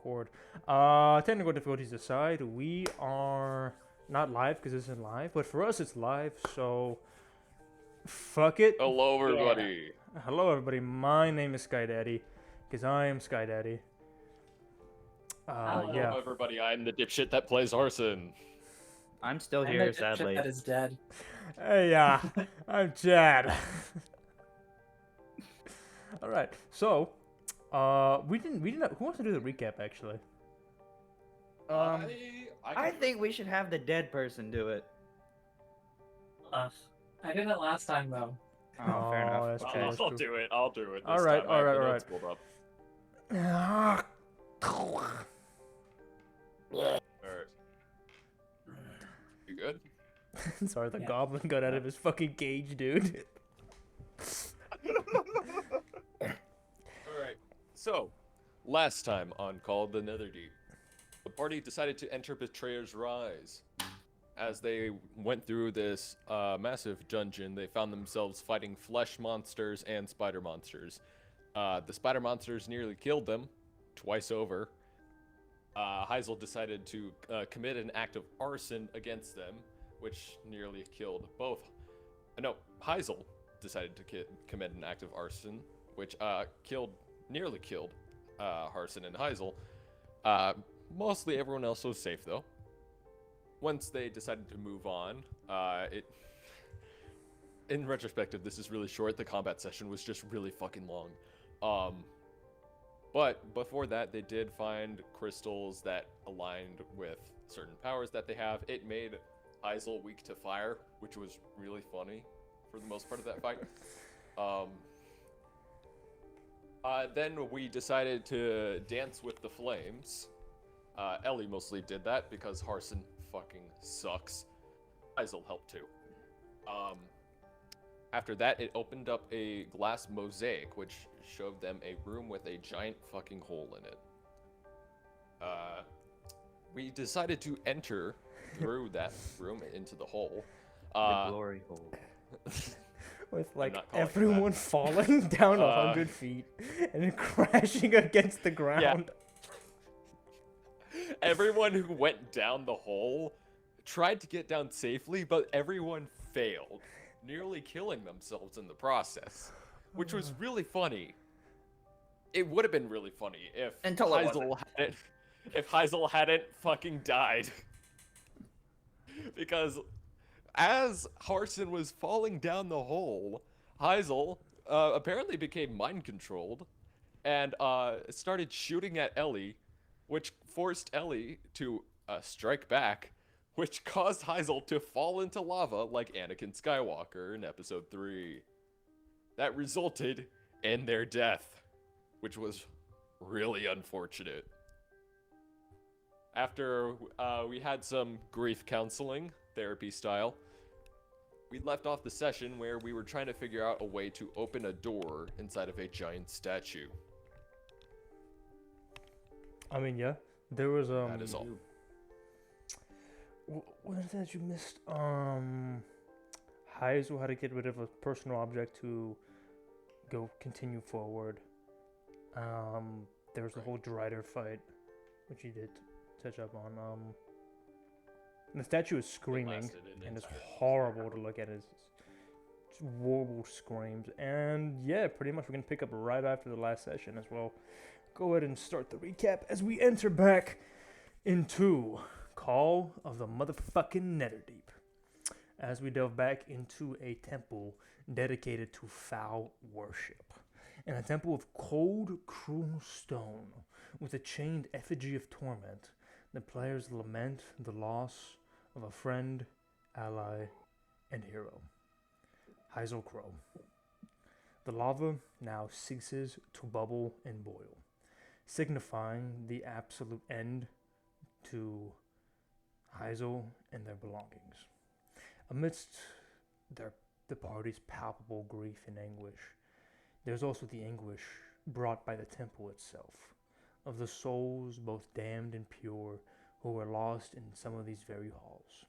record. Technical difficulties aside, we are not live because this isn't live, but for us it's live, so fuck it. Hello, everybody. Hello, everybody. My name is Sky Daddy because I am Sky Daddy. Hello, Yeah. everybody. I'm the dipshit that plays Harsin. I'm still And here, the sadly. That is dead. Hey, I'm Chad. All right. So, we didn't. Who wants to do the recap actually? I think we should have the dead person do it. I did it last time though. Oh, fair enough. That's true. I'll do it. I'll do it. This All right, time. all right, I have the all notes right. pulled up. All right. You good? Sorry, the Yeah. goblin got out of his fucking cage, dude. All right. So, last time on Call of The Netherdeep, the party decided to enter Betrayer's Rise. As they went through this massive dungeon, they found themselves fighting flesh monsters and spider monsters. The spider monsters nearly killed them twice over. Heisel decided to commit an act of arson against them, which nearly killed both. No, Heisel decided to commit an act of arson, which nearly killed Harsin and Heisel. Mostly everyone else was safe, though. Once they decided to move on, in retrospective, this is really short. The combat session was just really fucking long. But before that, they did find crystals that aligned with certain powers that they have. It made Heisel weak to fire, which was really funny for the most part of that fight. Then we decided to dance with the flames. Ellie mostly did that because Harsin fucking sucks. Heisel helped too. After that, it opened up a glass mosaic, which showed them a room with a giant fucking hole in it. We decided to enter through that room into the hole. The glory hole. With like not calling it everyone falling down 100 feet and then crashing against the ground. Everyone who went down the hole tried to get down safely, but everyone failed, nearly killing themselves in the process, which was really funny. It would have been really funny if Heisel hadn't fucking died. Because as Harsin was falling down the hole, Heisel apparently became mind-controlled and started shooting at Ellie, which forced Ellie to strike back, which caused Heisel to fall into lava like Anakin Skywalker in Episode 3. That resulted in their death, which was really unfortunate. After we had some grief counseling, therapy style, we left off the session where we were trying to figure out a way to open a door inside of a giant statue. I mean, yeah, there was That is all. What is that you missed? Heisel had to get rid of a personal object to continue forward. There was the whole Drider fight, which he did touch up on. And the statue is screaming, and it's horrible to look at. It's horrible screams, and yeah, pretty much we're gonna pick up right after the last session as well. Go ahead and start the recap as we enter back into Call of the motherfucking Netherdeep. As we delve back into a temple dedicated to foul worship. And a temple of cold, cruel stone with a chained effigy of torment. The players lament the loss of a friend, ally, and hero. Heisel Crow. The lava now ceases to bubble and boil, signifying the absolute end to Heisel and their belongings. Amidst the party's palpable grief and anguish, there's also the anguish brought by the temple itself, of the souls both damned and pure who were lost in some of these very halls.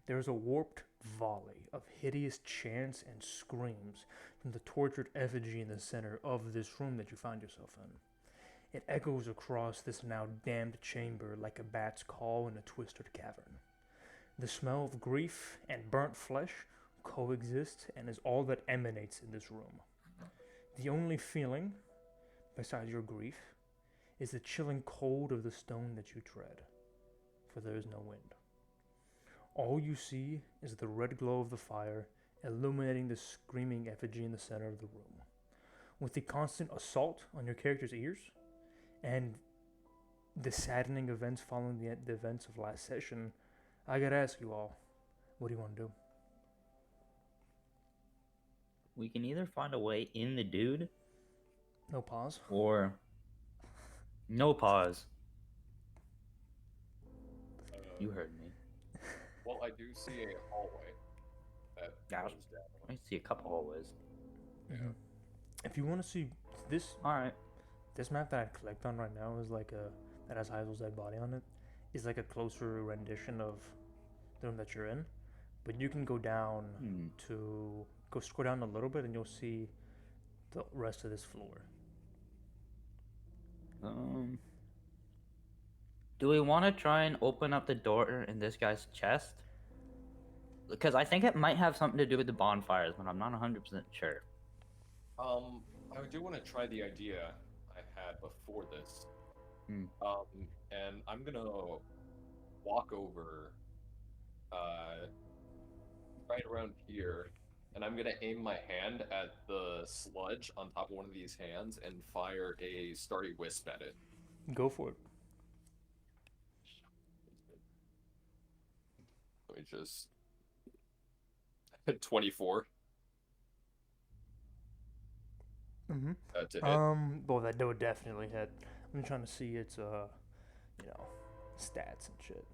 There is a warped volley of hideous chants and screams from the tortured effigy in the center of this room that you find yourself in. It echoes across this now damned chamber like a bat's call in a twisted cavern. The smell of grief and burnt flesh coexist and is all that emanates in this room. The only feeling, besides your grief, is the chilling cold of the stone that you tread, for there is no wind. All you see is the red glow of the fire illuminating the screaming effigy in the center of the room. With the constant assault on your character's ears and the saddening events following the events of last session, I gotta ask you all, what do you want to do? We can either find a way in the dude No pause? or no pause. You heard me. Well, I do see a hallway that Yeah. goes down. I see a couple hallways. Mm-hmm. If you want to see this, Alright. this map that I clicked on right now is like that has Heisel's dead body on it, is like a closer rendition of the room that you're in. But you can go down scroll down a little bit and you'll see the rest of this floor. Do we want to try and open up the door in this guy's chest? Because I think it might have something to do with the bonfires, but I'm not 100% sure. I do want to try the idea I had before this. And I'm gonna walk over, right around here, and I'm gonna aim my hand at the sludge on top of one of these hands and fire a starry wisp at it. Go for it. Let me just 24. Mm-hmm. To hit. Well, that would definitely hit. I'm trying to see its stats and shit.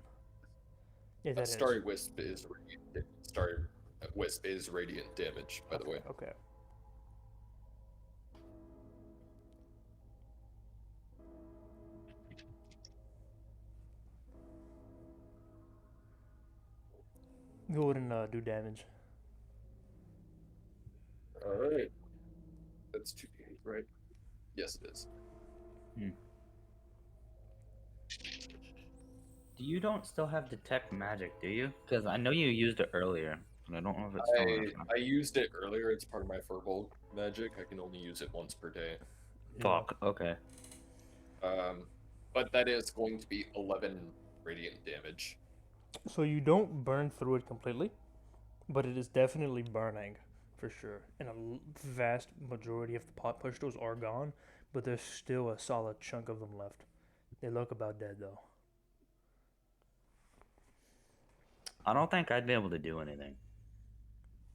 Yeah, that Starry wisp is radiant. Starry wisp is radiant damage, by the way. Okay. Go ahead and do damage. All right. That's 2d8, right? Yes, it is. You don't still have detect magic, do you? Because I know you used it earlier, and I don't know if it's still enough. I used it earlier. It's part of my furball magic. I can only use it once per day. Fuck. Okay. But that is going to be 11 radiant damage. So you don't burn through it completely, but it is definitely burning for sure. And a vast majority of the pot pustules are gone, but there's still a solid chunk of them left. They look about dead though. I don't think I'd be able to do anything.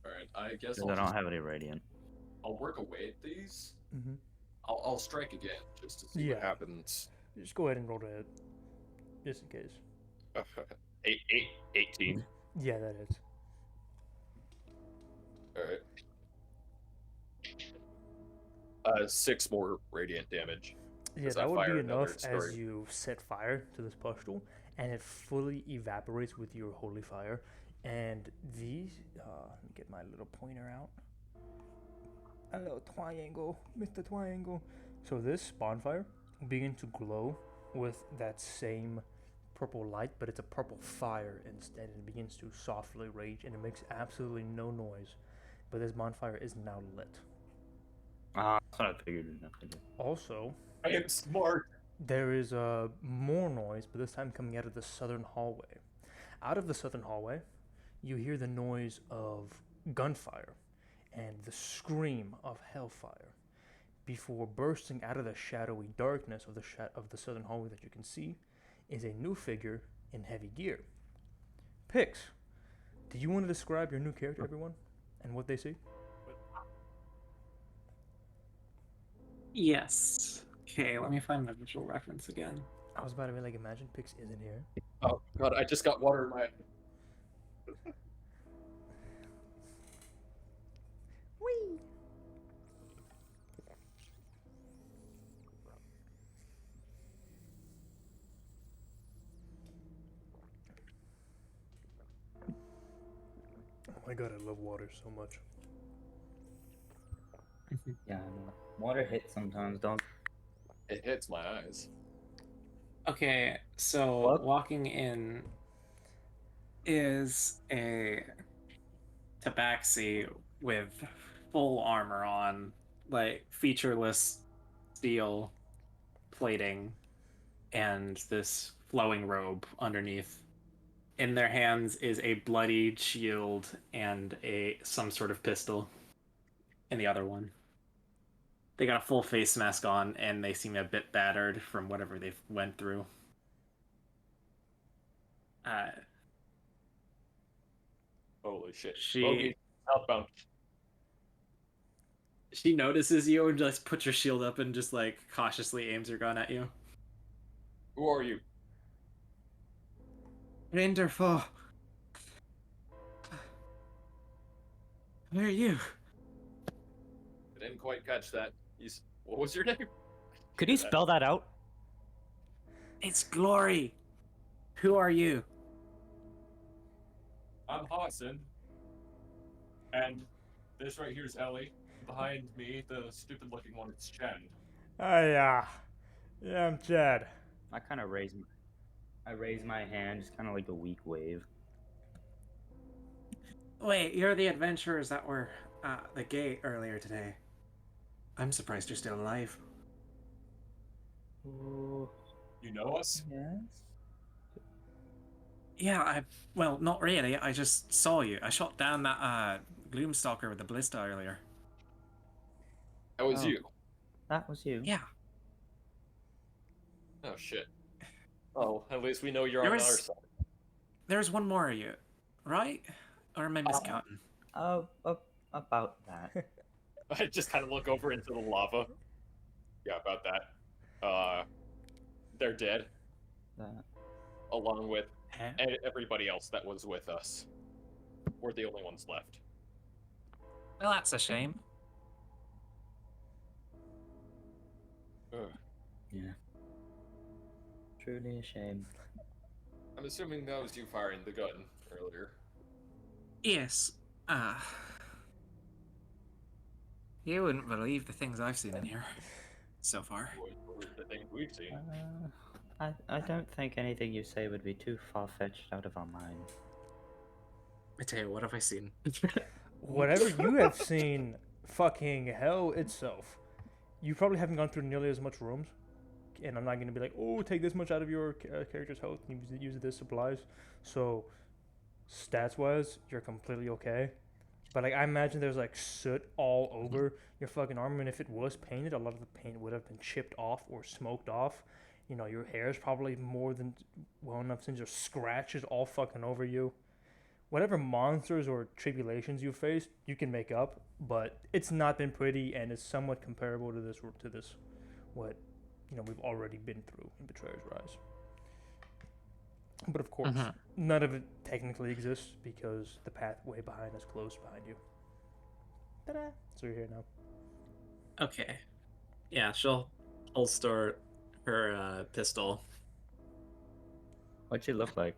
Alright, I guess I don't have any radiant. I'll work away at these. Mm-hmm. I'll strike again just to see what happens. Just go ahead and roll to hit, just in case. 18. Yeah, that is. Alright. 6 more radiant damage. Yeah, that would be enough as you set fire to this pustule, and it fully evaporates with your holy fire. And these, let me get my little pointer out. A little triangle, Mr. Triangle. So this bonfire will begin to glow with that same purple light, but it's a purple fire instead. It begins to softly rage, and it makes absolutely no noise. But this bonfire is now lit. That's what I figured. Also, I am smart. There is more noise, but this time coming out of the southern hallway. Out of the southern hallway, you hear the noise of gunfire and the scream of hellfire before bursting out of the shadowy darkness of the southern hallway that you can see is a new figure in heavy gear. Pix, do you want to describe your new character, everyone, and what they see? Yes. Okay, let me find my visual reference again. I was about to be like, imagine Pix isn't here. Oh god, I just got water in my... Whee! Oh my god, I love water so much. Yeah, I know. Water hits sometimes, don't. It hits my eyes. Okay, so What? walking in is a tabaxi with full armor on, like featureless steel plating, and this flowing robe underneath. In their hands is a bloodied shield and some sort of pistol in the other one. They got a full face mask on, and they seem a bit battered from whatever they've went through. Uh, Holy shit. She- Bogey, outbound. she notices you and just puts her shield up and just like cautiously aims her gun at you. Who are you? Wonderful. Where are you? I didn't quite catch that. What was your name? Could you spell that out? It's Glory. Who are you? I'm Harsin. And this right here is Ellie. Behind me, the stupid looking one, is Chen. Yeah, I'm Chad. I kind of raise my hand, just kind of like a weak wave. Wait, you're the adventurers that were at the gate earlier today. I'm surprised you're still alive. Oh, You know us? yes. Yeah, well, not really. I just saw you. I shot down that Gloomstalker with the ballista earlier. That was Oh. you. That was you. Yeah. Oh shit. Oh, at least we know you're There on was- our side. There's one more of you, right? Or am I miscounting? About that. I just kind of look over into the lava. Yeah, about that. They're dead, That. along with Eh? everybody else that was with us. We're the only ones left. Well, that's a shame. Ugh. Yeah. Truly a shame. I'm assuming that was you firing the gun earlier. Yes. You wouldn't believe the things I've seen in here so far. What were the things we've seen? I don't think anything you say would be too far-fetched out of our mind. I tell you, what have I seen? Whatever you have seen, fucking hell itself. You probably haven't gone through nearly as much rooms, and I'm not gonna be like, oh, take this much out of your character's health and use this supplies. So, stats-wise, you're completely okay. But like, I imagine there's like soot all over your fucking armor, and if it was painted, a lot of the paint would have been chipped off or smoked off. You know, your hair is probably more than well enough since there's scratches all fucking over you. Whatever monsters or tribulations you faced, you can make up, but it's not been pretty, and it's somewhat comparable to this what we've already been through in Betrayer's Rise. But of course, none of it technically exists because the pathway behind us closed behind you. Ta-da! So you're here now. Okay. Yeah, she'll holster her pistol. What'd she look like?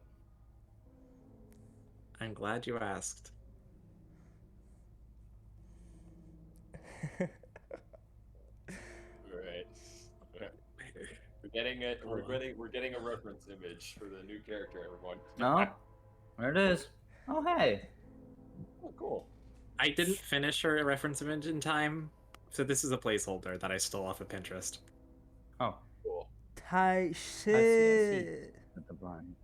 I'm glad you asked. Right. We're getting it. We're getting a reference image for the new character, everyone. No? There it is. Oh, hey. Oh, cool. I didn't finish her reference image in time, so this is a placeholder that I stole off of Pinterest. Oh, Cool. Tight I shit. with the blind.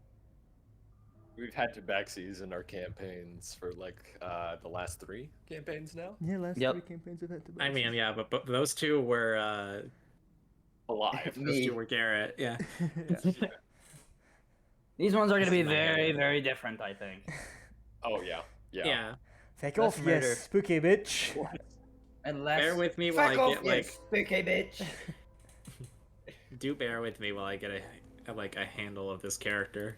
We've had tabaxis in our campaigns for like the last 3 campaigns now. Yeah, last Yep. 3 campaigns have had I mean, Tabaxis. yeah, but those two were Alive. those two were Garrett. Yeah. Yeah. These ones are going to be This is my very, hand. very different, I think. Oh yeah. Yeah. Yeah. Fuck That's off, murder. yes, spooky bitch. Unless... Bear with me while I Fuck get off, like. you spooky bitch. Do bear with me while I get a handle of this character.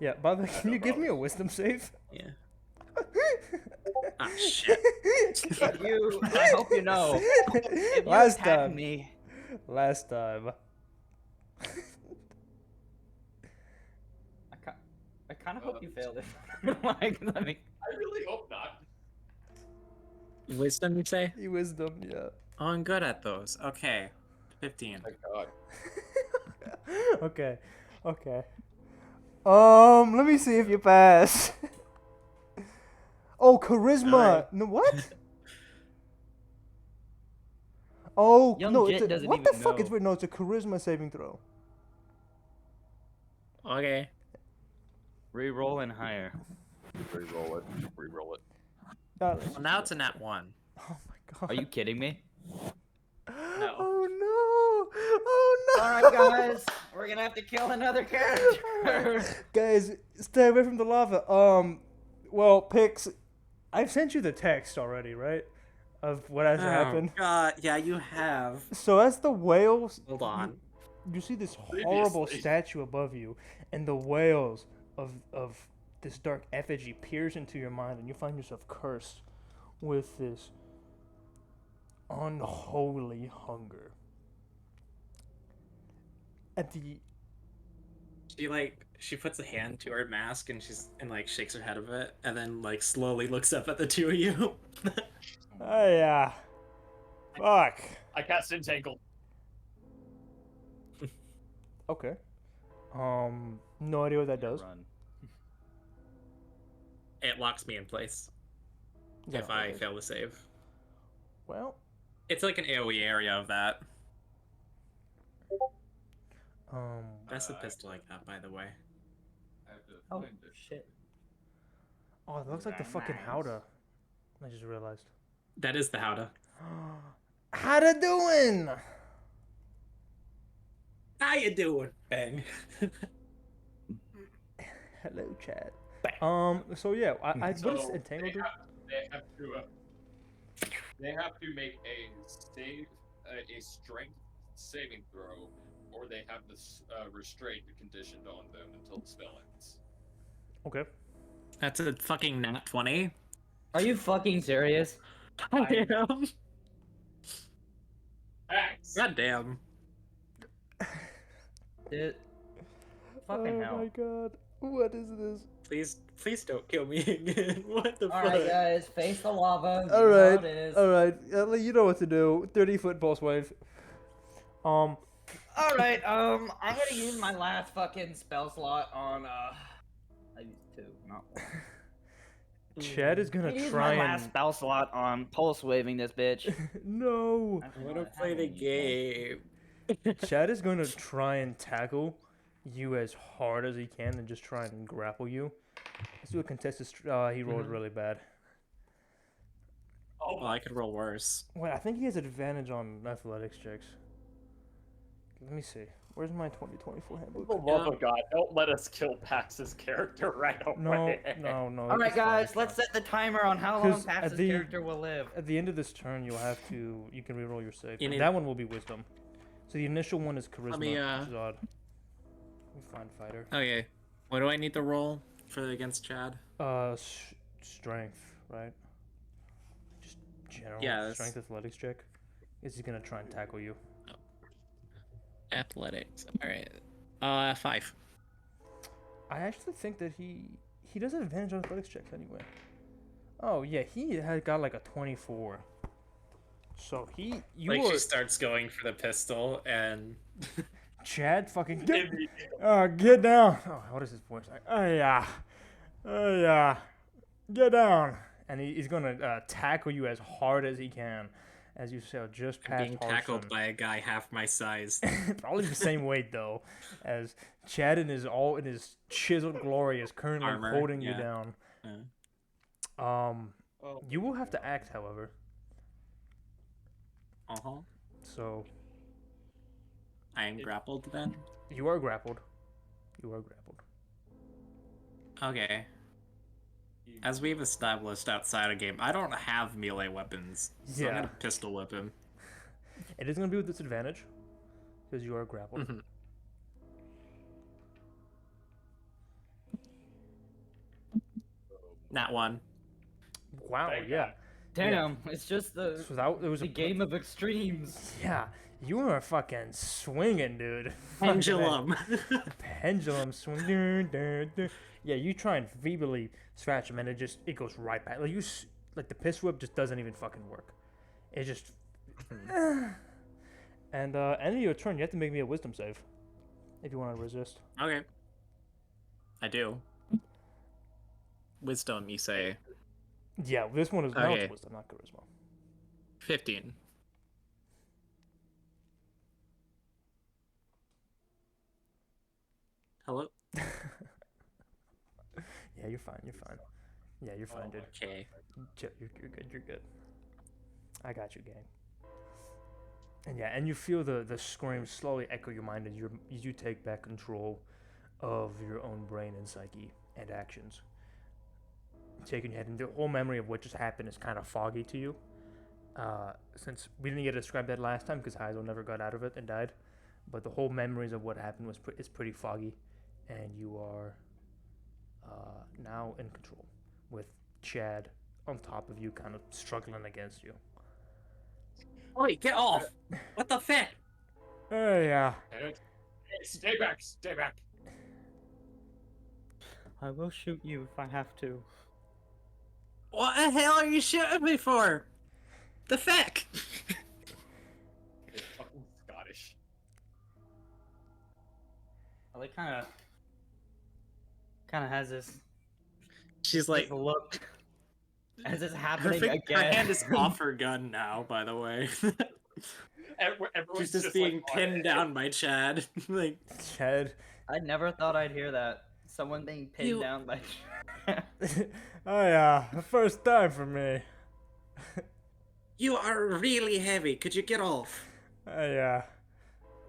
Yeah, by the way, can no you give me a problem. wisdom save? Yeah. Ah, shit. I hope you know. If you Last attack time. me, Last time. I kind of hope you fail this. Like, let me... I really hope not. Wisdom, you say? Wisdom, yeah. Oh, I'm good at those. Okay. 15. Thank God. Okay. Let me see if you pass. Oh, charisma. Alright. No, what? Oh, Young no, Jit doesn't what the even fuck? know. No, it's a charisma saving throw. Okay. Reroll and higher. Reroll it. Reroll it. Let's Well, just now do it's a nat 1. Oh my god. Are you kidding me? No. Oh no! Oh no! Alright, guys. We're gonna have to kill another character. Alright. Guys, stay away from the lava. Well, Pix, I've sent you the text already, right? Of what has happened. God, yeah, you have. So as the whales, Hold on. you see this horrible Previously. statue above you, and the whales of this dark effigy peers into your mind, and you find yourself cursed with this unholy hunger. At the She puts a hand to her mask and shakes her head of it, and then slowly looks up at the two of you. oh yeah, fuck. I cast Entangle. Okay. No idea what that does. Run. It locks me in place Yeah, if I okay. fail to save. Well, It's like an AoE area of that. That's the pistol like that, by the way. Oh shit. Oh, it looks like the fucking Howdah. I just realized. That is the Howdah. Howdah doing? How you doing? Bang. Hello, Chad. So yeah, I what is entangled? Do? They have to make a strength saving throw, or they have this restraint conditioned on them until the spell ends. Okay. That's a fucking nat 20. Are you fucking serious? I am. Thanks. God damn. Dude. Fucking hell. Oh my god. What is this? Please don't kill me again. What the Alright, fuck? guys, face the lava. You All know right. how it is. All right. You know what to do. 30-foot pulse wave. Alright, I'm gonna use my last fucking spell slot on, I used two, not one. Chad is I gonna used try my last and spell slot on pulse waving this bitch. no. I want to play the game. Chad is gonna try and tackle you as hard as he can and just try and grapple you. Let's do a contested. He rolled really bad. Oh, Well, I could roll worse. Wait, I think he has advantage on athletics checks. Let me see. Where's my 2024 handbook? for the love of God, don't let us kill Pax's character right away. No. Alright, it's fine, guys, it's let's fine. set the timer on how long 'Cause at Pax's the- character will live. At the end of this turn, you'll have to. You can reroll your save. You need- That one will be wisdom. So the initial one is charisma, me, which is odd. Let me find fighter. Okay. What do I need to roll for against Chad? Strength, right? Just general Yes. strength athletics check. Is he gonna try and tackle you? Athletics. All right. 5. I actually think that he does have advantage on athletics checks anyway. Oh yeah, he had got like a 24. So you She starts going for the pistol, and Chad fucking get down. Oh, what is his voice like? Oh yeah, get down. And he's gonna tackle you as hard as he can, as you sail just I'm past being tackled Harsin. by a guy half my size. Probably the same weight though, as Chad in his chiseled glory is currently Armor, holding you yeah. down. Oh. You will have to act, however. Uh-huh. So I am grappled then? you are grappled. Okay. As we've established outside of game, I don't have melee weapons. So I'm Yeah. gonna pistol whip him. It is gonna be with disadvantage because you are grappled. Mhm. Nat 1. Wow, Thank yeah. Damn, it's just So that it was the a game of extremes. Yeah, you were fucking swinging, dude. Pendulum. Pendulum swing. Dun, dun, dun. Yeah, you try and feebly scratch him, and it goes right back. Like the piss whip just doesn't even fucking work. It just And end of your turn, you have to make me a wisdom save if you want to resist. Okay. I do. Wisdom, you say. Yeah, this one is now Okay. it's wisdom, not charisma. 15. Hello? Yeah, you're fine. You're fine. Yeah, you're fine, dude. Okay. You're good. You're good. I got you, gang. And yeah, and you feel the screams slowly echo your mind as you take back control of your own brain and psyche and actions. Taking your head, and the whole memory of what just happened is kind of foggy to you. Since we didn't get to describe that last time because Heizel never got out of it and died, but the whole memories of what happened is pretty foggy, and you are now in control with Chad on top of you, kind of struggling against you. Oi, get off! What the fuck? Oh yeah. Hey, stay back, stay back. I will shoot you if I have to. What the hell are you shooting me for? The fuck? It's fucking Scottish. Ellie kind of has this. She's like, look. As it's her, happening her again. hand is off her gun now, by the way. Everyone's She's just being like, pinned down by Chad. Like, Chad. I never thought I'd hear that. Someone being pinned You- down by. Oh yeah, first time for me. you are really heavy. Could you get off? Oh yeah.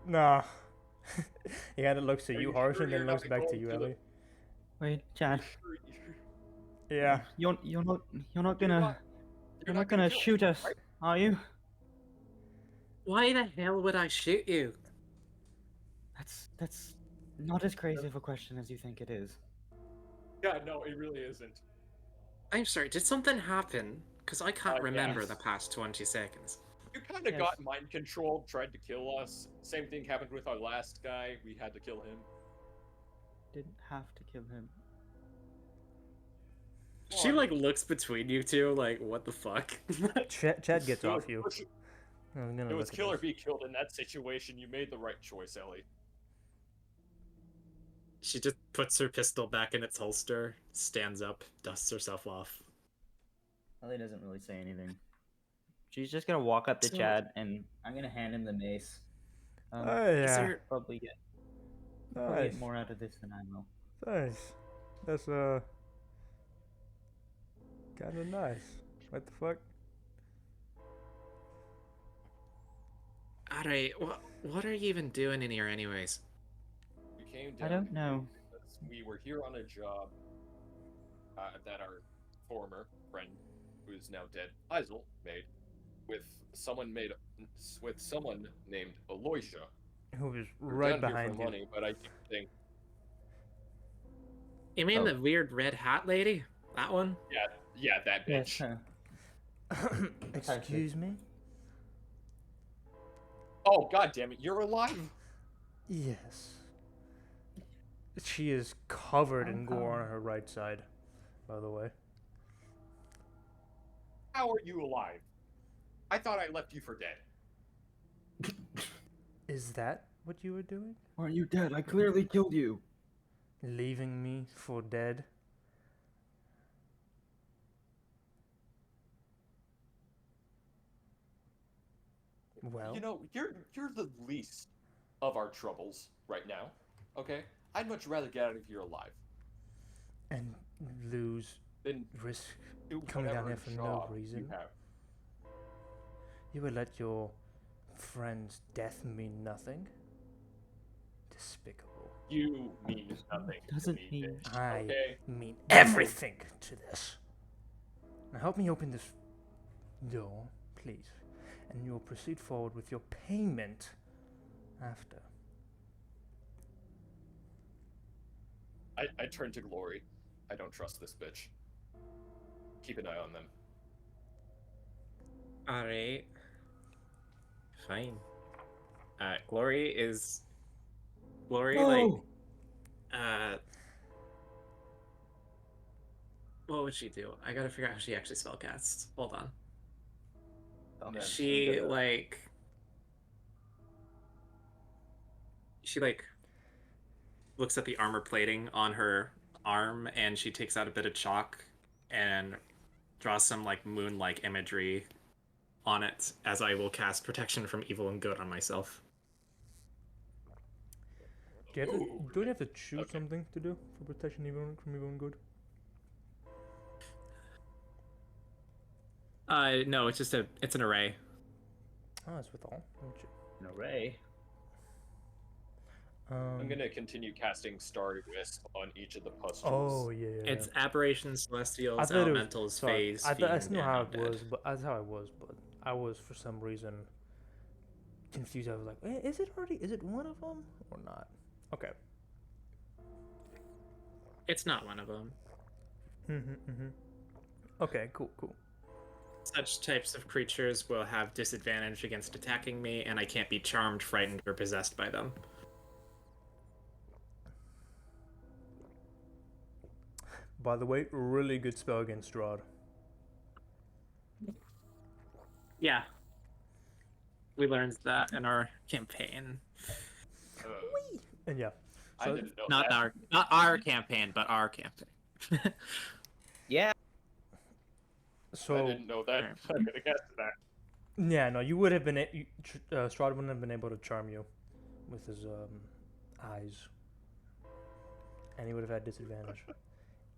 Nah. He kind of looks at Are you, you Harsin, sure then you're looks not back to going you, to the- Ellie. Wait, Chad. Yeah. You're not You're not gonna gonna kill shoot us, right? are you? Why the hell would I shoot you? That's not as crazy of a question as you think it is. Yeah, no, it really isn't. I'm sorry, did something happen? Because I can't remember yes. the past 20 seconds. You kind of Yes. got mind controlled, tried to kill us. Same thing happened with our last guy. We had to kill him. Didn't have to kill him. She, like, looks between you two, like, what the fuck? Chad gets It off was- you. I'm gonna It was look at kill or this. be killed in that situation. You made the right choice, Ellie. She just puts her pistol back in its holster, stands up, dusts herself off. Ellie doesn't really say anything. She's just gonna walk up to So- Chad and I'm gonna hand him the mace. Oh Is yeah. there... Probably get Nice. more out of this than I will. Nice. That's kind of nice. What the fuck? Alright, what are you even doing in here anyways? We came I down don't know. because we were here on a job that our former friend, who is now dead, Isel, made with someone named Aloysia. Who was We're right down here behind for you? money, but I keep thinking, You mean Oh. the weird red hat lady? That one? yeah, that bitch. Yes. Excuse me? Oh, god damn it, you're alive? Yes. She is covered in Oh. gore on her right side, by the way. How are you alive? I thought I left you for dead. Is that what you were doing? Aren't you dead? I clearly killed you. Leaving me for dead? Well, You know, you're the least of our troubles right now. Okay? I'd much rather get out of here alive and lose than risk. do Coming down whatever here for no job reason. You have. You would let your friend's death mean nothing? Despicable. You mean nothing. Doesn't to me, mean- bitch, I okay? mean everything to this. Now help me open this door, please, and you'll proceed forward with your payment after. I turn to Glory. I don't trust this bitch. Keep an eye on them. Alright. Fine. Glory is... Glory, like... What would she do? I gotta figure out how she actually spellcasts. Hold on. Okay. She, like... she like looks at the armor plating on her arm, and she takes out a bit of chalk and draws some like moon-like imagery on it, as I will cast protection from evil and good on myself. Do you have to choose Okay. something to do for protection from evil and good? No, it's an array. Oh, that's with all. Let me check. An array. I'm gonna continue casting Starry Wisp on each of the pustules. Oh yeah. It's aberrations, celestials, I thought it was- elementals, sorry, phase, I fiend, knew and how it undead. was, but that's how it was. But I was for some reason confused. I was like, is it one of them or not? Okay. It's not one of them. Okay, cool. Such types of creatures will have disadvantage against attacking me, and I can't be charmed, frightened, or possessed by them. By the way, really good spell against Strahd. Yeah. We learned that in our campaign. And yeah, I so didn't know Not that. our campaign, but our campaign. Yeah. I so didn't know that. I'm gonna guess that. yeah, no, you would have been Strahd wouldn't have been able to charm you with his eyes, and he would have had disadvantage,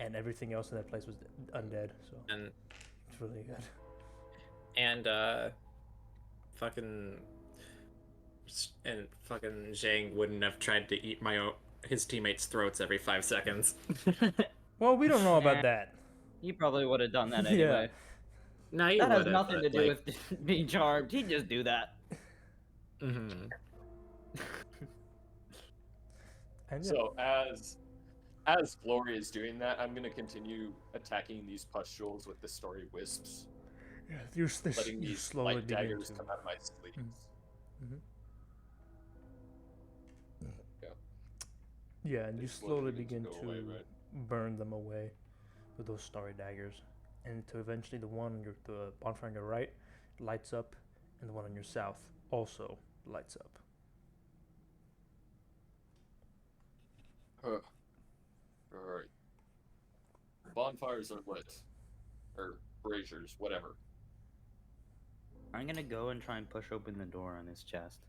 and everything else in that place was undead. So and it's really good. fucking Zhang wouldn't have tried to eat his teammates' throats every 5 seconds. Well, we don't know about Nah. that. He probably would have done that Yeah. anyway. No, he That has would've, nothing to but, do like, with being charmed. He'd just do that. mhm. And yeah, So as Glory is doing that, I'm gonna continue attacking these pustules with the Starry Wisps, you're letting you these slowly light begin daggers to. come out of my sleeves. Yeah, and They you slowly slowly begin begin to to go away, right? burn them away with those starry daggers, and to eventually the the bonfire on your right lights up, and the one on your south also lights up. Alright. Bonfires are lit. Or braziers, whatever. I'm gonna go and try and push open the door on his chest.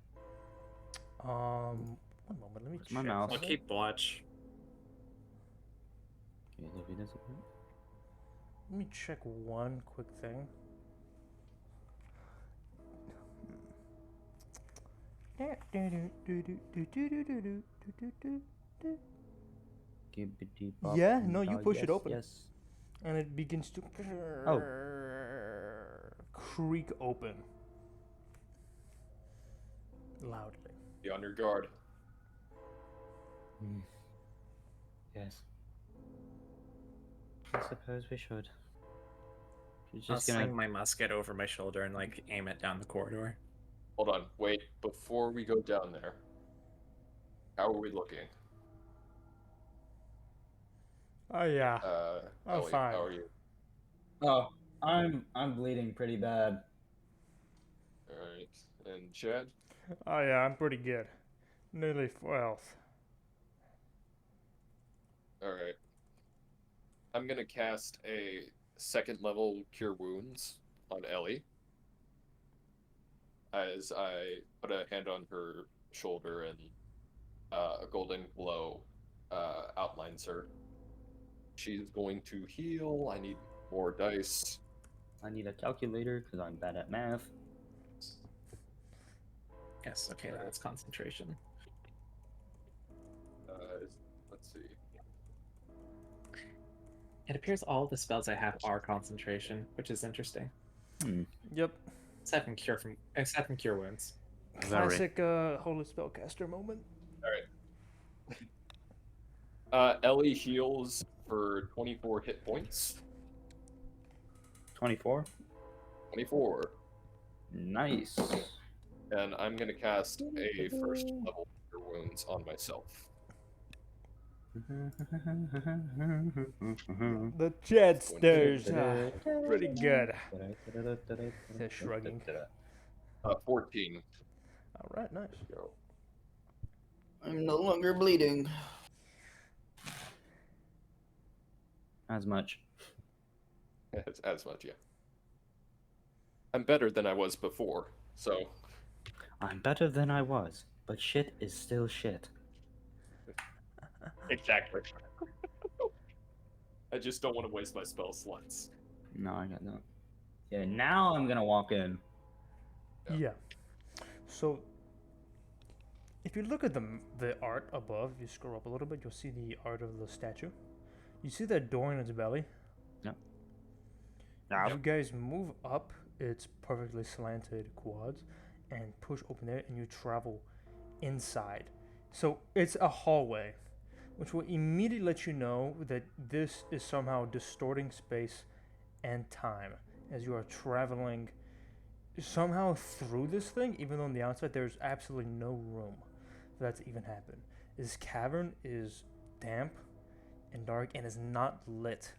One moment, let me Where's my check. mouse? I'll something. keep watch. Okay, Livy doesn't work. Let me check one quick thing. Yeah, no, you push it open. Yes. And it begins to Oh. creak open loudly. Be on your guard. Yes. I suppose we should. She's I'll just gonna. sling my musket over my shoulder and like aim it down the corridor. Hold on, wait. Before we go down there, how are we looking? Oh yeah. I'm Ellie, fine. how are you? Oh, I'm bleeding pretty bad. Alright. And Chad? Oh yeah, I'm pretty good. Nearly full health. Alright. I'm gonna cast a second level Cure Wounds on Ellie. As I put a hand on her shoulder and a golden glow outlines her. She's going to heal. I need more dice. I need a calculator because I'm bad at math. Yes, okay, that's concentration. Let's see. It appears all the spells I have are concentration, which is interesting. Yep. Except from cure wounds. Classic holy spellcaster moment. Ellie heals for 24 hit points. 24. 24. Nice. And I'm gonna cast a first level Cure Wounds on myself. The Chadsters. Pretty good. They're shrugging. 14. All right, nice. Go. I'm no longer bleeding. As much. As much, yeah. I'm better than I was before, so I'm better than I was, but shit is still shit. exactly. I just don't want to waste my spell slots. No, I got that. Yeah, now I'm gonna walk in. Yeah. Yeah. So if you look at the art above, if you scroll up a little bit, you'll see the art of the statue. You see that door in its belly? Yep. As you guys move up its perfectly slanted quads and push open there, and you travel inside. So it's a hallway, which will immediately let you know that this is somehow distorting space and time as you are traveling somehow through this thing, even though on the outside there's absolutely no room for that to even happen. This cavern is damp and dark and is not lit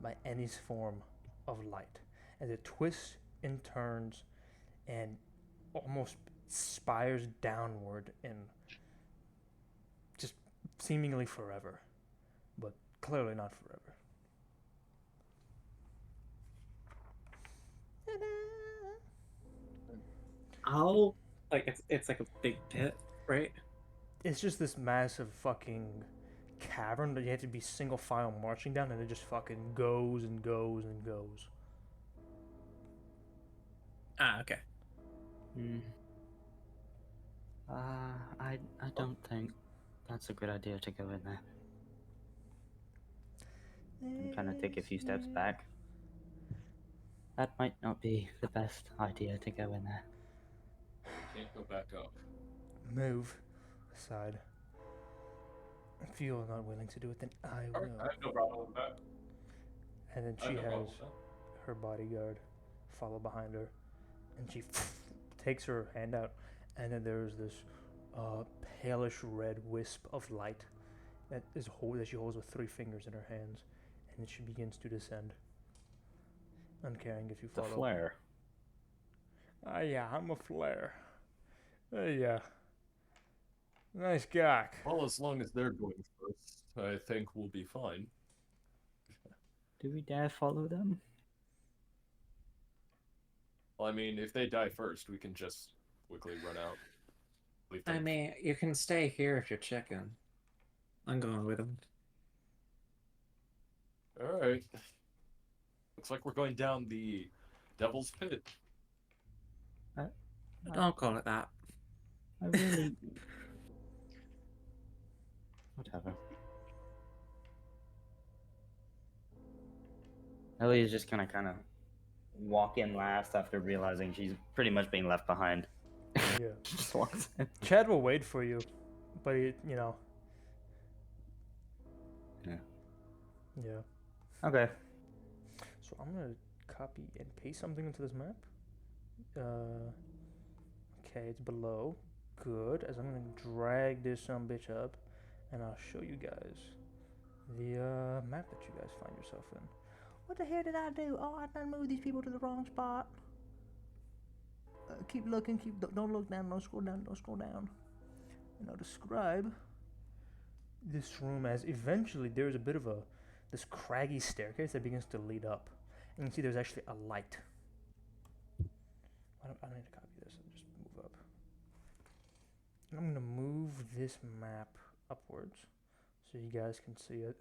by any form of light as it twists and turns and almost spires downward in just seemingly forever, but clearly not forever. I'll like it's like a big pit, right? It's just this massive fucking cavern that you have to be single file marching down, and it just fucking goes and goes and goes. Ah, okay. I don't think that's a good idea to go in there. And kind of take a few steps back. That might not be the best idea to go in there. Can't go back up. Move aside. If you're not willing to do it, then I All right, will. I have no problem with that. And then I have she no problem has with that. her bodyguard follow behind her, and she takes her hand out, and then there's this palish red wisp of light that she holds with 3 fingers in her hands, and she begins to descend, uncaring if you The follow. flare. Yeah, I'm a flare. Yeah. Nice gawk. Well, as long as they're going first, I think we'll be fine. Do we dare follow them? Well, I mean, if they die first, we can just quickly run out. Leave I them. mean, you can stay here if you're chicken. I'm going with him. All right. Looks like we're going down the Devil's Pit. Don't call it that. I really. Whatever. Ellie is just gonna kind of walk in last after realizing she's pretty much being left behind. Yeah. Just walks in. Chad will wait for you, but he, you know. Yeah. Yeah. Okay. So I'm gonna copy and paste something into this map. Okay, it's below. Good. As I'm gonna drag this bitch up, and I'll show you guys the map that you guys find yourself in. What the hell did I do? Oh, I done moved these people to the wrong spot. Keep looking. Don't look down. Don't scroll down. Don't scroll down. And I'll describe this room as eventually there's a bit of this craggy staircase that begins to lead up. And you can see there's actually a light. I don't need to copy this. I'll just move up. And I'm going to move this map upwards so you guys can see it.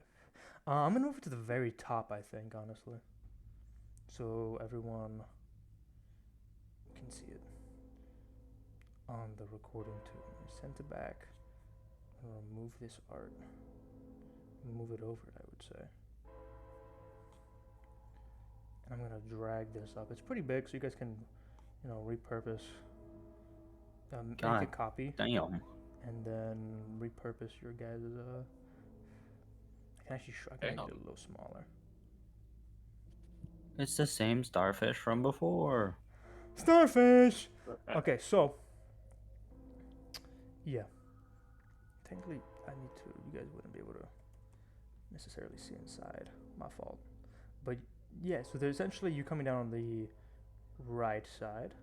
I'm going to move it to the very top, I think, honestly. So everyone can see it on the recording too. I'm going to send it back. I'm going to remove this art. Move it over, I would say. And I'm going to drag this up. It's pretty big, so you guys can, repurpose. Make a copy. Damn. And then repurpose your guys' I can actually make it a little smaller. It's the same starfish from before. Starfish! Okay, so yeah. Technically I need to, you guys wouldn't be able to necessarily see inside. My fault. But yeah, so there's essentially you coming down on the right side,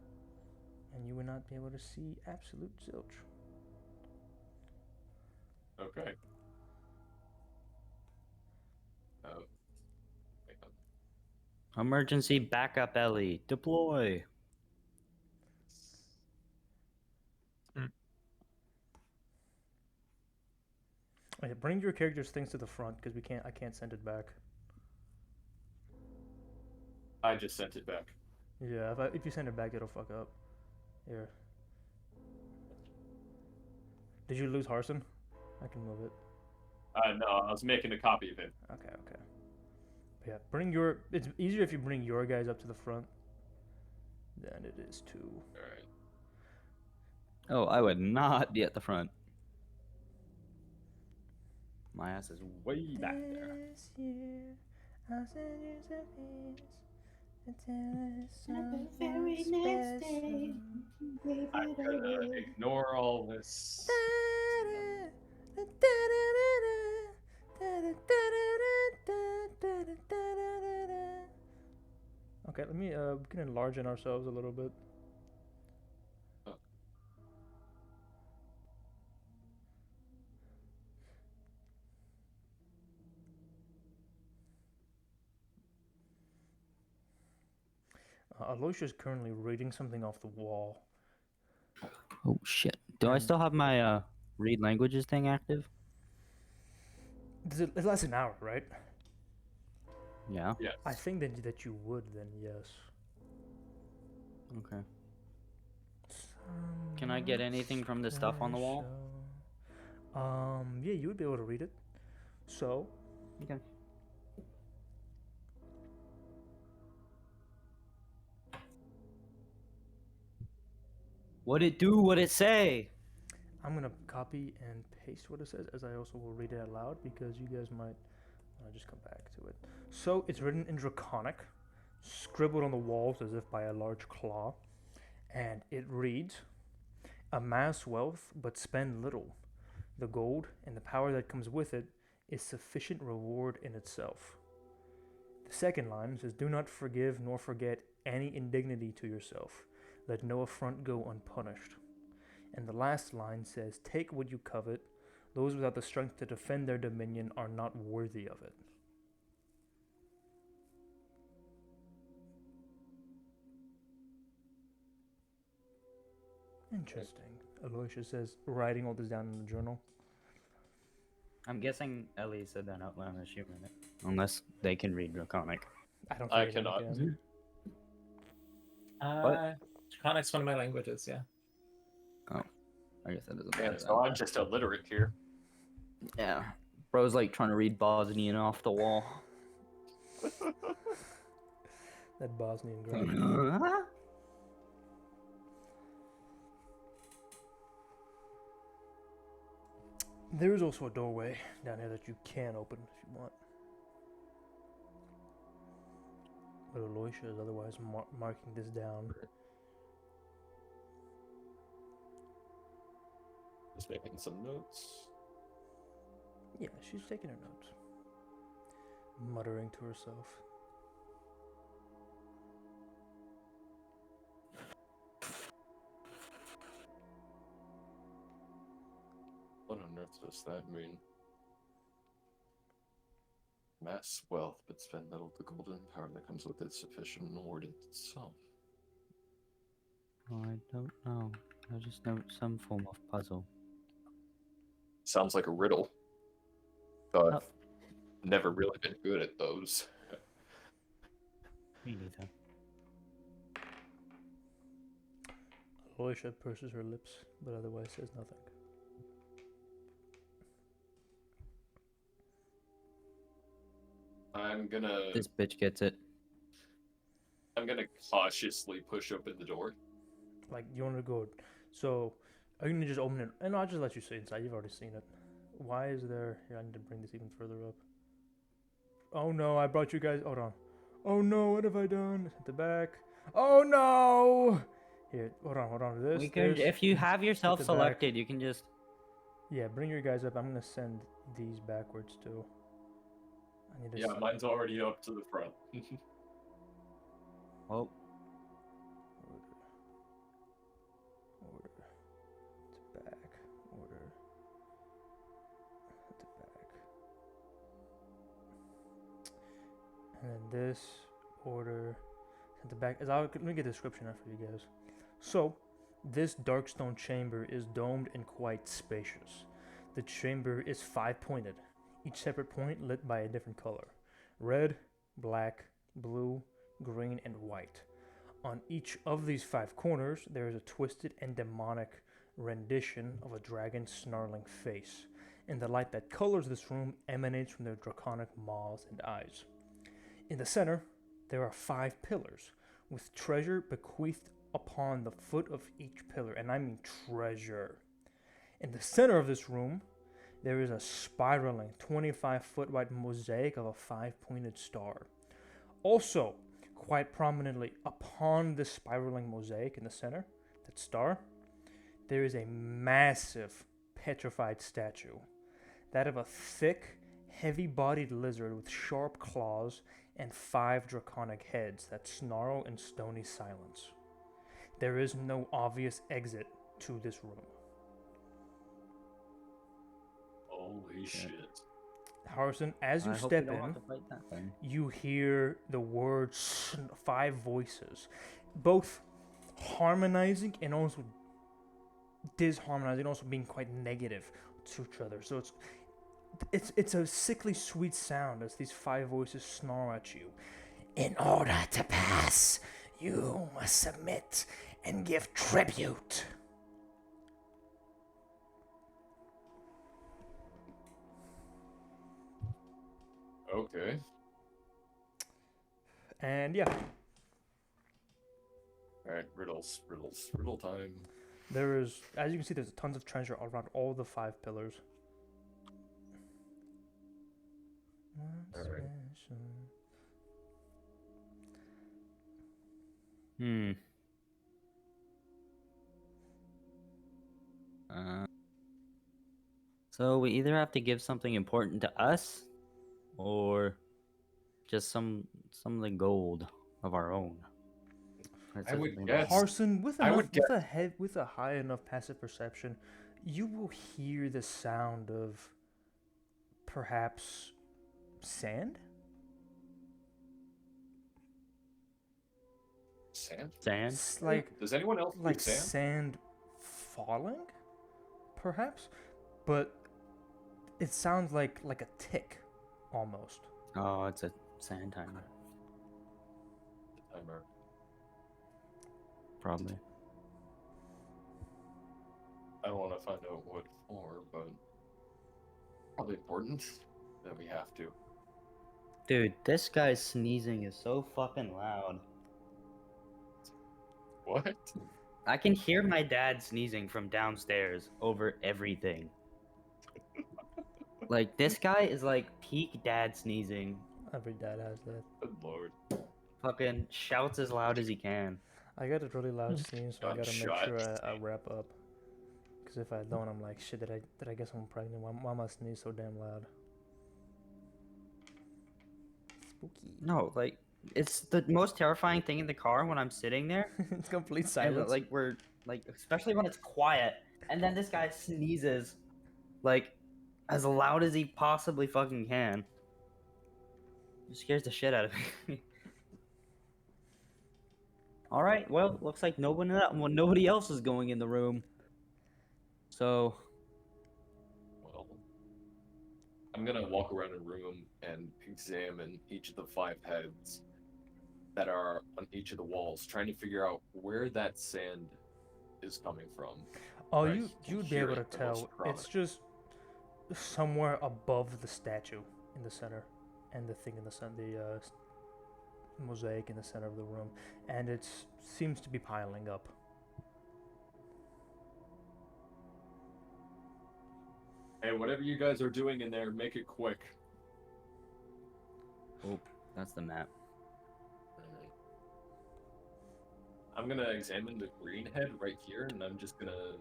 and you would not be able to see absolute zilch. Okay. Oh, hang on. Emergency backup Ellie. Deploy. Yeah, bring your character's things to the front because I can't send it back. I just sent it back. Yeah, if you send it back, it'll fuck up. Here. Did you lose Harsin? I can move it. No, I was making a copy of it. Okay, okay. But yeah, bring your. It's easier if you bring your guys up to the front than it is to. All right. Oh, I would not be at the front. My ass is way back there. This year, I'll send you some things to tell us something special. I'm gonna ignore all this. Okay, let me we can enlarge in ourselves a little bit. Aloysia's currently reading something off the wall. Oh shit. Do I And- still have my read languages thing active? It lasts an hour, right? Yeah. Yes. I think that you would then, yes. Okay. Can I get anything from the stuff on the wall? Yeah, you would be able to read it. So, Okay. What it do? What it say? I'm gonna copy and paste what it says, as I also will read it out loud because you guys might just come back to it. So it's written in Draconic, scribbled on the walls as if by a large claw, and it reads, "Amass wealth, but spend little. The gold and the power that comes with it is sufficient reward in itself." The second line says, "Do not forgive nor forget any indignity to yourself. Let no affront go unpunished." And the last line says, "Take what you covet. Those without the strength to defend their dominion are not worthy of it." Interesting. Aloysia says, writing all this down in the journal. I'm guessing Ellie said that out loud as she read it. Unless they can read Draconic. I don't I think anyone cannot. can. Draconic's one of my languages, yeah. Oh. I guess that doesn't Man, matter. so I'm just illiterate here. Yeah. Bro's like trying to read Bosnian off the wall. That Bosnian grammar. There is also a doorway down here that you can open if you want. But Aloysia is otherwise marking this down. Just making some notes. Yeah, she's taking her notes. Muttering to herself. What on earth does that mean? Mass wealth, but spend little. The golden power that comes with it sufficient reward in itself. Oh, I don't know. I just know some form of puzzle. Sounds like a riddle. But Oh. never really been good at those. Me neither. Aloysia purses her lips, but otherwise says nothing. I'm gonna This bitch gets it. cautiously push open the door. Like, you want to go. So, are you going to just open it? And I'll just let you see inside. You've already seen it. Why is there. Here, I need to bring this even further up. Oh no, I brought you guys. Hold on. Oh no, what have I done? At the back. Oh no! Here, hold on. This. We can, if you have yourself the back. selected, you can just. Yeah, bring your guys up. I'm going to send these backwards too. I need to Yeah, mine's already up to the front. Oh. Order to back. Order And then this order at the back. Let me get a description out for you guys. So, this dark stone chamber is domed and quite spacious. The chamber is 5-pointed, each separate point lit by a different color: red, black, blue, green, and white. On each of these 5 corners, there is a twisted and demonic rendition of a dragon's snarling face, and the light that colors this room emanates from their draconic maws and eyes. In the center, there are 5 pillars, with treasure bequeathed upon the foot of each pillar, and I mean treasure. In the center of this room, there is a spiraling 25-foot wide mosaic of a 5-pointed star. Also, quite prominently upon this spiraling mosaic in the center, that star, there is a massive petrified statue, that of a thick, heavy-bodied lizard with sharp claws and 5 draconic heads that snarl in stony silence. There is no obvious exit to this room. Holy shit. Harsin, as you I hope step we don't in, have to fight that thing. you hear the words 5 voices, both harmonizing and also disharmonizing, also being quite negative to each other. So it's a sickly sweet sound as these 5 voices snarl at you. In order to pass, you must submit and give tribute. Okay. And yeah, Alright, riddle time. there is, as you can see, there's tons of treasure around all the 5 pillars. Alright. Hmm. So we either have to give something important to us, or just some of the gold of our own. That's I would something guess- Harsin, with I enough, would with a high enough passive perception, you will hear the sound of perhaps sand. Sand? Sand. It's like Does anyone else like do sand? sand falling, perhaps, but it sounds like a tick, almost. Oh, it's a sand timer, Timer. probably. I don't want to find out what for, but probably important that we have to. Dude, this guy's sneezing is so fucking loud. What? I can hear my dad sneezing from downstairs over everything. Like, this guy is like peak dad sneezing. Every dad has that. Good lord. Fucking shouts as loud as he can. I got a really loud sneeze, so I gotta make sure Gunshot. I wrap up. Because if I don't, I'm like, shit, did I get someone pregnant? Why am I sneeze so damn loud? Spooky. No, like, it's the most terrifying thing in the car when I'm sitting there. It's complete And, silence. like, we're, like, especially when it's quiet. And then this guy sneezes, like, as loud as he possibly fucking can. It scares the shit out of me. Alright, well, looks like nobody else is going in the room. So, Well, I'm gonna walk around a room and examine each of the 5 heads that are on each of the walls, trying to figure out where that sand is coming from. Oh, Right, you'd be here able to is the most tell. It's prominent. just somewhere above the statue in the center, and the thing in the center, the mosaic in the center of the room, and it seems to be piling up. Hey, whatever you guys are doing in there, make it quick. oh, that's the map. Alright. I'm gonna examine the green head right here, and I'm just gonna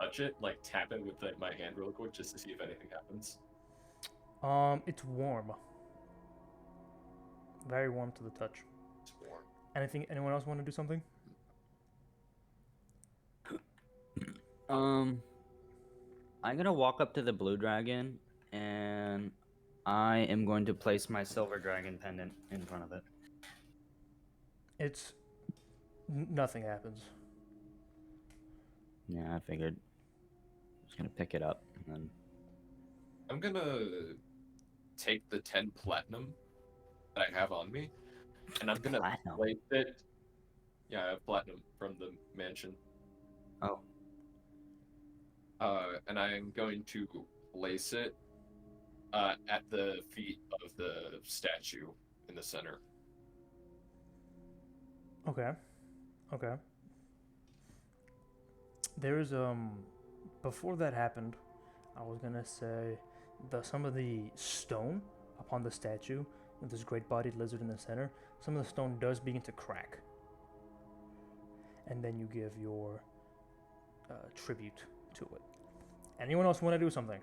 touch it, like tap it with my hand real quick, just to see if anything happens. It's warm. Very warm to the touch. It's warm. Anyone else want to do something? I'm gonna walk up to the blue dragon and I am going to place my silver dragon pendant in front of it. It's nothing happens. Yeah, I figured. Just gonna pick it up and then. I'm gonna take the 10 platinum that I have on me, and I'm gonna Platinum? place it. Yeah, I have platinum from the mansion. Oh. And I'm going to place it at the feet of the statue in the center. Okay. Okay. There's before that happened, I was gonna say some of the stone upon the statue with this great-bodied lizard in the center, some of the stone does begin to crack, and then you give your tribute to it. Anyone else want to do something?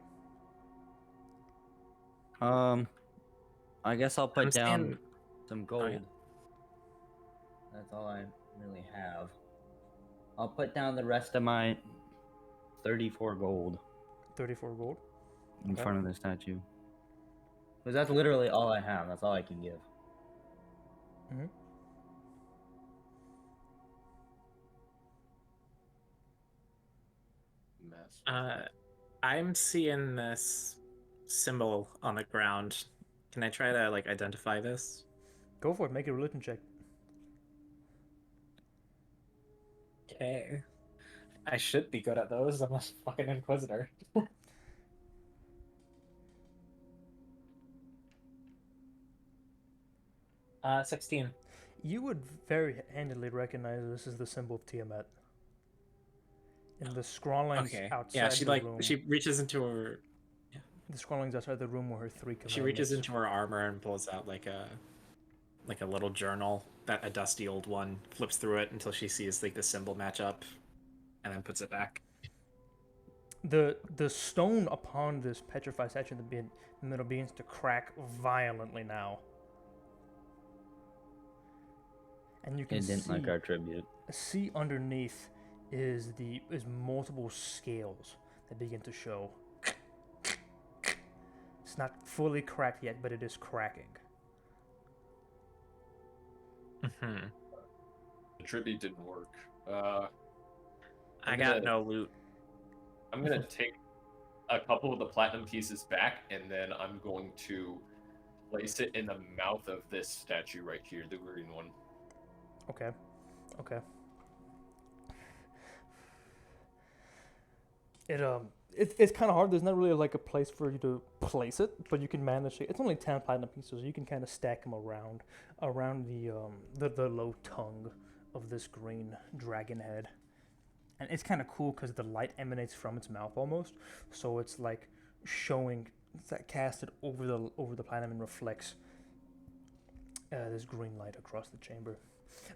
I guess I'll put I'm down saying- some gold. Oh, yeah. That's all I really have. I'll put down the rest of my 34 gold 34 gold. in Okay. front of the statue. Because that's literally all I have. That's all I can give. Mm-hmm. Mess. I'm seeing this symbol on the ground. Can I try to like identify this? Go for it. Make a religion check. Okay. I should be good at those. I'm a fucking inquisitor. 16. You would very handily recognize this is the symbol of Tiamat. In the scrawlings Okay. outside Yeah, she the like room. she reaches into her The scrawlings outside the room were her three commandments. she reaches into her armor and pulls out like a little journal, that a dusty old one, flips through it until she sees like the symbol match up, and then puts it back. The stone upon this petrified statue in the middle begins to crack violently now. And you can It didn't like our tribute. see underneath is multiple scales that begin to show. It's not fully cracked yet, but it is cracking. Mm-hmm. The tribute didn't work. I got no loot. I'm gonna take a couple of the platinum pieces back, and then I'm going to place it in the mouth of this statue right here, the green one. Okay. Okay. It's kind of hard. There's not really like a place for you to place it, but you can manage it. It's only 10 platinum pieces. So you can kind of stack them around the low tongue of this green dragon head. And it's kind of cool because the light emanates from its mouth almost, so it's like showing, it's like casted over the platinum and reflects this green light across the chamber.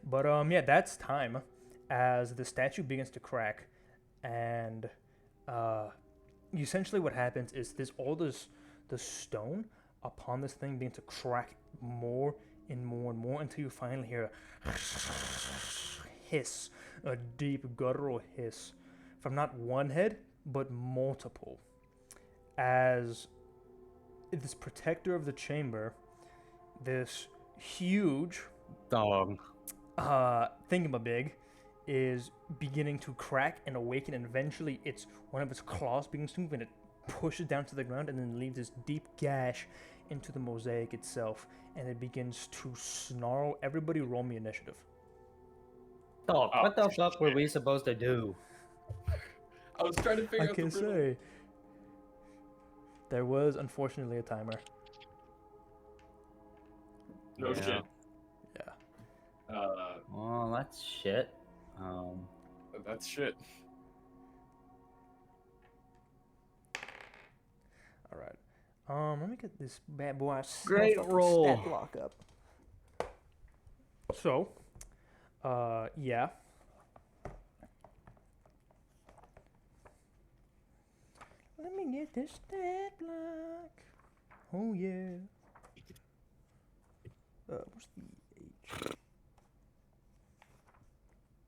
But yeah, that's time as the statue begins to crack, and essentially what happens is the stone upon this thing begins to crack more and more and more until you finally hear a hiss, a deep guttural hiss from not one head but multiple, as this protector of the chamber, this huge Dog. thingamabig, is beginning to crack and awaken, and eventually one of its claws begins to move and it pushes down to the ground and then leaves this deep gash into the mosaic itself, and it begins to snarl. Everybody roll me initiative. Dog, what the fuck were we supposed to do? I was trying to figure I out can the riddle. say there was unfortunately a timer. No Yeah. shit. Yeah. Well, that's shit. That's shit. All right. Let me get this bad boy Great motherfucking roll. stat block up. So, yeah. Let me get this stat block. Oh yeah. What's the H?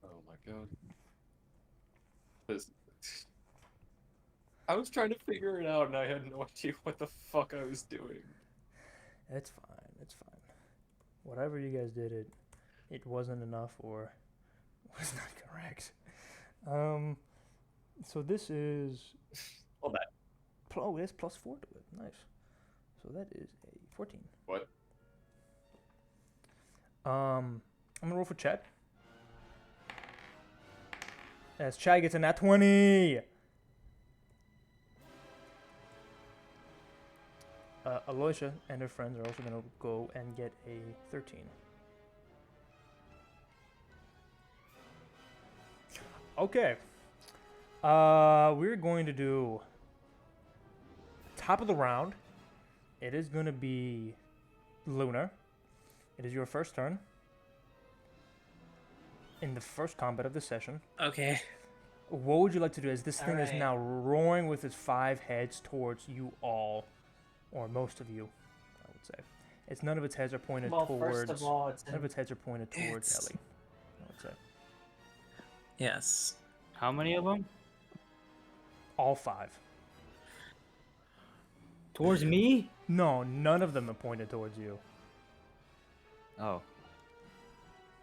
Oh my god. This. I was trying to figure it out and I had no idea what the fuck I was doing. It's fine. It's fine. Whatever you guys did, it wasn't enough or was not correct. So this is. Hold that. Oh, it has +4 to it. Nice. So that is a 14. What? I'm gonna roll for Chad. As Chad gets a nat 20. Aloysia and her friends are also gonna go and get a 13. Okay. We're going to do top of the round. It is gonna be Lunar. It is your first turn. In the first combat of the session. Okay. What would you like to do as this thing is Alright. now roaring with its 5 heads towards you all, or most of you, I would say. It's none of its heads are pointed Well, towards. first of all, it's None of its heads are pointed towards It's- Ellie, I would say. Yes. how many of them? All 5. Towards me? No, none of them are pointed towards you. Oh.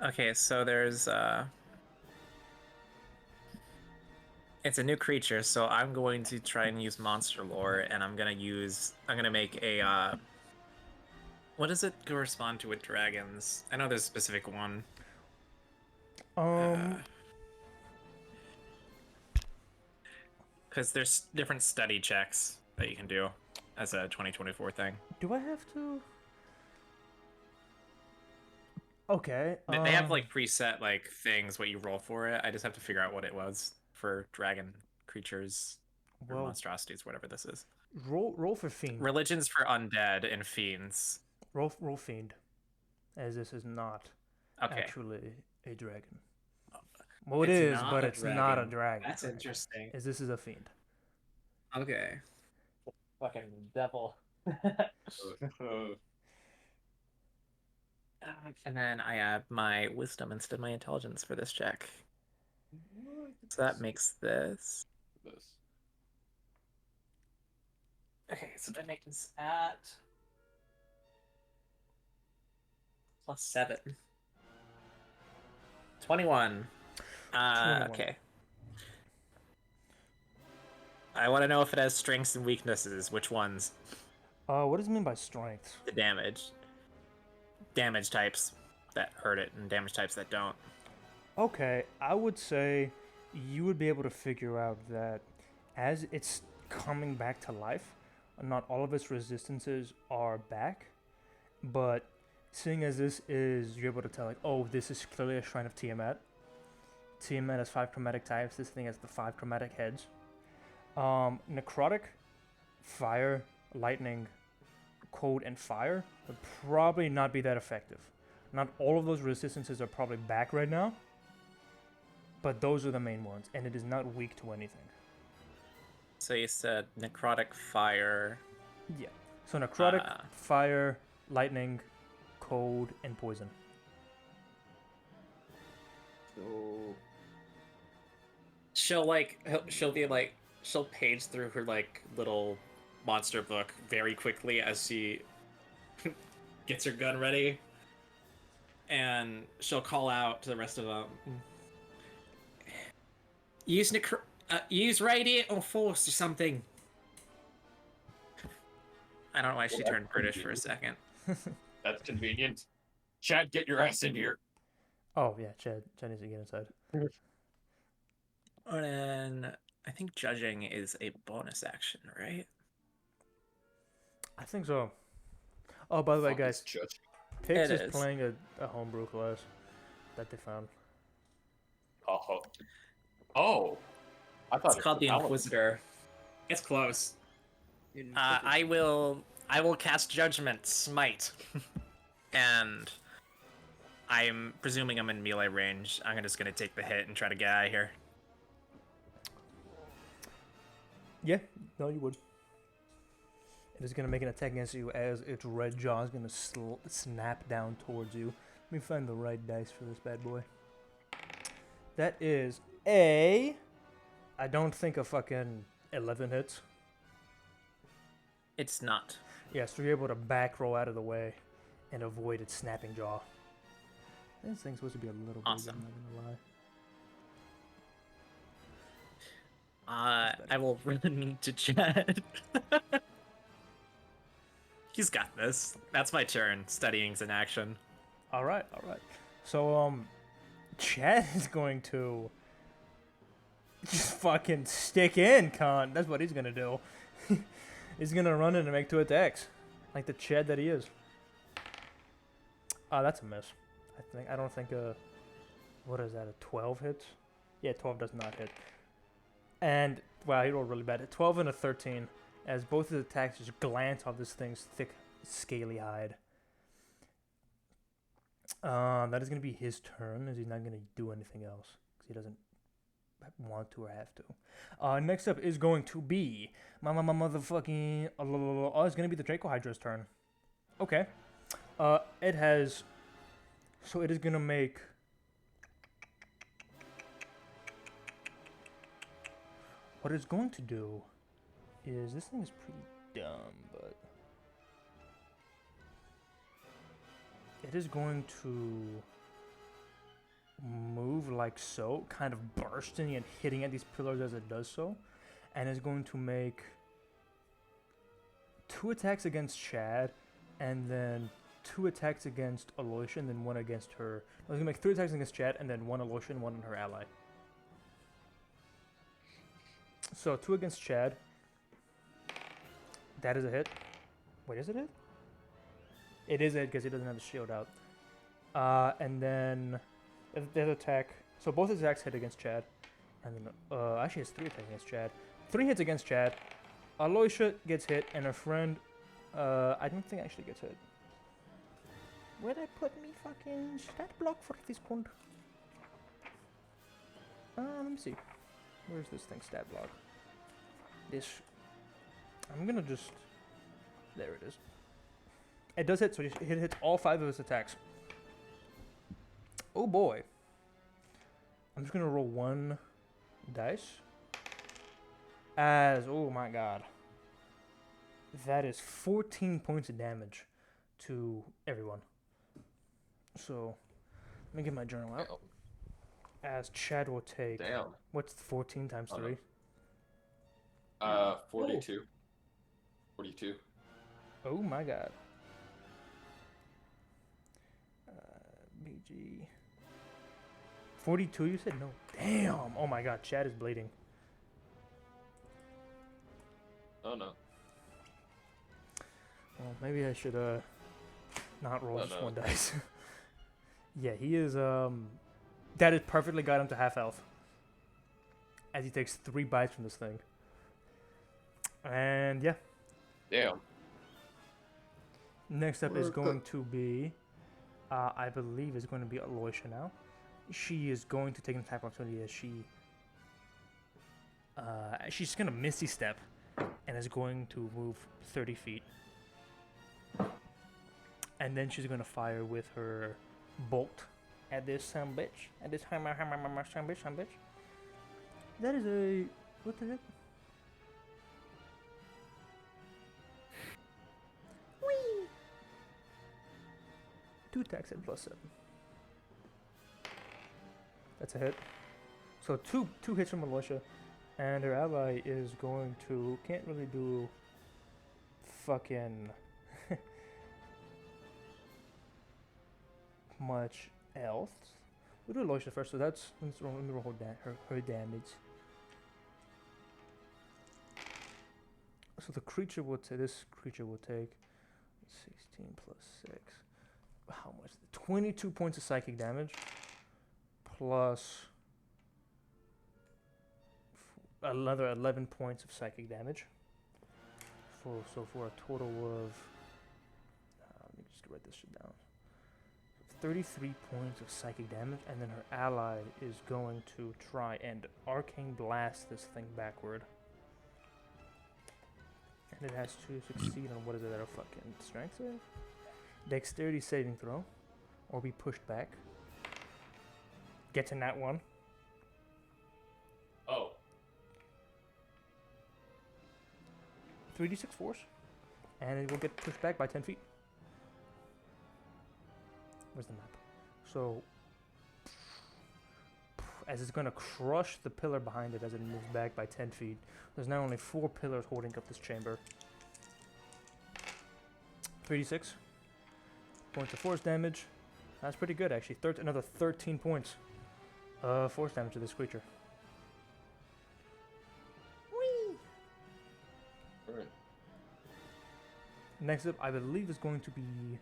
Okay, so there's it's a new creature, so I'm going to try and use monster lore, and I'm gonna make a what does it correspond to with dragons? I know there's a specific one. Because there's different study checks that you can do as a 2024 thing. Do I have to? Okay. They have like preset like things what you roll for it. I just have to figure out what it was for dragon creatures or well, monstrosities, whatever this is. roll for fiend. Religions for undead and fiends. Roll fiend, as this is not Okay. actually a dragon. Well, it It's is, not but a it's not a dragon. dragon. That's interesting. As this is a fiend. Okay. Fucking devil. And then I add my wisdom instead of my intelligence for this check. So that makes this. This. Okay, so that makes at +7. 21. 21. Okay. I want to know if it has strengths and weaknesses. Which ones? What does it mean by strength? The damage. Damage types that hurt it and damage types that don't. Okay, I would say you would be able to figure out that as it's coming back to life, not all of its resistances are back, but seeing as this is, you're able to tell like, oh, this is clearly a Shrine of Tiamat. Tiamat has 5 chromatic types. This thing has the 5 chromatic heads. Necrotic, fire, lightning, cold, and fire would probably not be that effective. Not all of those resistances are probably back right now, but those are the main ones, and it is not weak to anything. So you said necrotic fire. Yeah. So necrotic, fire, lightning, cold, and poison. So She'll page through her like little monster book very quickly as she gets her gun ready, and she'll call out to the rest of them. Use radiant or force or something. I don't know why she turned British for a second. that's convenient. Chad, get your ass in here. Oh yeah, Chad needs to get inside. And then I think judging is a bonus action, right? I think so. Oh, by the way, Fuck guys, is judging. Pix It is is. playing a homebrew class that they found. Oh. Oh. I thought It's called the Paladin. Inquisitor. It's close. I will cast Judgment Smite, and I'm presuming I'm in melee range. I'm just gonna take the hit and try to get out of here. Yeah, no, you would. It is going to make an attack against you as its red jaw is going to snap down towards you. Let me find the right dice for this bad boy. That is I don't think a fucking 11 hits. It's not. Yeah, so you're able to back roll out of the way and avoid its snapping jaw. This thing's supposed to be a little bigger, Awesome. I'm not gonna lie. I will run to Chad. He's got this. That's my turn. Studying's in action. Alright, alright. So, Chad is going to just fucking stick in, cunt. That's what he's gonna do. He's gonna run in and make 2 attacks. Like the Chad that he is. That's a miss. I don't think, what is that, a 12 hits? Yeah, 12 does not hit. And, wow, he rolled really bad. A 12 and a 13, as both of the attacks just glance off this thing's thick, scaly hide. That is going to be his turn, as he's not going to do anything else, because he doesn't want to or have to. Next up is going to be my motherfucking... Oh, it's going to be the Draco Hydra's turn. Okay. It has... So it is going to make... What it's going to do is... This thing is pretty dumb, but... It is going to move like so, kind of bursting and hitting at these pillars as it does so. And is going to make 2 attacks against Chad, and then 2 attacks against Aloysia, and then 1 against her. I was going to make 3 attacks against Chad, and then 1 Aloysia and 1 on her ally. So 2 against Chad. That is a hit. Wait, is it a hit? It is a hit because he doesn't have the shield out. And then the other attack. So both attacks hit against Chad. And then, actually, it's 3 attacks against Chad. 3 hits against Chad. Aloysia gets hit, and her friend, I don't think actually gets hit. Where'd I put me fucking stat block for this cunt? Let me see. Where's this thing stat block? This. I'm gonna just. There it is. It does hit, so it hits all 5 of his attacks. Oh boy. I'm just gonna roll 1 dice. Oh my god. That is 14 points of damage to everyone. So, let me get my journal out. As Chad will take... Damn. What's 14 times 3? 42. 42. Oh my god. BG. 42 you said? No. Damn. Oh my god, Chad is bleeding. Oh no. Well, maybe I should not roll just no. 1 dice. Yeah, he is that is perfectly got him to half health. As he takes 3 bites from this thing. And yeah. Damn. Next up is going to be I believe is going to be Aloysia now. She is going to take an attack opportunity as she's gonna Misty Step and is going to move 30 feet. And then she's gonna fire with her bolt at this son bitch. At this son bitch. That is a what the heck? Whee! 2 attacks at +7. That's a hit. So two hits from Aloysia, and her ally is going to can't really do fucking much else. We'll do Aloysia first. So let's roll her damage. So the creature will this creature will take 16 plus 6. How much? 22 points of psychic damage. Plus another 11 points of psychic damage. So for a total of, let me just write this shit down. 33 points of psychic damage, and then her ally is going to try and arcane blast this thing backward. And it has to succeed on what is it? A fucking strength save? Dexterity saving throw, or be pushed back. Gets in that one. Oh. 3d6 force. and it will get pushed back by 10 feet. Where's the map? So, as it's going to crush the pillar behind it as it moves back by 10 feet, there's now only 4 pillars holding up this chamber. 3d6 points of force damage. That's pretty good, actually. Another 13 points of force damage to this creature. Alright. Next up, I believe, is going to be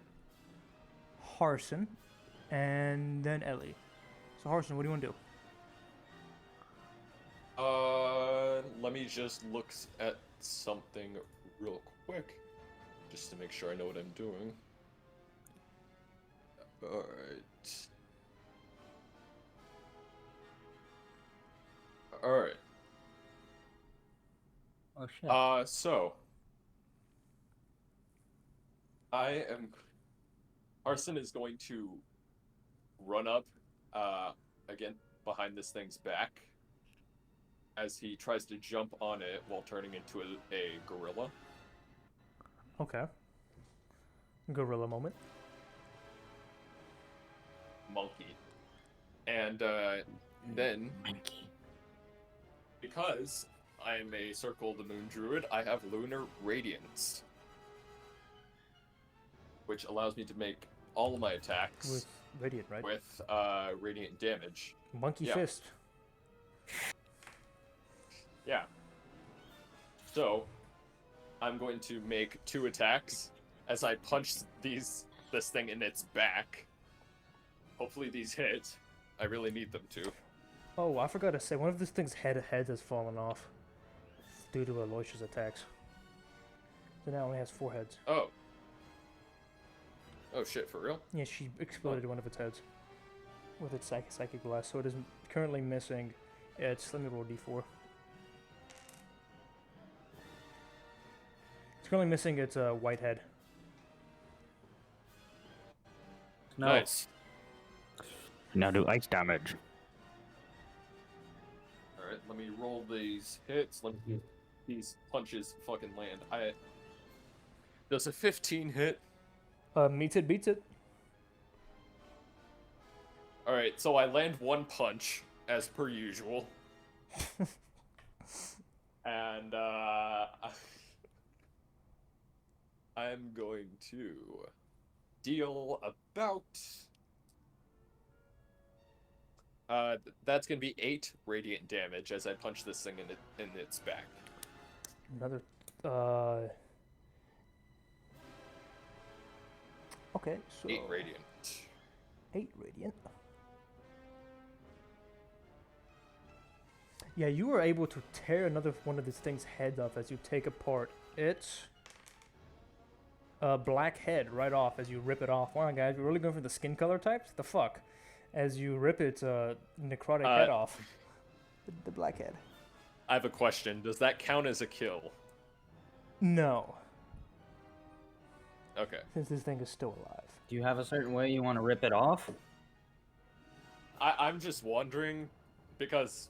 Harsin, and then Ellie. So, Harsin, what do you want to do? Let me just look at something real quick, just to make sure I know what I'm doing. Alright. Alright. Oh shit. So Harsin is going to run up, again, behind this thing's back as he tries to jump on it while turning into a gorilla. Okay. Gorilla moment. Monkey. And, then, because I am a Circle of the Moon Druid, I have Lunar Radiance, which allows me to make all of my attacks With Radiant, right? with radiant damage. Monkey yeah. Fist. Yeah. So, I'm going to make 2 attacks as I punch this thing in its back. Hopefully these hit. I really need them to. Oh, I forgot to say, one of this thing's head has fallen off due to Aloysia's attacks. So now it only has 4 heads. Oh. Oh shit, for real? Yeah, she exploded one of its heads with its psychic blast, so it is currently missing its. Let me roll d4. It's currently missing its white head. No. Nice. Now do ice damage. Alright, let me roll these hits. Let me these punches fucking land. Does a 15 hit? Meets it, beats it. Alright, so I land 1 punch, as per usual. And, I'm going to deal about... that's gonna be 8 radiant damage as I punch this thing in its back. Another. Okay, so 8 radiant. 8 radiant. Yeah, you were able to tear another one of this thing's heads off as you take apart its black head right off as you rip it off. Wow, guys, we're really going for the skin color types? The fuck? As you rip its necrotic head off. The black head. I have a question. Does that count as a kill? No, Okay. since this thing is still alive. Do you have a certain way you want to rip it off? I'm just wondering, because,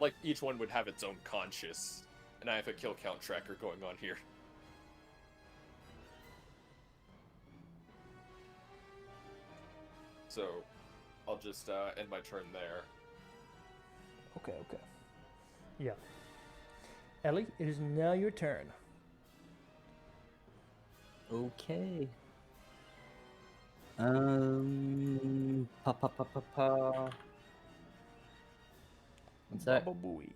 like, each one would have its own conscious, and I have a kill count tracker going on here. So, I'll just end my turn there. Okay, okay. Yeah. Ellie, it is now your turn. Okay. Pa pa pa pa pa. What's that? Baba Booey.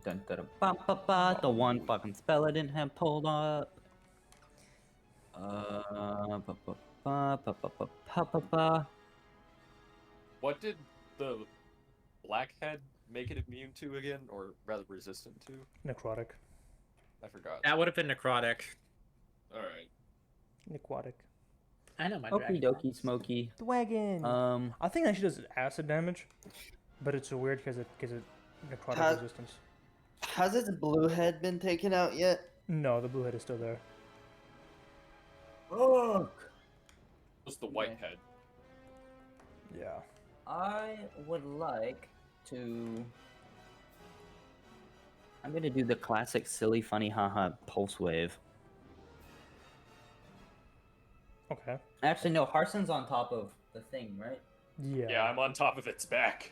Dun, dun, dun, pa pa pa. The one fucking spell I didn't have pulled up. Pa pa pa pa pa pa pa pa pa. What did the blackhead make it immune to again, or rather resistant to? Necrotic. I forgot. That would have been necrotic. Alright. Necrotic. I know my Okie dragon. dokie, Smoky. The wagon. I think that she does acid damage, but it's so weird because it necrotic resistance. Has its blue head been taken out yet? No, the blue head is still there. Fuck. Just the white Okay. head. Yeah. I would like to. I'm gonna do the classic silly, funny, haha pulse wave. Okay. Actually, no. Harsin's on top of the thing, right? Yeah. Yeah, I'm on top of its back.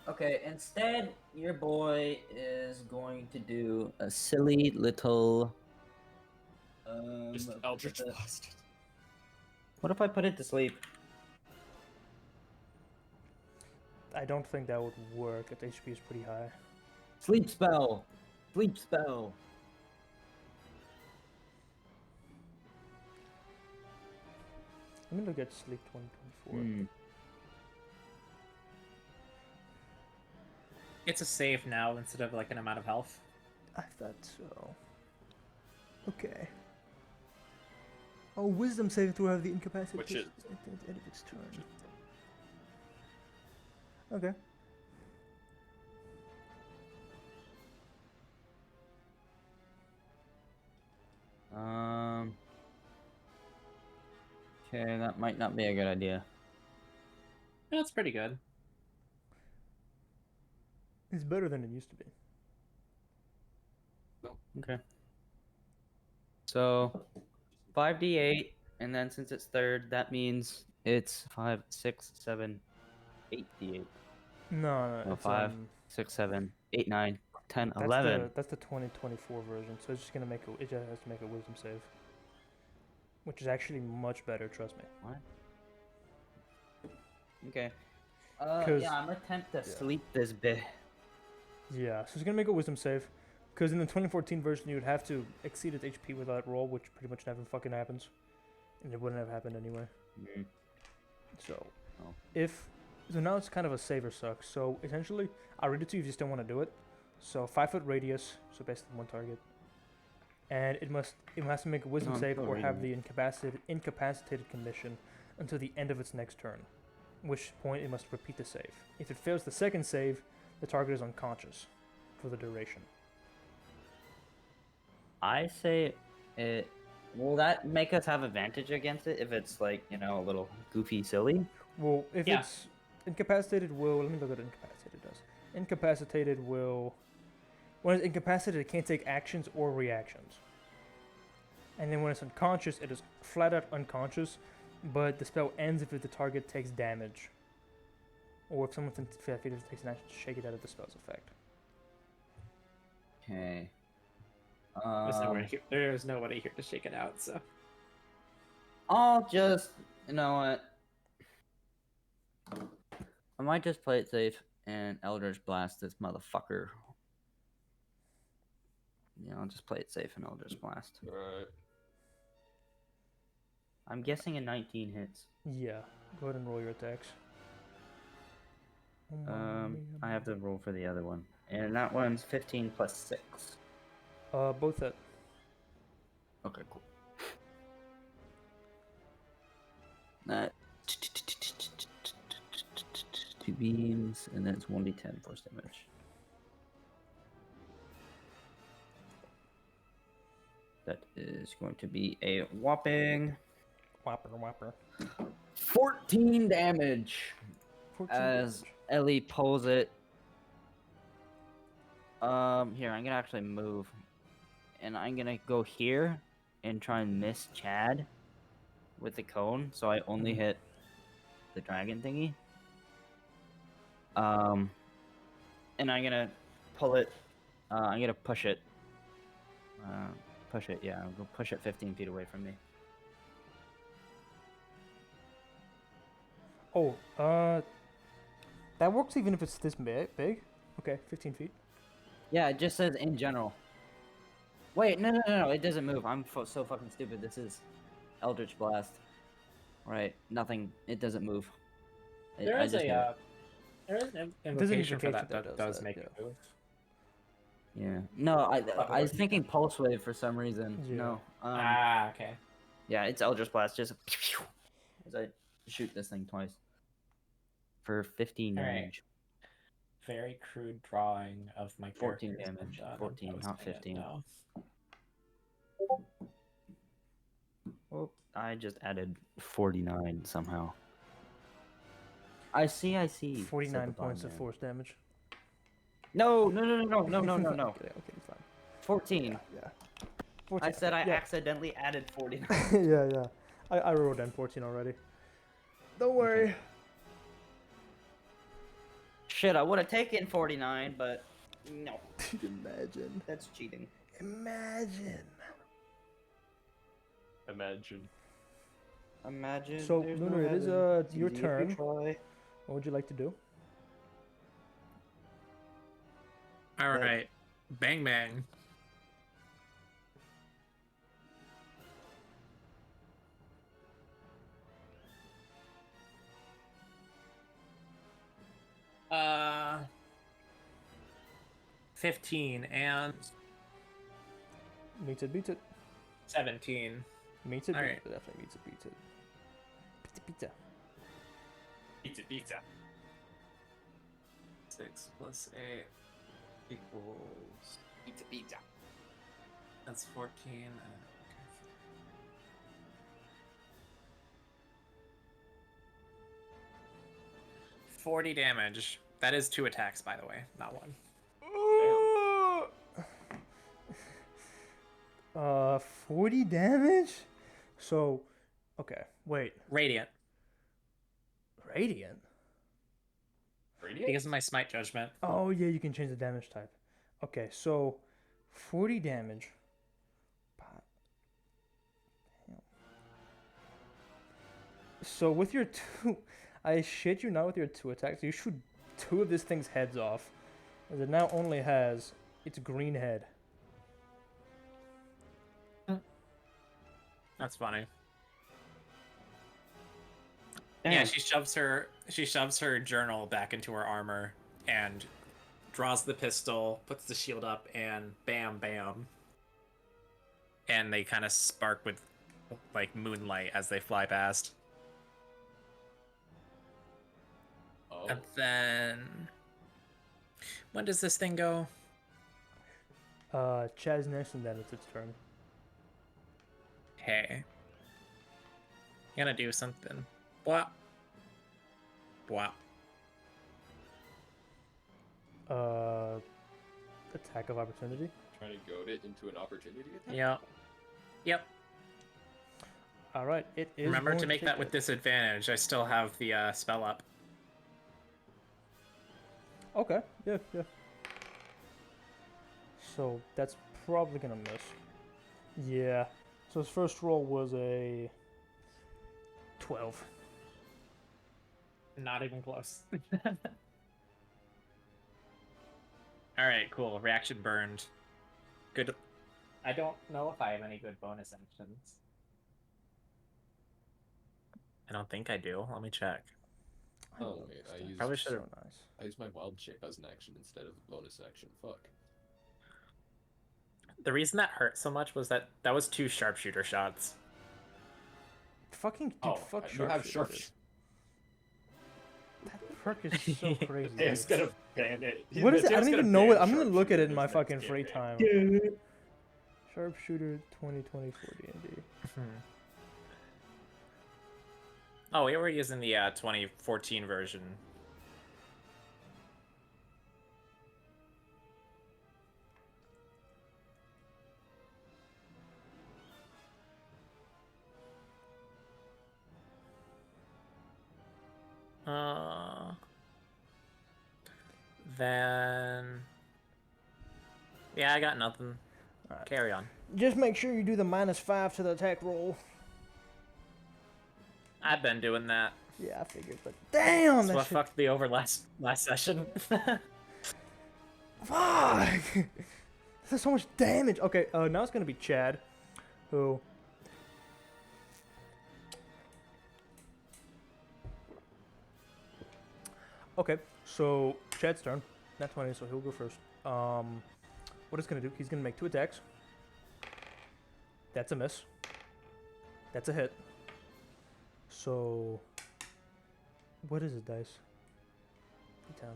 Okay. Instead, your boy is going to do a silly little. Just Eldritch Blast. What if I put it to sleep? I don't think that would work. Its HP is pretty high. Sleep spell. Sleep spell. Let me look at Sleep 2024. Hmm. It's a save now instead of like an amount of health. I thought so. Okay. Oh, Wisdom saving throw have the incapacitation Which is- at the end of its turn. Okay. Okay, that might not be a good idea. That's pretty good. It's better than it used to be. Okay. So, 5d8, and then since it's third, that means it's 5, 6, 7, 8d8. No, No, it's 5, 6, 7, 8, 9, 10, that's 11. that's the 2024 version. So it's just gonna make it just has to make a Wisdom save, which is actually much better. Trust me. What? Okay. 'Cause- Yeah, I'm gonna attempt to yeah. sleep this bit. Yeah, so it's gonna make a Wisdom save, because in the 2014 version you would have to exceed its HP with that roll, which pretty much never fucking happens, and it wouldn't have happened anyway. Mm. So, Oh. so now it's kind of a save or suck. So essentially, I'll read it to you if you just don't want to do it. So 5-foot radius, so basically one target, and it has to make a Wisdom No, I'm save still or have reading the incapacitated condition until the end of its next turn, which point it must repeat the save. If it fails the second save, the target is unconscious for the duration. I say it. Will that make us have advantage against it if it's like, you know, a little goofy silly? Well, if Yeah. it's incapacitated, will let me look at what incapacitated does. Incapacitated will, when it's incapacitated, it can't take actions or reactions. And then when it's unconscious, it is flat out unconscious, but the spell ends if the target takes damage, or if someone's infected takes an action to shake it out of the spell's effect. Okay. There's nobody here to shake it out, so. I'll just, you know what? I might just play it safe and Eldritch Blast this motherfucker. Yeah, I'll just play it safe and Eldritch Blast. Alright. I'm guessing a 19 hits. Yeah, go ahead and roll your attacks. I have to roll for the other one. And that one's 15 plus 6. Both hit. Okay, cool. That 2 beams, and then it's 1d10 force damage. That is going to be a whopping Whopper. 14 damage 14 as damage. Ellie pulls it. Here, I'm gonna actually move. And I'm gonna go here and try and miss Chad with the cone, so I only hit the dragon thingy. And I'm gonna pull it. I'm gonna push it. Yeah. I'll go push it 15 feet away from me. Oh, that works even if it's this big. Okay, 15 feet. Yeah, it just says in general. Wait, no, it doesn't move. I'm so fucking stupid. This is Eldritch Blast. Right, nothing. It doesn't move. There I is just hit it. there is an There's an invocation for invocation that that does does make that, it move. Yeah. No, I was thinking Pulse Wave for some reason. Yeah. No. Okay. Yeah, it's Eldritch Blast. Just as I shoot this thing twice for 15 Alright. damage. Very crude drawing of my 14 character's been damage. done. I'm 14, not posting it 15. now. Oh, I just added 49 somehow. I see. said the 49 bottom points of there. force damage. No. Okay, it's fine. 14. Yeah. I said I yeah. accidentally added 49. yeah. I rolled N14 already. Don't worry. Shit, I would have taken 49, but no, Imagine. that's cheating. Imagine. Imagine. Imagine. So, there's Lunar, no it is heaven. It's your easy if you turn. try. What would you like to do? All right. Bang bang. Uh, 15 and Meets it, beats it. 17. Meets it, Alright. definitely meets it, beats it. Pizza, pizza. Pizza. 6 plus 8 equals. Pizza. That's 14. Okay. 40 damage. That is 2 attacks, by the way, not 1. 40 damage? So, okay, wait. Radiant. Radiant? Because of my smite judgment. Oh, yeah, you can change the damage type. Okay, so 40 damage. Damn. So with your 2, I shit you not, with your 2 attacks, you shoot 2 of this thing's heads off. As it now only has its green head. That's funny. Damn. Yeah, she shoves her journal back into her armor and draws the pistol, puts the shield up, and bam bam. And they kind of spark with like moonlight as they fly past. Oh. And then when does this thing go? Chaz next, and then it's its turn. Hey. Gonna do something. Blah. Blah. Attack of opportunity. Trying to goad it into an opportunity attack? Yep. Yep. All right, it is. Remember going to make take that with it. disadvantage. I still have the spell up. Okay, yeah. So that's probably gonna miss. Yeah. So his first roll was a 12. Not even close. Alright, cool. Reaction burned. Good. I don't know if I have any good bonus actions. I don't think I do. Let me check. I Oh, love wait, this I thing. used- Probably It's should've- so nice. I use my wild shape as an action instead of a bonus action. Fuck. The reason that hurt so much was that was 2 sharpshooter shots. Fucking dude, Oh, fuck you have sharpshooters. That perk is so crazy. Tim's gonna ban it. What is it? I Tim's don't even gonna know ban it. I'm gonna look at it in sharpshooter my this fucking next free campaign. time. Sharpshooter 2024 D&D. Oh, we were using the 2014 version. Then... Yeah, I got nothing. Alright. Carry on. Just make sure you do the -5 to the attack roll. I've been doing that. Yeah, I figured, but damn, That's that what shit. fucked me over last session. Fuck! That's so much damage. Okay, now it's gonna be Chad, who. Okay, so Chad's turn. Not 20, so he'll go first. What it's gonna do? He's gonna make 2 attacks. That's a miss. That's a hit. So, what is it, dice? D10.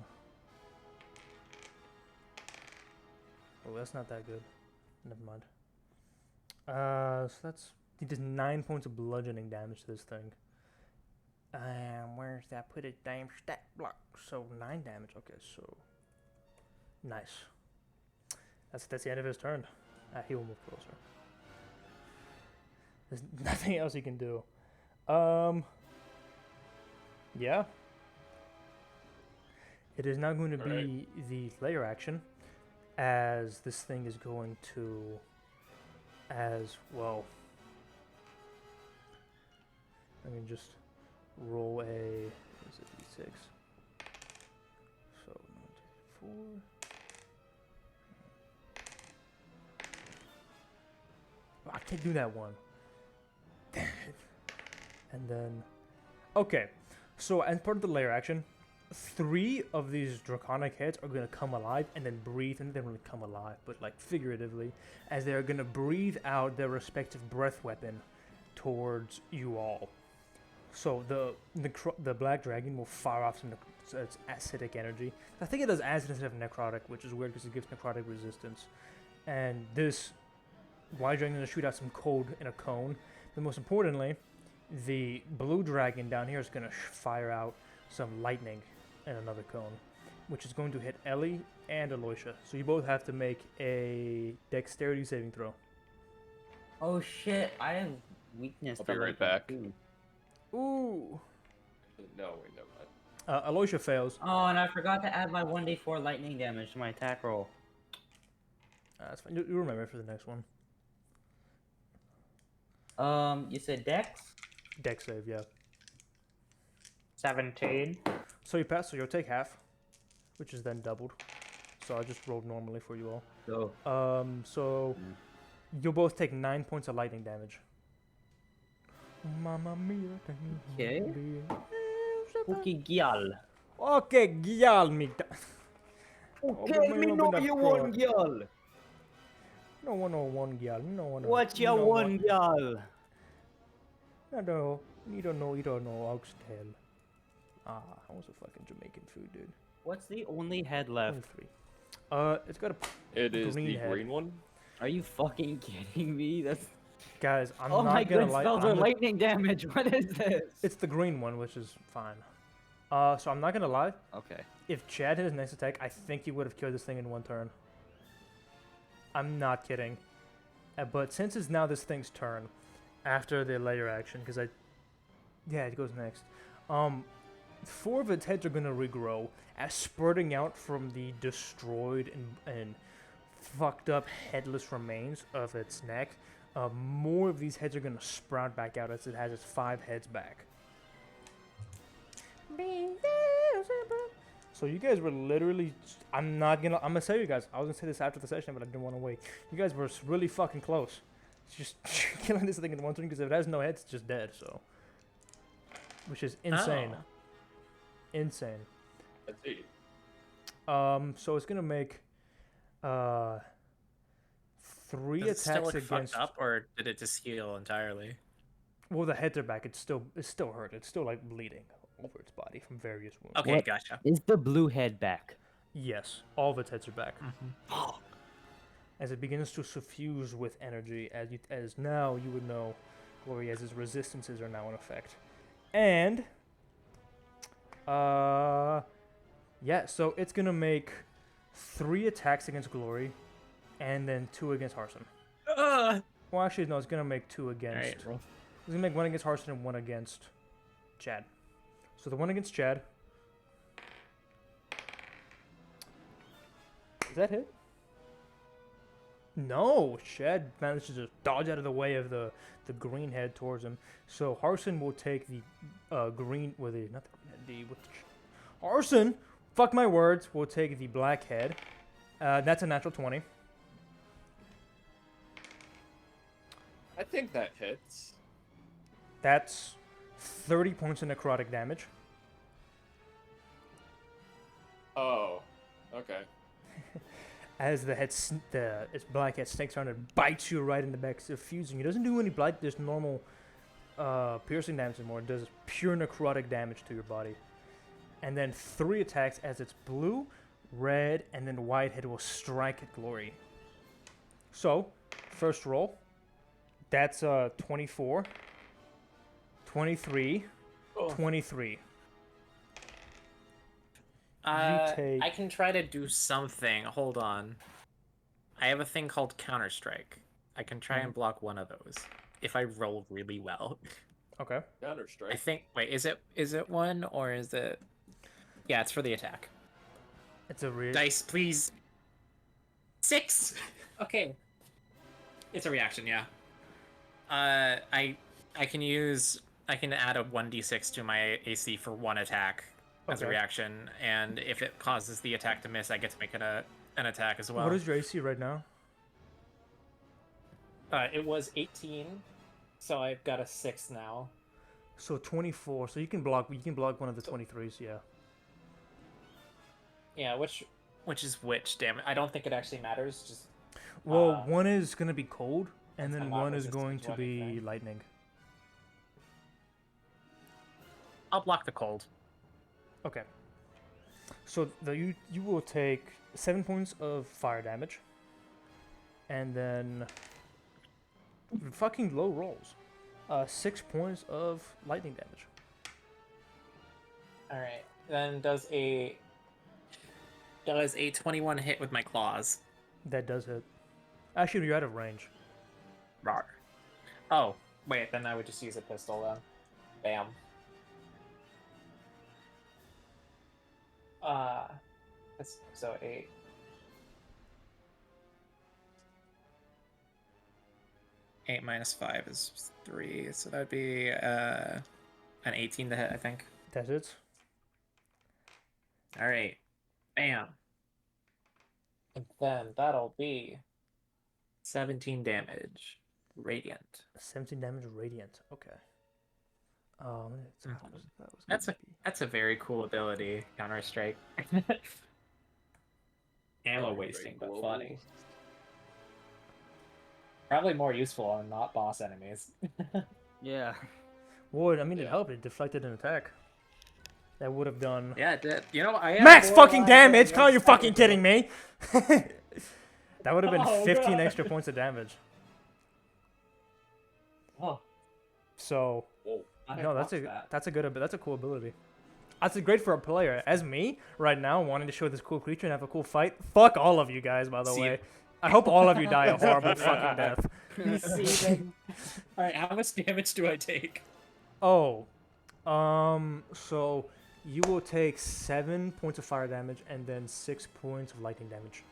Oh, that's not that good. Never mind. So that's he does 9 points of bludgeoning damage to this thing. Where's that? Put a damn stat block. So 9 damage. Okay, so nice. That's the end of his turn. He will move closer. There's nothing else he can do. Yeah. It is now going to be Alright. the layer action, as this thing is going to, as well. I mean, just roll a, what is it, d6. So, 4. I can't do that one. Damn it. And then, okay. So, as part of the layer action, 3 of these draconic heads are going to come alive and then breathe, and they're going to come alive, but like figuratively, as they're going to breathe out their respective breath weapon towards you all. So the black dragon will fire off some its acidic energy. I think it does acid instead of necrotic, which is weird because it gives necrotic resistance. And this white dragon is going to shoot out some cold in a cone. But most importantly, the blue dragon down here is going to fire out some lightning in another cone, which is going to hit Ellie and Aloysia. So you both have to make a dexterity saving throw. Oh shit! I have weakness. I'll to be right lightning, back. too. Ooh. No, wait, never mind. Aloysia fails. Oh, and I forgot to add my 1d4 lightning damage to my attack roll. That's fine. You remember for the next one. You said Dex? Dex save, yeah. 17. So you pass, so you'll take half, which is then doubled. So I just rolled normally for you all. So, So you'll both take 9 points of lightning damage. Mamma mia. Okay. Okay, gyal. Okay, gyal me. Okay, me know you one gyal. No one, gyal. No one. What's your one gyal? No, you don't know oxtail. Ah, that was a fucking Jamaican food, dude. What's the only head left? 23. It's got a It is green the head. green one. Are you fucking kidding me? That's Guys, I'm oh not my gonna good lie. spells are lightning damage. What is this? It's the green one, which is fine. So I'm not gonna lie. Okay. If Chad hit his next attack, I think he would have killed this thing in one turn. I'm not kidding. But since it's now this thing's turn, after the layer action, because yeah, it goes next. 4 of its heads are gonna regrow, as spurting out from the destroyed and fucked up headless remains of its neck. More of these heads are gonna sprout back out as it has its 5 heads back. So you guys were literally, I'm gonna tell you guys, I was gonna say this after the session, but I didn't want to wait. You guys were really fucking close. It's just killing this thing in one turn, because if it has no heads, it's just dead, so. Which is insane. Oh. Let's Insane. see. So it's gonna make, 3 Does it still attacks look against. fucked up, or did it just heal entirely? Well, the heads are back. It's still hurt. It's still like bleeding over its body from various wounds. Okay, What? gotcha. Is the blue head back? Yes, all of its heads are back. Mm-hmm. As it begins to suffuse with energy, as now you would know, Glory, as its resistances are now in effect. And yeah, so it's gonna make 3 attacks against Glory, and then 2 against Harsin. Well, actually, no, it's gonna make 2 against. Alright, roll. It's gonna make 1 against Harsin and 1 against Chad. So the 1 against Chad. Does that hit? No, Chad manages to dodge out of the way of the green head towards him. So Harsin will take the green, with the not the green head, Harsin, fuck my words, will take the black head. That's a natural 20. I think that hits. That's 30 points of necrotic damage. Oh, okay. As the head, its black head snakes around and bites you right in the back, suffusing. It doesn't do any blight, just normal piercing damage anymore. It does pure necrotic damage to your body. And then 3 attacks as its blue, red, and then white head will strike at Glory. So, first roll. That's 24, 23, 23. take- I can try to do something. Hold on. I have a thing called Counter-Strike. I can try and block one of those if I roll really well. Okay. Counter I strike. think. Wait, is it 1 or is it? Yeah, it's for the attack. It's a real. Dice, please. 6. Okay. It's a reaction, yeah. I can add a 1d6 to my AC for 1 attack as a Okay. reaction, and if it causes the attack to miss, I get to make an attack as well. What is your AC right now? It was 18, so I've got a 6 now. So 24. So you can block. You can block one of the 23s. Yeah. Yeah, which is which? Damn it! I don't think it actually matters. Just Well, one is gonna be cold, and That's then my one is opposite going to to be anything. lightning. I'll block the cold. Okay. So you will take 7 points of fire damage, and then fucking low rolls. 6 points of lightning damage. All right. Then does a 21 hit with my claws? That does hit. Actually, you're out of range. Rawr. Oh, wait, then I would just use a pistol then. Bam. So 8. Eight minus 5 is 3, so that'd be an 18 to hit, I think. That hits. All right. Bam. And then that'll be 17 damage. Radiant. 17 damage radiant. Okay. That's a very cool ability, Counter Strike. Ammo wasting, but global. funny. Probably more useful on not boss enemies. Yeah. Would I mean it Yeah. helped? It deflected an attack. That would have done Yeah, it did. You know, I have max more fucking lives damage. than Can't you fucking expected. kidding me? That would have been Oh, 15 God. extra points of damage. Oh, So Whoa. no, that's a cool ability. That's great for a player. As me, right now, wanting to show this cool creature and have a cool fight. Fuck all of you guys, by the See- way. I hope all of you die a horrible fucking death. Seething. All right, how much damage do I take? Oh, so you will take 7 points of fire damage and then 6 points of lightning damage.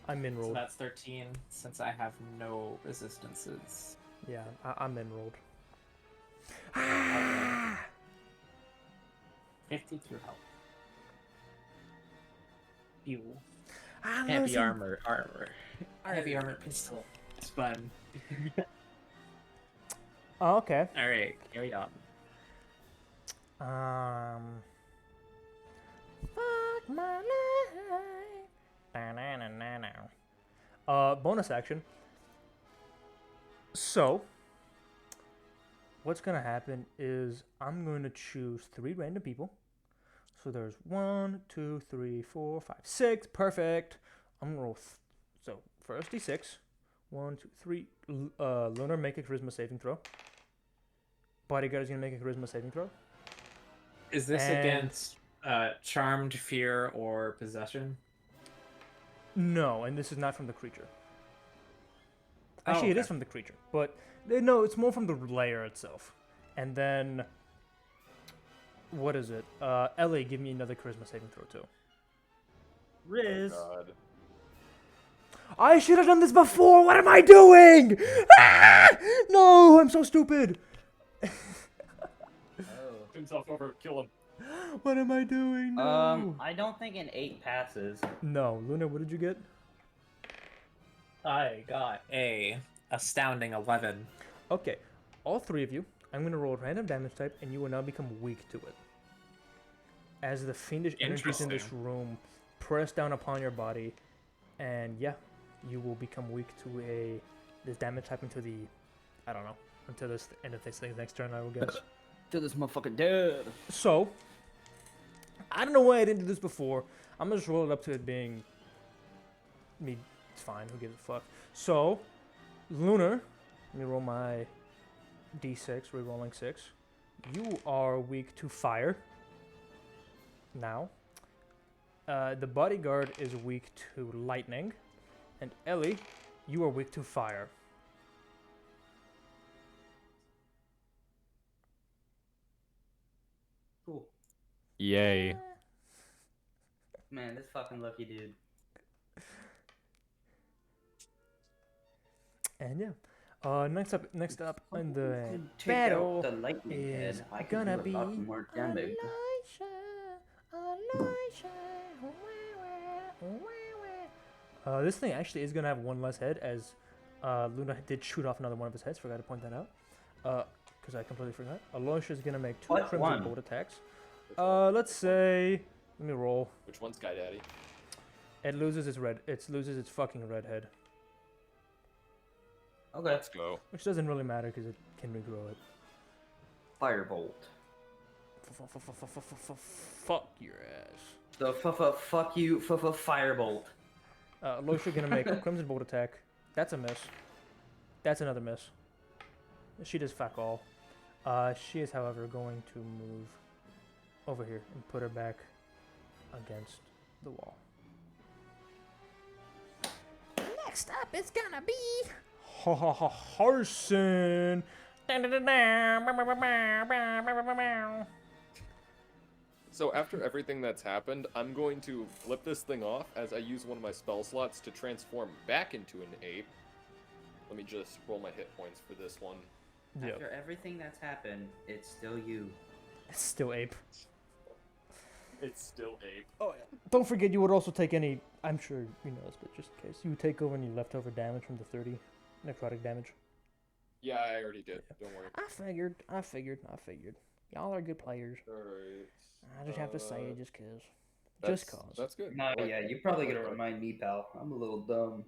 I'm in So rolled. that's 13, since I have no resistances. Yeah, I'm in rolled. 52 health. Ew. I'm Heavy losing- armor. Heavy armor pistol. It's fun. Oh, okay. Alright, carry on. Fuck my life. Bonus action. So, what's gonna happen is I'm going to choose 3 random people. So there's 1, 2, 3, 4, 5, 6. Perfect. I'm gonna roll. So first d6. 1, 2, 3. Lunar, make a charisma saving throw. Bodyguard is gonna make a charisma saving throw. Is this And- against charmed, fear, or possession? No, and this is not from the creature. Oh, Actually, it okay. is from the creature, but no, it's more from the layer itself. And then, what is it? Ellie, give me another charisma saving throw too. Riz. God. I should have done this before. What am I doing? Ah! No, I'm so stupid. Himself over, kill him. What am I doing? No. I don't think an 8 passes. No, Luna, what did you get? I got a astounding 11. Okay, all 3 of you. I'm gonna roll a random damage type, and you will now become weak to it. As the fiendish energies in this Interesting. room press down upon your body, and yeah, you will become weak to this damage type until until this end of this thing's next turn, I will guess. Till this motherfucker dead. So, I don't know why I didn't do this before. I'm gonna just roll it up to it being me. It's fine. Who gives a fuck? So, Lunar, let me roll my d6. Rerolling 6. You are weak to fire. Now, the bodyguard is weak to lightning, and Ellie, you are weak to fire. Cool. Yay. Man, this fucking lucky dude. And yeah. Next up in the Take battle out the lightning is head. I could gonna do a be lot more damage. This thing actually is gonna have one less head, as Luna did shoot off another one of his heads. Forgot to point that out. Because I completely forgot. Aloysia is gonna make two What Crimson one? Bolt attacks. Let's say, let me roll. Which one's Guy Daddy? It loses its red. It loses its fucking red head, Okay. Let's go. which doesn't really matter because it can regrow it. Firebolt. Fuck your ass. The fuck you firebolt. Aloysia gonna make a Crimson Bolt attack. That's a miss. That's another miss. She does fuck all. She is, however, going to move over here and put her back against the wall. Next up is gonna be Harsin. So after everything that's happened, I'm going to flip this thing off as I use one of my spell slots to transform back into an ape. Let me just roll my hit points for this one. Yep. After everything that's happened, it's still you. It's still ape. It's still ape. Oh yeah. Don't forget, you would also take any. I'm sure you know this, but just in case, you would take over any leftover damage from the 30 necrotic damage. Yeah, I already did. Don't worry. I figured. Y'all are good players. Alright. I just have to say it just cause. That's, Just cause. That's good. No, I like yeah, that. you're probably I like gonna that. remind me, pal. I'm a little dumb.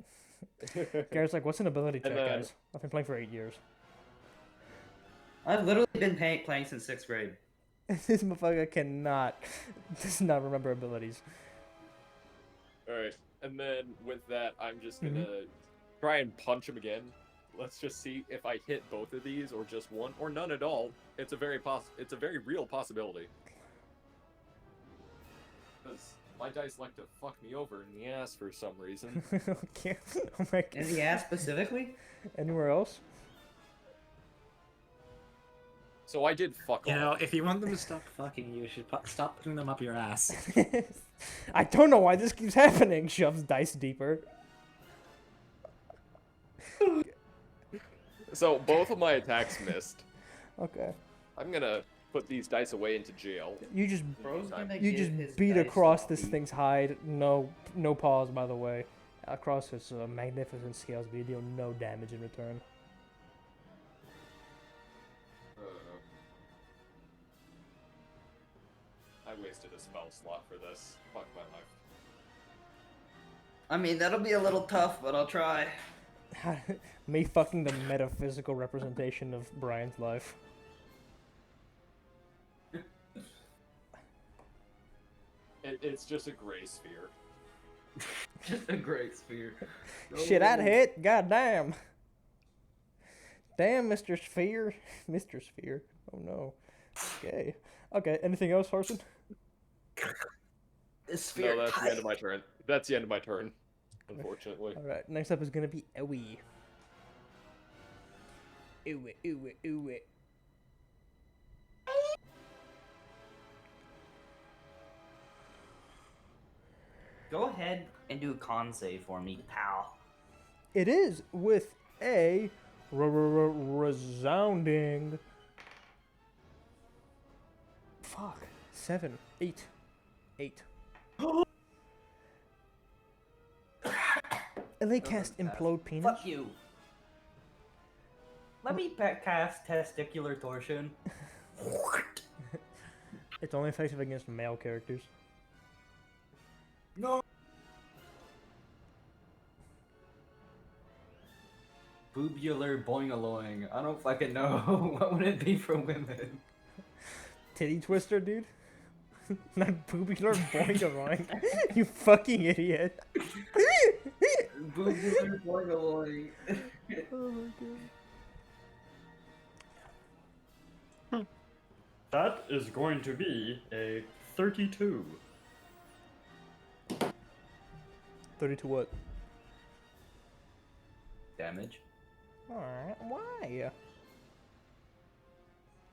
Garrett's like, what's an ability check, And then- guys? I've been playing for 8 years. I've literally been playing since 6th grade. This motherfucker does not remember abilities. Alright, and then with that, I'm just gonna try and punch him again. Let's just see if I hit both of these, or just one, or none at all. It's a very real possibility. Because my dice like to fuck me over in the ass for some reason. Okay. Oh my In god. the ass specifically? Anywhere else? So I did fuck You off. know, if you want them to stop fucking you, should stop putting them up your ass. I don't know why this keeps happening. Shoves dice deeper. So both of my attacks missed. Okay. I'm gonna put these dice away into jail. You just Bro's gonna You give just his beat dice across off. this thing's hide. No pause, by the way. Across his magnificent scales, but you deal no damage in return. I wasted a spell slot for this. Fuck my life. I mean, that'll be a little tough, but I'll try. Me fucking the metaphysical representation of Brian's life. It's just a gray sphere. Just a great sphere. Shit, that hit. God damn. Damn, Mr. Sphere. Mr. Sphere. Oh no. Okay. Okay, anything else, Harsin? This sphere. No, that's the end of my turn. That's the end of my turn, unfortunately. Alright, next up is gonna be Ewie. Ewie. Go ahead and do a con save for me, pal. It is with a resounding. Fuck. 7, 8. 8. And they cast Implode Penis. Fuck you. Let me cast Testicular Torsion. It's only effective against male characters. No. Boobular boingaloing. I don't fucking know. What would it be for women? Titty twister, dude? Not boobular boing. You fucking idiot. Boobular boingaloing. Oh my god. That is going to be a 32. 32 what? Damage. Alright, why?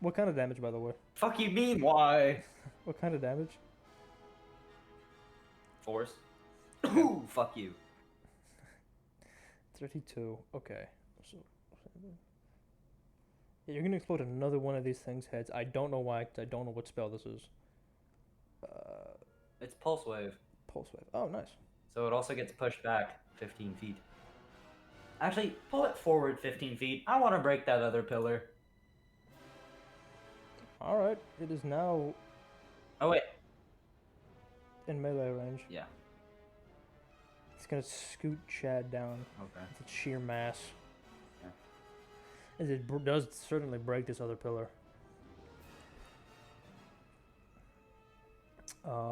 What kind of damage, by the way? Fuck you mean, why? What kind of damage? Force. Ooh, fuck you. 32. Okay. So, yeah, you're gonna explode another one of these things' heads. I don't know why. 'Cause I don't know what spell this is. It's Pulse Wave. Pulse wave. Oh, nice. So it also gets pushed back 15 feet. Actually, pull it forward 15 feet. I want to break that other pillar. All right. It is now Oh, wait. in melee range. Yeah. It's gonna scoot Chad down. Okay. It's sheer mass. Yeah. As it does certainly break this other pillar.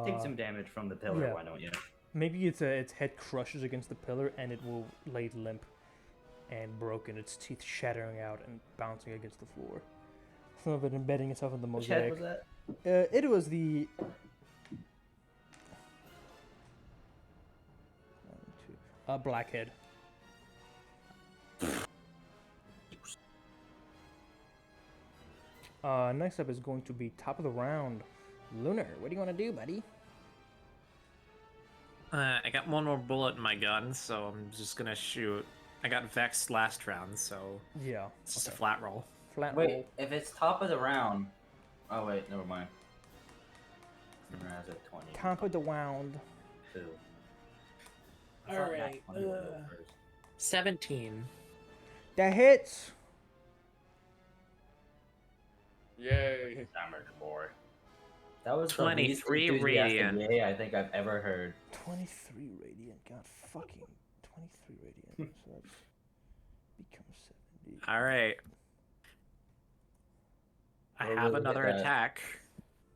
Take some damage from the pillar, yeah. why don't you? Maybe its head crushes against the pillar and it will lay limp and broken, its teeth shattering out and bouncing against the floor. Some of it embedding itself in the Which head mosaic. was that? It was the blackhead. Next up is going to be top of the round. Lunar, what do you want to do, buddy? I got one more bullet in my gun, so I'm just gonna shoot. I got vexed last round, so Yeah. it's just a flat roll. Flat Wait, roll. if it's top of the round. Oh, wait, never mind. Lunar has a 20. Top of the round. Two. I thought Alright, Nat 20 would go first. 17. That hits. Yay. Damage, boy. That was 23 the least enthusiastic radiant. yay I think I've ever heard. 23 radiant. God fucking 23 radiant. So that becomes 70. Alright. I We'll have really hit another that. attack,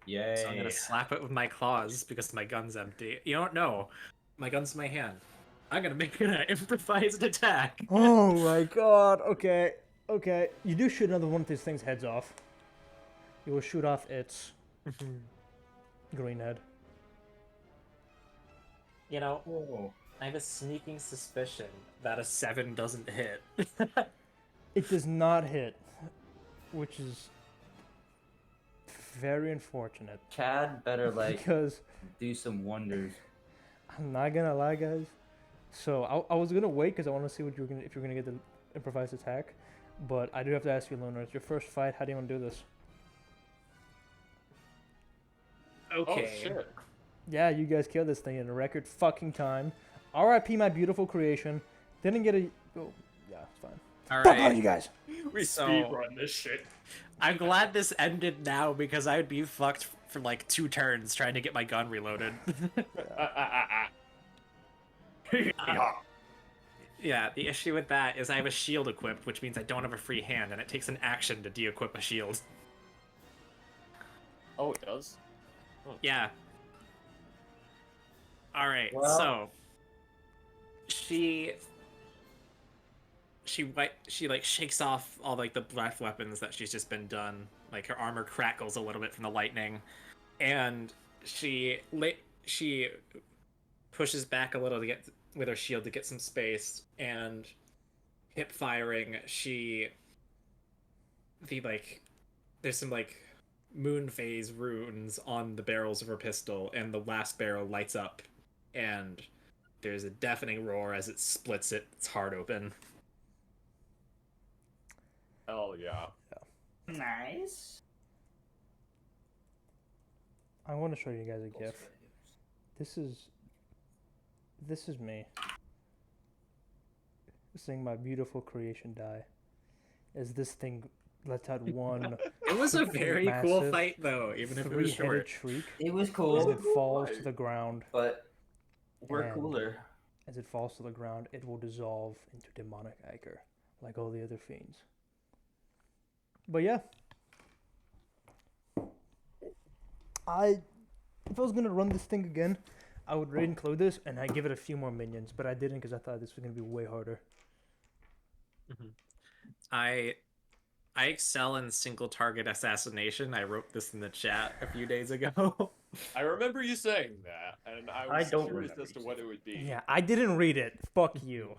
Yay. so I'm gonna slap it with my claws because my gun's empty. You don't know. My gun's in my hand. I'm gonna make an improvised attack. Oh my god. Okay. Okay. You do shoot another one of these things' heads off. You will shoot off its green head. You know, Oh. I have a sneaking suspicion that a 7 doesn't hit. It does not hit, which is very unfortunate Chad better, like, because do some wonders. I'm not gonna lie, guys. So I was gonna wait because I want to see what you're gonna if you're gonna get the improvised attack, but I do have to ask you, Lunar. It's your first fight. How do you want to do this? Okay. Oh shit. Yeah, you guys killed this thing in a record fucking time. R.I.P. my beautiful creation. Didn't get a. Oh, yeah, it's fine. All Fuck all right. you guys. We So- speedrun this shit. I'm glad this ended now because I would be fucked for like 2 turns trying to get my gun reloaded. Yeah, the issue with that is I have a shield equipped, which means I don't have a free hand, and it takes an action to de-equip a shield. Oh, it does? Yeah. Alright, Well- so... She like shakes off all like the breath weapons that she's just been done. Like her armor crackles a little bit from the lightning, and she pushes back a little to get with her shield to get some space, and hip firing. There's some like moon phase runes on the barrels of her pistol, and the last barrel lights up, and there's a deafening roar as it splits its heart open. Hell yeah. Nice. I want to show you guys a GIF. This is me. Seeing my beautiful creation die. As this thing lets out one It was a very cool massive fight, though, even if it was three-headed short. shriek. It was As cool, it falls to the ground. but we're And- cooler. As it falls to the ground, it will dissolve into demonic ichor, like all the other fiends. But yeah. If I was gonna run this thing again, I would include this and I'd give it a few more minions, but I didn't because I thought this was gonna be way harder. I excel in single target assassination. I wrote this in the chat a few days ago. I remember you saying that, and I was I don't curious remember as to you what it would be. Yeah, I didn't read it. Fuck you.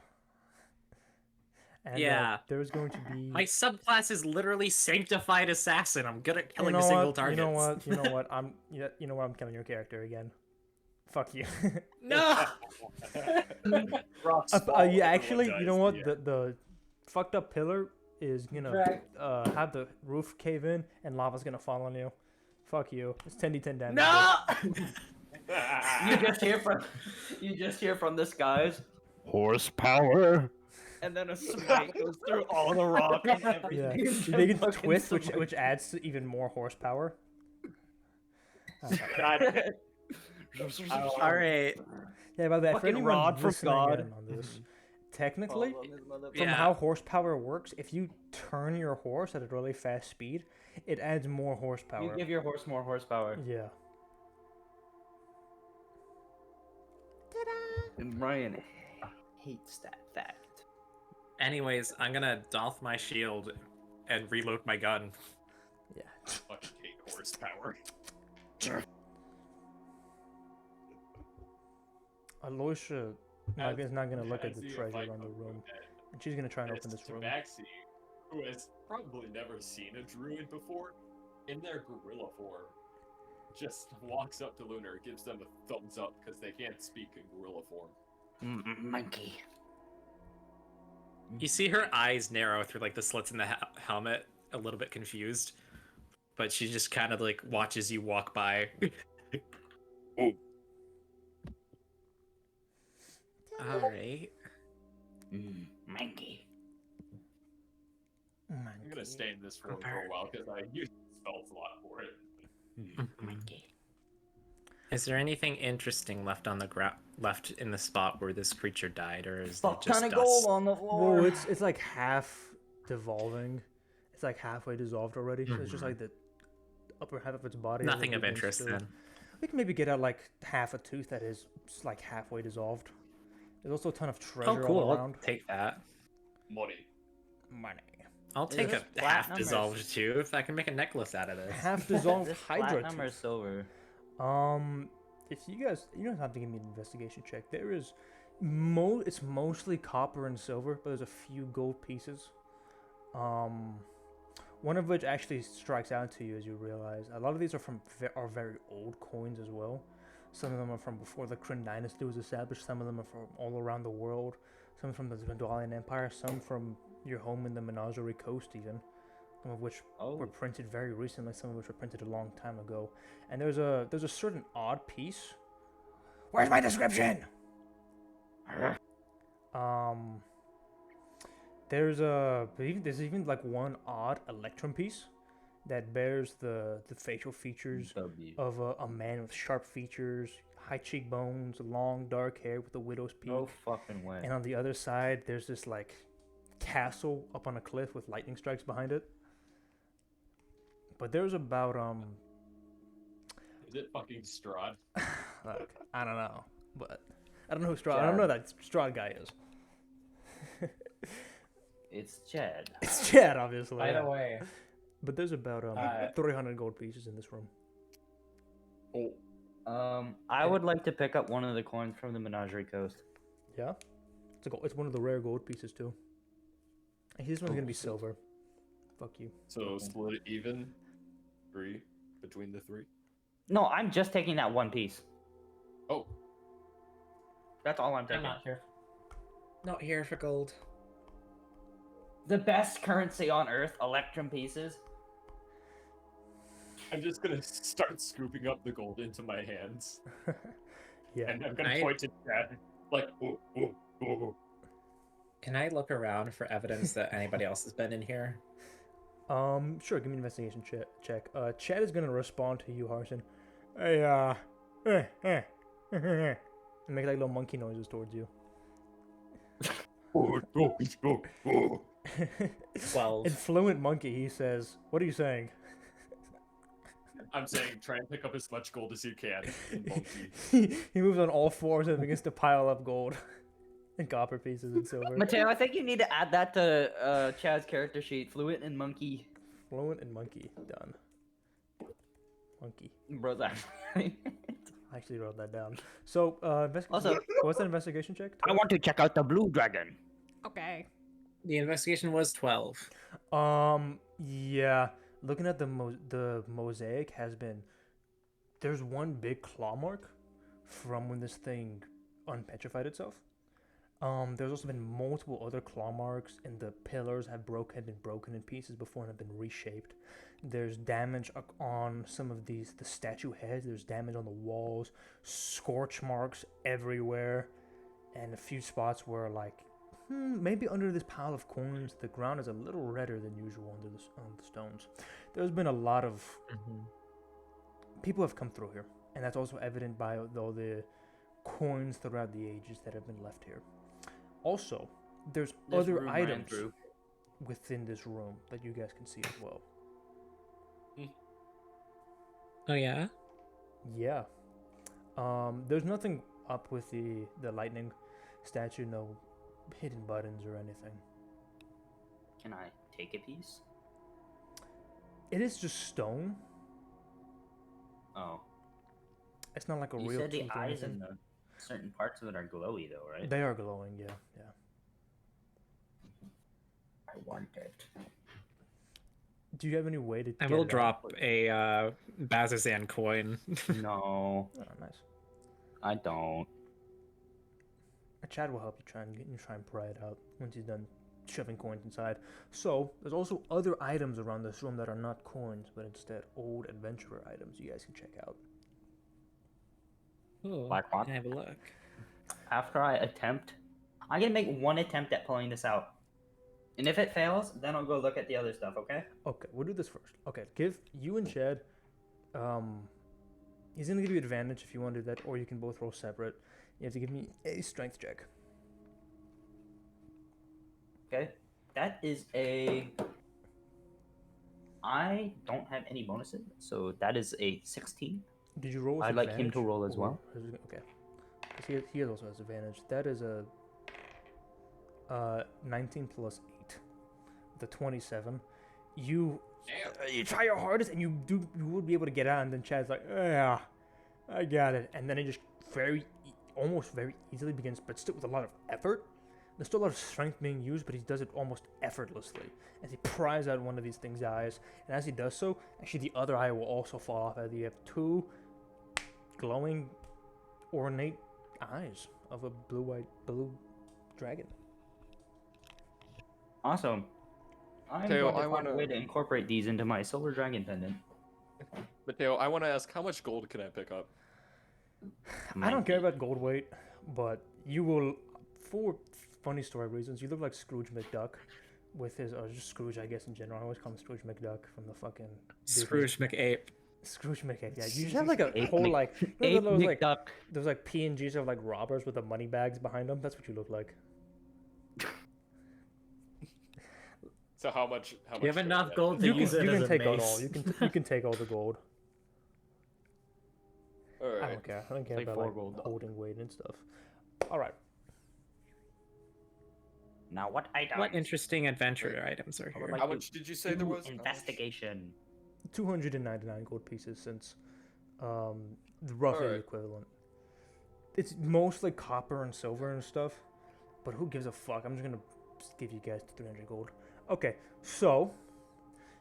And Yeah. there's going to be. My subclass is literally Sanctified Assassin. I'm good at killing you know single what? targets. You know what? You know what? You know what? I'm killing your character again. Fuck you. No! Yeah, actually, you know what? The fucked up pillar is gonna have the roof cave in and lava's gonna fall on you. Fuck you. It's 10d10 damage. No! You just hear from the skies, Horsepower. and then a smite goes through all the rock and Yeah, everything. you make it twist, which adds to even more horsepower. God. All right. Yeah, by the way, for Fucking anyone rod from listening God. in on this, technically, from Yeah. how horsepower works, if you turn your horse at a really fast speed, it adds more horsepower. You give your horse more horsepower. Yeah. And Ryan hates that fact. Anyways, I'm gonna doff my shield and reload my gun. Yeah. Fucking hate horsepower. Aloysia is not gonna look at the As treasure fight on the comes room, to an end, and she's gonna try and open it's this room. Tabaxi, who has probably never seen a druid before, in their gorilla form, just walks up to Lunar, gives them a thumbs up because they can't speak in gorilla form. Monkey. You see her eyes narrow through like the slits in the helmet, a little bit confused, but she just kind of like watches you walk by. All right. Monkey. I'm gonna stay in this room for a while because I use spells a lot for it. Monkey. Is there anything interesting left on the left in the spot where this creature died, or is Fuck it just ton of dust? gold on the floor. Well, it's like half devolving. It's like halfway dissolved already. So it's just like the upper half of its body. Nothing of begins interest to- then. We can maybe get out like half a tooth that is like halfway dissolved. There's also a ton of treasure Oh, cool. all I'll around. take that. Money. Money. I'll Is take this a half platinum or dissolved too if I can make a necklace out of this. Half dissolved This hydra platinum or tooth. silver? If you guys, you don't have to give me an investigation check. There is, it's mostly copper and silver, but there's a few gold pieces. One of which actually strikes out to you as you realize a lot of these are from are very old coins as well. Some of them are from before the Kryn dynasty was established. Some of them are from all around the world. Some from the Vendalian Empire. Some from your home in the Menagerie Coast, even. Some of which were printed very recently. Some of which were printed a long time ago. And there's a certain odd piece. Where's my description? There's even like one odd electrum piece that bears the facial features of a man with sharp features, high cheekbones, long dark hair with a widow's peak. No fucking way. And on the other side, there's this like castle up on a cliff with lightning strikes behind it. But there's about Is it fucking Strahd? look, I don't know, but I don't know who Strahd. I don't know who that Strahd guy is. It's Chad. It's Chad, obviously. By yeah. the way, But there's about 300 gold pieces in this room. Oh, I would like to pick up one of the coins from the Menagerie Coast. Yeah, it's one of the rare gold pieces too. And this one's gonna be silver. Fuck you. so split it even? 3 between the 3? No, I'm just taking that one piece. Oh, That's all I'm I'm taking. not here. Not here for gold. The best currency on Earth, electrum pieces. I'm just gonna start scooping up the gold into my hands. Yeah. And I'm gonna I- point to Chad, like, oh. Can I look around for evidence that anybody else has been in here? Sure. Give me an investigation check. Chad is gonna respond to you, Harsin. Hey, and make like little monkey noises towards you. 12. In fluent monkey, he says, "What are you saying?" I'm saying try and pick up as much gold as you can. in monkey. He moves on all fours and begins to pile up gold and copper pieces and silver. Mateo, I think you need to add that to Chad's character sheet. Fluent and monkey. Fluent and monkey. Done. Monkey. Bro, that. I actually wrote that down. So, Also- what's that investigation check? I want to check out the blue dragon. Okay. The investigation was 12. Yeah. Looking at the mosaic has been. There's one big claw mark from when this thing unpetrified itself. There's also been multiple other claw marks, and the pillars had been broken in pieces before and have been reshaped. There's damage on some of the statue heads. There's damage on the walls, scorch marks everywhere, and a few spots where maybe under this pile of coins, the ground is a little redder than usual under on the stones. There's been a lot of people have come through here, and that's also evident by all the coins throughout the ages that have been left here. Also, there's This other room ran items through. within this room that you guys can see as well. Oh yeah. Yeah. There's nothing up with the lightning statue. No hidden buttons or anything. Can I take a piece? It is just stone. Oh. It's not like a You real said the tooth or eyes anything. and the certain parts of it are glowy, though, right? They are glowing. Yeah, yeah. I want it. Do you have any way to? I get will it out? drop a Bazazan coin. No, Oh, nice. I don't. Chad will help you try and pry it out once he's done shoving coins inside. So there's also other items around this room that are not coins, but instead old adventurer items you guys can check out. Ooh, Like what? can I have a look? After I attempt, I can make one attempt at pulling this out. And if it fails, then I'll go look at the other stuff, okay? Okay, we'll do this first. Okay, give you and Chad. He's gonna give you advantage if you want to do that, or you can both roll separate. You have to give me a strength check. Okay. That is a. I don't have any bonuses, so that is a 16. Did you roll? With I'd like him advantage, to roll as or- well. or is it- Okay, because he also has advantage. That is a 19 plus 8, the 27. You try your hardest, and you would be able to get out, and then Chad's like, yeah, I got it, and then he just almost very easily begins, but still with a lot of effort. There's still a lot of strength being used, but he does it almost effortlessly as he pries out one of these things' eyes. And as he does so, actually the other eye will also fall off as you have two glowing, ornate eyes of a blue dragon. Awesome. I'm Teo, going to I find a wanna- way to incorporate these into my silver dragon pendant. Mateo, I want to ask, how much gold can I pick up? I don't care about gold weight, but you will, for funny story reasons, you look like Scrooge McDuck with his, or just Scrooge, I guess, in general. I always call him Scrooge McDuck from the fucking... Scrooge McApe. Scrooge McDuck, yeah. You just have like a Ape whole, Mc- like, Ape those, like, McDuck. those, like, PNGs of, like, robbers with the money bags behind them. That's what you look like. So how much? You have enough gold to You use it can as a take out mace. all. You can take all the gold. All I right. don't care. I don't care like about 4 like, gold. holding weight and stuff. All right. Now what items? What interesting adventure items are I would here? like How to much did you say there do was? How much? Investigation. 299 gold pieces since roughly the Alright. equivalent. It's mostly copper and silver and stuff, but who gives a fuck? I'm just gonna give you guys 300 gold. Okay, so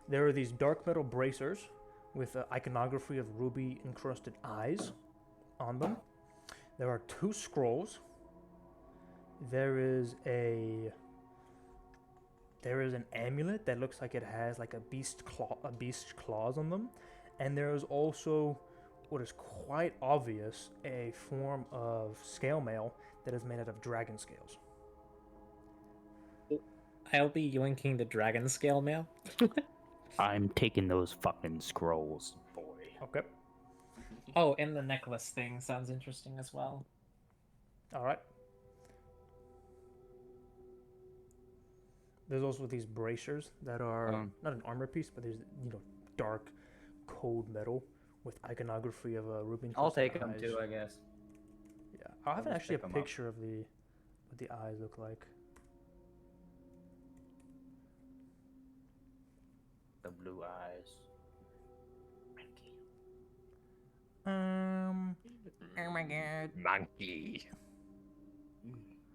there are these dark metal bracers with iconography of ruby encrusted eyes on them. There are 2 scrolls. There is an amulet that looks like it has like a beast's claws on them, and there is also what is quite obvious a form of scale mail that is made out of dragon scales. I'll be yoinking the dragon scale mail. I'm taking those fucking scrolls, boy. Okay, Oh, and the necklace thing sounds interesting as well. all right. There's also these bracers that are not an armor piece, but there's dark, cold metal with iconography of a ruby. I'll encrusted take them eyes. too, I guess. Yeah, I have just actually a pick 'em up. picture of what the eyes look like. The blue eyes. Oh my god. Monkey.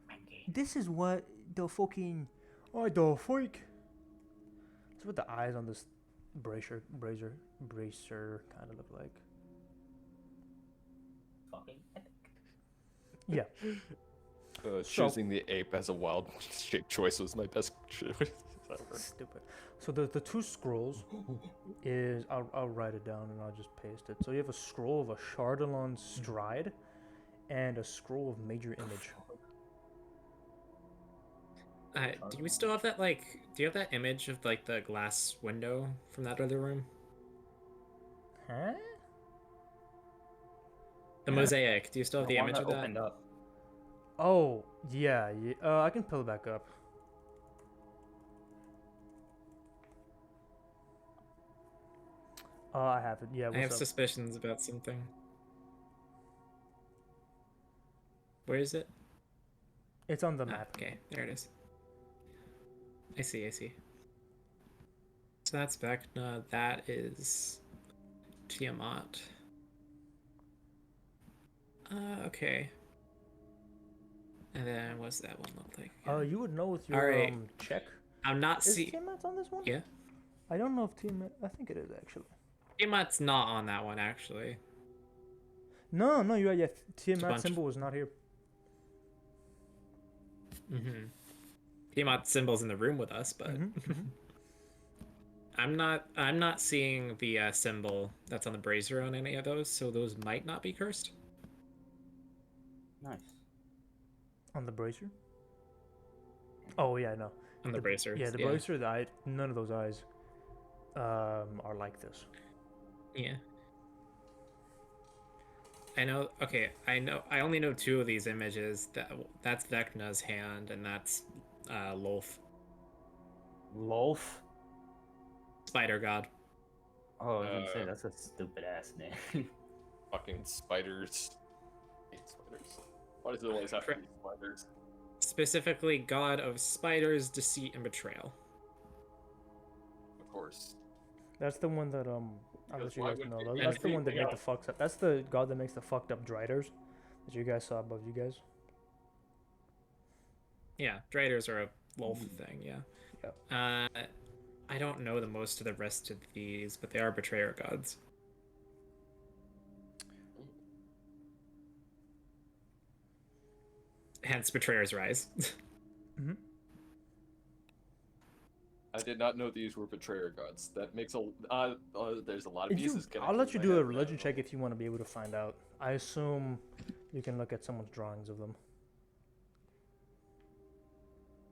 Manky. This is what the fucking I the freak. That's what the eyes on this bracer kind of look like. Fucking epic. Yeah. Choosing the ape as a wild shape choice was my best choice ever. Stupid. So the two scrolls is I'll write it down and I'll just paste it. So you have a scroll of a Chardalon stride and a scroll of major image. Do we still have that, like, do you have that image of, like, the glass window from that other room? Huh? The mosaic. Do you still have the one image of that? opened up. Oh, yeah. I can pull it back up. I have it. Yeah, I have what's up? suspicions about something. Where is it? It's on the Ah, map. okay, there it is. I see. So that's Vecna. That is Tiamat. Okay. And then what's that one look like? You would know with your Alright. check. I'm not Is see. Tiamat's on this one? Yeah. I don't know if Tiamat. I think it is actually. Tiamat's not on that one actually. No, you're right. Yeah, Tiamat bunch. symbol was not here. Mm-hmm. Tiamat symbol's in the room with us, but I'm not seeing the symbol that's on the brazier on any of those, so those might not be cursed. Nice. On the bracer? Oh yeah, I know. On the brazier. Yeah, the bracer. None of those eyes are like this. Yeah. I know. Okay, I know. I only know two of these images. That's Vecna's hand, and that's Lolth, Lolth? spider god. Oh, I was gonna say, that's a stupid ass name. Fucking spiders. I hate spiders. Why does it always have to be spiders? Specifically, god of spiders, deceit, and betrayal. Of course. That's the one that I'll let Because you why guys would know. it be That's the one that anything made the fucks up. That's the god that makes the fucked up driders that you guys saw above you guys. Yeah, Driders are a Lolth thing. Yeah. I don't know the most of the rest of these, but they are betrayer gods. Hence, betrayer's rise. I did not know these were betrayer gods. That makes there's a lot of If you, pieces connected. I'll let you in my do a head religion now. check if you want to be able to find out. I assume you can look at someone's drawings of them.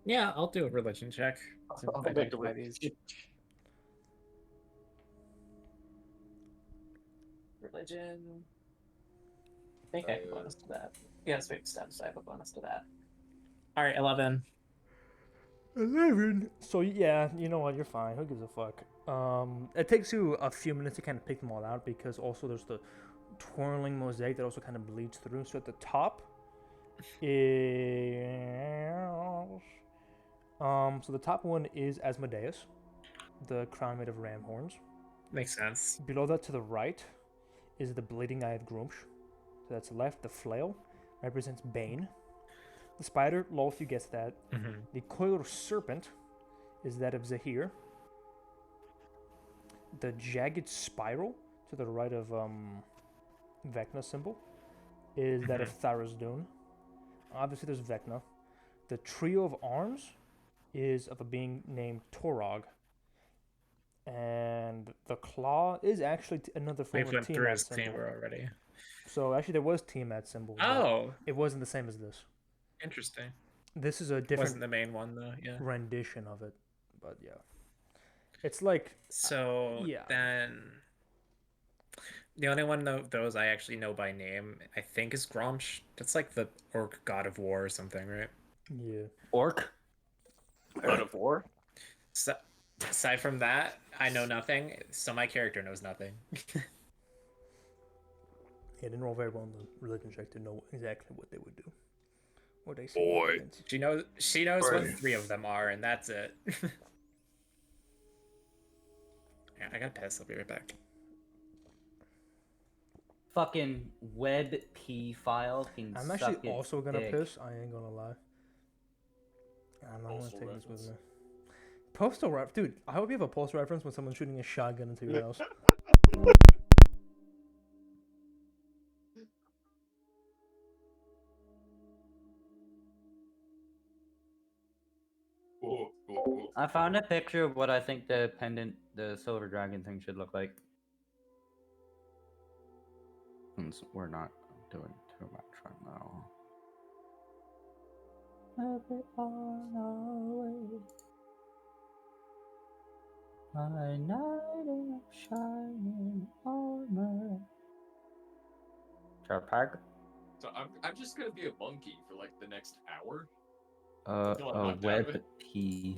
Yeah, I'll do a religion check to I'll make a identify religion these. Religion. I think I have a bonus to that. Yes, wait, steps. I have a bonus to that. All right, 11. 11. So yeah, you know what? You're fine. Who gives a fuck? It takes you a few minutes to kind of pick them all out because also there's the twirling mosaic that also kind of bleeds through. So at the top is so the top one is Asmodeus, the crown made of ram horns. Makes sense. Below that to the right is the bleeding eye of Grumsh. So that's left. The flail represents Bane. The spider, Lolth, you guessed that. The coiled serpent is that of Zahir. The jagged spiral to the right of Vecna's symbol is that of Tharizdun. Obviously, there's Vecna. The trio of arms is of a being named Torog. And the claw is actually another form We've of went through Tiamat his symbol. chamber already. So actually, there was Tiamat symbol. but Oh, it wasn't the same as this. interesting. This is a different Wasn't the main one though. Yeah. rendition of it, but yeah, it's like So yeah. then, the only one of those I actually know by name, I think, is Gromsh. That's like the orc god of war or something, right? Yeah. Orc? God of War? So, aside from that, I know nothing. So my character knows nothing. He didn't roll very well in the religion check to know exactly what they would do. Or they Boy. She knows what three of them are, and that's it. Yeah, I gotta piss. I'll be right back. Fucking WebP file can I'm suck actually its also gonna dick. piss. I ain't gonna lie. I'm not Also gonna take this with reference. me. Postal ref, dude. I hope you have a postal reference when someone's shooting a shotgun into your house. I found a picture of what I think the pendant, the silver dragon thing should look like. Since we're not doing too much right now. Every on our way. My knight in shining armor. Charpag? So I'm just gonna be a monkey for like the next hour. A Until I'm knocked out of web it. P.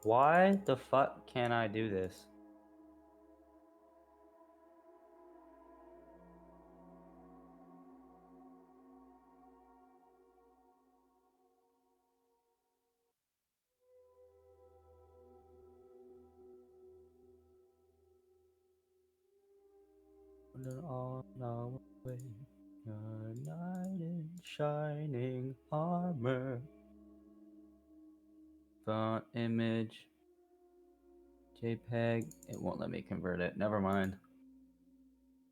Why the fuck can't I do this? On our way, a knight in shining armor. Font image, JPEG. It won't let me convert it. Never mind.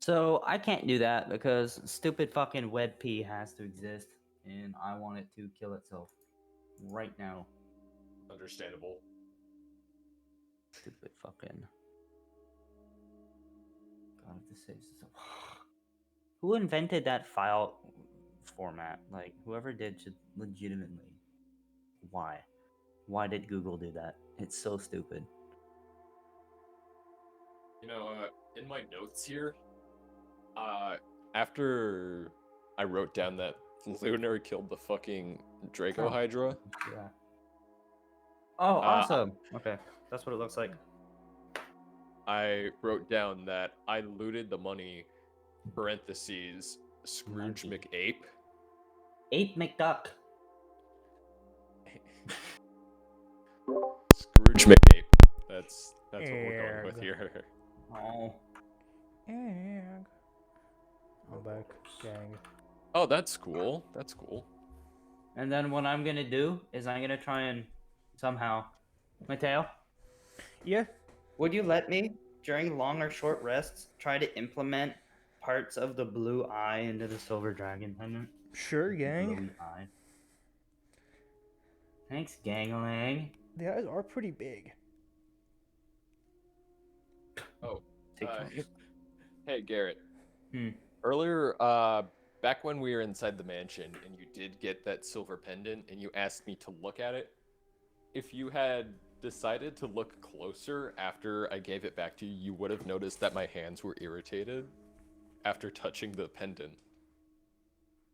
So I can't do that because stupid fucking WebP has to exist, and I want it to kill itself right now. Understandable. Stupid fucking. God, if this saves itself. Who invented that file format? Like, whoever did should legitimately. Why? Why did Google do that? It's so stupid. You know, in my notes here, after I wrote down that Lunar killed the fucking Draco Oh. Hydra, Yeah. Oh, awesome. Okay, that's what it looks like. I wrote down that I looted the money, parentheses, Scrooge Monkey. McApe. Ape McDuck. Scrooge McApe. That's what we're going with Egg. here. Oh. Egg. I'm back, gang. Oh, that's cool. That's cool. And then what I'm gonna do is I'm gonna try and somehow. Mateo, Yeah. would you let me, during long or short rests, try to implement parts of the blue eye into the silver dragon pendant? Sure, gang. Glowy eye. Thanks, Gangling. The eyes are pretty big. Oh, TikTok. hey Garrett. Hmm. Earlier, back when we were inside the mansion and you did get that silver pendant and you asked me to look at it, if you had decided to look closer after I gave it back to you, you would have noticed that my hands were irritated after touching the pendant.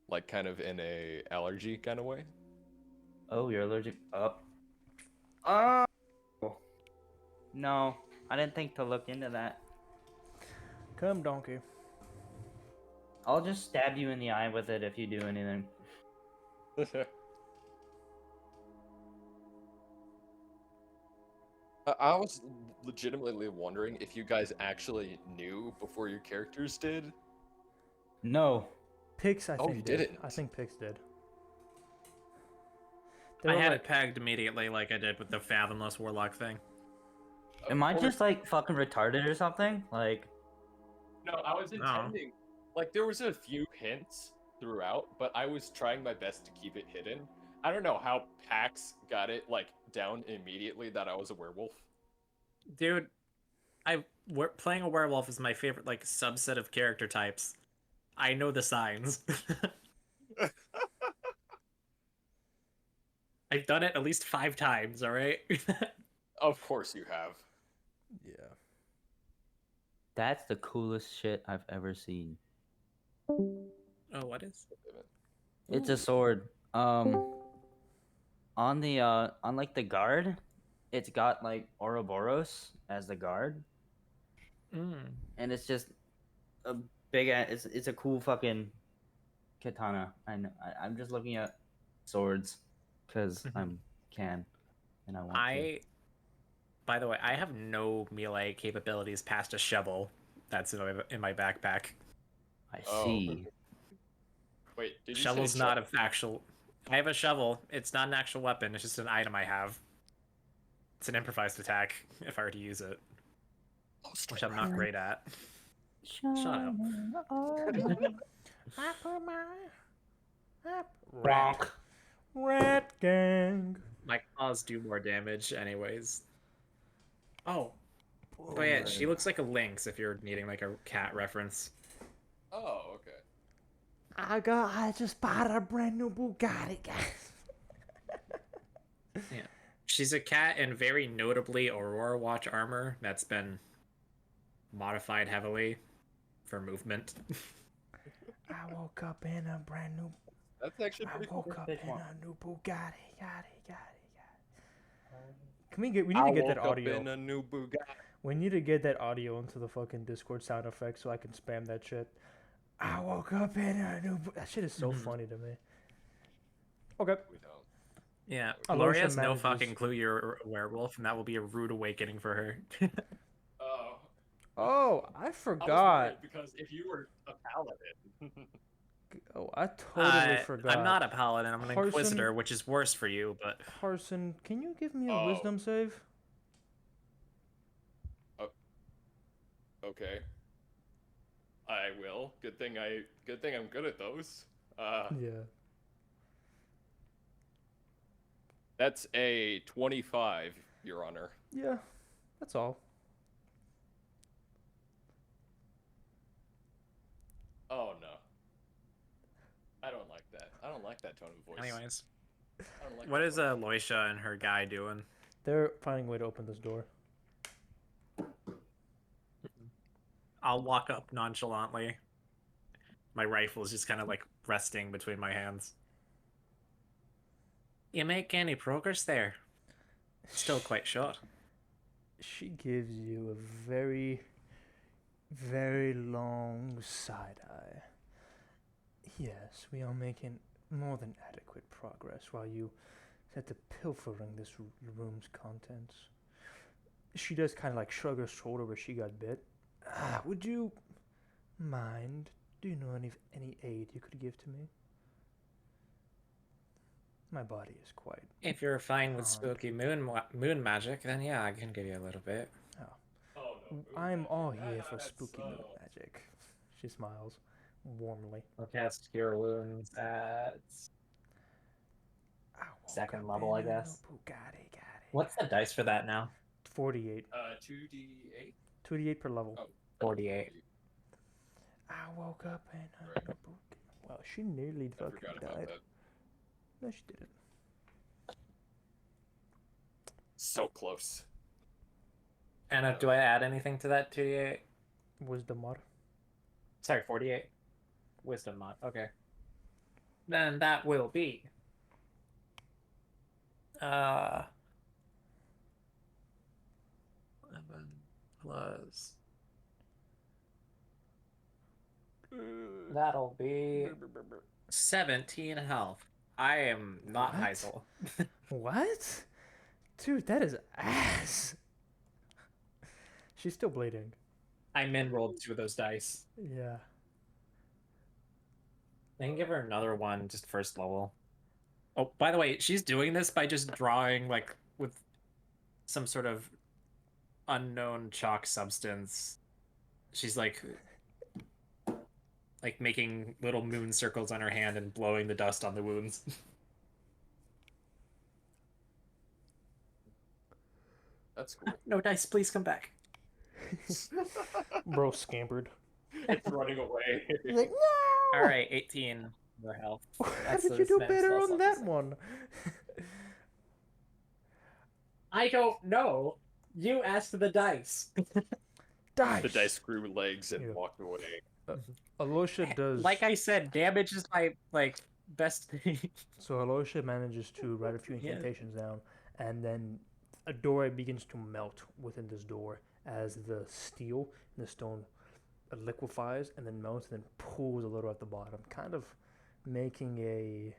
Like kind of in a allergy kind of way. Oh, you're allergic. Up. Oh. No, I didn't think to look into that. Come, donkey. I'll just stab you in the eye with it if you do anything. I was legitimately wondering if you guys actually knew before your characters did. No. Pix, I Oh, think you did. didn't. I think Pix did. They I were had like, it pegged immediately, like I did with the Fathomless Warlock thing. Am I just like fucking retarded or something? Like, No, I was intending. Like, there was a few hints throughout, but I was trying my best to keep it hidden. I don't know how Pax got it, like, down immediately that I was a werewolf. Dude, playing a werewolf is my favorite like subset of character types. I know the signs. I've done it at least 5 times, all right? Of course you have. yeah. that's the coolest shit I've ever seen. Oh, what is? It's a sword. On the on like the guard, it's got like Ouroboros as the guard, Mm. and it's just a big ass. It's a cool fucking katana. I'm just looking at swords because Mhm. I'm can and I want to. By the way, I have no melee capabilities past a shovel. That's in my backpack. I Oh. see. Wait, did you Shovel's say not an actual. I have a shovel. It's not an actual weapon. It's just an item I have. It's an improvised attack if I were to use it, which I'm not great at. Shut up. Rat. Rat gang. My claws do more damage, anyways. Oh, but yeah, she looks like a lynx if you're needing like a cat reference. Oh, okay. I just bought a brand new Bugatti, guys. Yeah, she's a cat in very notably Aurora Watch armor that's been modified heavily for movement. I woke up in a brand new. That's actually I pretty cool. woke up in a new Bugatti. Can we get? We need to get that audio. In a new Bugatti. We need to get that audio into the fucking Discord sound effect so I can spam that shit. I woke up in a new. That shit is so funny to me. Okay. We don't. Yeah, Aloysia Lori has no manages- fucking clue you're a werewolf, and that will be a rude awakening for her. Oh. Oh, I I was forgot. worried because if you were a paladin. Oh, I totally forgot. I'm not a paladin. I'm an Harsin- inquisitor, which is worse for you. But Harsin, can you give me a Oh. wisdom save? Okay. I will. Good thing I'm good at those. Yeah. That's a 25, Your Honor. Yeah. That's all. Oh no. I don't like that. I don't like that tone of voice. anyways, I don't like what that is tone. Loisha and her guy doing? They're finding a way to open this door. I'll walk up nonchalantly. My rifle is just kind of like resting between my hands. You make any progress there? Still quite short. She gives you a very, very long side eye. Yes, we are making more than adequate progress while you set to pilfering this room's contents. She does kind of like shrug her shoulder where she got bit. Would you mind? Do you know any aid you could give to me? My body is quite. If you're fine with Oh. spooky moon magic, then yeah, I can give you a little bit. Oh no. I'm all No, here no, for that's spooky so- moon magic. She smiles warmly. I'll cast Cure Wounds at I woke second up level, I in a guess. Bugatti. What's the dice for that now? 48. 2d8. 28 per level. Oh. 48. I woke up in a Right. Bugatti. Well, she nearly I fucking forgot about died. that. No, she didn't. So close. Anna, do I add anything to that 2d8? Wisdom mod. Sorry, 48. Wisdom mod. Okay. Then that will be 11 plus. That'll be 17 health. I am not What? Heisel. What? Dude, that is ass. She's still bleeding. I min rolled 2 of those dice. Yeah. I can give her another one, just first level. Oh, by the way, she's doing this by just drawing like with some sort of unknown chalk substance. She's like making little moon circles on her hand and blowing the dust on the wounds. That's cool. No dice, please come back. Bro scampered. It's running away. He's like, no! All right, 18 more health. How That's did the you do spell better slots on that opposite. one? I don't know. You asked the dice. Dice. The dice grew legs and Yeah. walked away. Aloysia does. Like I said, damage is my best thing. So Aloysia manages to write a few Yeah. incantations down, and then a door begins to melt within this door as the steel and the stone liquefies and then melts and then pulls a little at the bottom, kind of making a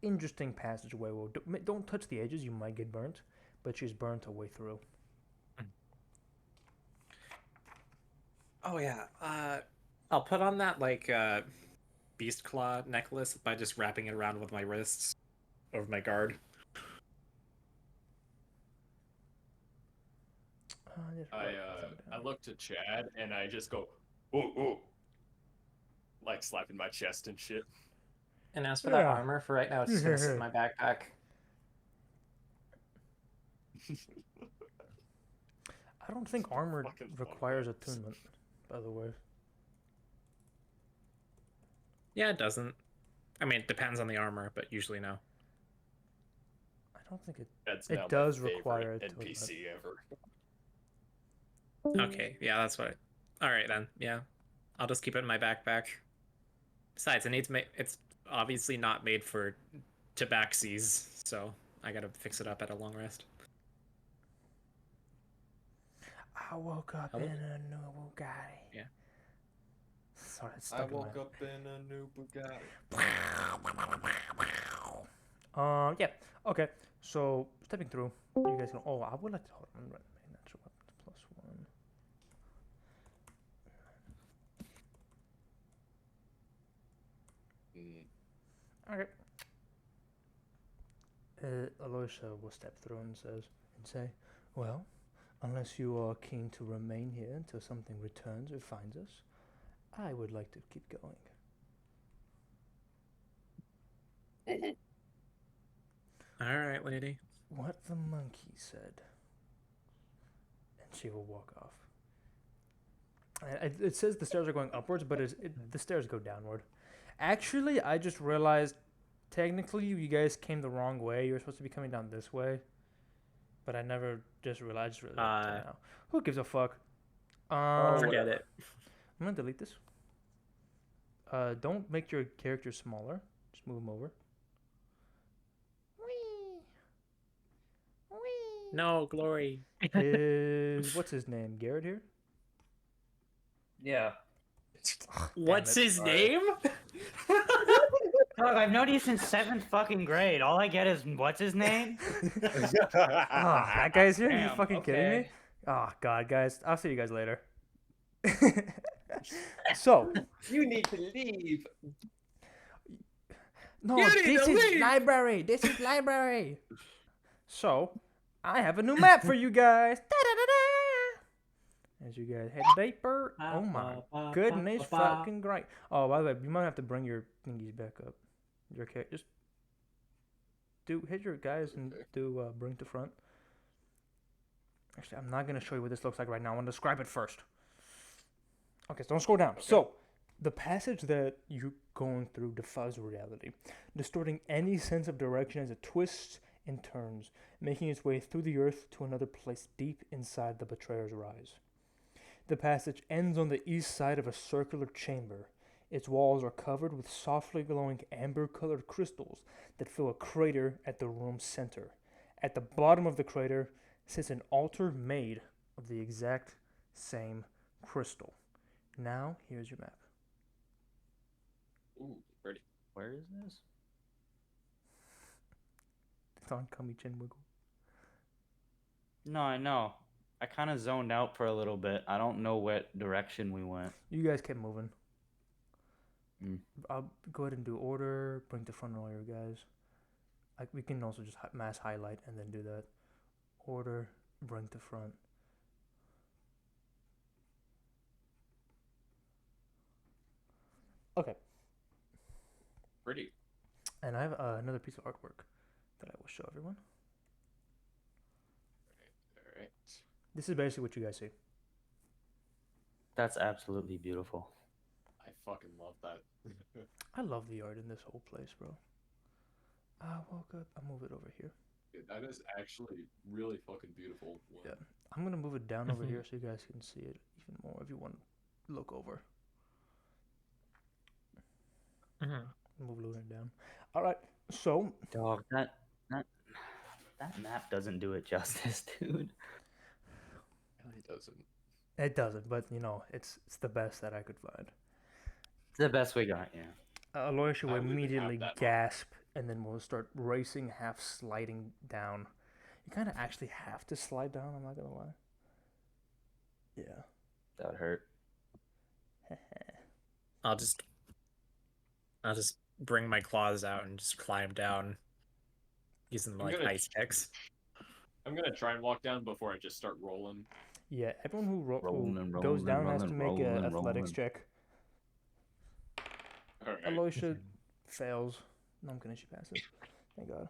interesting passageway. Well, don't touch the edges; you might get burnt. But she's burnt her way through. Oh yeah. I'll put on that like beast claw necklace by just wrapping it around with my wrists over my guard. Just I write them I down. look to Chad and I just go, ooh, ooh, like slapping my chest and shit. And as for that Yeah. armor, for right now, it's just gonna sit in my backpack. I don't think armor Fucking requires fuck ups. attunement, by the way. Yeah, it doesn't. I mean, it depends on the armor, but usually no. I don't think it. That's It now does my require favorite attunement. NPC ever. Okay, yeah, that's what. All right then, yeah, I'll just keep it in my backpack. Besides, it's obviously not made for tabaxis, so I gotta fix it up at a long rest. I woke up Hello? in a new Bugatti. Yeah. Sorry, it's I stuck in woke my. up in a new Bugatti. Yeah. Okay. So stepping through, you guys can. Oh, I would like to hold on. Natural weapons +1. Okay. Aloysia will step through and say, "Well, unless you are keen to remain here until something returns or finds us, I would like to keep going." All right, lady. What the monkey said. And she will walk off. It says the stairs are going upwards, but the stairs go downward. Actually, I just realized, technically, you guys came the wrong way. You were supposed to be coming down this way. But I never just realized it now. Who gives a fuck? Forget it. I'm going to delete this. Don't make your character smaller. Just move them over. No, Glory. What's his name? Garrett here? Yeah. What's it. his name? Dog, I've known you since 7th fucking grade. All I get is what's his name? That guy's here? Are you Damn, fucking kidding me? okay. Oh, God, guys. I'll see you guys later. So. You need to leave. No, You need this to is leave. library. This is library. So, I have a new map for you guys. Da-da-da-da. As you guys head deeper. Oh my goodness, fucking great. Oh, by the way, you might have to bring your thingies back up. Your just hit your guys and do bring to front. Actually, I'm not gonna show you what this looks like right now. I want to describe it first. Okay, so don't scroll down. Okay. So, the passage that you're going through defies reality, distorting any sense of direction as it twists and turns, making its way through the earth to another place deep inside the Betrayer's Rise. The passage ends on the east side of a circular chamber. Its walls are covered with softly glowing amber-colored crystals that fill a crater at the room's center. At the bottom of the crater sits an altar made of the exact same crystal. Now, here's your map. Ooh, ready. Where is this? It's on Cummy Chin Wiggle. No, I know. I kind of zoned out for a little bit. I don't know what direction we went. You guys kept moving. Mm. I'll go ahead and do order, bring to front all your guys. We can also just mass highlight and then do that. Order, bring to front. Okay. Pretty. And I have another piece of artwork that I will show everyone. All right. This is basically what you guys see. That's absolutely beautiful. I fucking love that. I love the art in this whole place, bro. I woke up. I'll move it over here. Dude, that is actually really fucking beautiful. Yeah. I'm going to move it down over here so you guys can see it even more if you want to look over. Move it down. All right. So. Dog, that map doesn't do it justice, dude. It doesn't. It doesn't, but you know, it's the best that I could find. It's the best we got, yeah. Aloysia will I wouldn't immediately have that gasp and then will start racing, half sliding down. You kind of actually have to slide down, I'm not gonna lie. Yeah. That would hurt. I'll just bring my claws out and just climb down using I'm like gonna ice picks. I'm gonna try and walk down before I just start rolling. Yeah, everyone who Rolling, goes rolling, down has to make rolling, an athletics rolling. check. All right. Aloysia fails. No, I'm kidding. She passes. Thank God.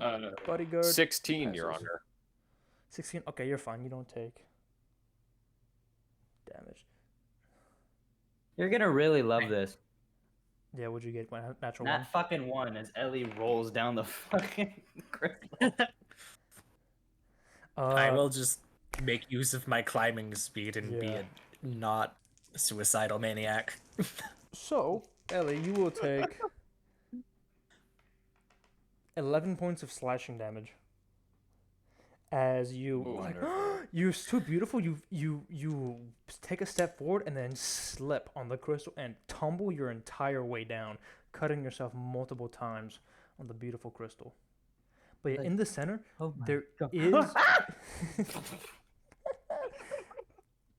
Uh, Bodyguard. 16, Your passes. Honor. 16. Okay, you're fine. You don't take damage. You're gonna really love this. Yeah, what'd you get? Natural That one. fucking one as Ellie rolls down the fucking crystal. I will just make use of my climbing speed and be Yeah. a not suicidal maniac. So, Ellie, you will take 11 points of slashing damage. As you Ooh, like, wonderful. you're so beautiful. You take a step forward and then slip on the crystal and tumble your entire way down, cutting yourself multiple times on the beautiful crystal. But yeah, in the center, Oh my there God. is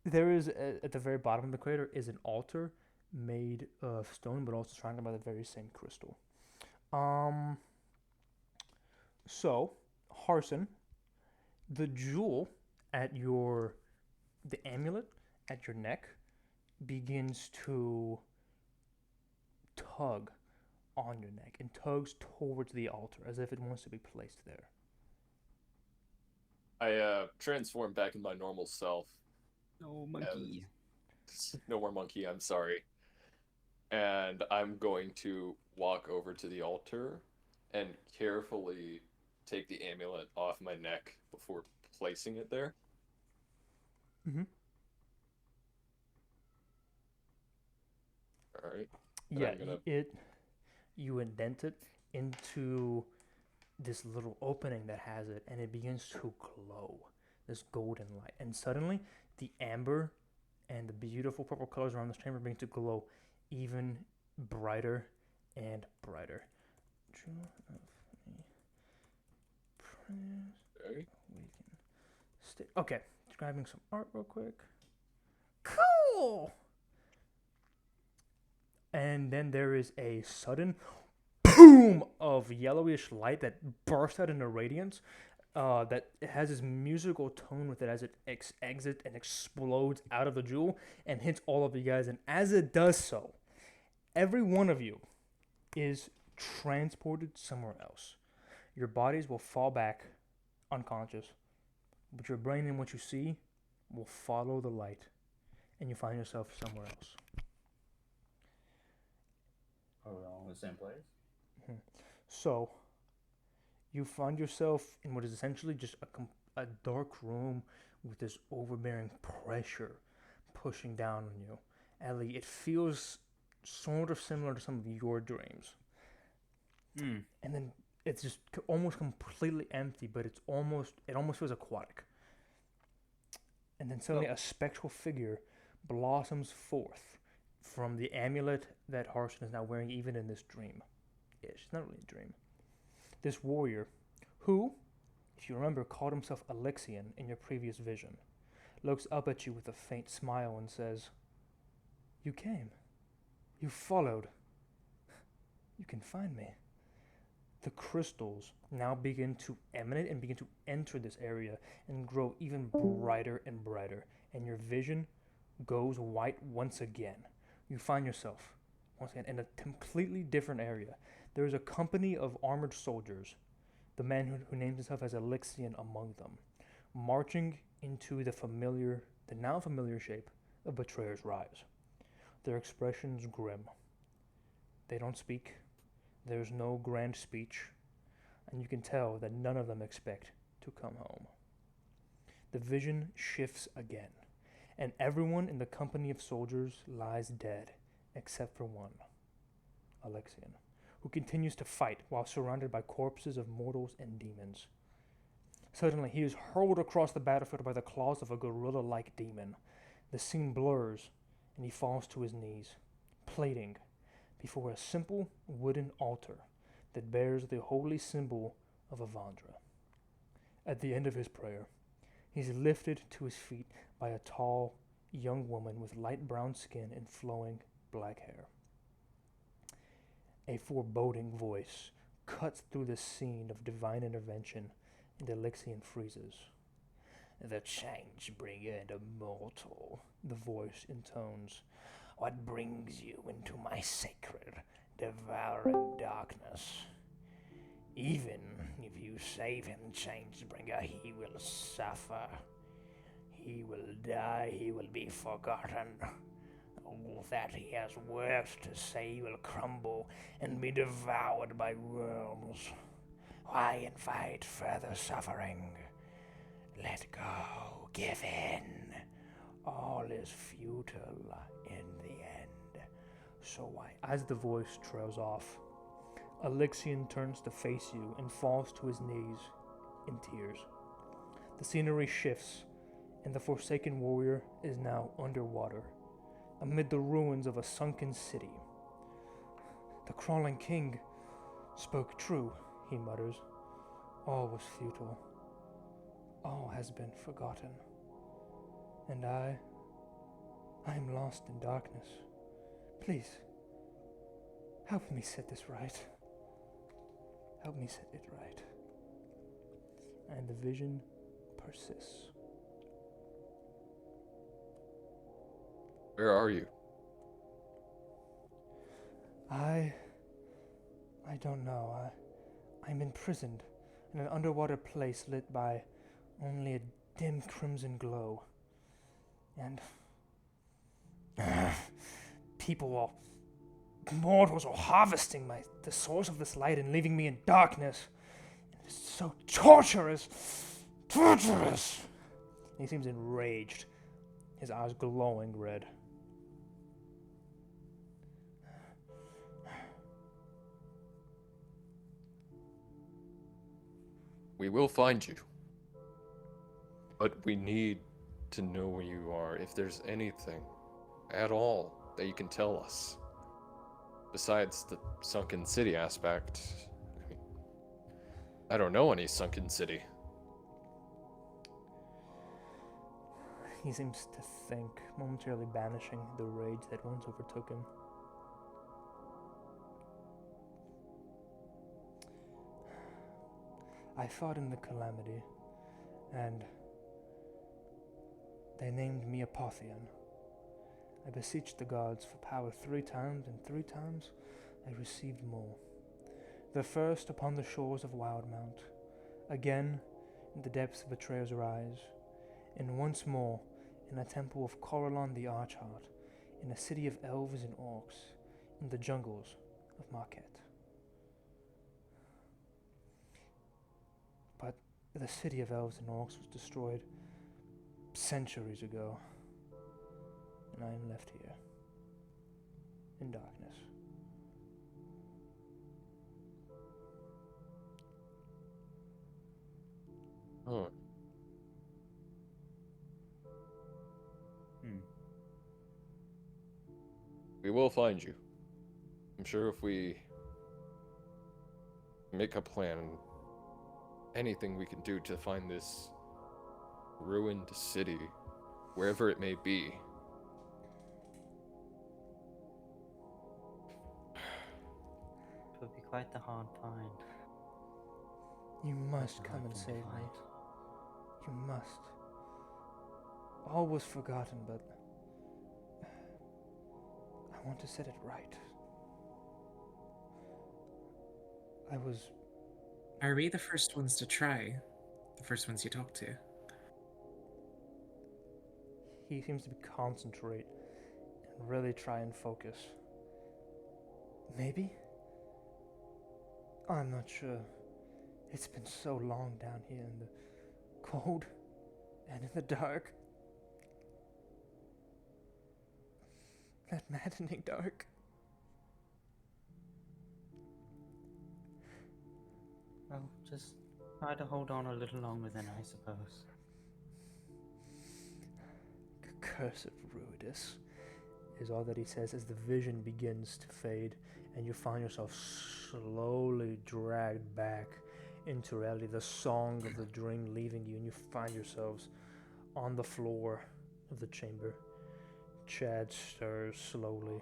there is at the very bottom of the crater is an altar made of stone, but also surrounded by the very same crystal. So Harsin, the jewel at the amulet at your neck begins to tug on your neck and tugs towards the altar as if it wants to be placed there. I transform back in my normal self. No monkey. No more monkey, I'm sorry. And I'm going to walk over to the altar and carefully take the amulet off my neck before placing it there. Mm-hmm. All right. Yeah, I'm gonna- you indent it into this little opening that has it, and it begins to glow, this golden light. And suddenly, the amber and the beautiful purple colors around this chamber begin to glow even brighter and brighter. Jewel of me. Okay. Okay, grabbing some art real quick. Cool! And then there is a sudden boom of yellowish light that bursts out into radiance. That it has this musical tone with it as it exits and explodes out of the jewel and hits all of you guys. And as it does so, every one of you is transported somewhere else. Your bodies will fall back unconscious, but your brain and what you see will follow the light, and you find yourself somewhere else. Are we all in the same place? So, you find yourself in what is essentially just a dark room with this overbearing pressure pushing down on you. Ellie, it feels sort of similar to some of your dreams. And then it's just almost completely empty, but it almost feels aquatic. And then suddenly a spectral figure blossoms forth from the amulet that Harsin is now wearing, even in this dream. It's not really a dream. This warrior, who, if you remember, called himself Alexian in your previous vision, looks up at you with a faint smile and says, "You came. You followed. You can find me." The crystals now begin to emanate and begin to enter this area and grow even brighter and brighter, and your vision goes white once again. You find yourself once again in a completely different area. There is a company of armored soldiers, the man who names himself as Alexian among them, marching into the now familiar shape of Betrayer's Rise. Their expressions grim. They don't speak. There's no grand speech, and you can tell that none of them expect to come home. The vision shifts again, and everyone in the company of soldiers lies dead, except for one, Alexian, who continues to fight while surrounded by corpses of mortals and demons. Suddenly, he is hurled across the battlefield by the claws of a gorilla-like demon. The scene blurs, and he falls to his knees, pleading before a simple wooden altar that bears the holy symbol of Avandra. At the end of his prayer, he's lifted to his feet by a tall, young woman with light brown skin and flowing black hair. A foreboding voice cuts through the scene of divine intervention, and Elixion freezes. The change-bringer and immortal, the voice intones. What brings you into my sacred, devouring darkness? Even if you save him, change-bringer, he will suffer. He will die, he will be forgotten. All that he has worked to say will crumble and be devoured by worms. Why invite further suffering? Let go, give in. All is futile in the end. So why? As the voice trails off, Elixion turns to face you and falls to his knees in tears. The scenery shifts, and the Forsaken Warrior is now underwater, amid the ruins of a sunken city. The crawling king spoke true, he mutters. All was futile. All has been forgotten. And I am lost in darkness. Please, help me set this right. Help me set it right. And the vision persists. Where are you? I don't know. I'm imprisoned in an underwater place lit by only a dim crimson glow. And mortals are harvesting the source of this light and leaving me in darkness. It is so torturous. Torturous. And he seems enraged, his eyes glowing red. We will find you. But we need to know where you are, if there's anything at all that you can tell us. Besides the sunken city aspect. I don't know any sunken city. He seems to think, momentarily banishing the rage that once overtook him. I fought in the calamity, and they named me Apotheon. I beseeched the gods for power 3 times, and 3 times I received more. The first upon the shores of Wildmount, again in the depths of Betrayer's Rise, and once more in a temple of Corellon the Archheart, in a city of elves and orcs, in the jungles of Marquette. But the city of elves and orcs was destroyed centuries ago, and I am left here in darkness. Huh. We will find you. I'm sure if we make a plan, anything we can do to find this ruined city, wherever it may be. It would be quite the hard find. You must come and save me. You must. All was forgotten, but I want to set it right. Are we the first ones to try? The first ones you talk to? He seems to concentrate and really try and focus. Maybe? I'm not sure. It's been so long down here in the cold and in the dark. That maddening dark. Well, just try to hold on a little longer then, I suppose. Curse of Ruidus is all that he says as the vision begins to fade and you find yourself slowly dragged back into reality, the song of the dream leaving you, and you find yourselves on the floor of the chamber. Chad stirs slowly,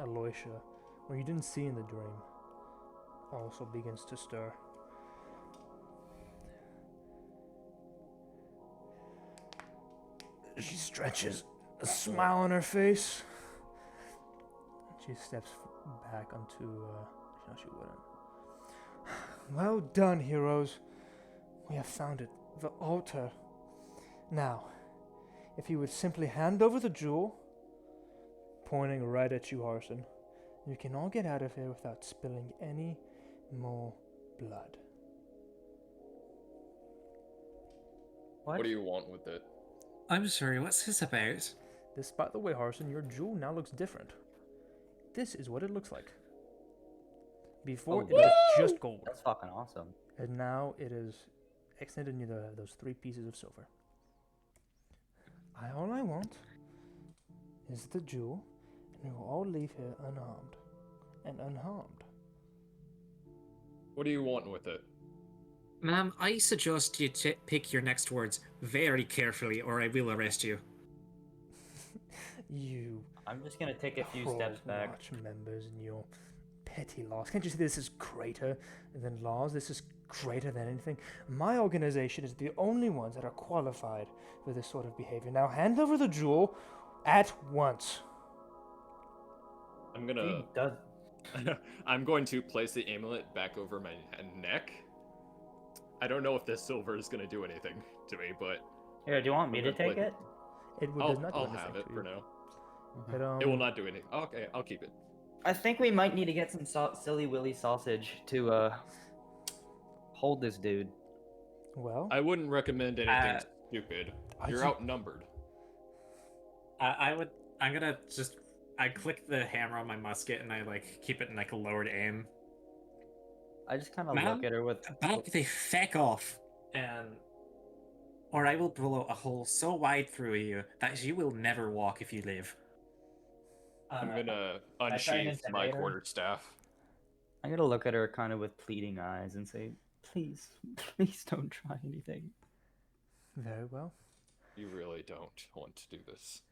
Aloysia, or you didn't see in the dream, also begins to stir. She stretches, a smile on her face. She steps back onto. No, she wouldn't. Well done, heroes. We have found it, the altar. Now, if you would simply hand over the jewel, pointing right at you, Harsin, you can all get out of here without spilling any more blood. What do you want with it? I'm sorry, what's this about? This, by the way, Harsin, your jewel now looks different. This is what it looks like. Before, it was just gold. That's fucking awesome. And now it is extended into those 3 pieces of silver. All I want is the jewel, and we will all leave here unharmed and unharmed. What do you want with it? Ma'am, I suggest you pick your next words very carefully or I will arrest you. You I'm just gonna take a few steps back. Watch members and your petty laws. Can't you see this is greater than laws? This is greater than anything. My organization is the only ones that are qualified for this sort of behavior. Now hand over the jewel at once. I'm gonna. He does. I'm going to place the amulet back over my neck. I don't know if this silver is gonna do anything to me, but Here, do you want me to take it? It does not do I'll anything have it to for you. now. It, It will not do anything. Okay, I'll keep it. I think we might need to get some silly willy sausage to hold this dude. Well, I wouldn't recommend anything stupid. You're ju- outnumbered. I'm gonna just, I click the hammer on my musket and I like keep it in like a lowered aim. I just kind of Ma'am? look at her with. Back the feck off, and or I will blow a hole so wide through you that you will never walk if you live. I'm gonna try and unsheath my intimidate her? quarterstaff. I'm gonna look at her kind of with pleading eyes and say, "Please, please don't try anything." very well. You really don't want to do this.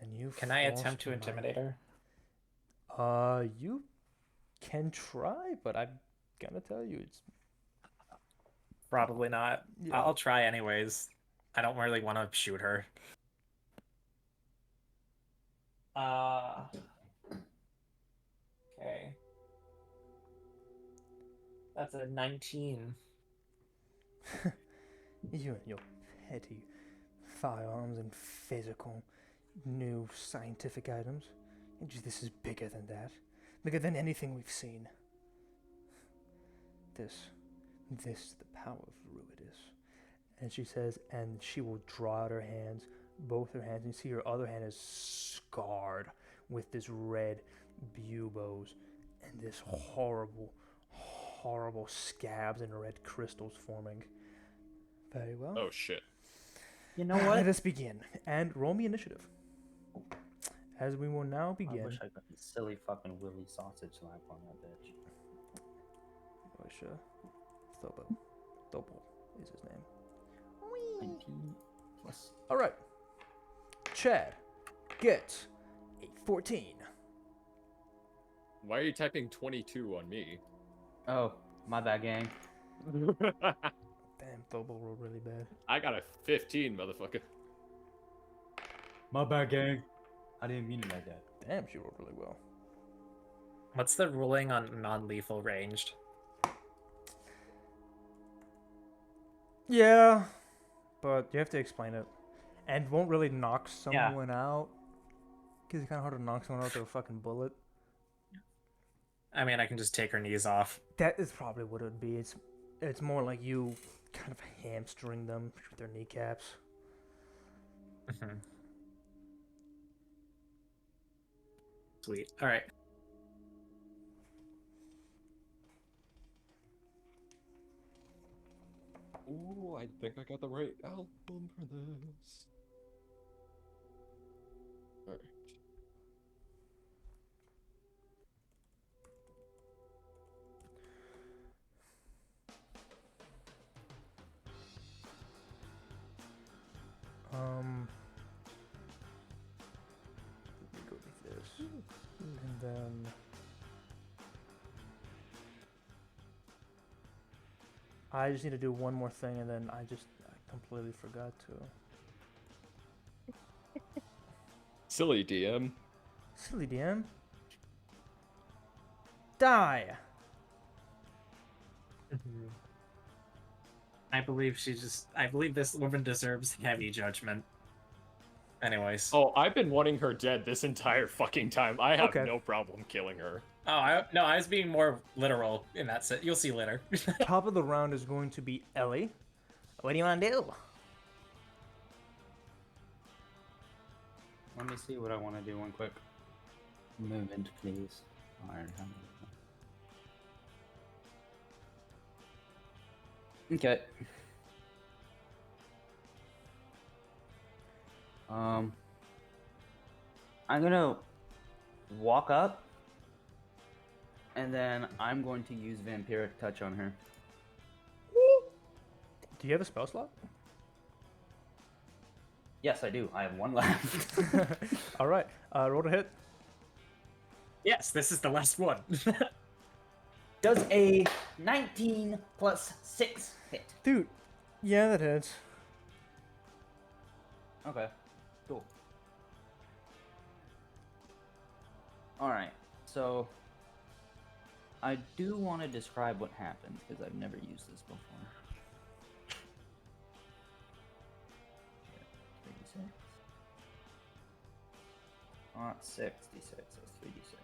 And you Can I attempt forced to my- intimidate her? You can try, but I'm gonna tell you it's Probably not. Yeah. I'll try anyways. I don't really want to shoot her. Okay. That's a 19. you and your petty firearms and physical new scientific items. And just, this is bigger than that. Bigger than anything we've seen. This is the power of Ruidus. And she says, and she will draw out her hands, both her hands, and you see her other hand is scarred with this red buboes and this horrible, horrible scabs and red crystals forming. Very well. Oh shit. You know Let what? us begin. And roll me initiative. As we will now I begin. wish I got the silly fucking willy sausage slap on that bitch. Thobo is his name. 19 plus. Alright. Chad gets a 14. Why are you typing 22 on me? Oh, my bad, gang. Damn, Thobo rolled really bad. I got a 15, motherfucker. My bad, gang. I didn't mean it like that. Damn, she rolled really well. What's the ruling on non-lethal ranged? Yeah, but you have to explain it. And won't really knock someone out. Because it's kind of hard to knock someone out with a fucking bullet. I mean, I can just take her knees off. That is probably what it would be. It's more like you kind of hamstring them with their kneecaps. Sweet. All right. Ooh, I think I got the right album for this. Alright. Let me go with this. then I just need to do one more thing, and then I completely forgot to. Silly DM. Silly DM. Die. I believe this woman deserves heavy judgment. Anyways. Oh, I've been wanting her dead this entire fucking time. I have Okay. no problem killing her. Oh, I was being more literal in that sense. You'll see later. Top of the round is going to be Ellie. What do you want to do? Let me see what I want to do. One quick movement, please. Iron Hand. Okay. I'm gonna walk up, and then I'm going to use Vampiric Touch on her. Do you have a spell slot? Yes, I do. I have one left. All right. Roll to hit. Yes, this is the last one. Does a 19 plus 6 hit? Dude. Yeah, that hits. Okay, cool. Alright, so I do want to describe what happens because I've never used this before. 3d6. Not 66, that's 3d6.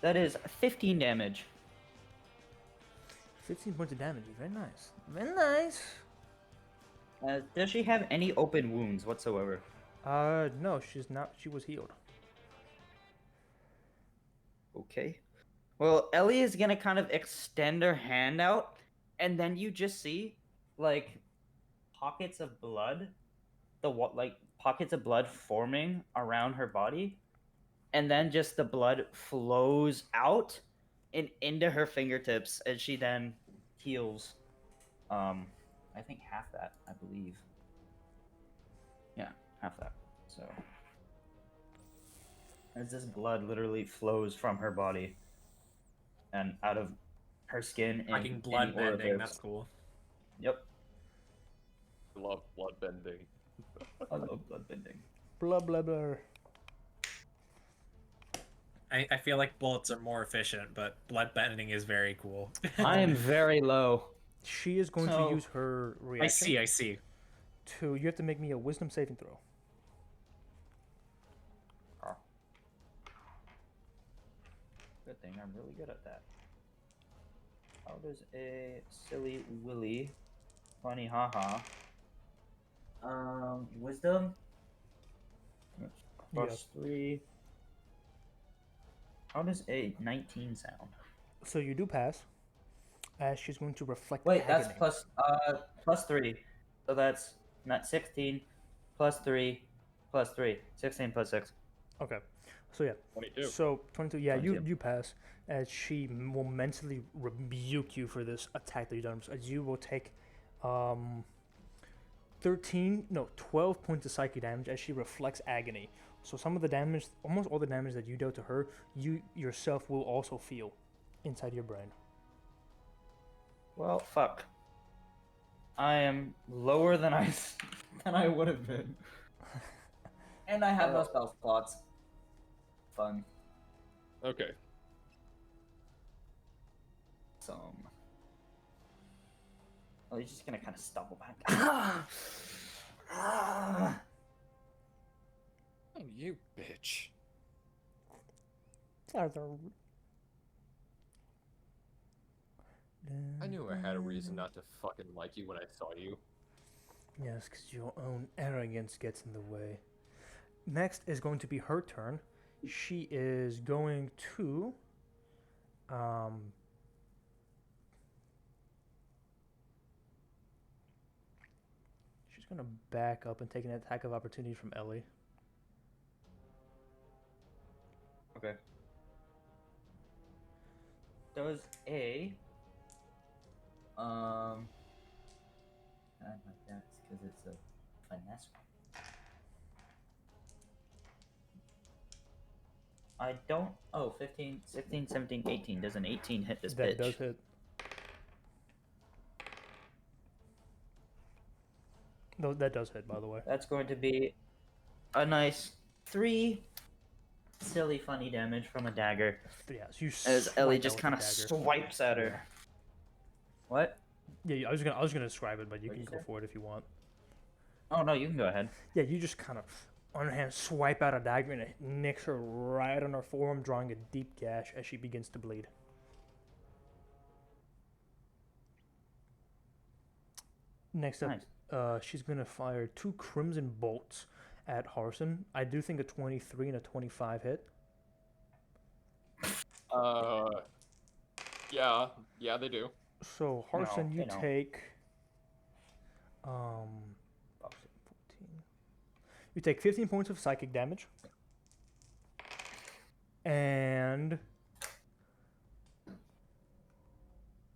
That is 15 damage. 15 points of damage. Very nice. Very nice. Does she have any open wounds whatsoever? No, she's not. She was healed. Okay. Well, Ellie is gonna kind of extend her hand out, and then you just see, like, pockets of blood, pockets of blood forming around her body, and then just the blood flows out and into her fingertips, and she then heals. I think half that, I believe. Yeah, half that. So, as this blood literally flows from her body and out of her skin and Fucking blood any bending. orifice. That's cool. Yep, I love blood bending. I love blood bending. Blah blah blah. I feel like bullets are more efficient, but blood bending is very cool. I am very low. She is going So- to use her reaction. I see. You have to make me a wisdom saving throw. Good thing I'm really good at that. How does a silly willy, funny haha, wisdom plus 3. How does a 19 sound? So you do pass. As she's going to reflect. Wait, that's agony. plus 3. So that's not 16 plus 3 plus 3. 16 plus 6. Okay. So yeah. 22. So 22. Yeah, 22. you pass. As she will mentally rebuke you for this attack that you've done. As you will take 12 points of psychic damage as she reflects agony. So some of the damage, almost all the damage that you dealt to her, you yourself will also feel inside your brain. Well, fuck. I am lower than I would have been. And I have no spell slots. Fun. Okay. Oh, he's just gonna kind of stumble back. Ah! Oh, you bitch. I knew I had a reason not to fucking like you when I saw you. Yes, because your own arrogance gets in the way. Next is going to be her turn. She is going to she's gonna back up and take an attack of opportunity from Ellie. Okay. Does a I like that because it's a finesse one. I don't. Oh, 15, 16, 17, 18. Does an 18 hit this That bitch? does hit. No, that does hit, by the way. That's going to be a nice 3 silly funny damage from a dagger Yeah, so you as swipe Ellie out just with kind the of dagger. swipes at her. What? Yeah, I was gonna describe it, but you What'd can you go say? for it if you want. Oh no, you can go ahead. Yeah, you just kind of, on her hand, swipe out a dagger and it nicks her right on her forearm, drawing a deep gash as she begins to bleed. Next up, Nice. she's gonna fire 2 crimson bolts at Harsin. I do think a 23 and a 25 hit. Yeah, they do. So Harsin, No, you they don't. take, um, 14. You take 15 points of psychic damage, and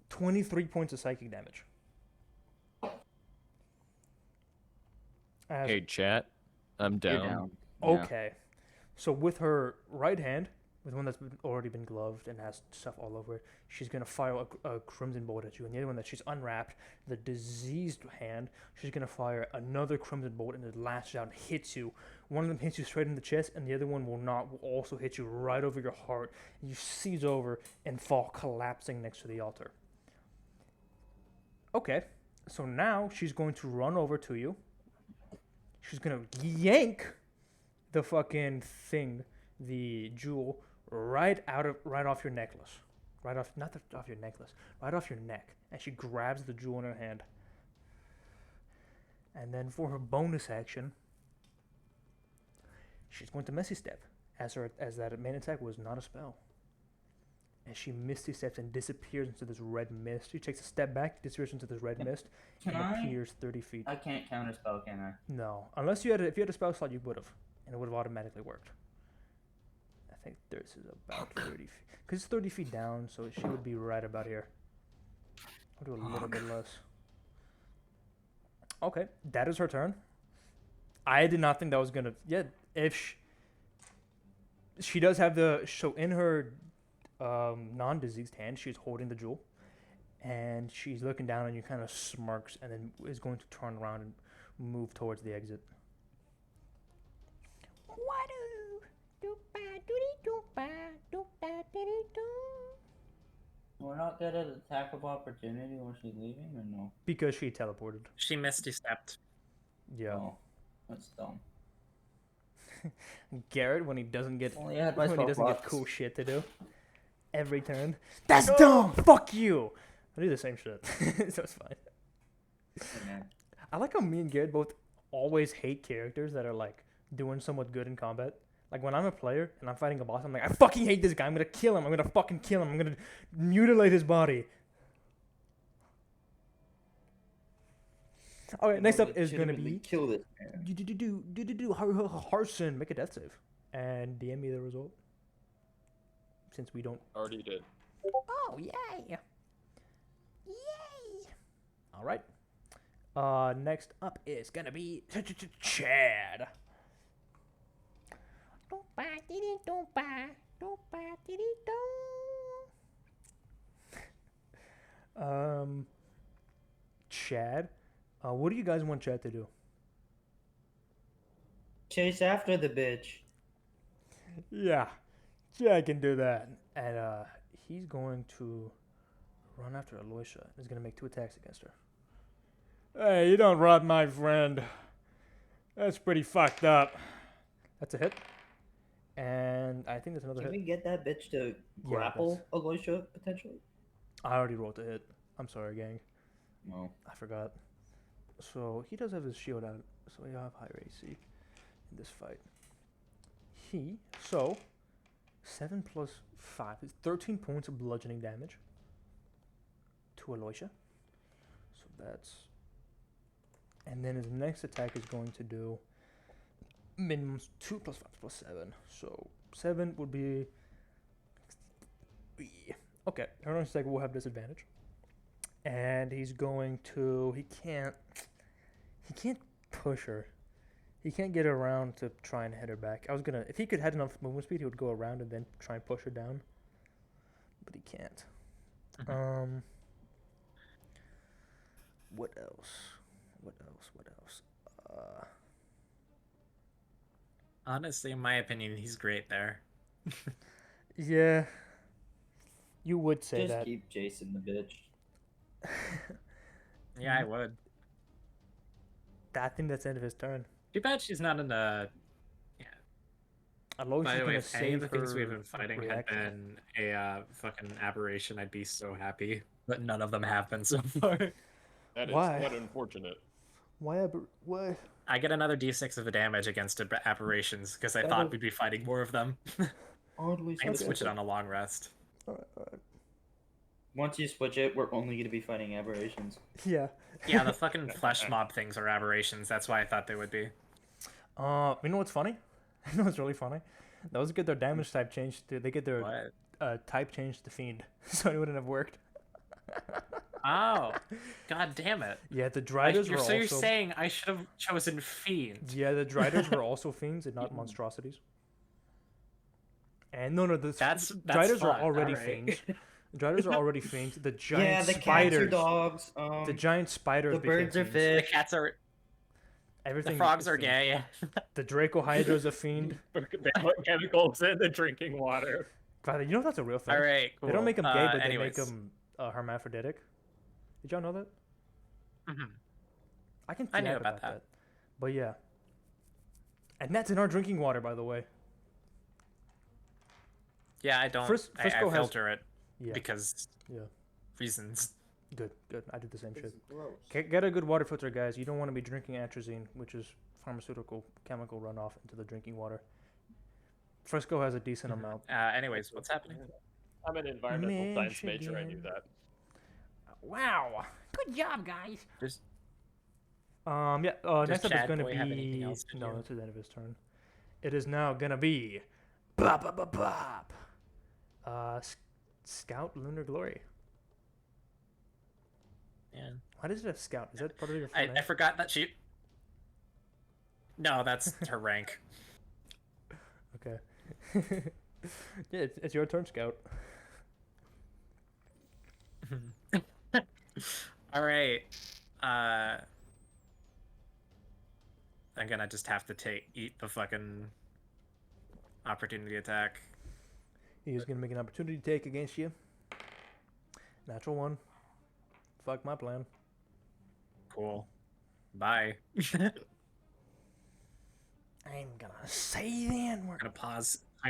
23 points of psychic damage. As Hey, chat. I'm You're down. down. Yeah. Okay. So with her right hand, with one that's already been gloved and has stuff all over it, she's gonna fire a crimson bolt at you, and the other one that she's unwrapped, the diseased hand, she's gonna fire another crimson bolt, and it lashes out and hits you. One of them hits you straight in the chest, and the other one will not. Will also hit you right over your heart. And you seize over and fall collapsing next to the altar. Okay. So now she's going to run over to you. She's gonna yank the fucking thing, the jewel, right off your necklace, right off off your necklace, right off your neck, and she grabs the jewel in her hand. And then for her bonus action, she's going to Messy Step, as that main attack was not a spell. And she Misty Steps and disappears into this red mist. She takes a step back, disappears into this red mist, and appears 30 feet. I can't counterspell, can I? No, unless if you had a spell slot, you would have, and it would have automatically worked. I think this is about 30 feet, because it's 30 feet down, so she would be right about here. I'll do a little bit less. Okay, that is her turn. I did not think that was gonna. Yeah, if she does have so in her non-diseased hand, she's holding the jewel, and she's looking down on you, kind of smirks, and then is going to turn around and move towards the exit. We're not good at attack of opportunity when she's leaving, or no? Because she teleported. She misty stepped. Yeah. Oh, that's dumb. Garrett, when he doesn't get Only had my when he doesn't get slots. cool shit to do every turn. That's dumb. Fuck you. I do the same shit, so it's fine. Okay. I like how me and Garrett both always hate characters that are like doing somewhat good in combat. Like when I'm a player and I'm fighting a boss, I'm like, I fucking hate this guy. I'm gonna kill him. I'm gonna fucking kill him. I'm gonna mutilate his body. Okay, next up is gonna be kill this man. Harsin. Make a death save and DM me the result. Since we don't. Already did. Oh yay! Yay! All right. Next up is gonna be Chad. Chad, what do you guys want Chad to do? Chase after the bitch. Yeah, Chad can do that, and he's going to run after Aloysia. He's gonna make 2 attacks against her. Hey, you don't run my friend. That's pretty fucked up. That's a hit. And I think there's another Can hit. we get that bitch to grapple Aloysia potentially? I already rolled a hit. I'm sorry, gang. No. I forgot. So he does have his shield out, so he'll have higher AC in this fight. So 7 plus 5 is 13 points of bludgeoning damage to Aloysia. So that's. And then his next attack is going to do minimum 2 plus 5 plus 7. So 7 would be. Okay, her next attack will have disadvantage. And he's going to. He can't push her. He can't get around to try and hit her back. If he could had enough movement speed, he would go around and then try and push her down. But he can't. What else? What else? Honestly, in my opinion, he's great there. Yeah. You would say Just that. keep Jason the bitch. Yeah, I would. I think that's the end of his turn. Too bad she's not in the. Aloysius By is the way, gonna if any of the save things we've her been fighting had reaction. been a fucking aberration, I'd be so happy. But none of them have been so far. That is Why? quite unfortunate. Why? Why? I get another d6 of the damage against aberrations because I thought we'd be fighting more of them. Oddly I can so. switch it on a long rest. All right. Once you switch it, we're only going to be fighting aberrations. Yeah. Yeah, the fucking flesh mob things are aberrations. That's why I thought they would be. You know what's funny? You know what's really funny? Those get their damage type changed to. They get their What? type changed to fiend, so it wouldn't have worked. Oh, god damn it! Yeah, the Driders were So also. you're saying I should have chosen fiend? Yeah, the Driders were also fiends and not monstrosities. And no, the That's Driders fun. are already Alright. fiends. The Driders are already fiends. The giant Yeah, the cats spiders. are dogs. The giant spiders. the birds are became The fiends. fish. cats are. Everything The frogs is are fiends. gay. The Draco Hydra's a fiend. They put chemicals in the drinking water. Brother, you know that's a real thing. All right, cool. They don't make them gay, but anyways. they make them hermaphroditic. Did y'all know that? Mhm. I can. I knew yap about that. But yeah. And that's in our drinking water, by the way. Yeah, I don't. Frisco I has- filter it Yeah. because Yeah. reasons. Good. I did the same shit. Gross. Get a good water filter, guys. You don't want to be drinking atrazine, which is pharmaceutical chemical runoff into the drinking water. Frisco has a decent amount. Anyways, what's happening? I'm an environmental science major. I knew Michigan. that. Wow. Good job, guys. Just Yeah. Next up is Chad going to Boy have anything be. else to No, do? that's the end of his turn. It is now going to be. Bop, bop, bop, bop. Scout Lunar Glory. yeah. Why does it have Scout? Is that part of your full I name? forgot that she. No, that's her rank. Okay. Yeah, it's your turn, Scout. All right. I'm gonna just have to eat the fucking opportunity attack. He's going to make an opportunity take against you. Natural one. Fuck my plan. Cool. Bye. I'm gonna say the N-word. I'm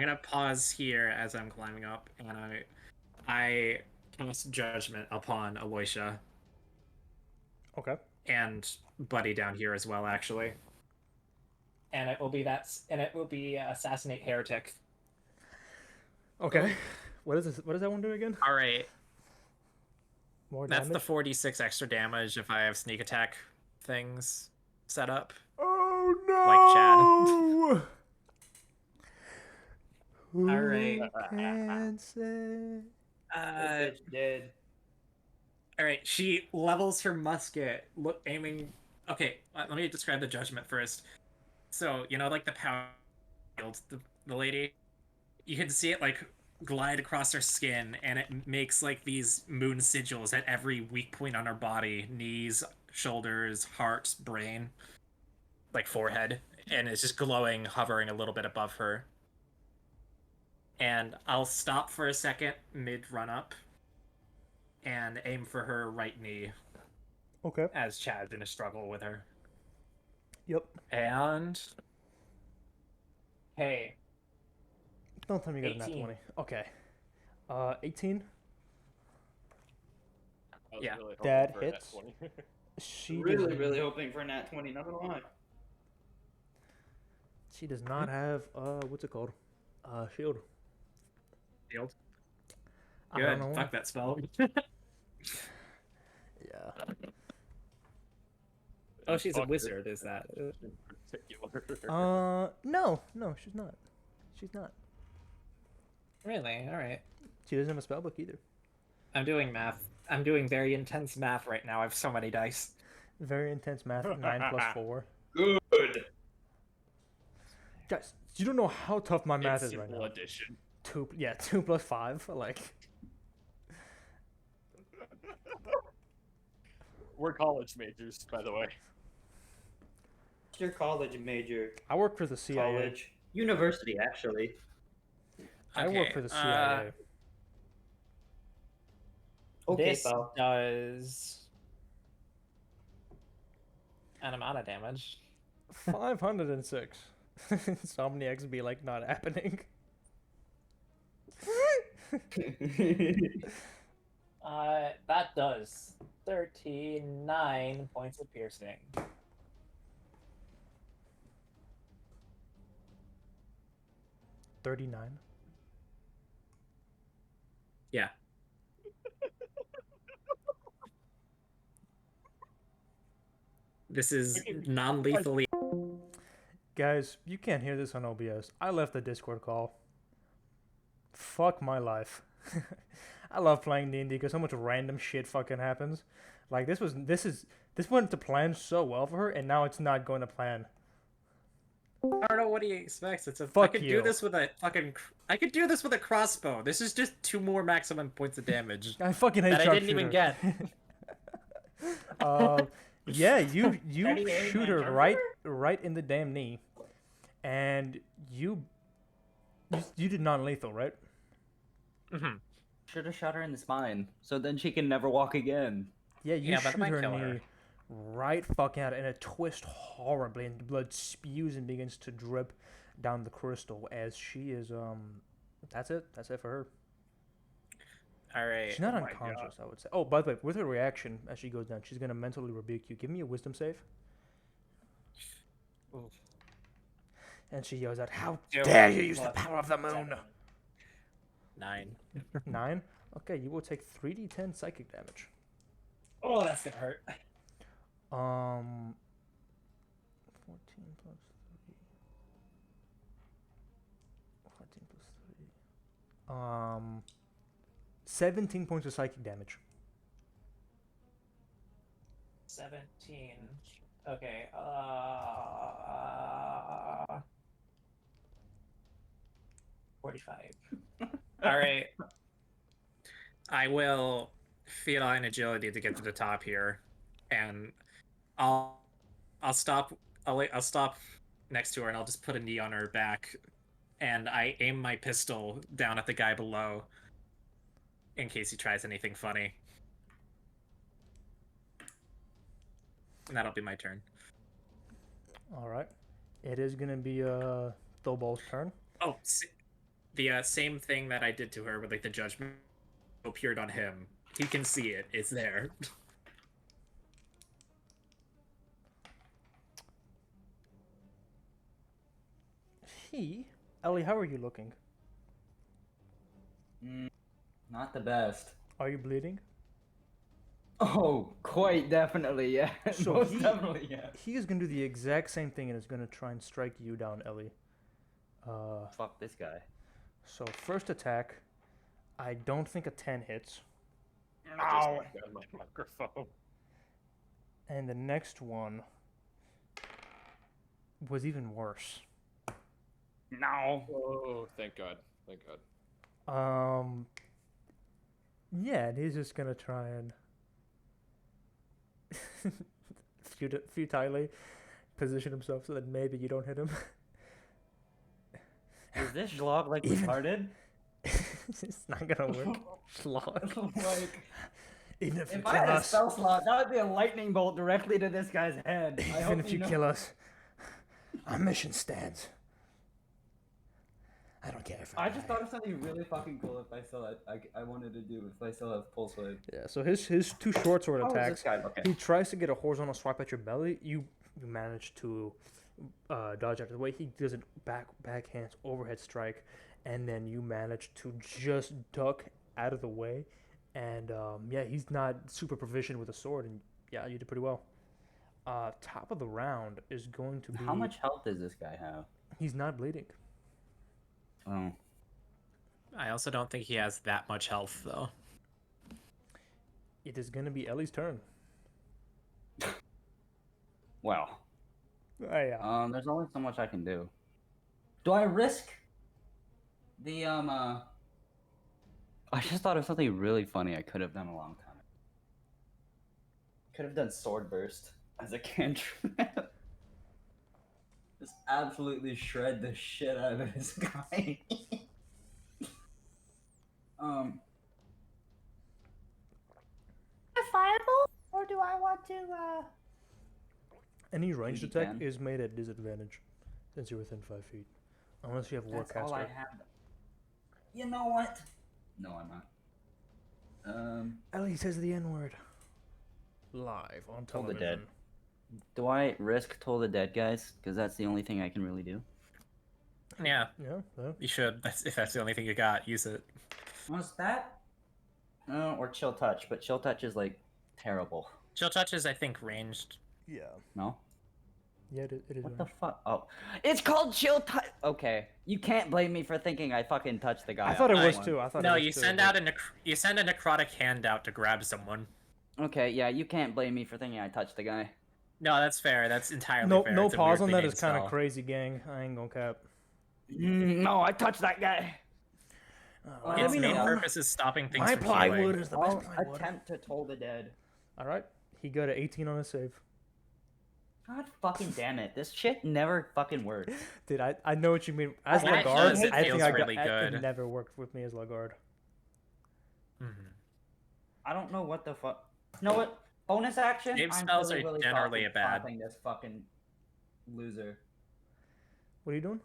gonna pause here as I'm climbing up, and I cast judgment upon Aloysia Okay. and Buddy down here as well, actually. And it will be assassinate heretic. Okay. What is this? What does that one do again? All right, More that's damage? the 4d6 extra damage if I have sneak attack things set up. Oh no! Like Who All right. can say? Bitch dead. All right, she levels her musket, aiming. Okay, let me describe the judgment first. So like the power shield, the lady, you can see it like glide across her skin, and it makes like these moon sigils at every weak point on her body: knees, shoulders, heart, brain, like forehead, and it's just glowing, hovering a little bit above her. And I'll stop for a second mid run up and aim for her right knee Okay. as Chad's in a struggle with her. Yep. And hey, Don't tell me you got a nat 18. 20. Okay. 18. I was Yeah. really hoping That for a nat hits. 20. She Really, does, really hoping for a nat 20, not gonna lie. She does not have what's it called? Shield. Shield. I don't know Good. why. Fuck that spell. Yeah. Oh, she's a Fuck wizard, is that? In particular. No, she's not. She's not. Really? All right. She doesn't have a spell book either. I'm doing math. I'm doing very intense math right now. I have so many dice. Very intense math. 9 plus 4. Good. Guys, you don't know how tough my math It's is right simple now. addition. 2 plus 5, like. We're college majors, by the way. What's your college major? I work for the CIA. College. University, actually. I work for the CIA. Okay, This pal. does an amount of damage. 506. Insomniacs be like not happening. That does 39 points of piercing. $39. Yeah. This is non-lethally. Guys, you can't hear this on OBS. I left the Discord call. Fuck my life. I love playing D&D because so much random shit fucking happens. Like this went to plan so well for her, and now it's not going to plan. I don't know what he expects. I Fuck could you. do this with a fucking. I could do this with a crossbow. This is just 2 more maximum points of damage I fucking hate that I didn't even get. Yeah, you 38 shoot her man right in the damn knee, and you did non-lethal, right? Mm-hmm. Should have shot her in the spine, so then she can never walk again. Yeah, you Yeah, but it shoot might her kill knee her. right fucking out, and it twists horribly, and blood spews and begins to drip down the crystal as she is That's it. That's it for her. All right. She's not Oh my unconscious, I would say. Oh, by the way, with her reaction as she goes down, she's gonna mentally rebuke you. Give me a wisdom save. Oof. And she yells out, "How Two, dare you use the plus power of the moon!" 9. 9. Okay, you will take 3d10 psychic damage. Oh, that's gonna hurt. 14 plus 3. 14 plus 3. 17 points of psychic damage. 17. Okay. 45. All right. I will feline agility to get to the top here, and I'll stop. I'll stop next to her, and I'll just put a knee on her back, and I aim my pistol down at the guy below, in case he tries anything funny. And that'll be my turn. All right. It is gonna be Thobol's turn. Oh, the same thing that I did to her with like the judgment appeared on him. He can see it. It's there. Ellie, how are you looking? Not the best. Are you bleeding? Oh, quite definitely, yeah. So Most he- definitely, yeah. He is gonna do the exact same thing and is gonna try and strike you down, Ellie. Fuck this guy. So first attack, I don't think a 10 hits, I just knocked down my microphone. and the next one was even worse. No. Oh, thank God. Thank God. Yeah, and he's just gonna try and futilely position himself so that maybe you don't hit him. Is this Glog like Even- retarded? It's not gonna work. Schlock. Like, Even if you if I kill had a us, spell slot, that would be a lightning bolt directly to this guy's head. I even hope if you know. kill us, our mission stands. I don't care if I die. just thought of something really fucking cool if I still had, I wanted to do if I still have pulse wave. Yeah, so his two short sword How is attacks. this guy? Okay. He tries to get a horizontal swipe at your belly. You manage to dodge out of the way. He does a backhands overhead strike, and then you manage to just duck out of the way. And yeah, he's not super proficient with a sword, and yeah, you did pretty well. Top of the round is going to be. How much health does this guy have? He's not bleeding. Oh. I also don't think he has that much health, though. It is going to be Ellie's turn. Well. Yeah. There's only so much I can do. Do I risk the I just thought of something really funny I could have done a long time ago. Could have done sword burst as a cantrip. Just absolutely shred the shit out of this guy. Fireball, or do I want to? Any ranged you attack can. is made at disadvantage since you're within 5 feet, unless you have That's all I Warcaster. have. You know what? No, I'm not. Ellie says the N-word. Live on Toll the television. Dead. Do I risk Toll the Dead, guys? Because that's the only thing I can really do. Yeah, Yeah. you should. If that's the only thing you got, use it. Was that? Or Chill Touch, but Chill Touch is like terrible. Chill touch is, I think, ranged. Yeah. No? Yeah, it is. What the fuck? Oh, it's called Chill Touch. Okay, you can't blame me for thinking I fucking touched the guy. I thought it on was that too. one. I thought No, it was you too, send but- out you send a necrotic hand out to grab someone. Okay, yeah, you can't blame me for thinking I touched the guy. No, that's fair. That's entirely No, fair. no It's a pause on weirdly that named is kind of spell. crazy, gang. I ain't gonna cap. No, I touched that guy. Let Its me main know. purpose is stopping things My from plywood healing. is the best I'll plywood. attempt to Toll the Dead. All right, he got an 18 on his save. God fucking damn it! This shit never fucking works. Dude, I know what you mean. As When it Lagarde, does, it I think feels I got really good. it never worked with me as Lagarde. Mhm. I don't know what the fuck. You know what? Bonus action. Save I'm spells really, are really generally fucking bad. slapping this fucking loser. What are you doing?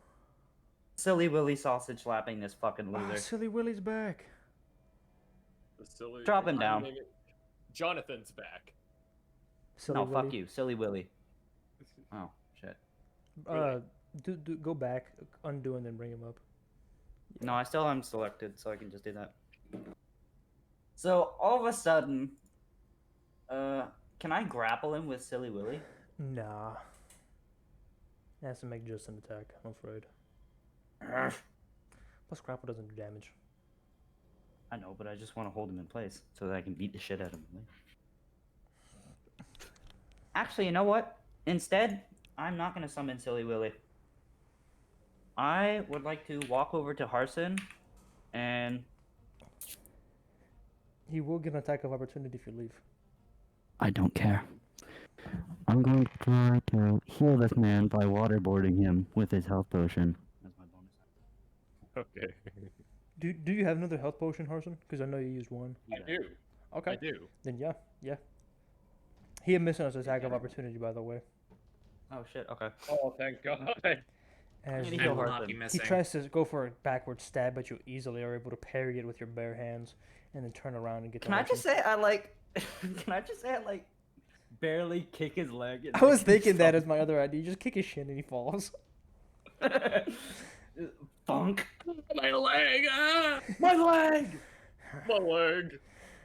Silly Willy sausage slapping this fucking Ah, loser. Silly Willy's back. The silly. Drop him down. Jonathan's back. Silly No, Willy. fuck you, Silly Willy. Oh shit. Go back, undo, and then bring him up. No, I still am selected, so I can just do that. So all of a sudden, can I grapple him with Silly Willy? Nah. He has to make just an attack, I'm afraid. Plus, grapple doesn't do damage. I know, but I just want to hold him in place so that I can beat the shit out of him. Actually, you know what? Instead, I'm not going to summon Silly Willy. I would like to walk over to Harsin and... He will get an attack of opportunity if you leave. I don't care. I'm going to try to heal this man by waterboarding him with his health potion. That's my bonus. Okay. Do you have another health potion, Harsin? Because I know you used one. I do. Okay. I do. Then yeah. He had missed his attack of opportunity, by the way. Oh shit, okay. Oh, thank God. As Gonna I heal will Harsin. not be he missing. tries to go for a backward stab, but you easily are able to parry it with your bare hands, and then turn around and get. Can I just say I like... Can I just say I like... barely kick his leg? and I was make him thinking that fall? as my other idea. You just kick his shin and he falls. Funk. My leg! Ah! My leg! My leg!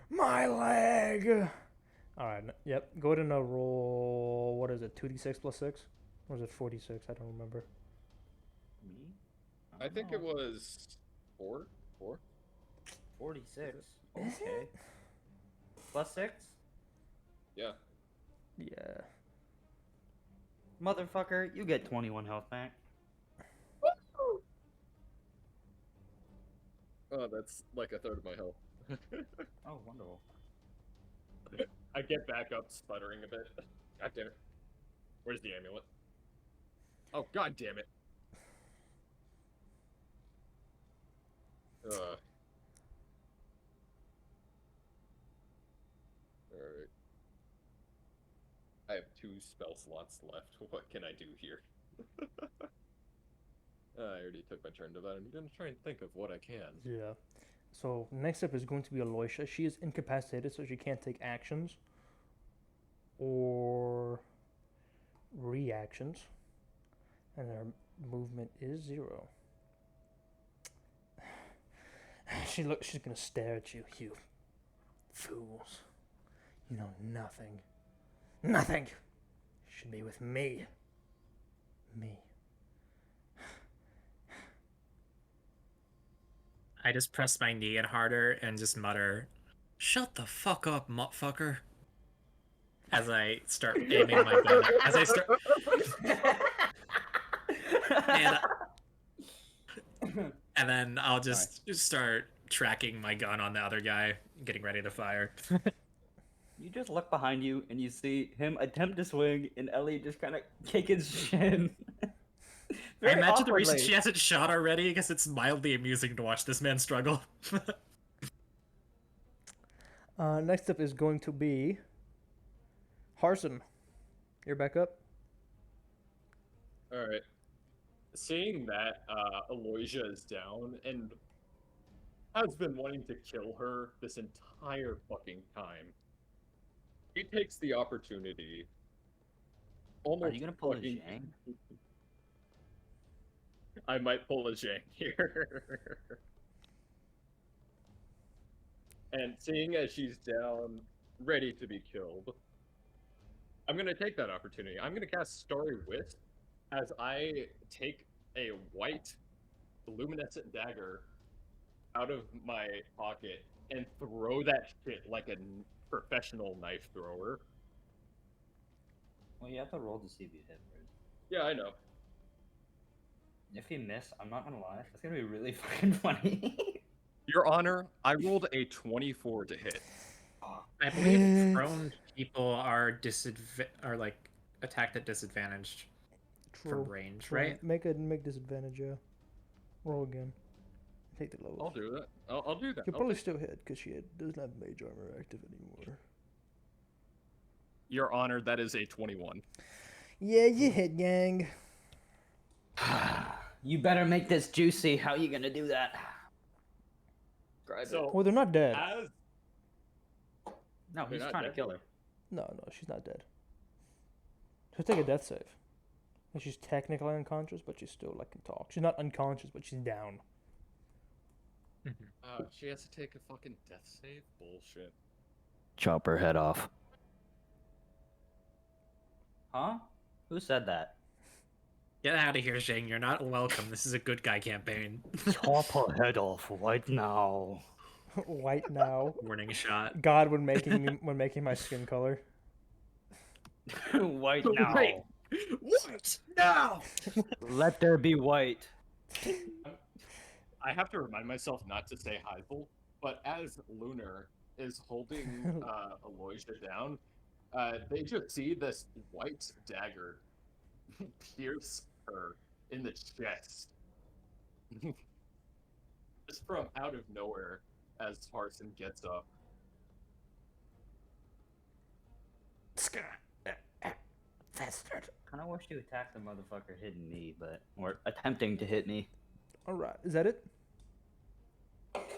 My leg. All right. Yep. Go ahead and roll. What is it? 2d6 plus 6, or is it 46? I don't remember. Me? I think it was 4? 4? 46. Is Okay. it? Plus 6? Yeah. Yeah. Motherfucker, you get 21 health back. Oh, that's like a third of my health. Oh, wonderful. I get back up, sputtering a bit. God damn it. Where's the amulet? Oh, God damn it. Alright. I have 2 spell slots left. What can I do here? I already took my turn to that. I'm gonna try and think of what I can. Yeah. So next up is going to be Aloysia. She is incapacitated, so she can't take actions or reactions, and her movement is 0. She's gonna stare at you, you fools. You know nothing. Nothing should be with me. Me. I just press my knee in harder and just mutter, "Shut the fuck up, motherfucker!" As I start aiming my gun. As I start, and And then I'll just start tracking my gun on the other guy, getting ready to fire. You just look behind you and you see him attempt to swing, and Ellie just kind of kick his shin. I Very imagine the reason awkwardly. she hasn't shot already because it's mildly amusing to watch this man struggle. Next up is going to be Harsin. You're back up. All right. Seeing that Aloysia is down and has been wanting to kill her this entire fucking time, he takes the opportunity. Almost Are you gonna pull a fucking- Zhang? I might pull a Zhang here. And seeing as she's down, ready to be killed, I'm gonna take that opportunity. I'm gonna cast Starry Wisp as I take a white luminescent dagger out of my pocket and throw that shit like a professional knife thrower. Well, you have to roll to see if you hit first. Yeah, I know. If you miss, I'm not gonna lie, that's gonna be really fucking funny. Your Honor, I rolled a 24 to hit. I believe What? prone people are like attacked at disadvantage from range, right? Make disadvantage, yeah. Roll again. Take the lowest. I'll do that. I'll do that. You'll I'll probably do- still hit because she doesn't have mage armor active anymore. Your Honor, that is a 21. Yeah, you hit, gang. You better make this juicy. How you gonna do that? Describe So- it. Well, they're not dead. As No, they're he's not trying to dead? kill her. No, she's not dead. She'll take a death save. And she's technically unconscious, but she's still can talk. She's not unconscious, but she's down. she has to take a fucking death save? Bullshit. Chop her head off. Huh? Who said that? Get out of here, Zhang. You're not welcome. This is a good guy campaign. Chop her head off right now. White now. Warning shot. God when making my skin color. White now. Wait. What? No! Let there be white. I have to remind myself not to say Heisel, but as Lunar is holding Aloysia down, they just see this white dagger pierce her in the chest. Just from out of nowhere as Harsin gets up. Bastard. Kind of wish you attacked the motherfucker hitting me, or attempting to hit me. Alright, is that it?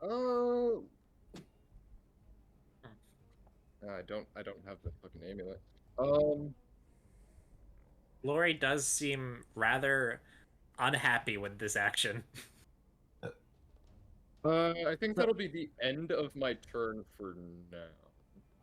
Oh. I don't have the fucking amulet. Lori does seem rather unhappy with this action. I think that'll be the end of my turn for now.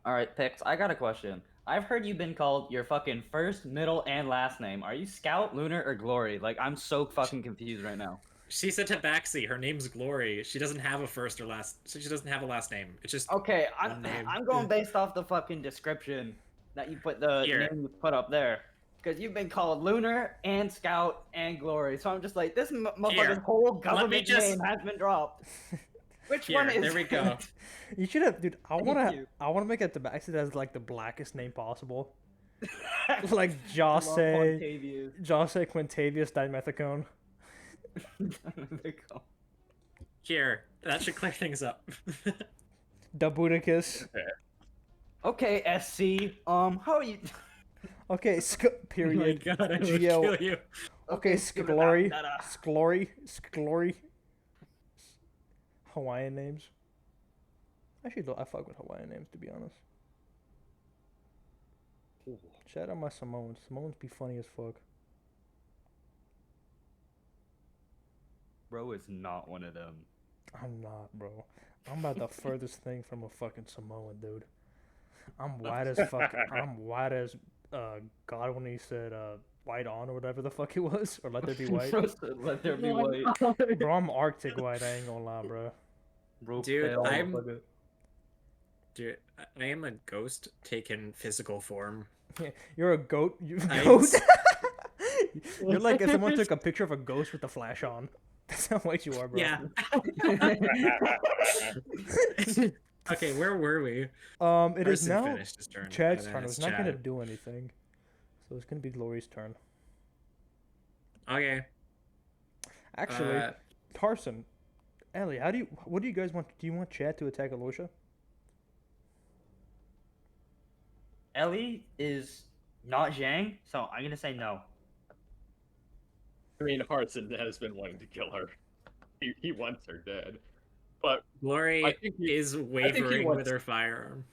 All right, Pix, I got a question. I've heard you've been called your fucking first, middle, and last name. Are you Scout, Lunar, or Glory? Like, I'm so fucking confused right now. She's a tabaxi. Her name's Glory. She doesn't have a first or last. So she doesn't have a last name. It's just Okay, One name. I'm going based off the fucking description that you put the Here. name you put up there. Because you've been called Lunar and Scout and Glory. So I'm just like, this motherfucker's whole government just- name has been dropped. Which Here, one is there we it? go. You should have, dude. I Thank wanna you. make it tabaxi that has the blackest name possible. Like Love Jose Quantavious. Quintavious Dimethicone. Here. That should clear things up. Dabudicus. Okay, SC. How are you? Okay, Oh my period. god, I would Geo. kill you. Okay, Skip Sklory. about that, Sklory. Hawaiian names. Actually, I fuck with Hawaiian names, to be honest. Shout out my Samoans. Samoans be funny as fuck. Bro is not one of them. I'm not, bro. I'm about the furthest thing from a fucking Samoan, dude. I'm white as fuck. I'm white as God when he said white on or whatever the fuck it was, or let there be white. Let there be white. Bro, I'm Arctic white. I ain't gonna lie, bro. Bro, Dude, pale I'm- motherfucker. Dude, I am a ghost taken physical form. You're a goat. I'm Goat. s- You're like if someone took a picture of a ghost with the flash on. That's how white you are, bro. Yeah. Okay, where were we? It is Harsin now finished his turn. Chad's and then turn. it's It's not gonna Chad. do anything, so it's gonna be Glory's turn. Okay. Actually, Uh, Harsin, Ellie, what do you guys want? Do you want Chad to attack Aloysia? Ellie is not Zhang, so I'm gonna say no. I mean, Harsin has been wanting to kill her. He wants her dead. But Glory I think he- is wavering wants- with her firearm.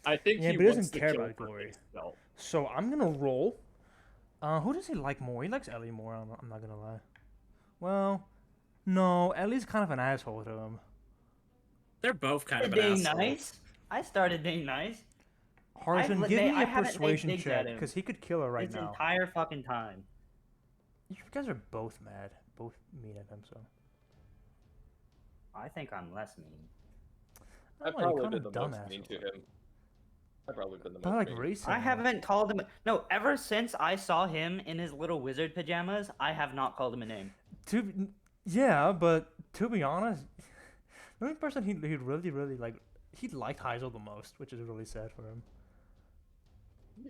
I think Yeah, he but he wants doesn't to care kill about for Glory. himself. So I'm gonna roll. Who does he like more? He likes Ellie more. I'm not gonna lie. Well, no, Ellie's kind of an asshole to him. They're both kind of an Being asshole. nice. I started being nice Harsin, li- give they- me I a haven't laid persuasion digs check at him because he could kill her right this now. entire fucking time. You guys are both mad, both mean at him. So I think I'm less mean. I've don't know, you're probably kinda been the most dumbass. mean to him. I've probably been the But I most like mean. racing. I him. haven't called him. No, ever since I saw him in his little wizard pajamas, I have not called him a name. Yeah, but to be honest, the only person he really like, he liked Heisel the most, which is really sad for him.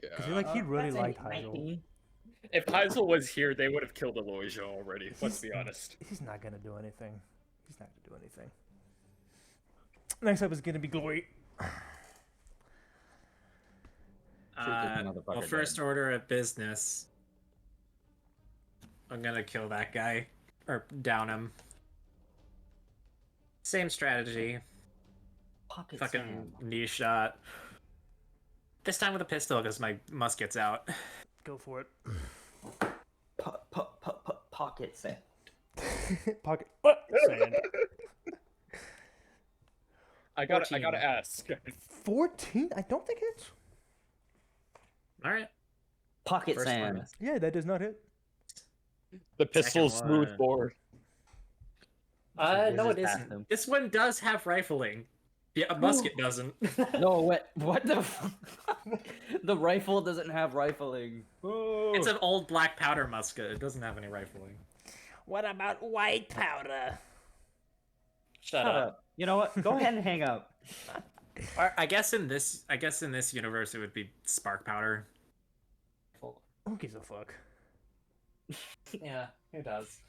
Because Yeah. he really That's liked a Heisel. 19. If Heisel was here, they would have killed Aloysia already. Let's be honest. He's not gonna do anything. He's not gonna do anything. Next up is gonna be Glory. Well, first order of business. I'm gonna kill that guy. Or down him. Same strategy. Pocket Fucking sand. knee shot. This time with a pistol because my musket's out. Go for it. Pocket sand. Pocket. What? Sand. I gotta ask. 14? I don't think it's. Alright. Pocket First sand. one. Yeah, that does not hit. The pistol's Second smooth one. bore. No, it Whizzes past isn't. him. This one does have rifling. Yeah, a musket doesn't. No, what the? The rifle doesn't have rifling. It's an old black powder musket. It doesn't have any rifling. What about white powder? Shut Shut up. You know what? Go ahead and hang up. I guess in this universe it would be spark powder. Who gives a fuck? Yeah, who does?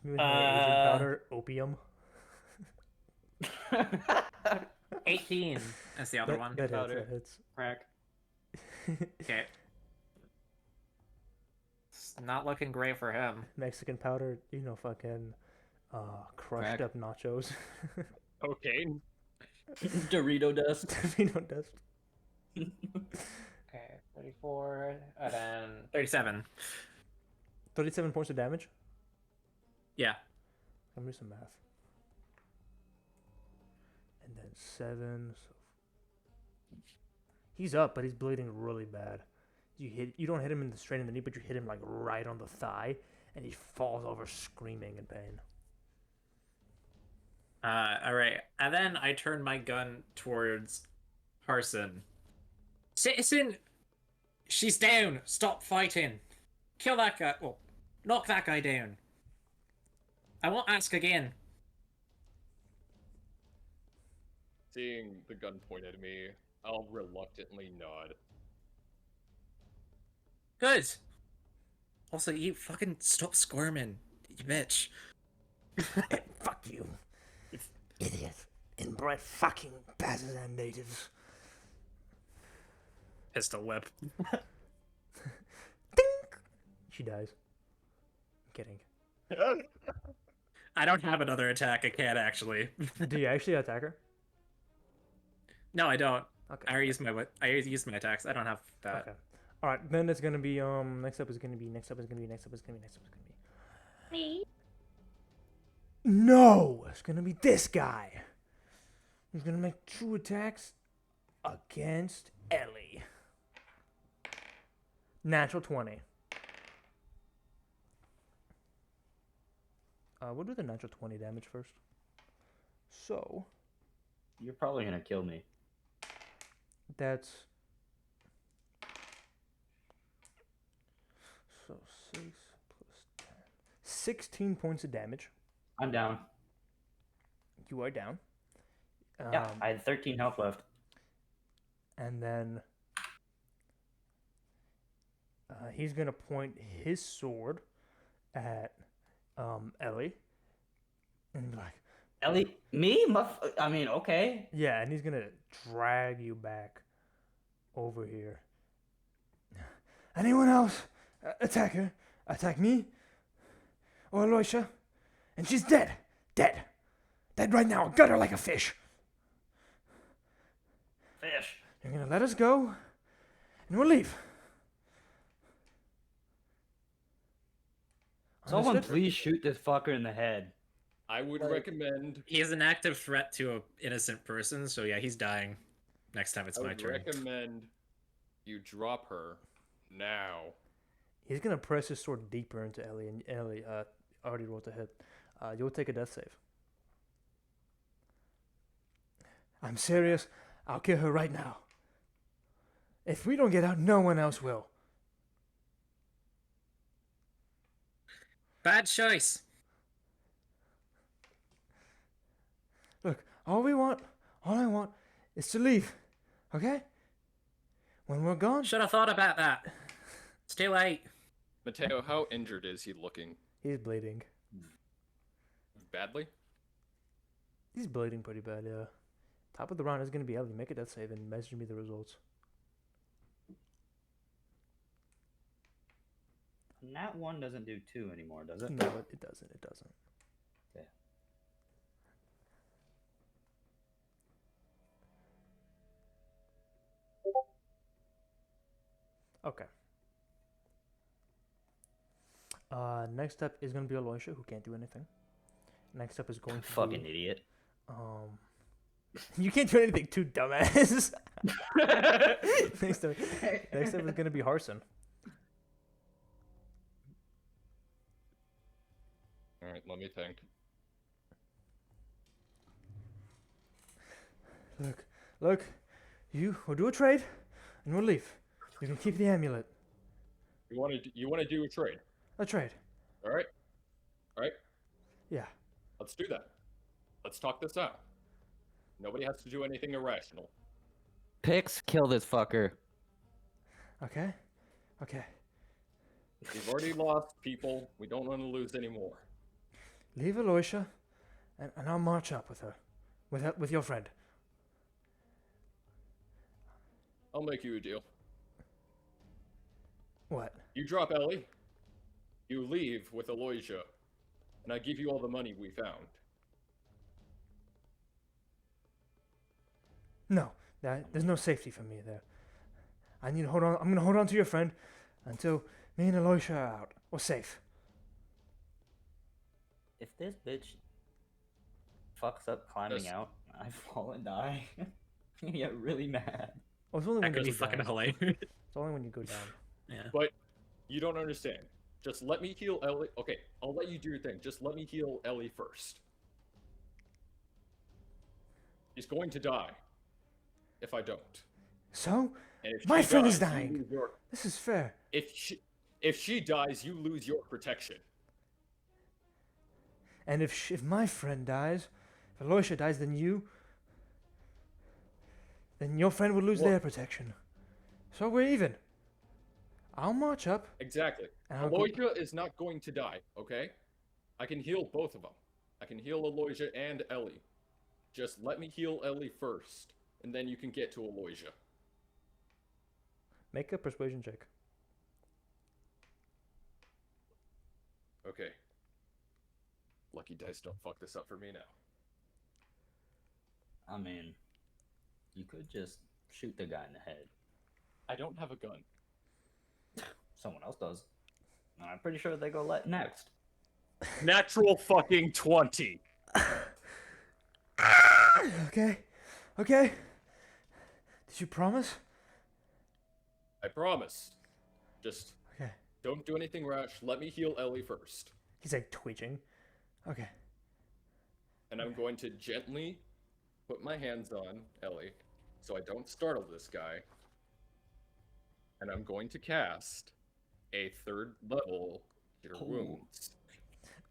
Asian powder, opium. 18. That's the other one. That hits. Powder. That hits. Crack. Okay. It's not looking great for him. Mexican powder, fucking crushed Crack. up nachos. Okay. Dorito dust. Dorito dust. Okay, 34, and then 37. 37 points of damage. Yeah. Let me do some math. And then 7. So he's up, but he's bleeding really bad. You don't hit him straight in the knee, but you hit him like right on the thigh, and he falls over screaming in pain. Alright. And then I turn my gun towards Harsin. Citizen! She's down! Stop fighting! Kill that guy! Well, knock that guy down. I won't ask again. Seeing the gun point at me, I'll reluctantly nod. Good! Also, you fucking stop squirming, you bitch. Fuck you, idiot, inbred fucking Bazazan natives. Pistol whip. Ding! She dies. I'm kidding. I don't have another attack, I can't actually. Do you actually attack her? No, I don't. Okay. I already used my attacks. I don't have that. Okay. All right. Then it's gonna be next up is gonna be. Me. No, it's gonna be this guy. He's gonna make 2 attacks against Ellie. Natural 20. We'll do the natural 20 damage first. So You're probably gonna kill me. that's so 6 plus 10. 16 points of damage. I'm down. You are down. Yeah, I had 13 health left. And then he's going to point his sword at Ellie. And be like, Ellie, me? I mean, okay. yeah, and he's going to drag you back over here. Anyone else? Attack her. Attack me. Or Aloysia. And she's dead. Dead. Dead right now. Gut her like a fish. Fish. You're going to let us go. And we'll leave. Someone Understood? please shoot this fucker in the head. I would recommend. He is an active threat to an innocent person, so yeah, he's dying. Next time it's I my would turn. recommend you drop her now. He's going to press his sword deeper into Ellie. And Ellie already rolled a hit. You'll take a death save. I'm serious. I'll kill her right now. If we don't get out, no one else will. Bad choice. Look, all I want is to leave. Okay? When we're gone, Should have thought about that. It's too late. Mateo, how injured is he looking? he's bleeding. Badly? He's bleeding pretty bad, yeah. Top of the round is going to be Ellie. Make a death save and message me the results. Nat 1 doesn't do 2 anymore, does it? No, it doesn't. It doesn't. Okay. Okay. Next up is going to be Aloysia, who can't do anything. Next up is going to Fucking be... idiot. You can't do anything too, dumbass. next up is going to be Harsin. Alright, let me think. Look, we'll do a trade, and we'll leave. You can keep the amulet. You want to do a trade? A trade. Alright? Alright? Yeah. Let's do that. Let's talk this out. Nobody has to do anything irrational. Pix, kill this fucker. Okay. We've already lost people. We don't want to lose any more. Leave Aloysia, and I'll march up with her. With your friend. I'll make you a deal. What? You drop Ellie. You leave with Aloysia. And I give you all the money we found. No, there's no safety for me there. I need to hold on. I'm gonna hold on to your friend until me and Aloysia are out or safe. If this bitch fucks up climbing Yes. out, I fall and die. I'm gonna get really mad. Oh, it's only when That could you be go fucking down. hilarious. It's only when you go down. Yeah. But you don't understand. Just let me heal Ellie. Okay, I'll let you do your thing. Just let me heal Ellie first. She's going to die if I don't. So, And if my she friend is dies, you dying. lose your- This is fair. If she dies, you lose your protection. And if my friend dies, if Aloysia dies, then your friend would lose Well- their protection. So we're even. I'll march up. Exactly. And I'll go- Aloysia is not going to die, okay? I can heal both of them. I can heal Aloysia and Ellie. Just let me heal Ellie first, and then you can get to Aloysia. Make a persuasion check. Okay. Lucky dice don't fuck this up for me now. I mean, you could just shoot the guy in the head. I don't have a gun. Someone else does. And I'm pretty sure they go next. Natural fucking 20. Okay. Did you promise? I promise. Just Okay. don't do anything rash. Let me heal Ellie first. He's like twitching. Okay. And I'm going to gently put my hands on Ellie so I don't startle this guy. And I'm going to cast a 3rd level Cure Oh. Wounds.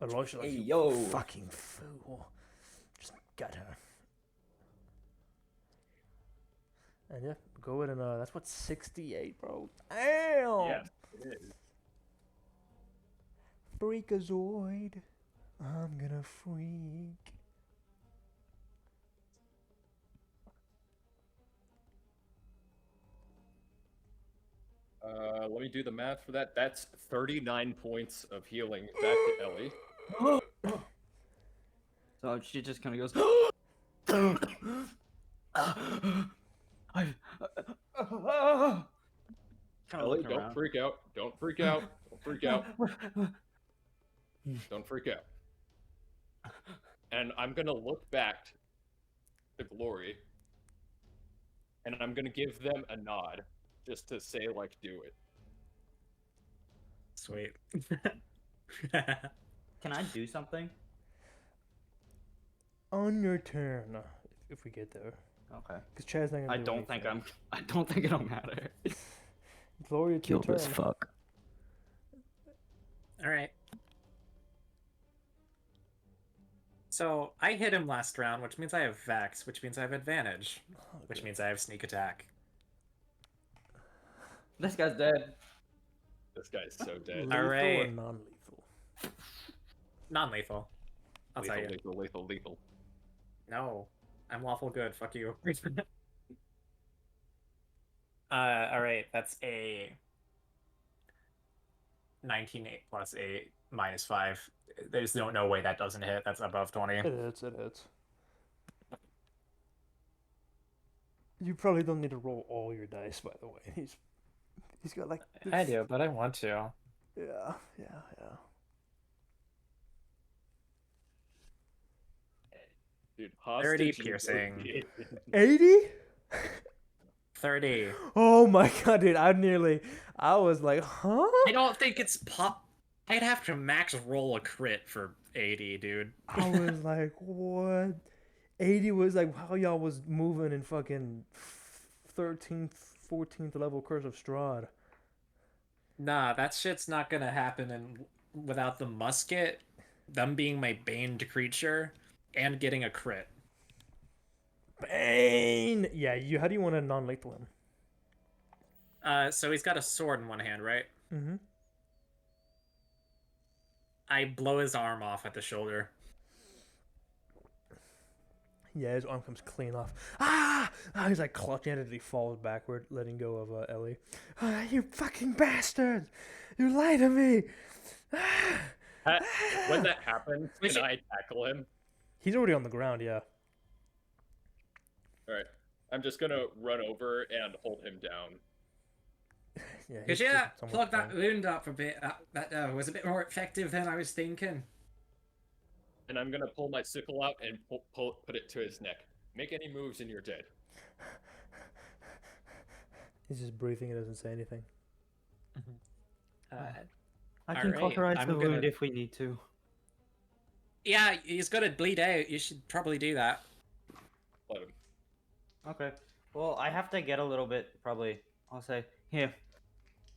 Aloysius, like, Hey, you yo. fucking fool. Just got her. And yeah, go ahead and that's what 68, bro. Damn. Yes, it is. Freakazoid. I'm gonna freak. Let me do the math for that. That's 39 points of healing back to Ellie. So she just kind of goes. I. Kind of Ellie, looking don't around. freak out. Don't freak out. Don't freak out. Don't freak out. And I'm gonna look back to Glory, and I'm gonna give them a nod, just to say, like, do it. Sweet. Can I do something? On your turn, if we get there. Okay. Because Chad's not gonna I do don't think anything. I don't think it'll matter. Gloria, it's your Guilt as turn. fuck. All right. So I hit him last round, which means I have Vex, which means I have advantage, which means I have sneak attack. This guy's dead. This guy's so dead. Lethal or Alright. non-lethal? Non-lethal. I'll tell you. Lethal, lethal, lethal. No, I'm lawful good. Fuck you. All right. That's a 19 plus 8 minus 5. There's no way that doesn't hit. That's above 20. It hits, it hits. You probably don't need to roll all your dice, by the way. He's got like... I do, but I want to. Yeah. Dude, 30 hostage piercing. negotiation. 80? 30. Oh my god, dude, I was like, huh? I don't think it's pop. I'd have to max roll a crit for 80, dude. I was like, what? 80 was like how y'all was moving in fucking 13th, 14th level Curse of Strahd. Nah, that shit's not gonna happen without the musket, them being my baned creature, and getting a crit. Bane! Yeah, how do you want to non-lethal him? So he's got a sword in one hand, right? Mm-hmm. I blow his arm off at the shoulder. Yeah, his arm comes clean off. Ah! He's like clutching at it. He falls backward, letting go of Ellie. Ah, you fucking bastard! You lied to me! When that happens, Which- can I tackle him? He's already on the ground, yeah. Alright. I'm just gonna run over and hold him down. Yeah, Because he's yeah, somewhat plug that prone. wound up a bit. That was a bit more effective than I was thinking. And I'm gonna pull my sickle out and put it to his neck. Make any moves and you're dead. He's just breathing. He doesn't say anything. I can Alright, cauterize I'm the wound gonna- if we need to. Yeah, he's gonna bleed out. You should probably do that. Let him. Okay. Well, I have to get a little bit, probably. I'll say, here,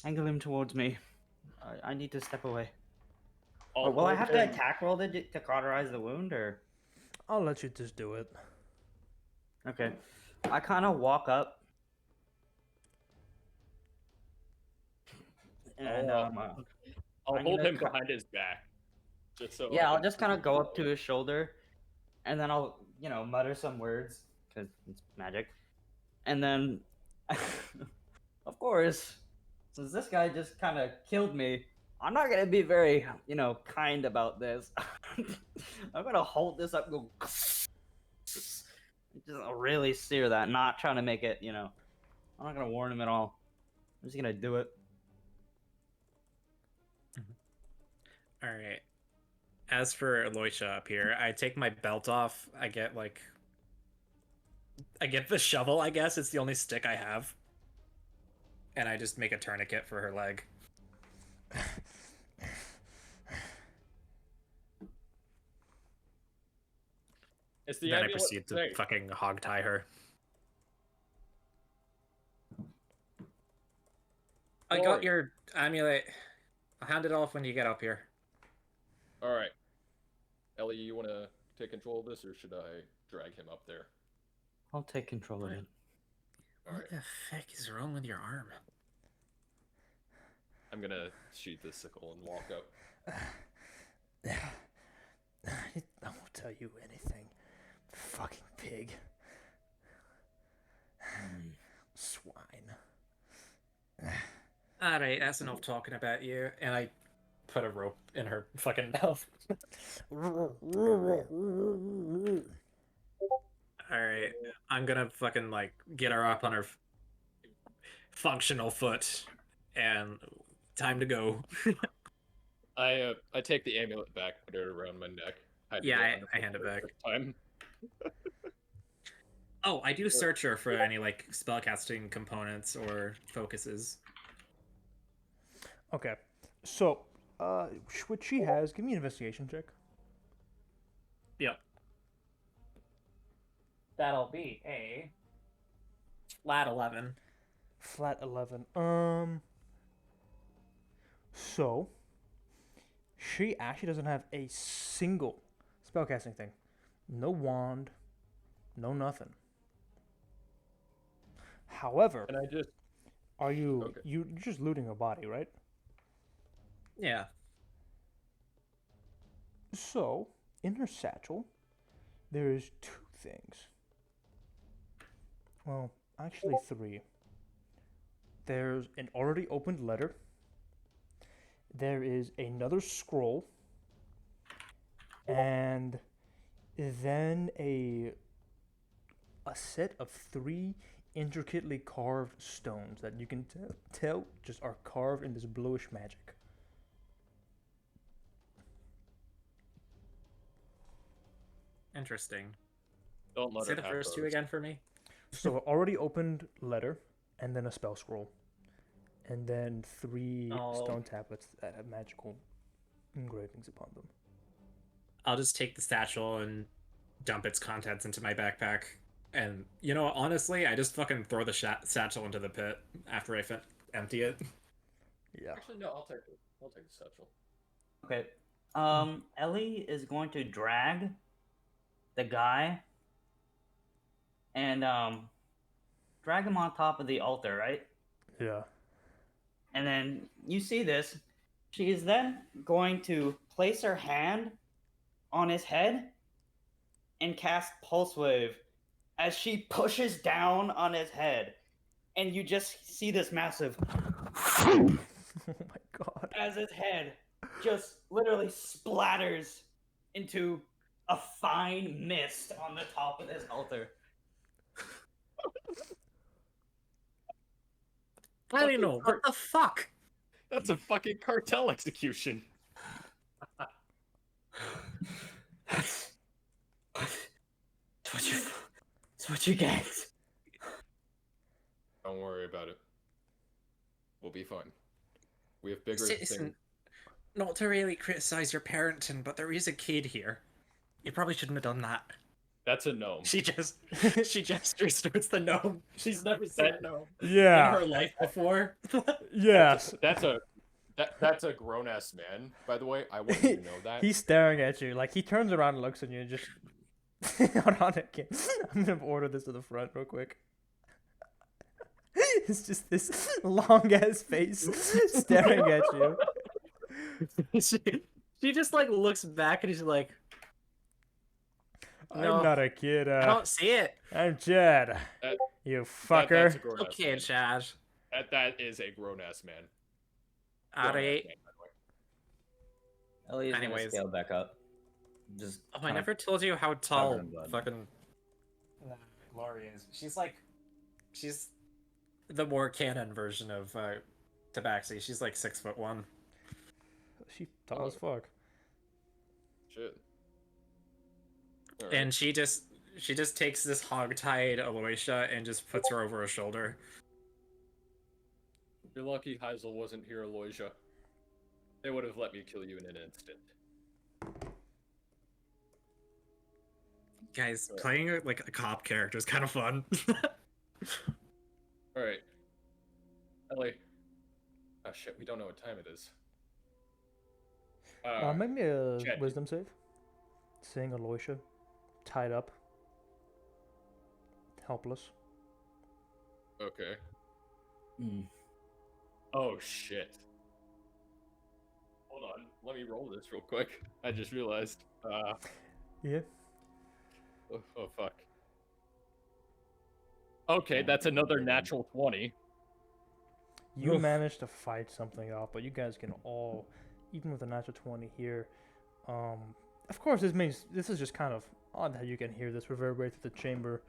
angle him towards me. I need to step away. I'll Will I hold have to him- attack roll to cauterize the wound, or? I'll let you just do it. Okay. I kind of walk up. And, I'll I'm hold gonna him behind his back. Just so yeah, I I'll can- just kind of go up to his shoulder, and then I'll, mutter some words, because it's magic. And then, of course, since this guy just kind of killed me, I'm not going to be very, kind about this. I'm going to hold this up and go, just really sear that, not trying to make it, I'm not going to warn him at all. I'm just going to do it. All right. As for Aloysia up here, I take my belt off. I get the shovel, I guess. It's the only stick I have. And I just make a tourniquet for her leg. It's the Then I amulet proceed to thing. fucking hog tie her. I got Glory. your amulet. I'll hand it off when you get up here. Alright. Ellie, you want to take control of this, or should I drag him up there? I'll take control of it. What the fuck is wrong with your arm? I'm gonna sheath the sickle and walk up. I won't tell you anything. Fucking pig. Swine. Alright, that's enough talking about you. And I put a rope in her fucking mouth. Alright, I'm gonna fucking, like, get her up on her functional foot. And time to go. I take the amulet back, put it around my neck. Yeah, I hand it back. Time. Oh, I do search her for any, like, spellcasting components or focuses. Okay. So, what she has, give me an investigation check. Yep. That'll be a flat 11. Flat 11. So, she actually doesn't have a single spellcasting thing. No wand, no nothing. However, And I just are you Okay. you're just looting her body, right? Yeah. So, in her satchel, there is 2 things. Well, actually 3. There's an already opened letter. There is another scroll. And then a set of 3 intricately carved stones that you can tell just are carved in this bluish magic. Interesting. don't let Say her the have first 2 those. again for me. So already opened letter, and then a spell scroll, and then 3 Oh. stone tablets that have magical engravings upon them. I'll just take the satchel and dump its contents into my backpack. And, you know, honestly, I just fucking throw the satchel into the pit after I empty it. Yeah. Actually, no. I'll take the satchel. Okay. Ellie is going to drag the guy and drag him on top of the altar, right? Yeah. And then you see this. She is then going to place her hand on his head and cast Pulse Wave as she pushes down on his head. And you just see this massive Oh my god. as his head just literally splatters into a fine mist on the top of this altar. I don't know. What the fuck? That's a fucking cartel execution. That's what you get. Don't worry about it. We'll be fine. We have bigger Citizen, things. not to really criticize your parenting, but there is a kid here. You probably shouldn't have done that. That's a gnome. She gestures towards the gnome. She's never seen a gnome in Yeah. her life before. Yes. That's a grown ass man. By the way, I want you to know that. He's staring at you. Like, he turns around and looks at you and just... Hold on again. I'm gonna order this to the front real quick. It's just this long ass face staring at you. she just like looks back and she's like, No. I'm not a kid. I don't see it. I'm Chad. You fucker. That's a grown ass Okay, man. Chad. That is a grown ass man. Alright. Ellie is going to Anyways. scale back up. Just Oh, I kinda- never told you how tall covered in blood. fucking Glory is. She's the more canon version of Tabaxi. She's like 6'1". She tall as fuck. Shit. All And she just takes this hog-tied Aloysia and just puts her over her shoulder. You're lucky Heisel wasn't here, Aloysia. They would have let me kill you in an instant. Guys, playing like a cop character is kind of fun. Alright. Ellie. Oh shit, we don't know what time it is. Make me a Chad. wisdom save. seeing Aloysia tied up, helpless. Okay. Mm. Oh shit. Hold on. Let me roll this real quick. I just realized. Yeah. Oh fuck. Okay, that's another natural 20. You Oof. managed to fight something off, but you guys can all, even with a natural 20 here, of course, this is just kind of odd how you can hear this reverberate through the chamber,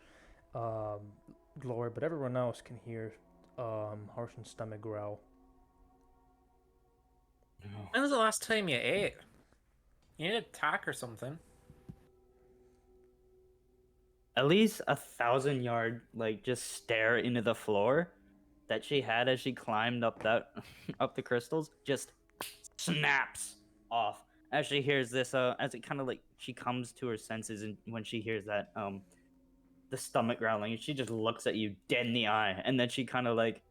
glory, but everyone else can hear Harsin's stomach growl. When was the last time you ate? You need a tack or something. At least 1,000 yard, like, just stare into the floor that she had as she climbed up that up the crystals just snaps off as she hears this. As it kind of like she comes to her senses, and when she hears that the stomach growling, she just looks at you dead in the eye, and then she kind of like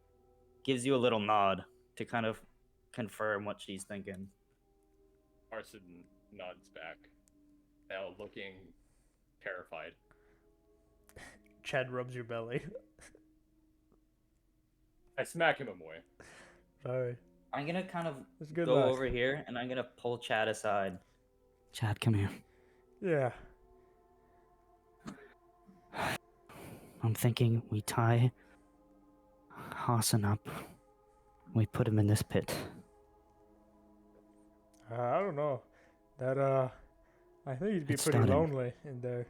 gives you a little nod to kind of confirm what she's thinking. Harsin nods back, now looking terrified. Chad rubs your belly. I smack him away. Sorry. I'm gonna kind of It's good go luck. over here, and I'm gonna pull Chad aside. Chad, come here. Yeah. I'm thinking we tie Harsin up. We put him in this pit. I don't know. That, I think you'd be It's pretty starting. lonely in there.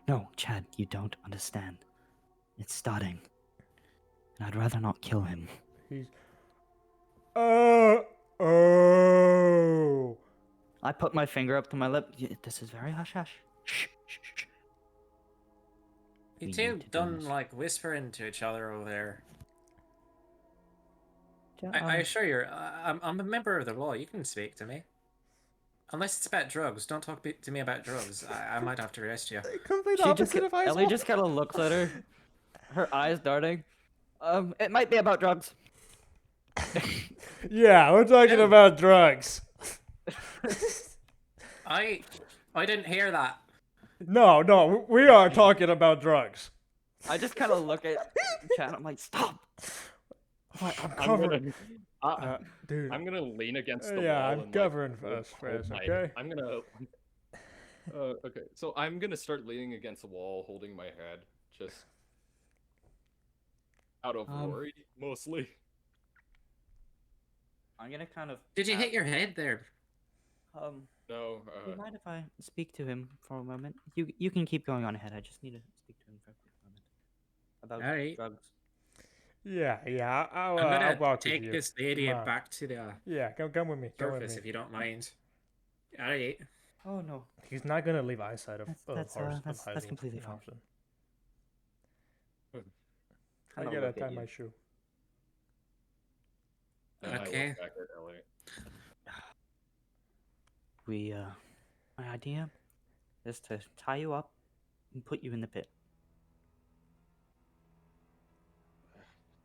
No, Chad, you don't understand. It's starting. And I'd rather not kill him. He's. Oh! I put my finger up to my lip. This is very hush hush. Shh, shh, shh. You We two need to do done this. like whispering to each other over there. Ja- I assure you, I'm a member of the law. You can speak to me. Unless it's about drugs. Don't talk to me about drugs. I might have to arrest you. Complete She just, opposite of Ellie Iceland. just kind of looks at her, her eyes darting. It might be about drugs. Yeah, we're talking Yeah. about drugs. I didn't hear that. No, we are talking about drugs. I just kind of look at Chad. I'm like, stop. I'm I'm covering. gonna, Dude. I'm gonna lean against the Yeah, wall I'm and covering like, us hold first, my- okay? I'm gonna. Okay, so I'm gonna start leaning against the wall, holding my head, just out of worry, mostly. I'm gonna kind of. Did you hit your head there? No, Do you mind if I speak to him for a moment? You can keep going on ahead. I just need to speak to him for a quick moment about Alright. drugs. Yeah, I'll, I'm I'll gonna walk with take you. this lady Come on. back to the Yeah, come with me. Come with surface me. if you don't mind. Alright. Oh no. He's not gonna leave eyesight of That's Heisel completely and fine. Harsin. I Kinda gotta look at tie you. my shoe. and I Okay. look back at Ellie. My idea is to tie you up and put you in the pit.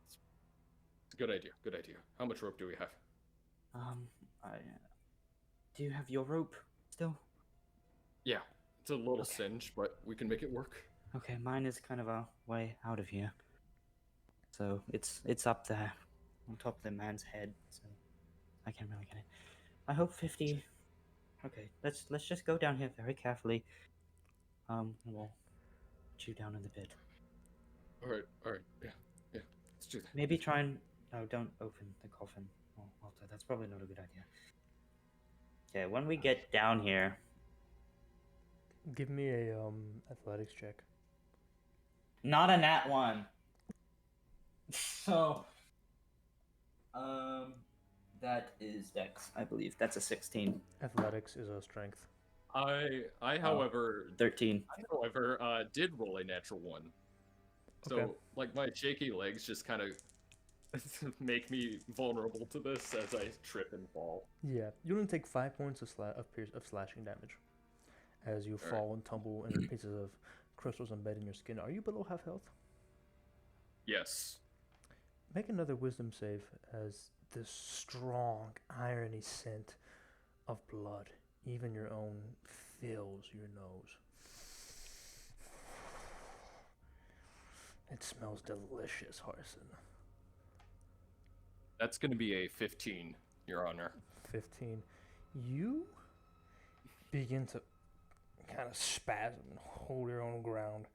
It's a good idea. Good idea. How much rope do we have? Do you have your rope still? Yeah, it's a little Okay. cinch, but we can make it work. Okay, mine is kind of a way out of here. So it's up there, on top of the man's head. So I can't really get it. I hope 50. Okay, let's just go down here very carefully. And we'll put you down in the pit. All right, yeah, let's do that. Maybe try and don't open the coffin. Oh, Walter, that's probably not a good idea. Okay, when we get down here, Give me a athletics check. not a nat 1. So, that is Dex, I believe. That's a 16. Athletics is a strength. I however, 13. did roll a natural 1. So, Okay. like, my shaky legs just kind of make me vulnerable to this as I trip and fall. Yeah, you only take 5 points of slashing damage as you Alright. fall and tumble into pieces of crystals embedded in your skin. Are you below half health? Yes. Make another wisdom save as this strong, irony scent of blood, even your own fills your nose. It smells delicious, Harsin. That's going to be a 15, Your Honor. 15. You begin to kind of spasm and hold your own ground,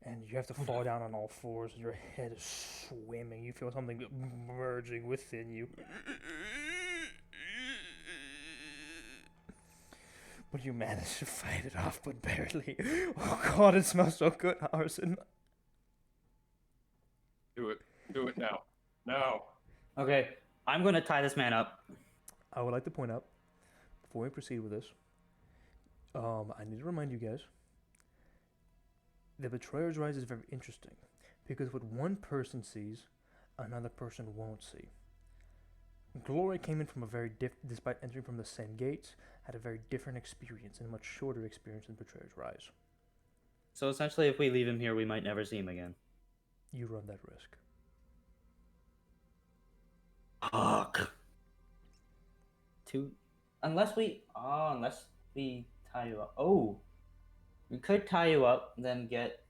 and you have to fall down on all fours, and your head is swimming. You feel something merging within you. But you manage to fight it off, but barely. Oh god, it smells so good, Harsin. Do it. Do it now. Now. Okay, I'm gonna tie this man up. I would like to point out, before we proceed with this, I need to remind you guys, the Betrayer's Rise is very interesting, because what one person sees, another person won't see. Glory came in from a very despite entering from the same gates, had a very different experience and a much shorter experience than Betrayer's Rise. So essentially, if we leave him here, we might never see him again. You run that risk. Fuck. Unless we tie you up. Oh, we could tie you up, then get.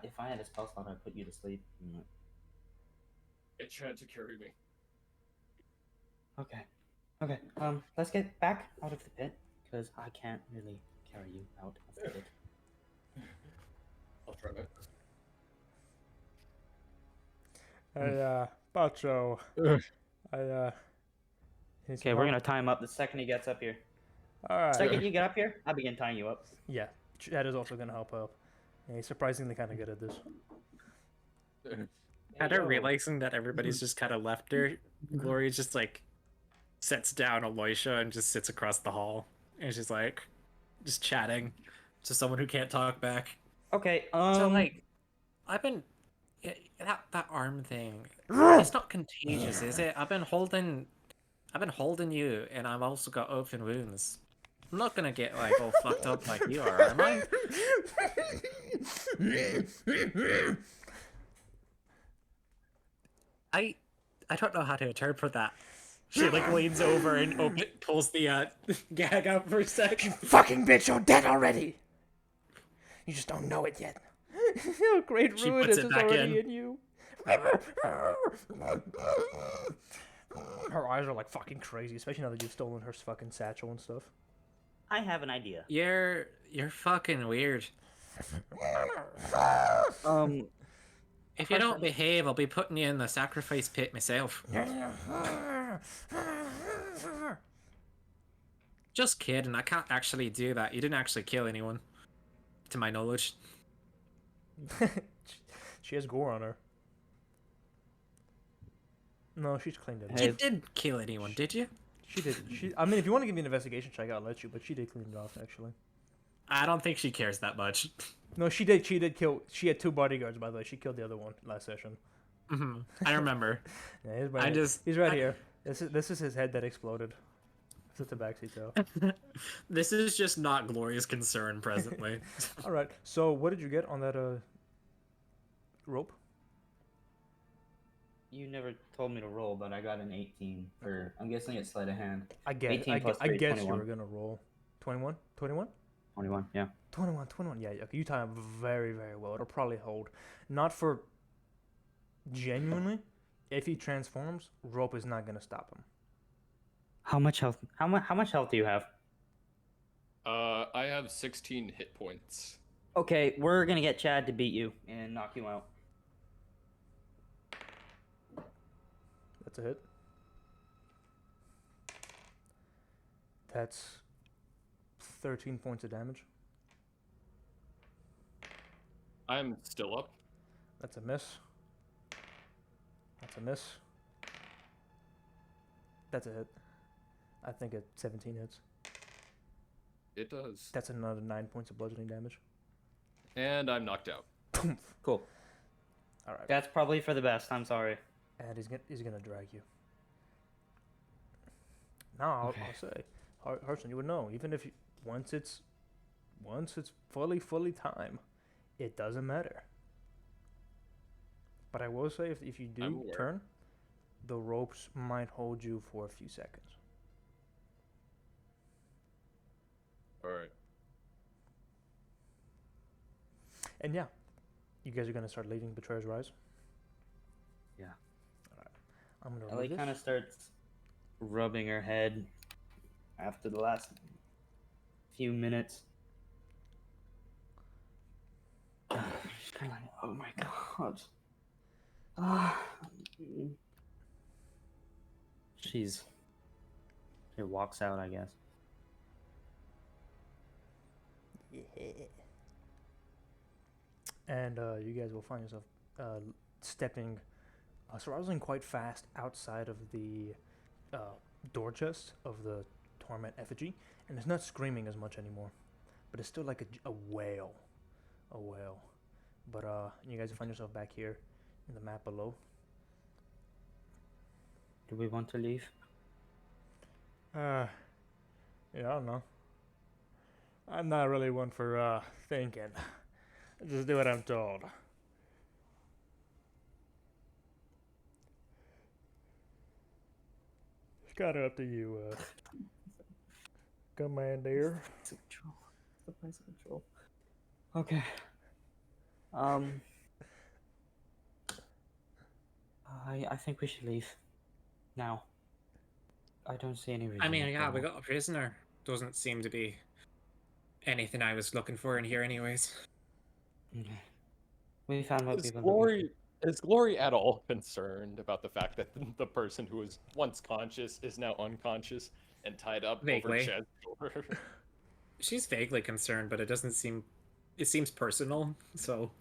If I had a spell slot, I'd put you to sleep. It tried to carry me. Okay. Okay. Let's get back out of the pit, because I can't really carry you out of the pit. I'll try it. Hey, Bacho. Okay, we're gonna tie him up the second he gets up here. Alright. Second you get up here, I begin tying you up. Yeah, Chad is also gonna help out. Yeah, he's surprisingly kind of good at this. Kind of realizing that everybody's just kind of left her, Glory just like sets down Aloysia and just sits across the hall. And she's like, just chatting to someone who can't talk back. Okay, So like, I've been that arm thing. It's not contagious, is it? I've been holding you, and I've also got open wounds. I'm not gonna get like all fucked up like you are, am I? I don't know how to interpret that. She like leans over and pulls the gag out for a sec. You fucking bitch, you're dead already! You just don't know it yet. How great She ruin puts is it back already in. in you. Her eyes are like fucking crazy, especially now that you've stolen her fucking satchel and stuff. I have an idea. You're fucking weird. If you don't behave, I'll be putting you in the sacrifice pit myself. Just kidding, I can't actually do that. You didn't actually kill anyone, to my knowledge. She has gore on her. No, she's cleaned it. Hey. You didn't kill anyone, did you? She did. I mean, if you want to give me an investigation check, I'll let you. But she did clean it off, actually. I don't think she cares that much. No, she did. She did kill. She had 2 bodyguards, by the way. She killed the other one last session. I remember. Yeah, he's right here. This is his head that exploded. It's at the backseat though. This is just not Gloria's concern presently. All right. So, what did you get on that rope? You never told me to roll, but I got an 18 for. I'm guessing it's sleight of hand. I guess. 18 plus I 3, guess you 21. were gonna roll. 21. 21. 21. Yeah. 21. Yeah. You time very, very well. It'll probably hold. Not for. Genuinely, if he transforms, rope is not gonna stop him. How much health? How much health do you have? I have 16 hit points. Okay, we're gonna get Chad to beat you and knock you out. That's a hit. That's 13 points of damage. I'm still up. That's a miss. That's a miss. That's a hit. I think it's 17 hits. It does. That's another 9 points of bludgeoning damage. And I'm knocked out. Cool. All right. That's probably for the best. I'm sorry. And he's gonna drag you. Now Okay. I'll say, Harsin, you would know. Even if once it's fully time, it doesn't matter. But I will say, if you I'm do aware. turn, the ropes might hold you for a few seconds. All right. And yeah, you guys are gonna start leaving Betrayer's Rise. Yeah. Alright. I'm gonna Ellie remove kind of this. starts rubbing her head after the last few minutes. She's kind of like, oh my god. Ah. She walks out, I guess. Yeah. And you guys will find yourself stepping, surrounding quite fast outside of the door chest of the Torment effigy, and it's not screaming as much anymore, but it's still like a wail, a wail. But you guys will find yourself back here in the map below. Do we want to leave? Yeah, I don't know. I'm not really one for thinking. I just do what I'm told. It's kind of up to you, Commander. Control. Supplies control. Okay. I think we should leave. Now. I don't see any reason. I mean, to yeah, we go. got a prisoner. Doesn't seem to be anything I was looking for in here, anyways. Okay. We found what Is we were Glory is Glory at all concerned about the fact that the person who was once conscious is now unconscious and tied up over Vaguely. Chad's shoulder? She's vaguely concerned, but it doesn't seem. It seems personal, so.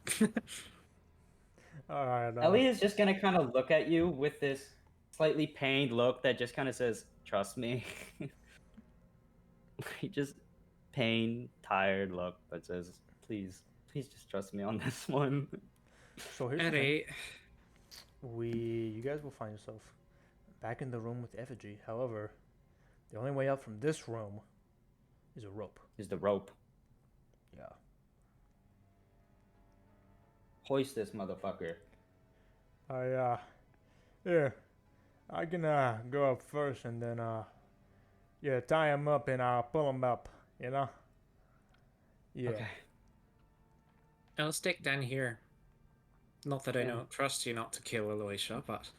Alright, Ellie is just gonna kind of look at you with this slightly pained look that just kind of says, "Trust me." Just pained, tired look that says, "Please, please just trust me on this one." so here's the thing. Alright. You guys will find yourself back in the room with Effigy. However, the only way out from this room is a rope. Is the rope. Yeah. Hoist this motherfucker. Here, I can go up first and then yeah, tie him up and pull him up. You know. Yeah. Okay. I'll stick down here. Not that I Yeah. don't trust you not to kill Aloysia, but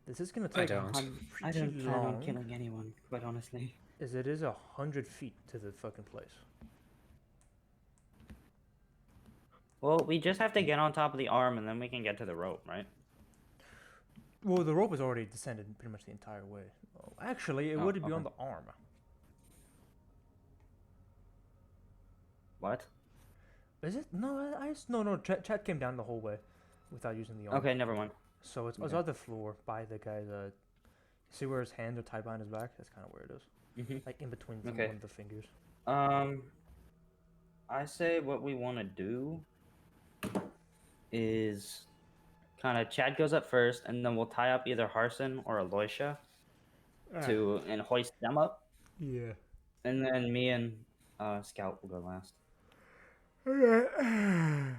This is gonna I take don't. I pretty don't plan on long, killing anyone, quite honestly. as it is 100 feet to the fucking place. Well, we just have to get on top of the arm and then we can get to the rope, right? Well, the rope has already descended pretty much the entire way. Oh, actually, it Oh, would be okay. on the arm. What? Is it? No, no. Chad came down the whole way without using the arm. Okay, never mind. So it's Okay. on the floor by the guy's. See where his hands are tied behind his back? That's kind of where it is. Mm-hmm. Like in between Okay. one of the fingers. I say what we want to do is kind of Chad goes up first, and then we'll tie up either Harsin or Aloysia and hoist them up, Yeah. and then me and Scout will go last. Let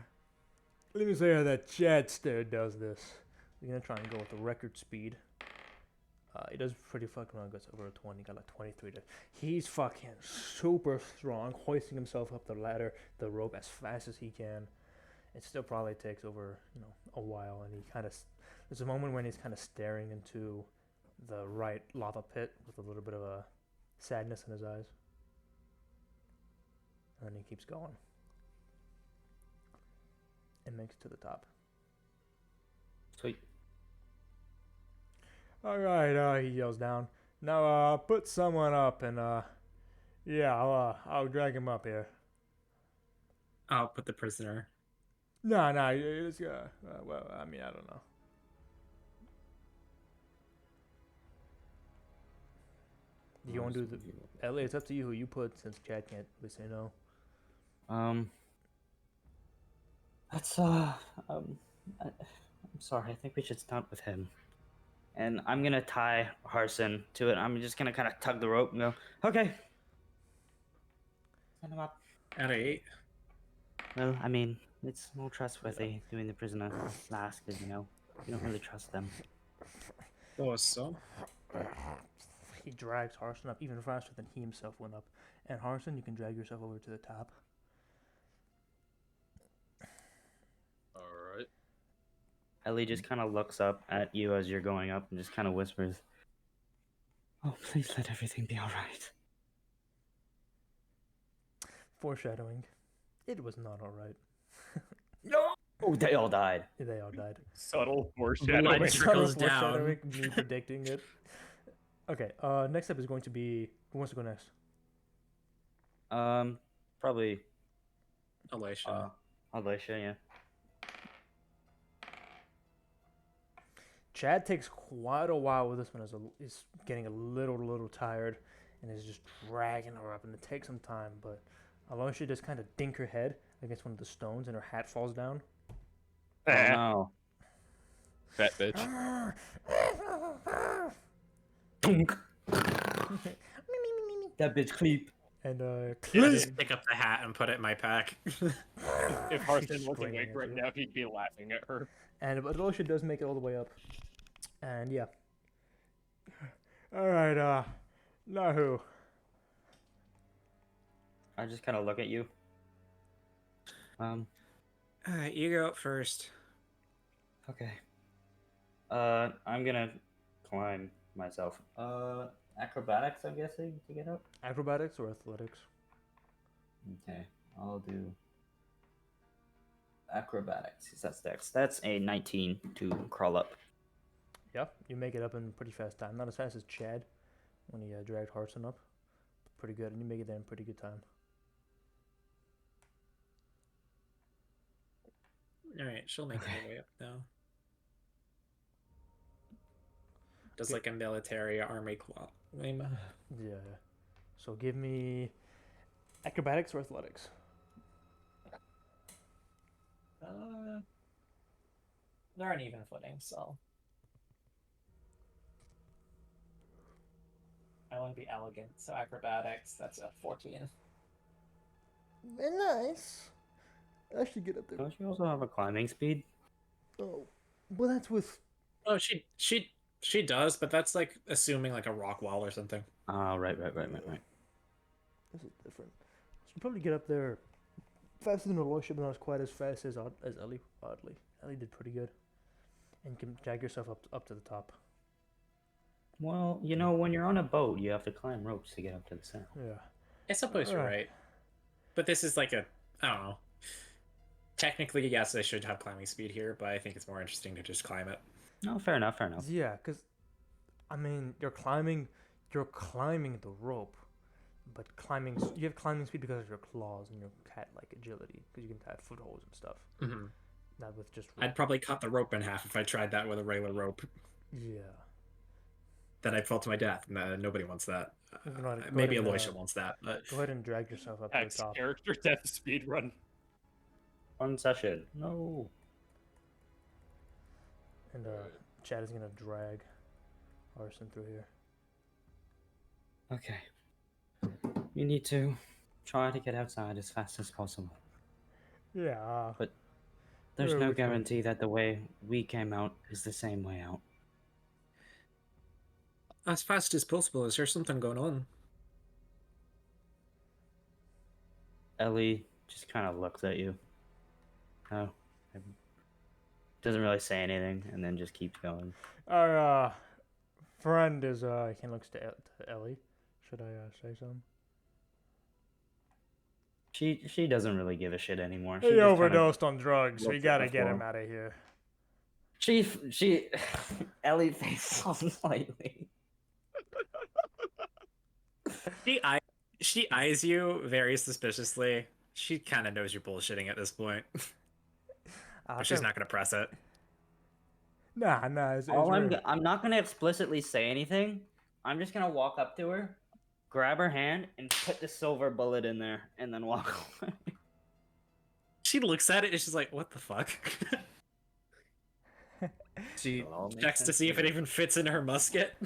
me say how that Chad stair does this. We're gonna try and go with the record speed. He does pretty fucking well. Gets over a 20. Got like 23. He's fucking super strong, hoisting himself up the ladder, the rope as fast as he can. It still probably takes over, a while. And he kind of, there's a moment when he's kind of staring into the right lava pit with a little bit of a sadness in his eyes. And then he keeps going. And makes it to the top. Sweet. All right, he yells down. Now, put someone up, and yeah, I'll drag him up here. I'll put the prisoner. No, it's well, I mean, I don't know. Do you want to do the Ellie? It's up to you who you put, since Chad can't really say no. That's I'm sorry. I think we should start with him. And I'm gonna tie Harsin to it. I'm just gonna kind of tug the rope and go, okay. Send him up. Alright. Well, I mean, it's more trustworthy doing the prisoner last, because, you don't really trust them. Oh, so? He drags Harsin up even faster than he himself went up. And Harsin, you can drag yourself over to the top. Ellie just kind of looks up at you as you're going up and just kind of whispers, "Oh, please let everything be all right." Foreshadowing. It was not alright. No! Oh, they all died. They all died. Subtle Blood foreshadowing. trickles Subtle down. foreshadowing, me predicting it. Okay, next up is going to be... Who wants to go next? Probably Alicia. Alicia, yeah. Chad takes quite a while with this one. Is getting a little tired, and is just dragging her up, and it takes some time. But Alicia just kind of dink her head against one of the stones, and her hat falls down. Oh no. Fat bitch. That bitch creep. And I Cleve. just pick up the hat and put it in my pack. If Harsin wasn't Screaming awake at right you. now, he'd be laughing at her. And but Alicia does make it all the way up. And yeah. All right. Now who? I just kind of look at you. Alright, you go up first. Okay. I'm gonna climb myself. Acrobatics, I'm guessing, to get up? Acrobatics or athletics? Okay, I'll do acrobatics, 'cause that's dex. That's a 19 to crawl up. Yeah, you make it up in pretty fast time. Not as fast as Chad when he dragged Harsin up. Pretty good, and you make it there in pretty good time. Alright, she'll make Okay. her way up now. Does Okay. like a military army climb. Yeah. So give me acrobatics or athletics. They're on even footing, so. I want to be elegant, so acrobatics, that's a 14. Very nice. I should get up there. Don't you also have a climbing speed? Oh, well, that's with. Oh, she does, but that's like assuming like a rock wall or something. Oh, right. This is different. So you probably get up there faster than Alicia, but not as quite as fast as Ellie. Oddly, Ellie did pretty good, and you can drag yourself up to the top. Well, you know, when you're on a boat, you have to climb ropes to get up to the center. Yeah. I suppose you're Alright. right. But this is like a, I don't know. Technically, yes, I should have climbing speed here, but I think it's more interesting to just climb it. No, fair enough. Yeah, because, I mean, you're climbing the rope, but you have climbing speed because of your claws and your cat-like agility, because you can have footholds and stuff. Mm-hmm. Not with just. I'd probably cut the rope in half if I tried that with a regular rope. Yeah. Then I'd fall to my death. Nobody wants that. Go ahead Maybe and, Alicia wants that, but Go ahead and drag yourself up to the X top. character death speed run. One session. No. And Chad is gonna drag Harsin through here. Okay. You need to try to get outside as fast as possible. Yeah. But there's Yeah, no which one? guarantee that the way we came out is the same way out. as fast as possible. Is there something going on? Ellie just kind of looks at you. Oh. Doesn't really say anything, and then just keeps going. Our friend is he looks to Ellie. Should I say something? She doesn't really give a shit anymore. He just kinda overdosed on drugs. We looks at gotta the get him floor. out of here. She Ellie face off slightly. She eyes you very suspiciously. She kind of knows you're bullshitting at this point, but she's not gonna press it. Nah. It's I'm not gonna explicitly say anything. I'm just gonna walk up to her, grab her hand, and put the silver bullet in there, and then walk away. She looks at it and she's like, "What the fuck?" She It all makes checks to sense see if to it me. even fits in her musket.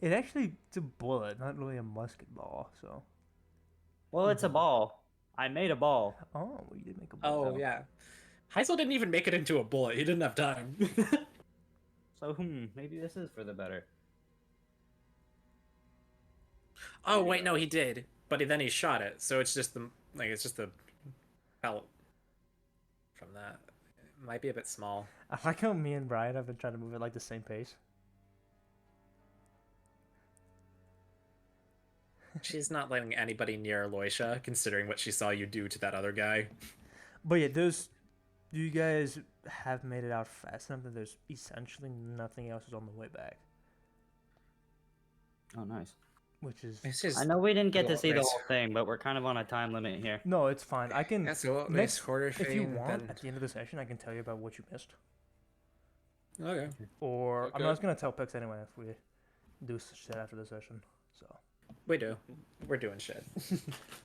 It actually it's a bullet, not really a musket ball. So. Well, it's a ball. I made a ball. Oh, you did make a bullet. Oh yeah, Heisel didn't even make it into a bullet. He didn't have time. So maybe this is for the better. Oh wait, no, he did, but then he shot it. So it's just the pellet from that. Might be a bit small. I like how me and Brian have been trying to move at like the same pace. She's not letting anybody near Aloysia, considering what she saw you do to that other guy. But yeah, you guys have made it out fast enough that there's essentially nothing else is on the way back, Oh, nice. which is It's just I know we didn't get to Well, see the nice. whole thing, but we're kind of on a time limit here. no, it's fine. I can That's a next quarter if you thing, want then- at the end of the session, I can tell you about what you missed. Okay. Or Okay. I was gonna tell Pix anyway if we do shit after the session. So We do. We're doing shit.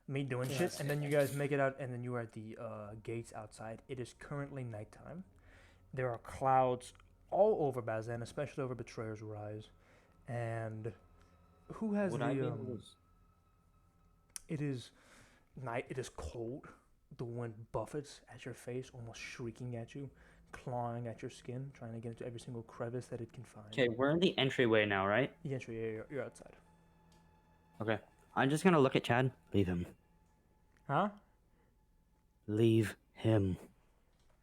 me doing Yeah, shit, that's and then you guys make it out, and then you are at the gates outside. It is currently nighttime. There are clouds all over Bazan, especially over Betrayer's Rise. And who has Would the I be able to... It is night. It is cold. The wind buffets at your face, almost shrieking at you, clawing at your skin, trying to get into every single crevice that it can find. Okay, we're in the entryway now, right? The entry area, you're outside. Okay. I'm just gonna look at Chad. Leave him. Huh? Leave him.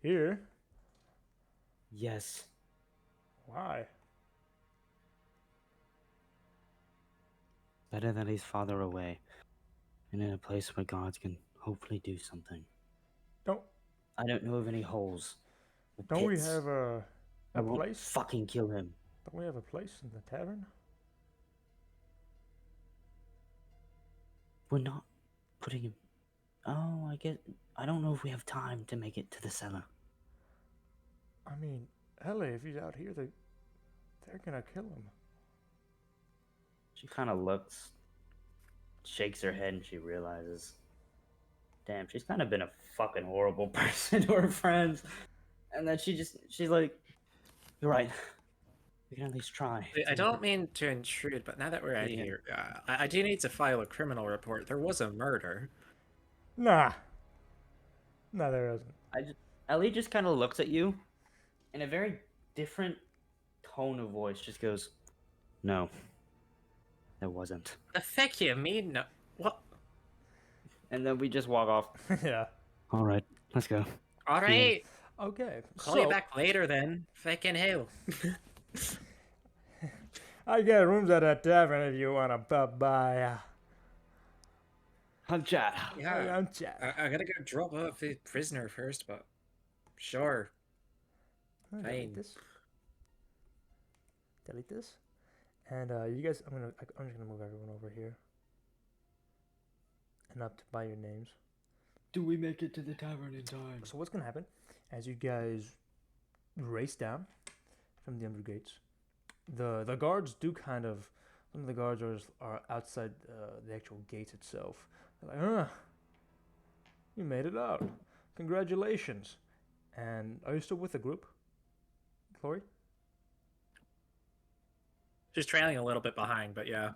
Here? Yes. Why? Better that he's farther away. And in a place where gods can hopefully do something. Don't I don't know of any holes. or don't we pits. have I a won't place? fucking kill him. Don't we have a place in the tavern? We're not putting him... Oh, I don't know if we have time to make it to the cellar. I mean, Ellie, if he's out here, they're gonna kill him. She kind of looks, shakes her head, and she realizes, damn, she's kind of been a fucking horrible person to her friends. And then she's like, you're right. We can at least try. I don't mean to intrude, but now that we're out Yeah. here, I do need to file a criminal report. There was a murder. Nah. No, there isn't. Ellie just kind of looks at you, in a very different tone of voice, just goes, no, there wasn't. The fuck you mean? No. What? And then we just walk off. Yeah. All right, let's go. All right. Okay. Call so, you back later then. Fucking hell. I got rooms at that tavern if you wanna pop by. I'm Chad. Yeah. I'm chat. I gotta go drop off the prisoner first, but sure. Delete Fine. this. Delete this. And you guys, I'm just gonna move everyone over here. And up to by your names. Do we make it to the tavern in time? So what's gonna happen as you guys race down from the under gates? The guards do kind of. Some of the guards are outside the actual gates itself. They're like, you made it out. Congratulations. And are you still with the group, Chloe? She's trailing a little bit behind, but yeah.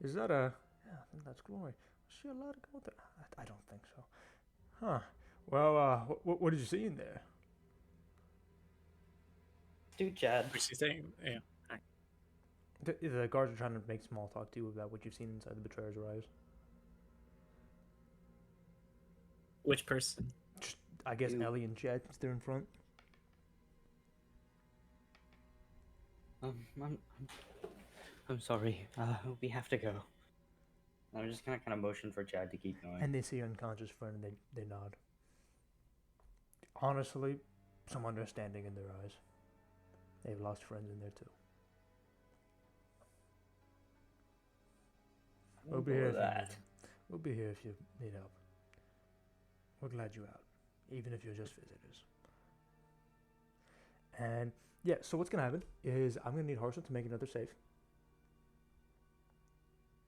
Is that a? Yeah, I think that's Chloe. Is she allowed to go there? I don't think so. Huh. Well, what did you see in there? Dude, Chad. What's she saying? Yeah. The guards are trying to make small talk to you about what you've seen inside the Betrayer's Rise. Which person? Just, I guess You. Ellie and Chad, since they're in front. I'm sorry. We have to go. I'm just gonna kind of motion for Chad to keep going. And they see your unconscious friend and they nod. Honestly, some understanding in their eyes. They've lost friends in there too. We'll be here if you need them. We'll be here if you need help. We're glad you're out, even if you're just visitors. And yeah, so what's gonna happen is I'm gonna need Harsin to make another save.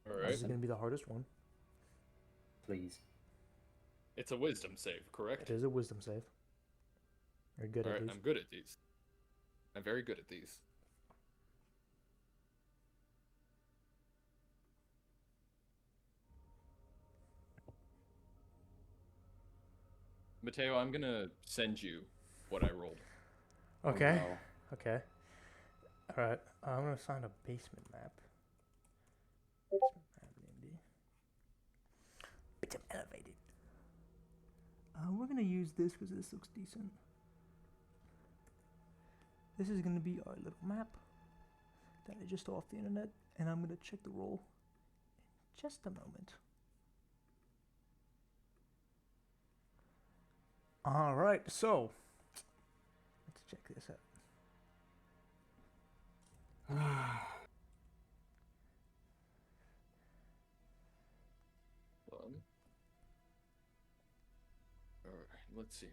All This right. is gonna be the hardest one. Please. It's a wisdom save, correct? It is a wisdom save. You're good All at right, these. I'm good at these. I'm very good at these. Mateo, I'm gonna send you what I rolled. Okay. Oh, no. Okay. All right. I'm gonna find a basement map. Basement map, D&D. Bitch, I'm elevated. We're gonna use this because this looks decent. this is gonna be our little map that I just off the internet, and I'm gonna check the roll in just a moment. All right, so let's check this out. All right, let's see.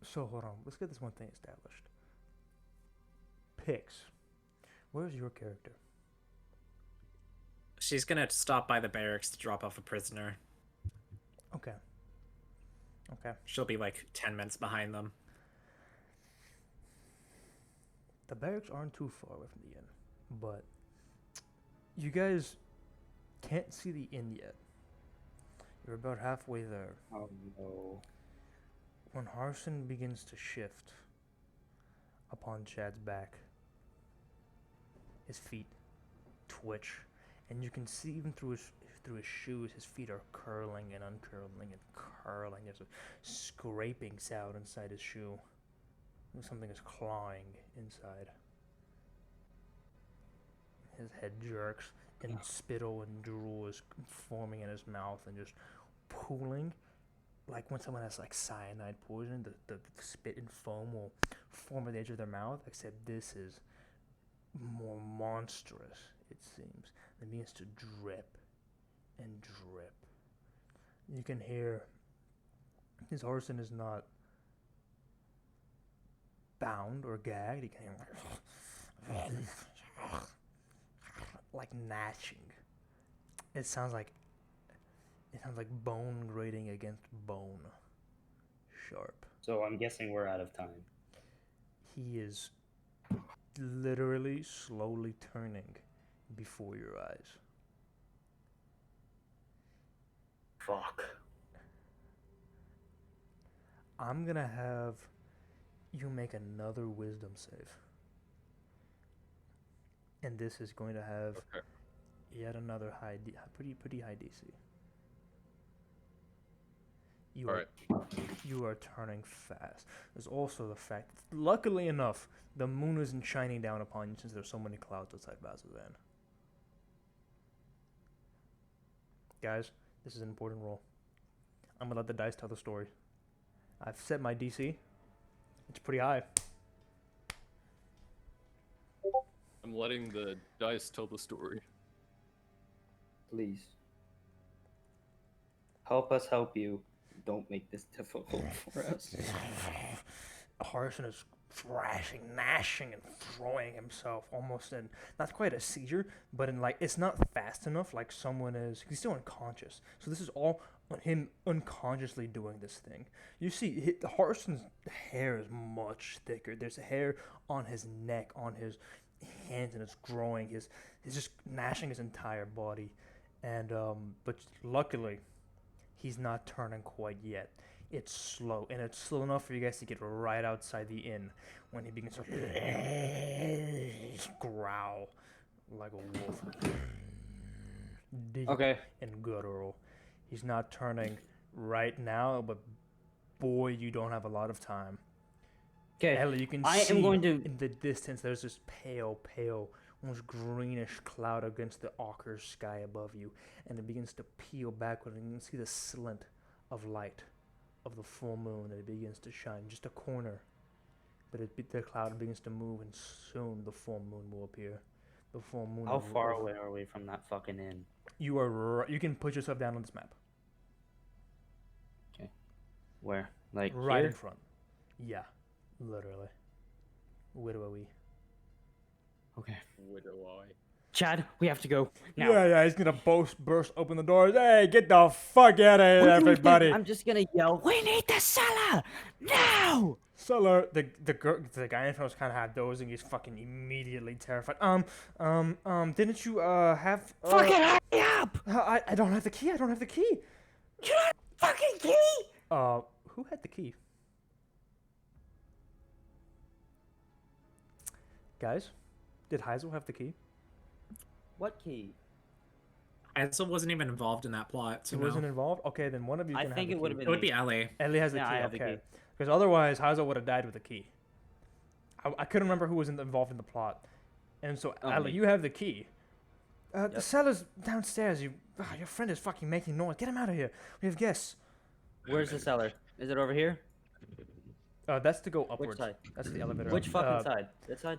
So hold on, let's get this one thing established. Pix, where's your character? She's gonna stop by the barracks to drop off a prisoner. Okay. Okay. She'll be like 10 minutes behind them. The barracks aren't too far away from the inn, but you guys can't see the inn yet. You're about halfway there. Oh no. When Harsin begins to shift upon Chad's back, his feet twitch, and you can see even through his shoes, his feet are curling and uncurling and curling. There's a scraping sound inside his shoe. Something is clawing inside. His head jerks, and spittle and drool is forming in his mouth and just pooling. Like when someone has like cyanide poison, the spit and foam will form at the edge of their mouth, except this is more monstrous, it seems. It begins to drip and drip. You can hear his Harsin is not bound or gagged. You can hear like gnashing. It sounds like bone grating against bone. Sharp. So I'm guessing we're out of time. He is literally slowly turning before your eyes. Fuck. I'm gonna have you make another wisdom save. And this is going to have yet another pretty high DC. You are turning fast. There's also the fact that, luckily enough, the moon isn't shining down upon you since there's so many clouds outside Bazazan. Guys, this is an important roll. I'm gonna let the dice tell the story. I've set my DC. It's pretty high. I'm letting the dice tell the story. Please. Help us help you. Don't make this difficult for us. Harsin is thrashing, gnashing, and throwing himself almost in, not quite a seizure, but in like, it's not fast enough like someone is, he's still unconscious. So this is all him unconsciously doing this thing. You see, Harsin's hair is much thicker. There's hair on his neck, on his hands, and it's growing. He's just gnashing his entire body. And, but luckily, he's not turning quite yet. It's slow, and it's slow enough for you guys to get right outside the inn when he begins to growl like a wolf. Deep and guttural. He's not turning right now, but boy, you don't have a lot of time. Okay, Ellie, you can see in the distance there's this pale, almost greenish cloud against the ochre sky above you, and it begins to peel backward, and you can see the slant of light of the full moon that it begins to shine, just a corner, but the cloud begins to move, and soon the full moon will appear. The full moon. How far away are we from that fucking inn? You are. You can put yourself down on this map. Okay. Where? Like right here? in front. Yeah, literally. Where do we? Okay. Where do I? Chad, we have to go now. Yeah, he's gonna burst open the doors. Hey, get the fuck out of here, everybody! I'm just gonna yell, we need the cellar! Now! Cellar, the guy in front was kind of half dozing. He's fucking immediately terrified. Didn't you, have... Fucking hurry up! I don't have the key, You don't have the fucking key? Who had the key? Guys, Did Heisel have the key? What key? Ansel wasn't even involved in that plot, so He no. wasn't involved. Okay, then one of you I can think have it the would have key. been. It would me. be Ellie. Ellie has the Yeah, key. I have the Okay, key. because otherwise Heisel would have died with the key. I couldn't remember who was involved in the plot, and so Oh, Ellie, me. you have the key. The Yep. cellar's downstairs. Your friend is fucking making noise. Get him out of here. We have guests. Where's the cellar? Is it over here? That's to go upwards. side? That's the elevator. Which up. fucking side? This side?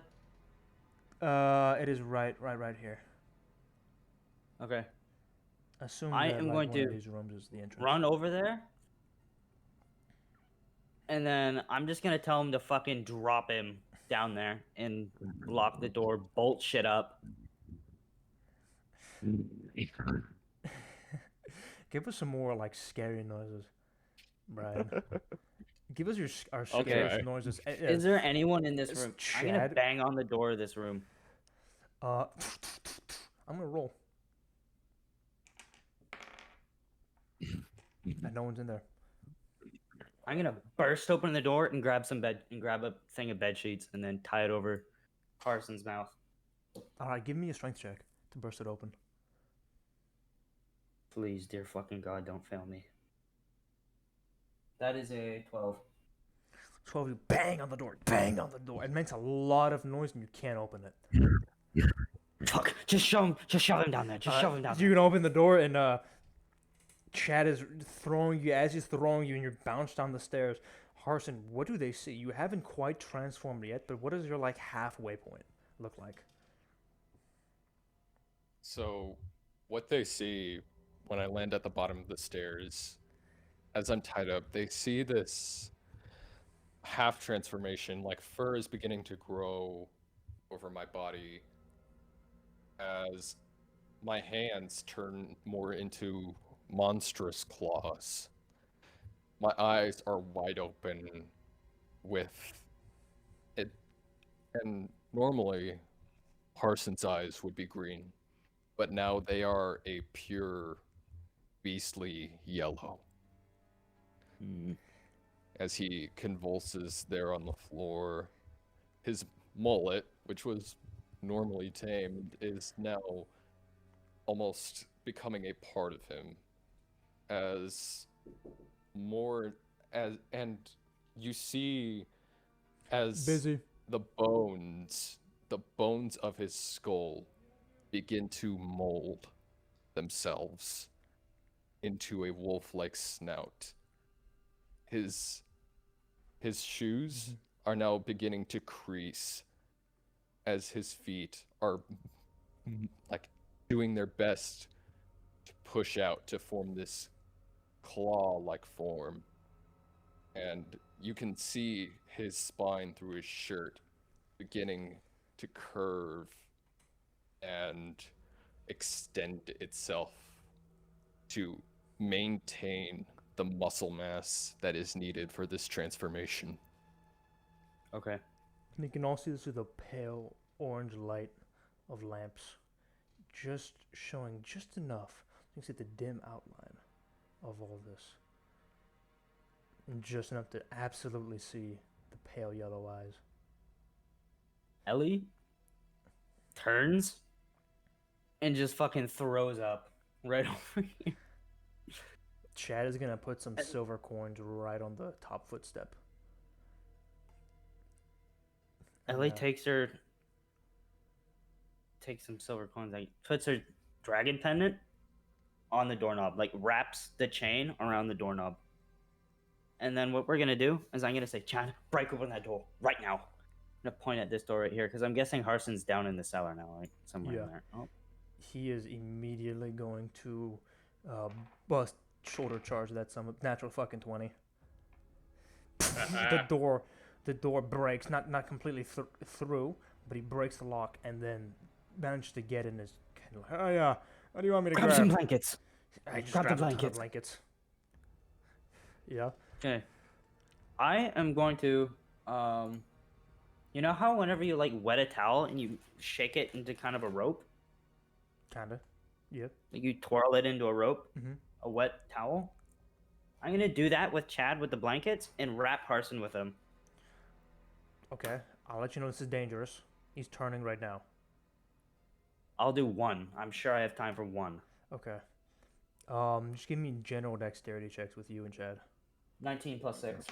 It is right here. Okay. Assume I that am like, going one of to these rooms is the entrance. Run over there. And then I'm just gonna tell him to fucking drop him down there and lock the door, bolt shit up. Give us some more like scary noises, Brian. Give us our Okay. scariest noises. Is there anyone in this It's room? I'm gonna Chad. bang on the door of this room. I'm gonna roll. And no one's in there. I'm gonna burst open the door and grab a thing of bed sheets and then tie it over Harsin's mouth. All right, give me a strength check to burst it open. Please, dear fucking God, don't fail me. That is a 12. 12, you bang on the door. Bang on the door. It makes a lot of noise and you can't open it. Fuck! Just shove him down there. Just shove him down You there. can open the door and Chad is throwing you as he's throwing you and you're bounced down the stairs. Harsin, what do they see? You haven't quite transformed yet, but what does your like halfway point look like? So, what they see when I land at the bottom of the stairs, as I'm tied up, they see this half transformation, like fur is beginning to grow over my body as my hands turn more into monstrous claws. My eyes are wide open with it, and normally Harsin's eyes would be green, but now they are a pure beastly yellow as he convulses there on the floor. His mullet, which was normally tamed, is now almost becoming a part of him as more as and you see as Busy. the bones of his skull begin to mold themselves into a wolf-like snout. His shoes are now beginning to crease as his feet are like doing their best to push out to form this claw-like form. And you can see his spine through his shirt beginning to curve and extend itself to maintain the muscle mass that is needed for this transformation. Okay. And you can all see this through the pale orange light of lamps, just showing just enough. You can see the dim outline of all this, and just enough to absolutely see the pale yellow eyes. Ellie turns and just fucking throws up right over here. Chad is gonna put some silver coins right on the top footstep. Ellie Yeah. takes some silver coins, like puts her dragon pendant on the doorknob, like wraps the chain around the doorknob. And then what we're gonna do is I'm gonna say, Chad, break open that door right now. I'm gonna point at this door right here because I'm guessing Harsin's down in the cellar now, right? Somewhere Yeah. in there. Oh, He is immediately going to bust shoulder charge that some natural fucking 20. the door breaks, not completely through, but he breaks the lock and then manages to get in his kind of like, oh yeah, what do you want me to grab? grab some blankets. I just grab the grabbed a ton of blankets. blankets. Yeah. Okay. I am going to, you know how whenever you like wet a towel and you shake it into kind of a rope, Kinda. Yep. like you twirl it into a rope, Mhm. a wet towel. I'm gonna do that with Chad with the blankets and wrap Harsin with them. Okay. I'll let you know this is dangerous. He's turning right now. I'll do one. I'm sure I have time for one. Okay. Just give me general dexterity checks with you and Chad. 19 plus 6.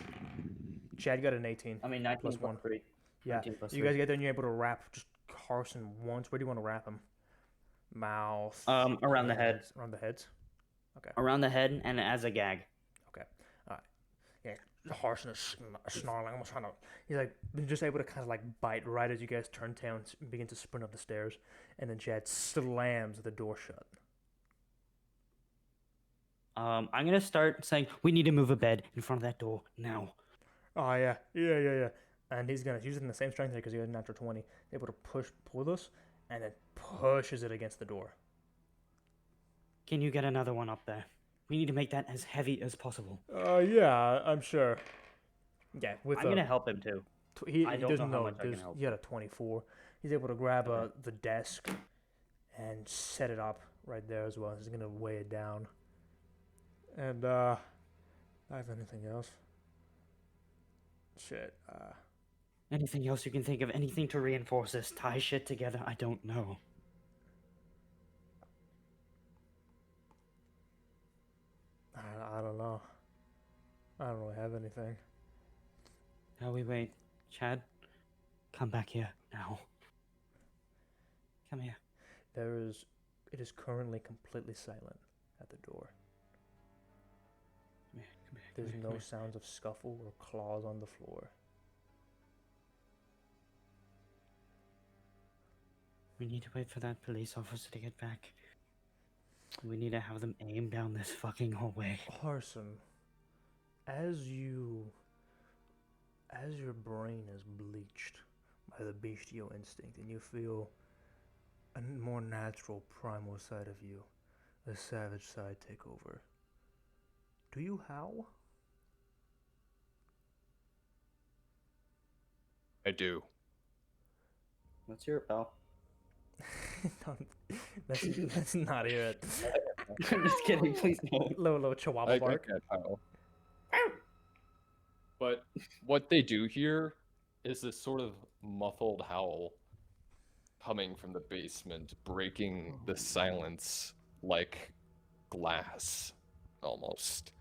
Chad got an 18. I mean, 19 Plus plus one. 3. Yeah. 19 plus You 3. guys get there and you're able to wrap just Harsin once. Where do you want to wrap him? Mouth. Around the head. hands, Around the heads. Around the head and as a gag. Okay. Alright. Yeah. Harsin is snarling, almost trying to. He's like just able to kind of like bite right as you guys turn down and begin to sprint up the stairs, and then Chad slams the door shut. I'm gonna start saying we need to move a bed in front of that door now. Oh yeah. And he's gonna use it in the same strength because he has a natural 20. Able to pull this, and then pushes it against the door. Can you get another one up there? We need to make that as heavy as possible. Yeah, I'm sure. Yeah, I'm gonna help him too. He I don't doesn't know how much I can help. He had a 24. He's able to grab Okay. the desk and set it up right there as well. He's gonna weigh it down. And I have anything else? Shit. Anything else you can think of? Anything to reinforce this? Tie shit together? I don't know. I don't know. I don't really have anything. Now we wait. Chad, come back here now. Come here. It is currently completely silent at the door. Come here. Come here. There's come no here. sounds of scuffle or claws on the floor. We need to wait for that police officer to get back. We need to have them aim down this fucking hallway. Harsin, as your brain is bleached by the bestial instinct and you feel a more natural primal side of you, a savage side, take over, do you howl? I do. Let's hear it, pal. Let's not hear it. I'm just kidding, please don't. Low chihuahua bark. can't howl. But what they do here is this sort of muffled howl coming from the basement, breaking the silence like glass, almost.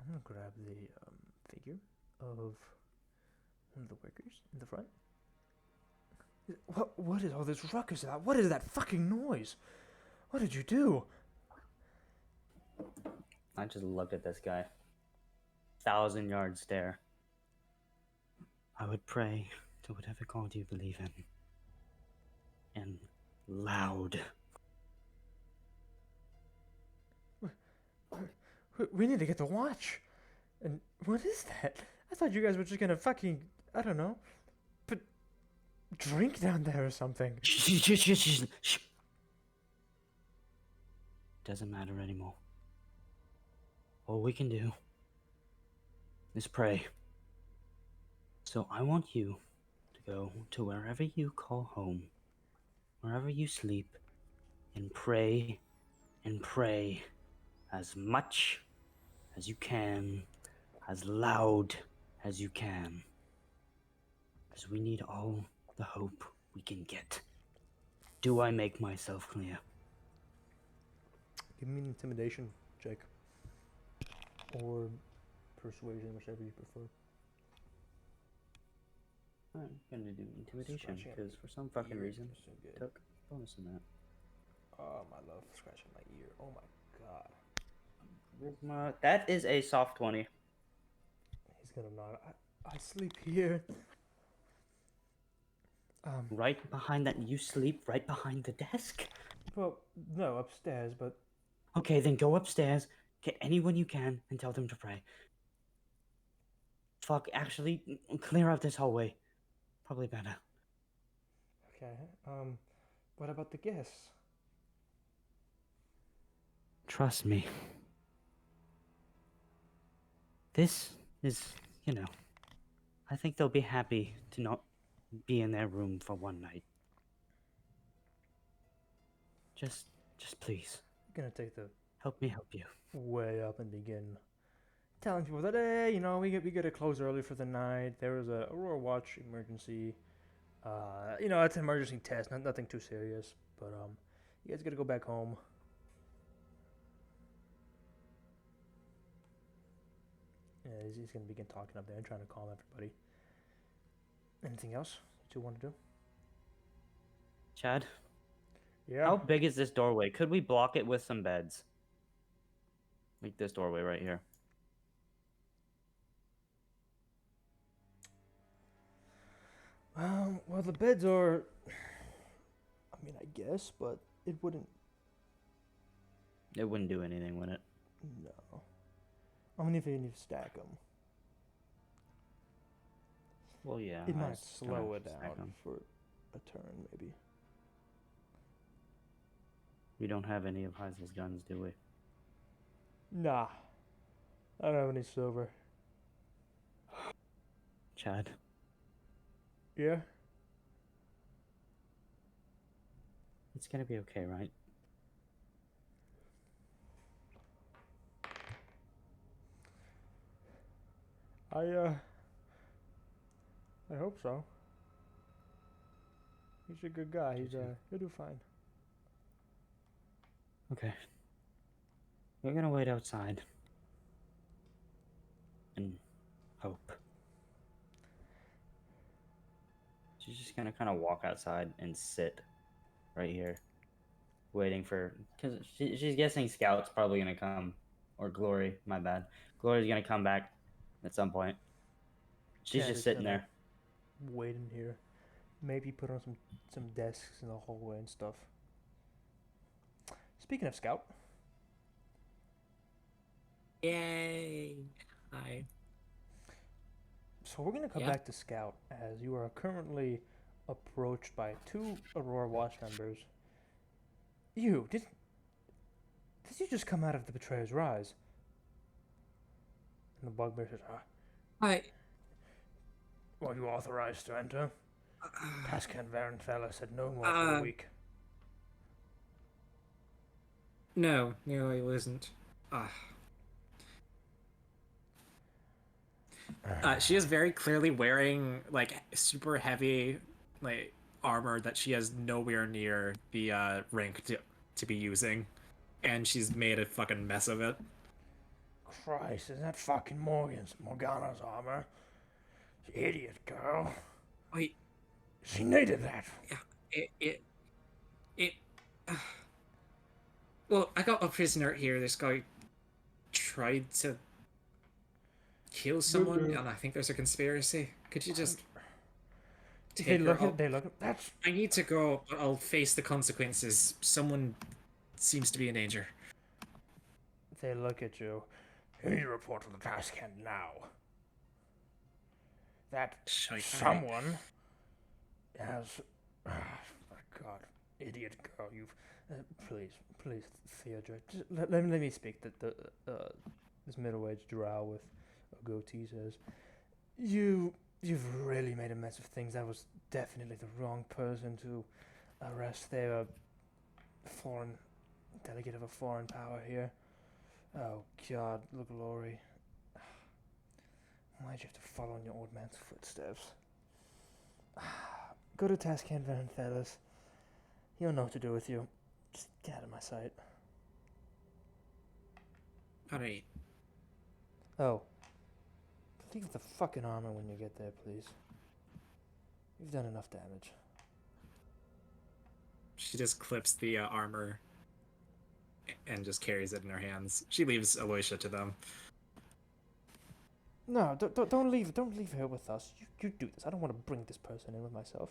I'm gonna grab the figure of one of the workers in the front. What is all this ruckus about? What is that fucking noise? What did you do? I just look at this guy. 1,000-yard stare. I would pray to whatever God you believe in. And loud. We need to get the watch. And what is that? I thought you guys were just gonna fucking, I don't know, put drink down there or something. Shh. Doesn't matter anymore. All we can do is pray. So I want you to go to wherever you call home, wherever you sleep, and pray as much as you can, as loud as you can. Because we need all the hope we can get. Do I make myself clear? Give me an intimidation check. Or persuasion, whichever you prefer. I'm gonna do intimidation Scratching because for some fucking ears reason is so good. took bonus in that. Oh, I love scratching my ear. Oh my god. That is a soft 20. He's gonna nod. I sleep here. Right behind that, you sleep right behind the desk? Well, no, upstairs, but Okay, then go upstairs, get anyone you can, and tell them to pray. Fuck, actually, clear out this hallway. Probably better. okay. What about the guests? Trust me. This is, I think they'll be happy to not be in their room for one night. Just please, I'm gonna take the help me help you. way up and begin telling people that, hey, we got to close early for the night. There was a Aurora Watch emergency. It's an emergency test, nothing too serious. But you guys got to go back home. Yeah, he's gonna begin talking up there and trying to calm everybody. Anything else that you want to do? Chad, Yeah. how big is this doorway? Could we block it with some beds? Like this doorway right here. Well, the beds are. I mean, I guess, but it wouldn't. It wouldn't do anything, would it? No. I mean, if you need to stack them, Well, yeah. it I might was gonna slow it stack down 'em. for a turn, maybe. We don't have any of Heisel's guns, do we? Nah. I don't have any silver. Chad, Yeah? it's gonna be okay, right? I hope so. He's a good guy. He'll do fine. Okay. We're gonna wait outside. And hope. She's just gonna kind of walk outside and sit right here. Waiting for... Because she's guessing Scout's probably gonna come. Or Glory, my bad. Glory's gonna come back at some point. She's Chad just is sitting gonna there. Wait in here. Maybe put on some desks in the hallway and stuff. Speaking of Scout, Yay! Hi. so we're gonna come Yeah. back to Scout as you are currently approached by 2 Aurora Watch members. Did you just come out of the Betrayer's Rise? And the Bugbear says, Hi. "Were you authorized to enter?" Tascan Varenfella said no more for a week. No, it wasn't. She is very clearly wearing like super heavy like armor that she has nowhere near the rank to be using, and she's made a fucking mess of it. Christ, is that fucking Morgana's armor? Idiot girl. Wait, She needed that. it. Well, I got a prisoner here. This guy tried to kill someone, and I think there's a conspiracy. Could you just take her out? They look at that's I need to go, but I'll face the consequences. Someone seems to be in danger. they look at you. You need to report to the task hand now. That Shite, someone has my God, idiot girl, you've please, Theodore, just let me speak. This middle-aged drow with a goatee says, you've really made a mess of things. That was definitely the wrong person to arrest. They're a foreign delegate of a foreign power here. Oh God, the glory. Why'd you have to follow in your old man's footsteps? Go to Tascan Van Fellas. He'll know what to do with you. Just get out of my sight. Alright. Oh. Leave the fucking armor when you get there, please. You've done enough damage. She just clips the armor and just carries it in her hands. She leaves Aloysia to them. No, don't leave her with us. You do this. I don't want to bring this person in with myself.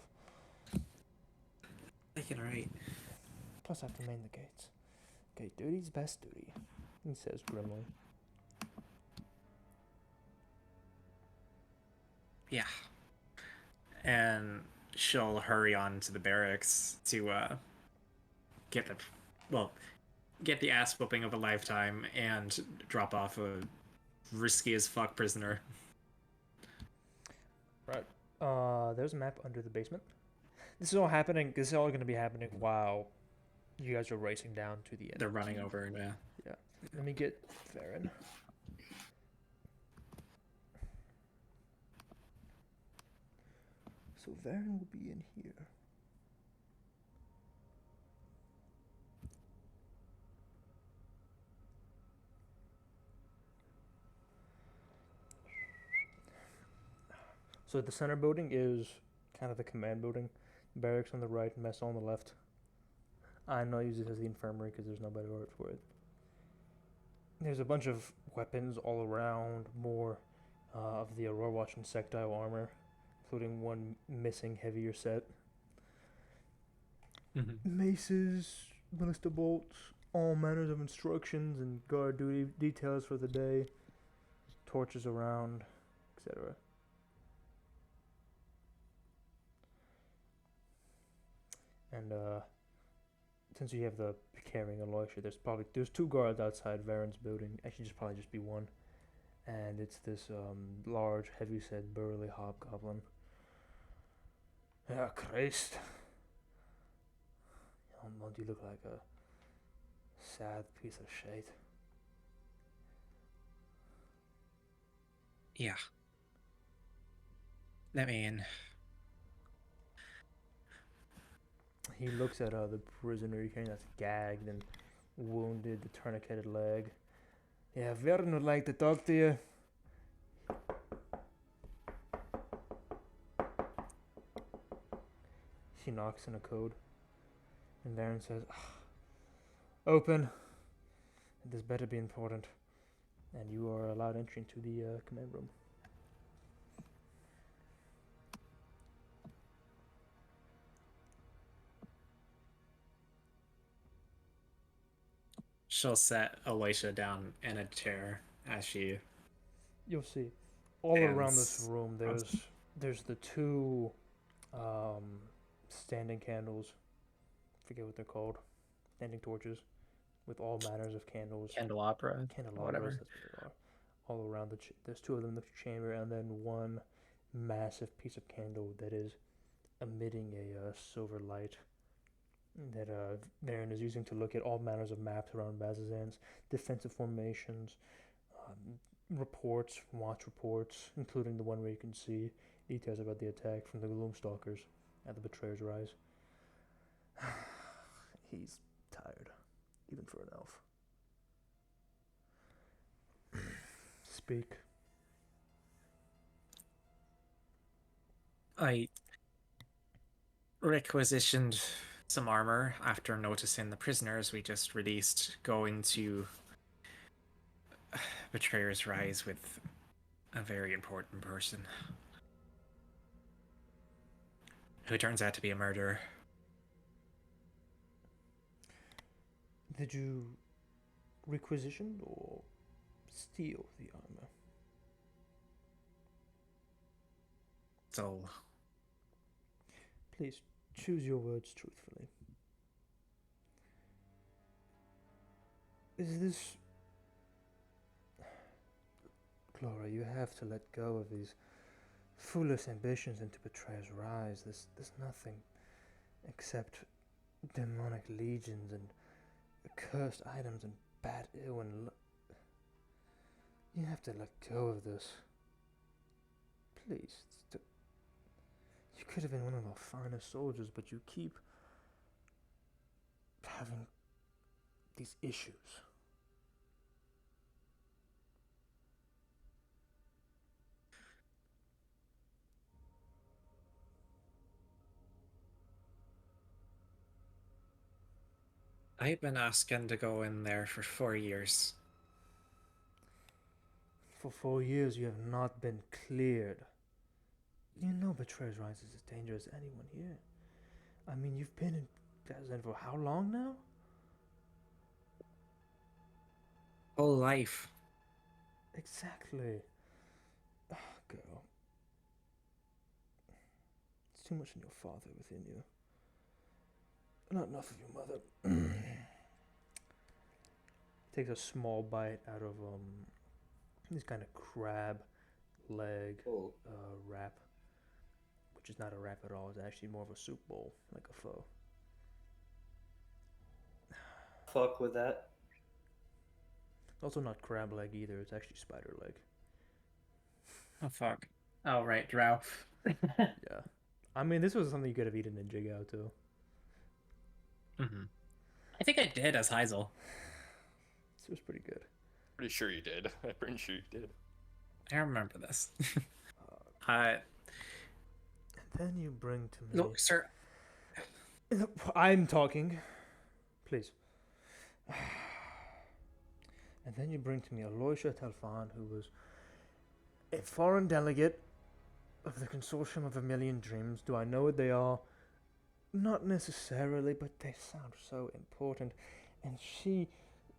Alright. Plus, I have to main the gates. Gate duty's best duty, he says grimly. Yeah. And she'll hurry on to the barracks to get the ass whooping of a lifetime and drop off a risky as fuck prisoner. Right. There's a map under the basement. This is all going to be happening while you guys are racing down to the end. They're running over, yeah. Let me get Farron. So Varen will be in here. So the center building is kind of the command building. Barracks on the right, mess on the left. I know I use it as the infirmary because there's no better word for it. There's a bunch of weapons all around, more of the Aurora Watch insectile armor, including one missing heavier set. Maces, ballista bolts, all manners of instructions and guard duty details for the day, torches around, etc. And since you have the carrying Aloysia, there's 2 guards outside Varen's building. Actually, probably just be 1. And it's this large, heavy-set, burly hobgoblin. Yeah, Christ. Don't you look like a sad piece of shit? Yeah. Let me in. He looks at the prisoner you're carrying that's gagged and wounded, the tourniqueted leg. Yeah, Varen would like to talk to you. She knocks in a code. And Varen says, open. This better be important. And you are allowed entry into the command room. She'll set Alicia down in a chair as she. You'll see. All And around this room, there's the 2 standing candles. Forget what they're called. Standing torches with all manners of candles. Candelabra. Candelabras, whatever. that's what they are. All around there's 2 of them in the chamber, and then one massive piece of candle that is emitting a silver light that Varen is using to look at all manners of maps around Bazazan's defensive formations, reports, watch reports, including the one where you can see details about the attack from the Gloomstalkers at the Betrayer's Rise. He's tired, even for an elf. Speak. I requisitioned some armor after noticing the prisoners we just released going to Betrayer's Rise with a very important person who turns out to be a murderer. Did you requisition or steal the armor? So, Please choose your words truthfully. Is this... Clara, you have to let go of these foolish ambitions into Betrayer's Rise. There's nothing except demonic legions and accursed items and bad ill and you have to let go of this. Please. You could have been one of our finest soldiers, but you keep having these issues. I've been asking to go in there for 4 years. For 4 years, you have not been cleared. You know Betrayer's Rise is as dangerous as anyone here. I mean, you've been in Gazan for how long now? Whole life. Exactly. Girl. It's too much in your father within you. Not enough of your mother. Takes a small bite out of this kind of crab leg wrap, which is not a wrap at all. It's actually more of a soup bowl, like a pho. Fuck with that. It's also not crab leg either. It's actually spider leg. Oh, fuck. Oh, right, drow. Yeah, I mean, this was something you could have eaten in Jigao too. Mm-hmm. I think I did as Heisel. This was pretty good. Pretty sure you did. I'm pretty sure you did. I remember this. And then you bring to me. No, sir. I'm talking. Please. And then you bring to me Aloysia Talfan, who was a foreign delegate of the Consortium of a Million Dreams. Do I know what they are? Not necessarily, but they sound so important. And she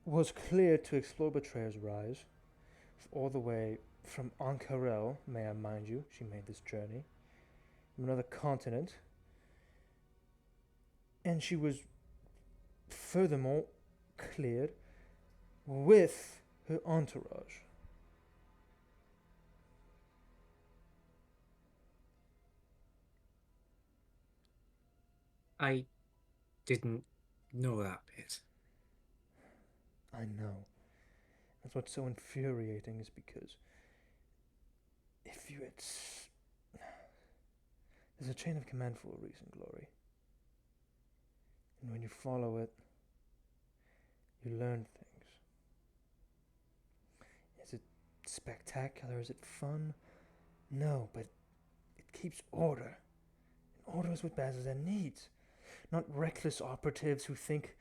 was cleared to explore Betrayer's Rise all the way from Ankarel, may I mind you. She made this journey from another continent. And she was furthermore cleared with her entourage. I didn't know that bit. I know. That's what's so infuriating, is because if you there's a chain of command for a reason, Glory. And when you follow it, you learn things. Is it spectacular? Is it fun? No, but it keeps order. And order is what Bazazan needs. Not reckless operatives who think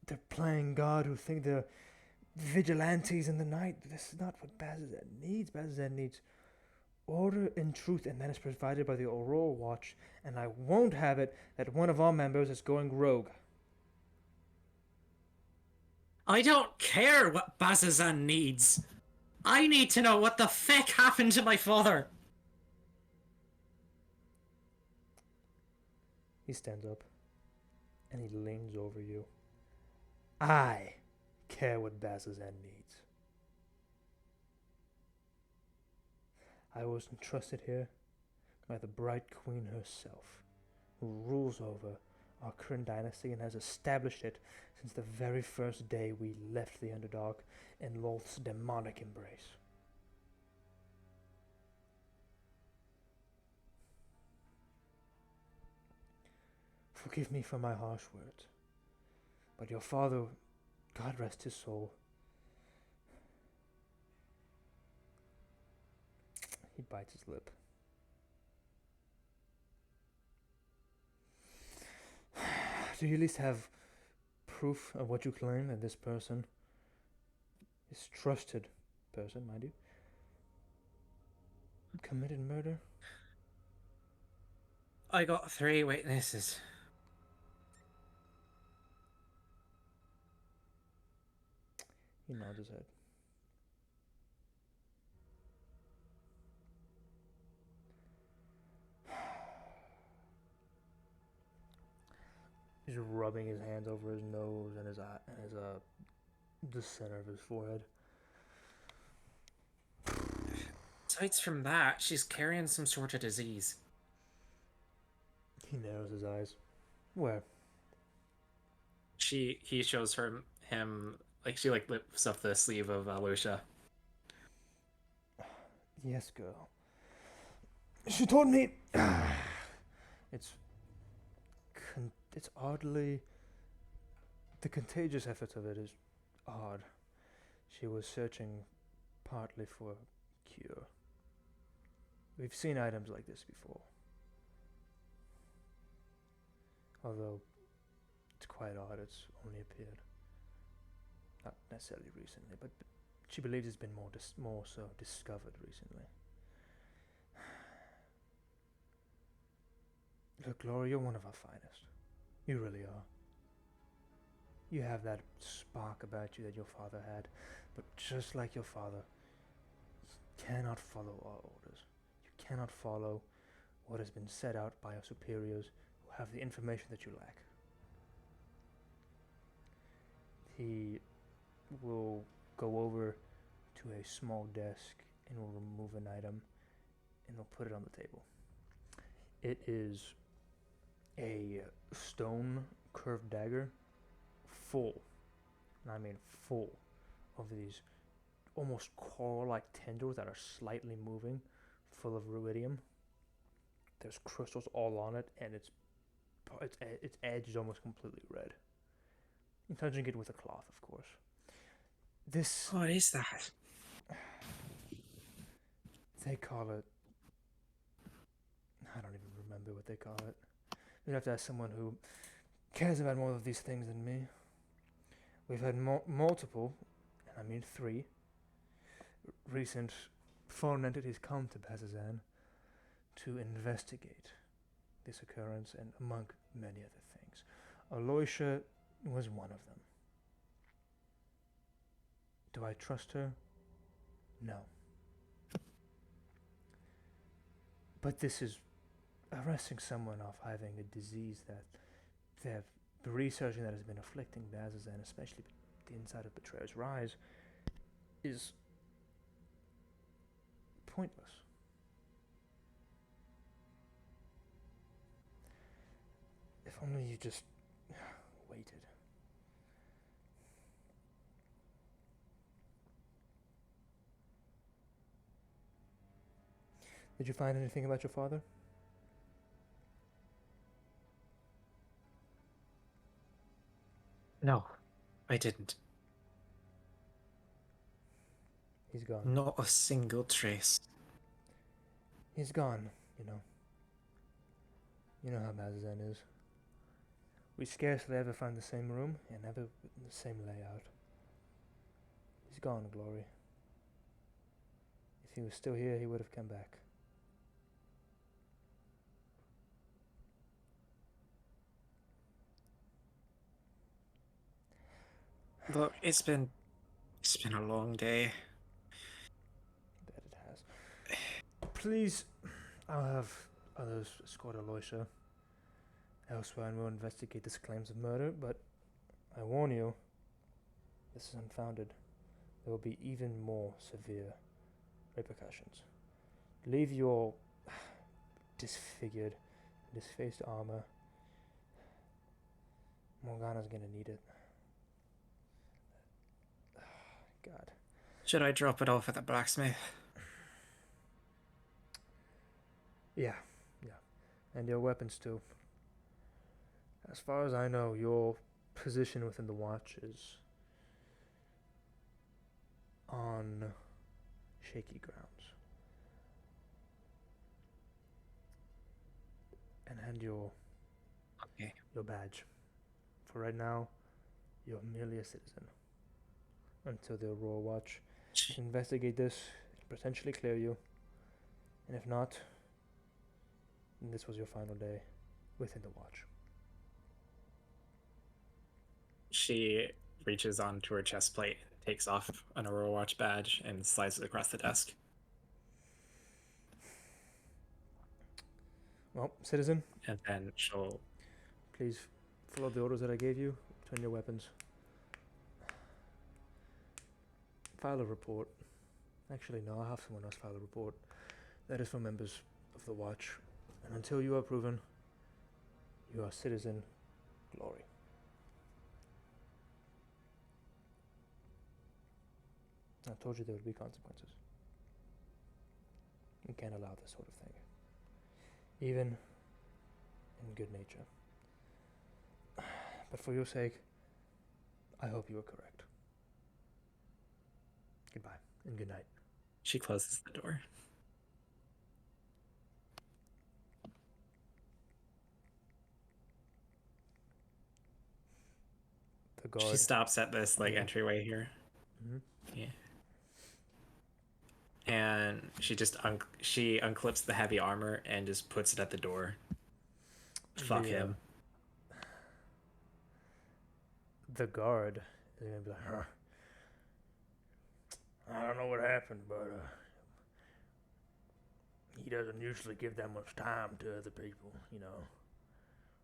they're playing God, who think they're vigilantes in the night. This is not what Bazazan needs. Bazazan needs order and truth, and that is provided by the Aurora Watch, and I won't have it that one of our members is going rogue. I don't care what Bazazan needs. I need to know what the feck happened to my father. He stands up, and he leans over you. I care what Bazazan needs. I was entrusted here by the Bright Queen herself, who rules over our Kryn dynasty and has established it since the very first day we left the Underdark in Lolth's demonic embrace. Forgive me for my harsh words, but your father, God rest his soul, he bites his lip. Do you at least have proof of what you claim, that this person, this trusted person, mind you, committed murder? I got 3 witnesses. He nods his head. He's rubbing his hands over his nose and his eye and his the center of his forehead. Aside from that, she's carrying some sort of disease. He narrows his eyes. Where? He shows him like she lifts up the sleeve of Lucia. Yes, girl. She told me it's oddly, the contagious effect of it is odd. She was searching partly for a cure. We've seen items like this before. Although it's quite odd, it's only appeared. Not necessarily recently, but she believes it's been more so discovered recently. Look, Laura, you're one of our finest. You really are. You have that spark about you that your father had, but just like your father, you cannot follow our orders. You cannot follow what has been set out by our superiors who have the information that you lack. He will go over to a small desk and will remove an item and will put it on the table. It is a stone curved dagger, full, and I mean full, of these almost coral-like tendrils that are slightly moving, full of ruidium. There's crystals all on it, and its edge is almost completely red. You're touching it with a cloth, of course. This, What is that? they call it. I don't even remember what they call it. You'd have to ask someone who cares about more of these things than me. We've had multiple, and I mean 3, recent foreign entities come to Bazazan to investigate this occurrence, and among many other things. Aloysia was one of them. Do I trust her? No. But this is arresting someone of having a disease that they're researching that has been afflicting Bazazan, especially the inside of Betrayer's Rise, is pointless. If only you just waited. Did you find anything about your father? No, I didn't. He's gone. Not a single trace. He's gone, you know. You know how Bazazan is. We scarcely ever find the same room, and never the same layout. He's gone, Glory. If he was still here, he would have come back. Look, it's been a long day. That it has. Please, I'll have others escort Aloysia elsewhere, and we'll investigate these claims of murder, but I warn you, this is unfounded. There will be even more severe repercussions. Leave your disfigured, disfaced armor. Morgana's gonna need it. God. Should I drop it off at the blacksmith? Yeah. And your weapons too. As far as I know, your position within the watch is on shaky grounds. And hand your badge. For right now, you're merely a citizen. Until the Aurora Watch can investigate this, potentially clear you. And if not, then this was your final day within the watch. She reaches onto her chest plate, takes off an Aurora Watch badge, and slides it across the desk. Well, citizen, And then she'll... please follow the orders that I gave you. Return your weapons. File a report. Actually, no, I'll have someone else file a report. That is for members of the watch. And until you are proven, you are citizen Glory. I told you there would be consequences. You can't allow this sort of thing. Even in good nature. But for your sake, I hope you are correct. Goodbye, and good night. She closes the door. The guard. She stops at this entryway here. Mm-hmm. Yeah. And she just she unclips the heavy armor and just puts it at the door. Fuck him. The guard is gonna be like, huh. I don't know what happened, but he doesn't usually give that much time to other people, you know.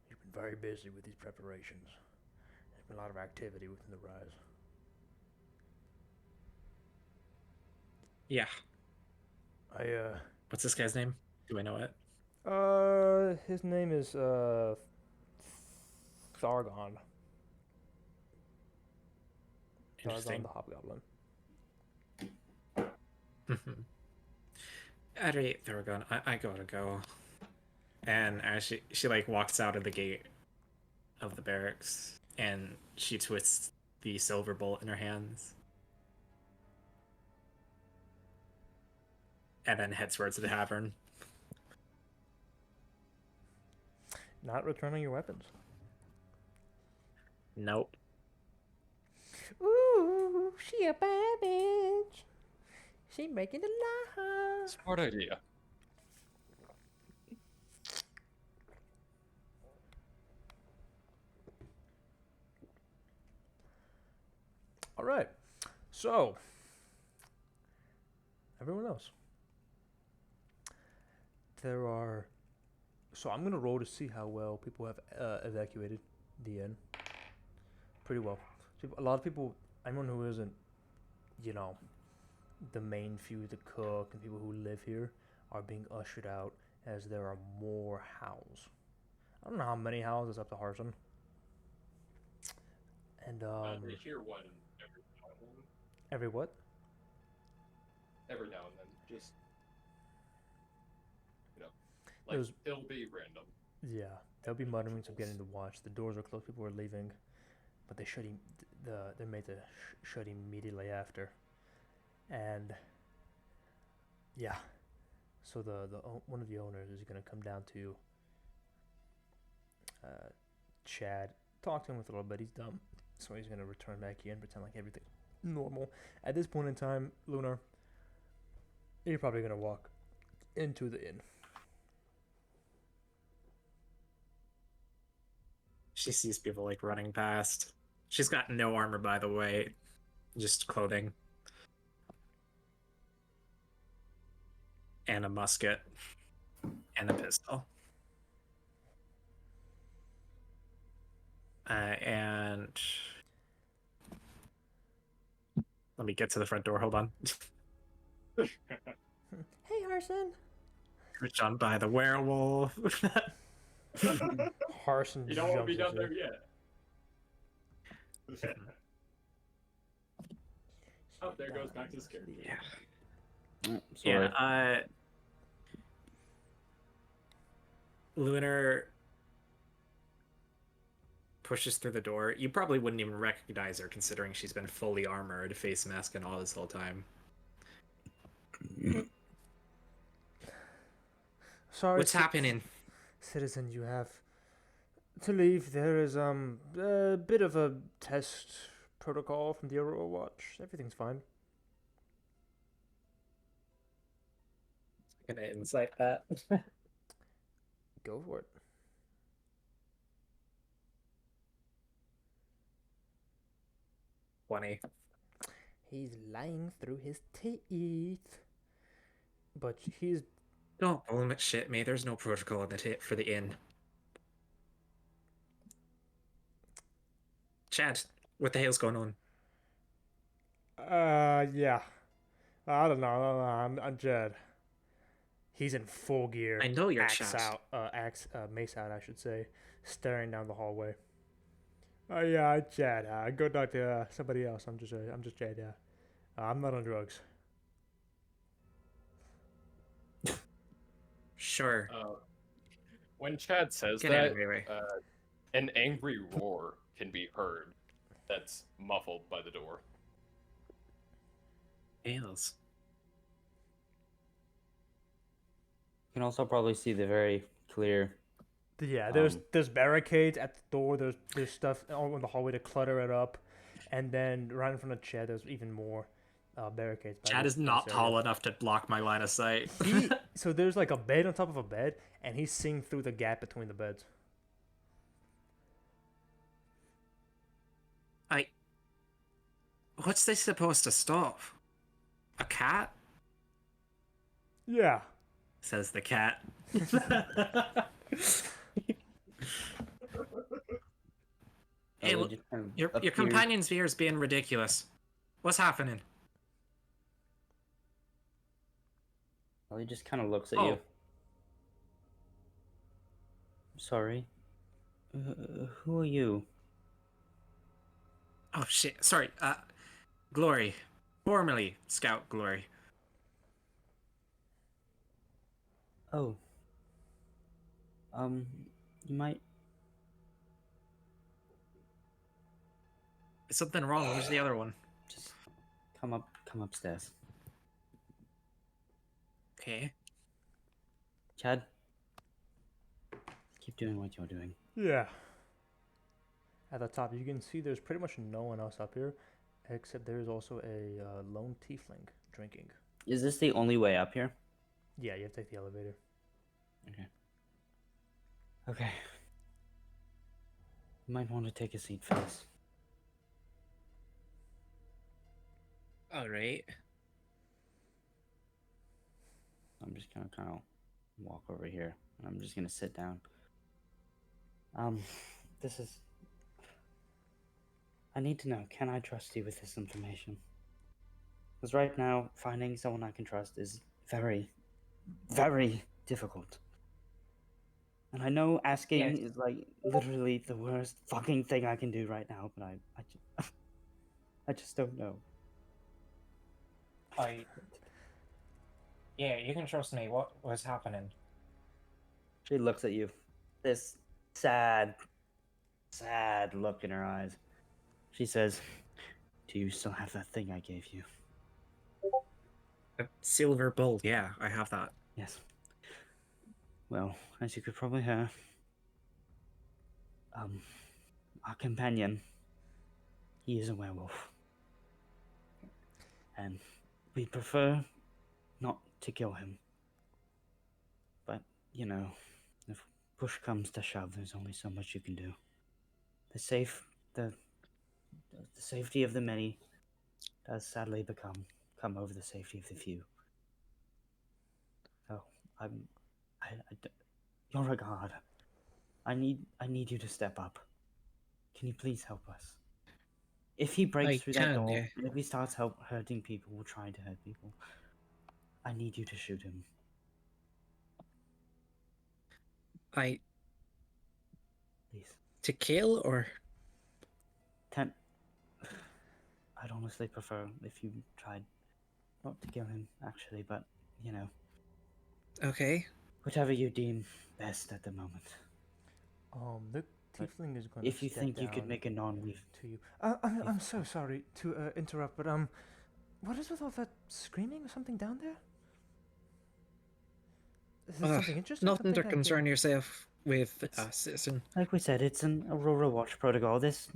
He's been very busy with these preparations. There's been a lot of activity within the Rise. Yeah. I What's this guy's name? Do I know it? his name is Thargon. Thargon Interesting. the Hobgoblin. Alright, Thorgon, I gotta go. And as she like walks out of the gate of the barracks, and she twists the silver bolt in her hands, and then heads towards the tavern. Not returning your weapons. Nope. Ooh, she a bad bitch. She making the lie. Smart idea. All right. So, everyone else. There are. So I'm gonna roll to see how well people have evacuated the inn. Pretty well. So a lot of people, anyone who isn't, you know, the main few, the cook and people who live here, are being ushered out as there are more howls. I don't know how many howls is up to Harsin. And They hear one every now and then. every what? Every now and then, just like There's- it'll be random. Yeah, there'll be mutterings of getting to watch. The doors are closed. People are leaving, but they shut they're made to shut immediately after. And yeah, so one of the owners is gonna come down to Chad, talk to him with a little bit. He's dumb, so he's gonna return back here and pretend like everything's normal. At this point in time, Lunar, you're probably gonna walk into the inn. She sees people like running past. She's got no armor, by the way, just clothing and a musket and a pistol. And let me get to the front door. Hold on. Hey, Harsin. Run by the werewolf. Harsin You don't want to be jumps done at there you. yet. Oh, there goes back to scare. Yeah. Sorry. Yeah. Lunar pushes through the door. You probably wouldn't even recognize her, considering she's been fully armored, face mask, and all this whole time. Sorry, What's happening? citizen? You have to leave. There is a bit of a test protocol from the Aurora Watch. Everything's fine. Gonna insight that. Go for it. Funny. He's lying through his teeth, but he's Don't bullshit shit me. There's no protocol in for the inn. Chad, what the hell's going on? yeah. I don't know. I'm Jed. He's in full gear. I know you're axe Chad. out, mace out, I should say, staring down the hallway. Oh yeah, I'm Chad. Go talk to somebody else. I'm just Chad. Yeah, I'm not on drugs. Sure. When Chad says Get out that, of my way. an angry roar can be heard that's muffled by the door. Ales. You can also probably see the very clear. Yeah, there's barricades at the door. There's stuff all in the hallway to clutter it up, and then right in front of Chad, there's even more barricades. by Chad this- is not this area. tall enough to block my line of sight. So there's like a bed on top of a bed, and he's seeing through the gap between the beds. What's this supposed to stop? A cat? Yeah. Says the cat. Hey, Ellie look, just kind of your appears- companion's here is being ridiculous. What's happening? Ellie just kind of looks at Oh. you. Sorry. Who are you? Oh shit! Sorry. Glory, formerly Scout Glory. Oh. You might. Is something wrong? Where's the other one? Just come upstairs. Okay. Chad, keep doing what you're doing. Yeah. At the top, you can see there's pretty much no one else up here, except there's also a lone tiefling drinking. Is this the only way up here? Yeah, you have to take the elevator. Okay. You might want to take a seat first. All right. I'm just gonna kind of walk over here. I'm just gonna sit down. This is. I need to know, can I trust you with this information? Because right now, finding someone I can trust is very, very difficult. And I know asking is like literally the worst fucking thing I can do right now, but I just don't know. Yeah, you can trust me. What was happening? She looks at you. This sad look in her eyes. She says, "Do you still have that thing I gave you?" A silver bowl. Yeah, I have that. Yes. Well, as you could probably hear, our companion, he is a werewolf. And we prefer not to kill him. But, you know, if push comes to shove, there's only so much you can do. The safety of the many does sadly come over the safety of the few. So, you're a god. I need you to step up. Can you please help us? If he breaks through that door, and if he starts hurting people or trying to hurt people, I need you to shoot him. Please. To kill or? I'd honestly prefer if you tried not to kill him, actually, but, you know. Okay. Whatever you deem best at the moment. The tiefling is going to if you think you could make a non-weave to you. I'm so sorry to interrupt, but what is with all that screaming or something down there? Is it something interesting? Nothing to Something concern yourself with, citizen. Like we said, it's an Aurora Watch protocol. This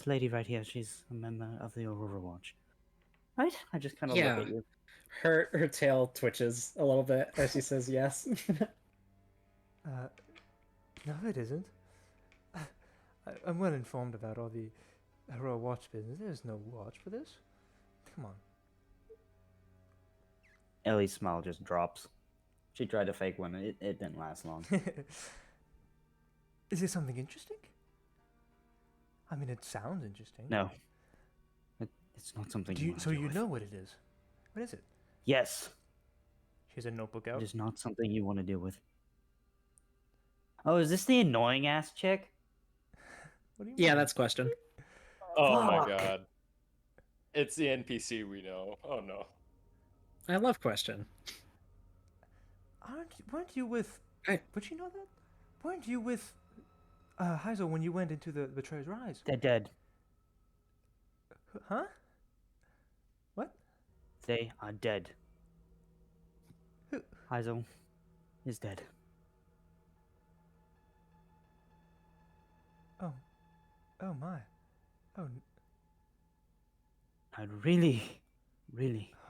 lady right here, she's a member of the Aurora Watch. Right? I just kind of look at you. Her tail twitches a little bit as she says yes. No, it isn't. I'm well informed about all the Aurora Watch business. There's no watch for this. Come on. Ellie's smile just drops. She tried to fake one. It didn't last long. Is it something interesting? I mean, it sounds interesting. No. It's not something So you know what it is? What is it? Yes. She has a notebook out. It is not something you want to deal with. Oh, is this the annoying ass chick? What do you Yeah, mean? that's question. Oh my Fuck. god. It's the NPC we know. Oh no. I love question. Weren't you with... Would you know that? Weren't you with Heisel when you went into the Betrayer's Rise? They're dead. Huh? What? They are dead. Who? Heisel is dead. Oh my. Oh. I'd really I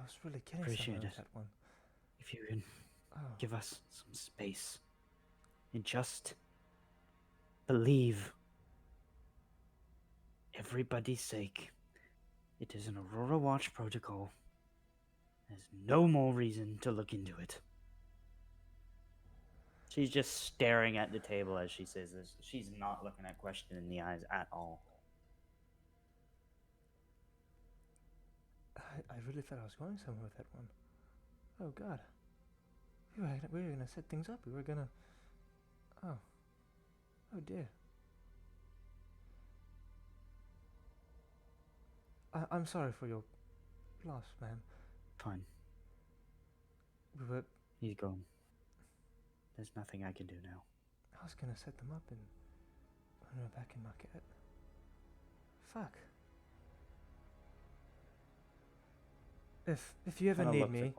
was really kidding appreciate someone it with that one. if you can Oh. give us some space and just believe, everybody's sake, it is an Aurora Watch protocol. There's no more reason to look into it. She's just staring at the table as she says this. She's not looking at Question in the eyes at all. I really thought I was going somewhere with that one. Oh god. We were gonna set things up. We were gonna... Oh. Oh dear. I'm sorry for your loss, ma'am. Fine. We were... He's gone. There's nothing I can do now. I was gonna set them up and when we're back in Marquette. Fuck. If you ever Kinda need looks me,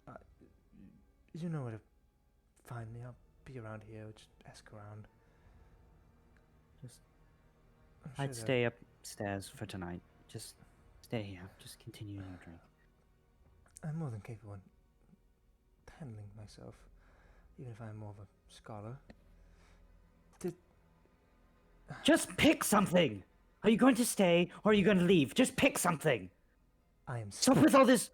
at you know where to find me. I'll be around here. Just ask around. Just, I'm sure I'd that- stay upstairs for tonight. Just stay here. Just continue your drink. I'm more than capable in handling myself, even if I'm more of a scholar. Just pick something! Are you going to stay or are you going to leave? Just pick something! I am Stop with all this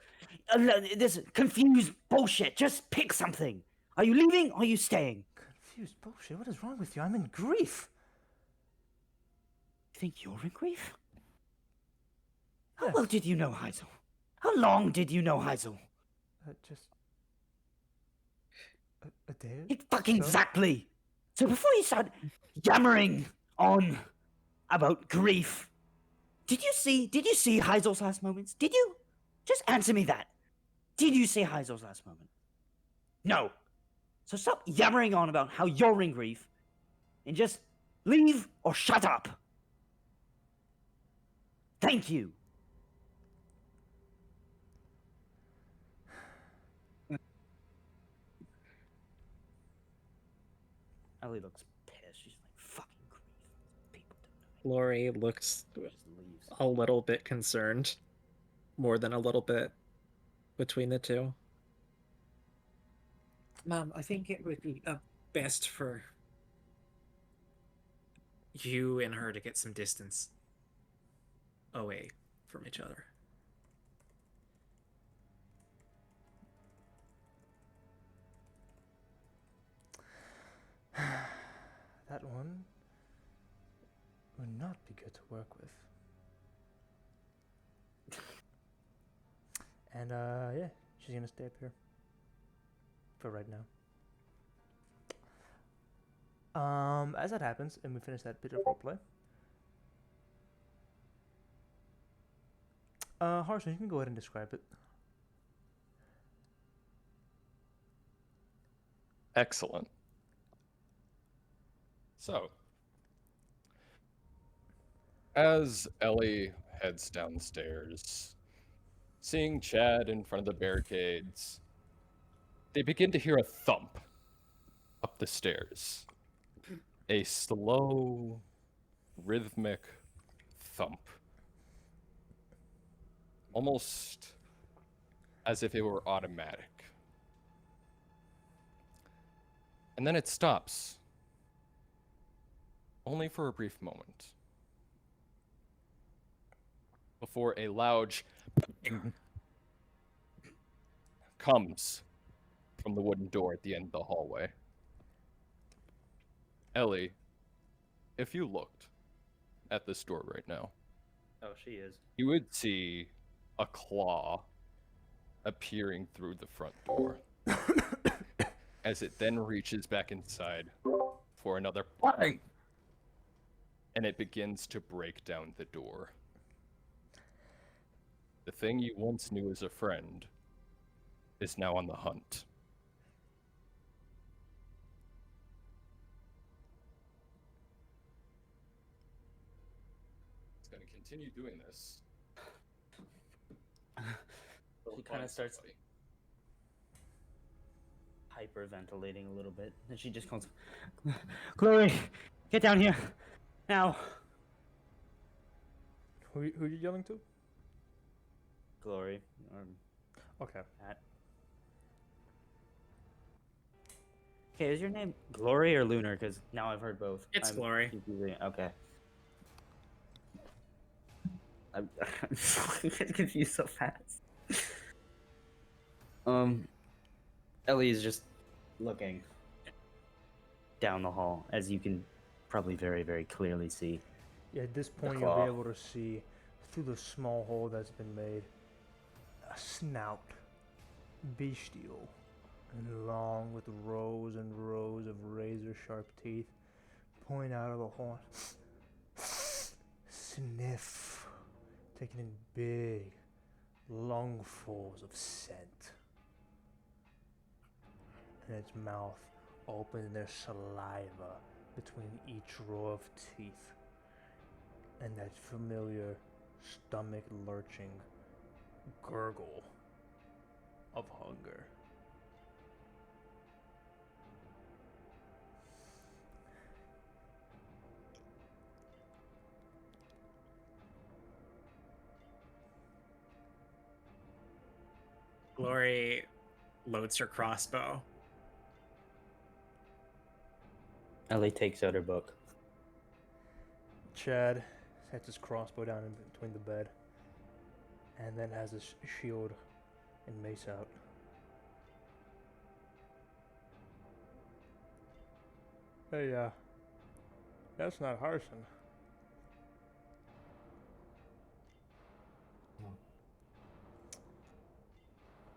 confused bullshit. Just pick something. Are you leaving or are you staying? confused. Bullshit. What is wrong with you? I'm in grief. You think you're in grief? How Yes. well did you know Heisel? How long did you know Heisel? Just a day. It fucking so? exactly. So before you start yammering on about grief, did you see Heisel's last moments? Did you? Just answer me that. Did you see Heisel's last moment? No. So stop yammering on about how you're in grief and just leave or shut up. Thank you. Ellie looks pissed. She's like, fucking grief. People don't know. Lori looks Just leaves. a little bit concerned, more than a little bit, between the two. Mom, I think it would be best for you and her to get some distance away from each other. That one would not be good to work with. And yeah, she's gonna stay up here for right now. As that happens, and we finish that bit of roleplay. Harsin, you can go ahead and describe it. Excellent. So, as Ellie heads downstairs, seeing Chad in front of the barricades, they begin to hear a thump up the stairs. A slow, rhythmic thump. Almost as if it were automatic. And then it stops. Only for a brief moment. Before a loud comes from the wooden door at the end of the hallway. Ellie, if you looked at this door right now, Oh, she is. you would see a claw appearing through the front door. As it then reaches back inside for another bang, and it begins to break down the door. The thing you once knew as a friend is now on the hunt. It's going to continue doing this. She kind of starts hyperventilating a little bit, and she just calls, Chloe, get down here now. Who are you yelling to? Glory. Okay. Pat. Okay, is your name Glory or Lunar? Because now I've heard both. It's Glory. Okay. I'm getting confused so fast. Ellie is just looking down the hall, as you can probably very, very clearly see. Yeah, at this point you'll claw. be able to see through the small hole that's been made a snout, bestial, and long with rows and rows of razor-sharp teeth pointing out of the hole. Sniff, taking in big, lungfuls of scent. And its mouth open their saliva between each row of teeth, and that familiar stomach lurching gurgle of hunger. Glory loads her crossbow. Ellie takes out her book. Chad sets his crossbow down in between the bed, and then has his shield and mace out. Hey, that's not Harsin.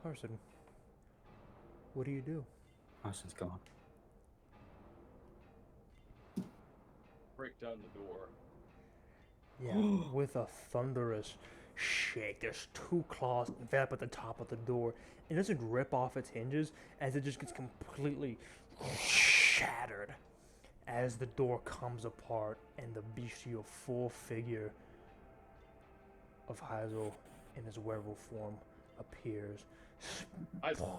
Harsin, what do you do? Austin's gone. Break down the door. Yeah, with a thunderous shake. There's two claws up at the top of the door. It doesn't rip off its hinges as it just gets completely shattered as the door comes apart and the bestial full figure of Hazel in his werewolf form appears,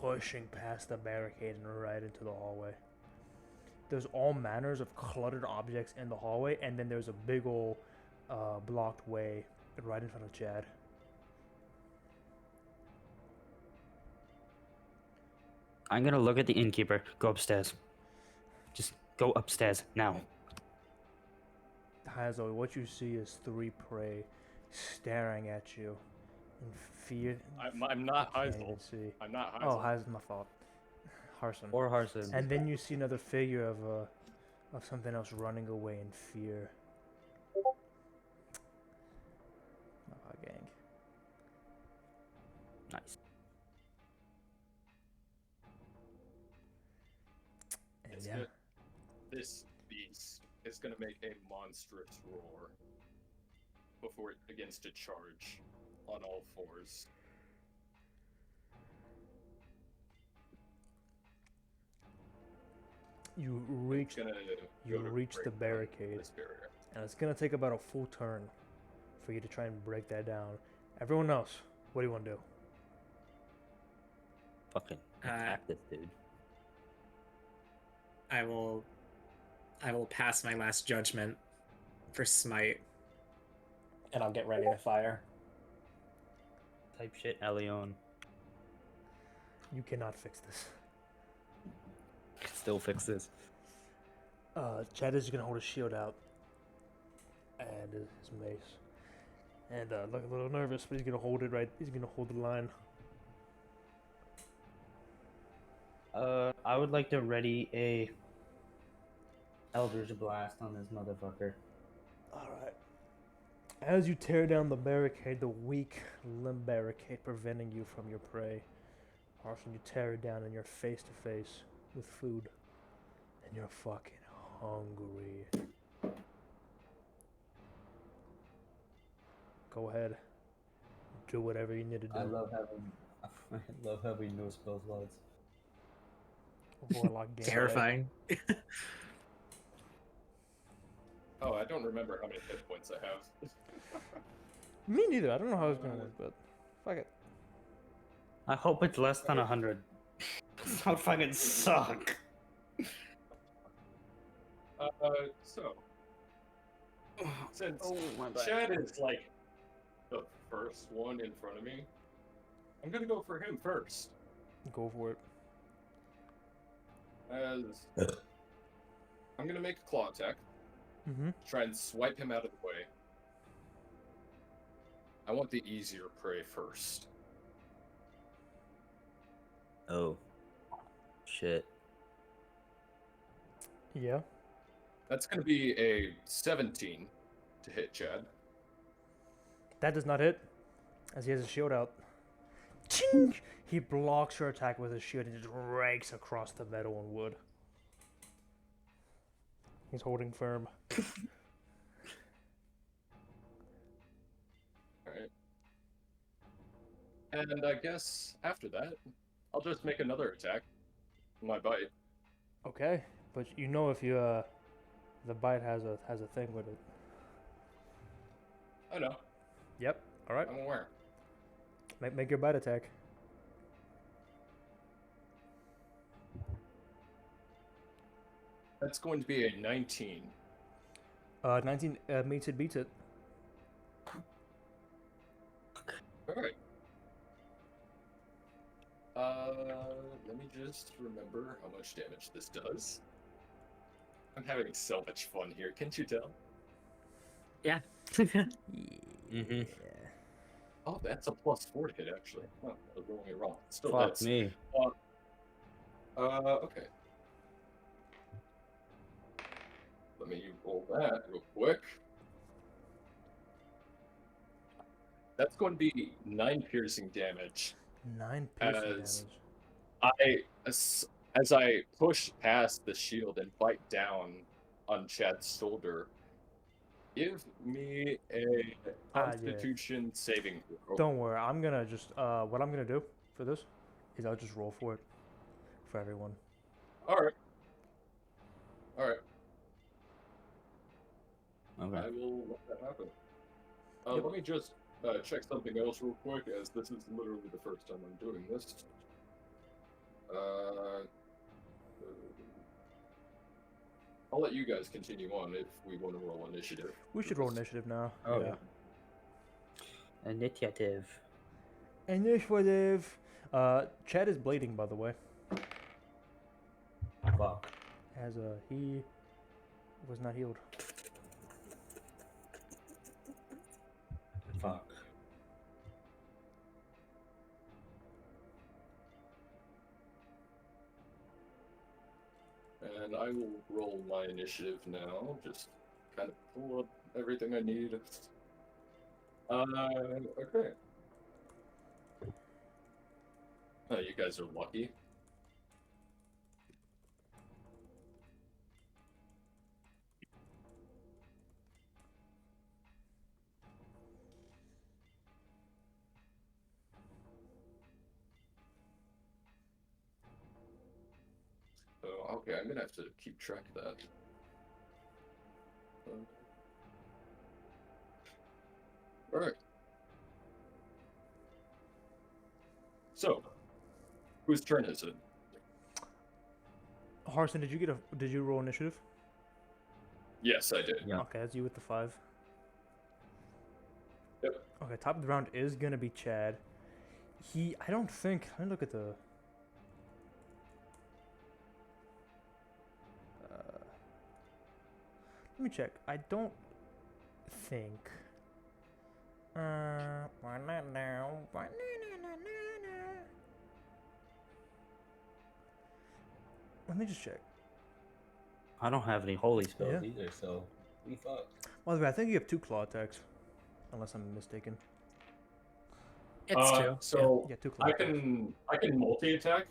pushing past the barricade and right into the hallway. There's all manners of cluttered objects in the hallway, and then there's a big ol' blocked way right in front of Chad. I'm gonna look at the innkeeper. Go upstairs. Just go upstairs now. Hazel, what you see is three prey staring at you in fear. I'm not I can't Heisel. even see. I'm not Oh, Heisel. Hazel's my fault. Harsin. Or Harsin. And then you see another figure of something else running away in fear. Gang. Nice. And It's yeah, good. This beast is going to make a monstrous roar before it begins to charge on all fours. you reach Gonna you go to reach the break down barricade, this barrier. and it's gonna take about a full turn for you to try and break that down. Everyone else, what do you want to do? Fucking attack this dude. I will pass my last judgment for smite. And I'll get ready to fire. Type shit, Elion. You cannot fix this. Still fix this. Chad is gonna hold his shield out and his mace, and look a little nervous, but he's gonna hold it right. He's gonna hold the line. I would like to ready a Eldritch Blast on this motherfucker. All right. As you tear down the barricade, the weak limb barricade preventing you from your prey, Harsin, you tear it down and you're face to face with food, and you're fucking hungry. Go ahead. Do whatever you need to do. I love having no spell slots. Warlock game. Terrifying. Oh, I don't remember how many hit points I have. Me neither. I don't know how it's gonna work, but fuck it. I hope it's less than 100. That would fucking suck. So, since my bad. Chad is like the first one in front of me, I'm gonna go for him first. Go for it. As I'm gonna make a claw attack, Mm-hmm. try and swipe him out of the way. I want the easier prey first. Oh. Shit. Yeah. That's gonna be a 17 to hit Chad. That does not hit, as he has his shield out. Ching! He blocks your attack with his shield and just rakes across the metal and wood. He's holding firm. Alright. And I guess after that, I'll just make another attack. My bite. Okay, but you know if you the bite has a thing with it. I know. Yep. All right. I'm aware. Make your bite attack. That's going to be a 19. 19 meets it, beats it. All right. Let me just remember how much damage this does. I'm having so much fun here. Can't you tell? Yeah. Mm-hmm. Oh, that's a +4 hit actually. Oh, I was rolling it wrong. Still Fuck hits. me. Okay. Let me roll that real quick. That's going to be 9 piercing damage. 9 piercing As damage. as I push past the shield and bite down on Chad's shoulder, give me a Yeah. Constitution saving throw. Don't worry. I'm gonna just what I'm gonna do for this is I'll just roll for it for everyone. All right. Okay. I will let that happen. Yep. Let me just check something else real quick, as this is literally the first time I'm doing this. I'll let you guys continue on if we want to roll initiative. We should roll initiative now. Oh, yeah. Initiative. Initiative. Chad is bleeding, by the way. Fuck. As he was not healed. Fuck. And I will roll my initiative now. Just kind of pull up everything I need. Okay. You guys are lucky. So, okay, I'm gonna have to keep track of that. Alright. So, whose turn is it? Harsin, did you roll initiative? Yes, I did. Yeah. Okay, that's you with the 5. Yep. Okay, top of the round is gonna be Chad. I don't think. Let me look at the. Let me check. I don't think. Why not now? Let me just check. I don't have any holy spells Yeah. either, so we fucked. By the way, I think you have 2 claw attacks, unless I'm mistaken. It's two. So Yeah, 2 claw I attacks. can multi-attack.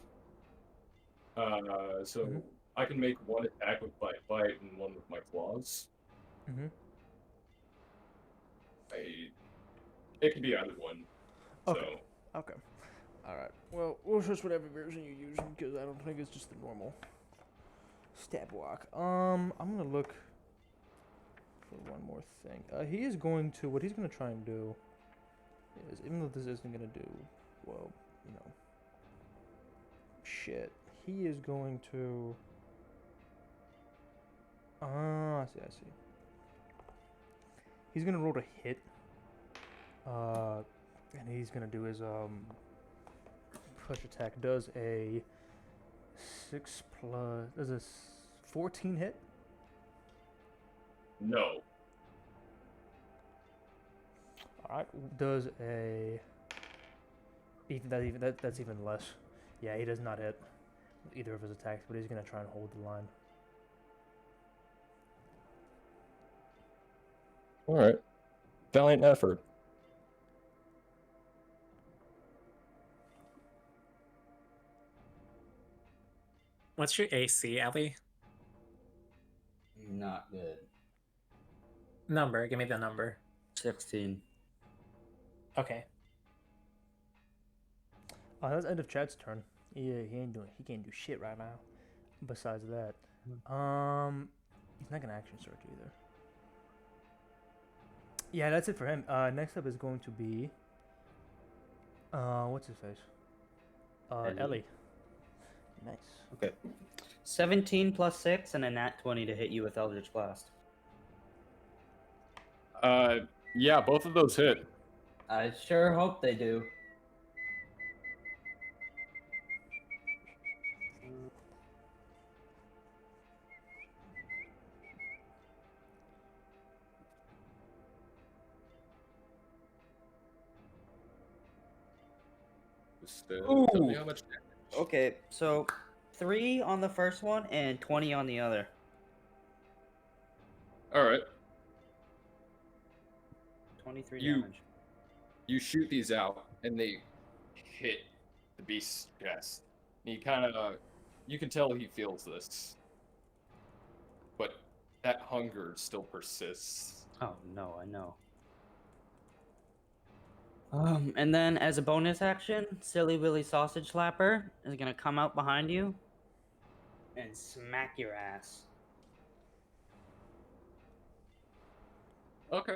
So Mhm. I can make one attack with bite and one with my claws. Mhm. It can be either one. Okay. Okay. All right. Well, we'll just whatever version you're using because I don't think it's just the normal stab walk. I'm gonna look for one more thing. He is going to what he's gonna try and do is, even though this isn't gonna do well, shit. He is going to. I see. He's gonna roll to hit. And he's gonna do his push attack. Does a 6 plus. Does a 14 hit? No. All right. Does a that's even less. Yeah, he does not hit either of his attacks, but he's gonna try and hold the line. All right. Valiant effort. What's your AC, Abby? Not good. Number. Give me the number. 16. Okay. That's end of Chad's turn. Yeah, he can't do shit right now. besides that, he's not gonna action search either. Yeah, that's it for him. Next up is going to be what's his face? Ellie. Ellie. Nice. Okay. 17 plus 6 and a nat 20 to hit you with Eldritch Blast. Yeah, both of those hit. I sure hope they do. Just tell me Ooh. how much. Okay, so 3 on the first one and 20 on the other. All right. 23 You- damage. You shoot these out, and they hit the beast's chest. And he kind of, you can tell he feels this, but that hunger still persists. Oh no, I know. And then as a bonus action, Silly Willy Sausage Slapper is gonna come out behind you and smack your ass. Okay.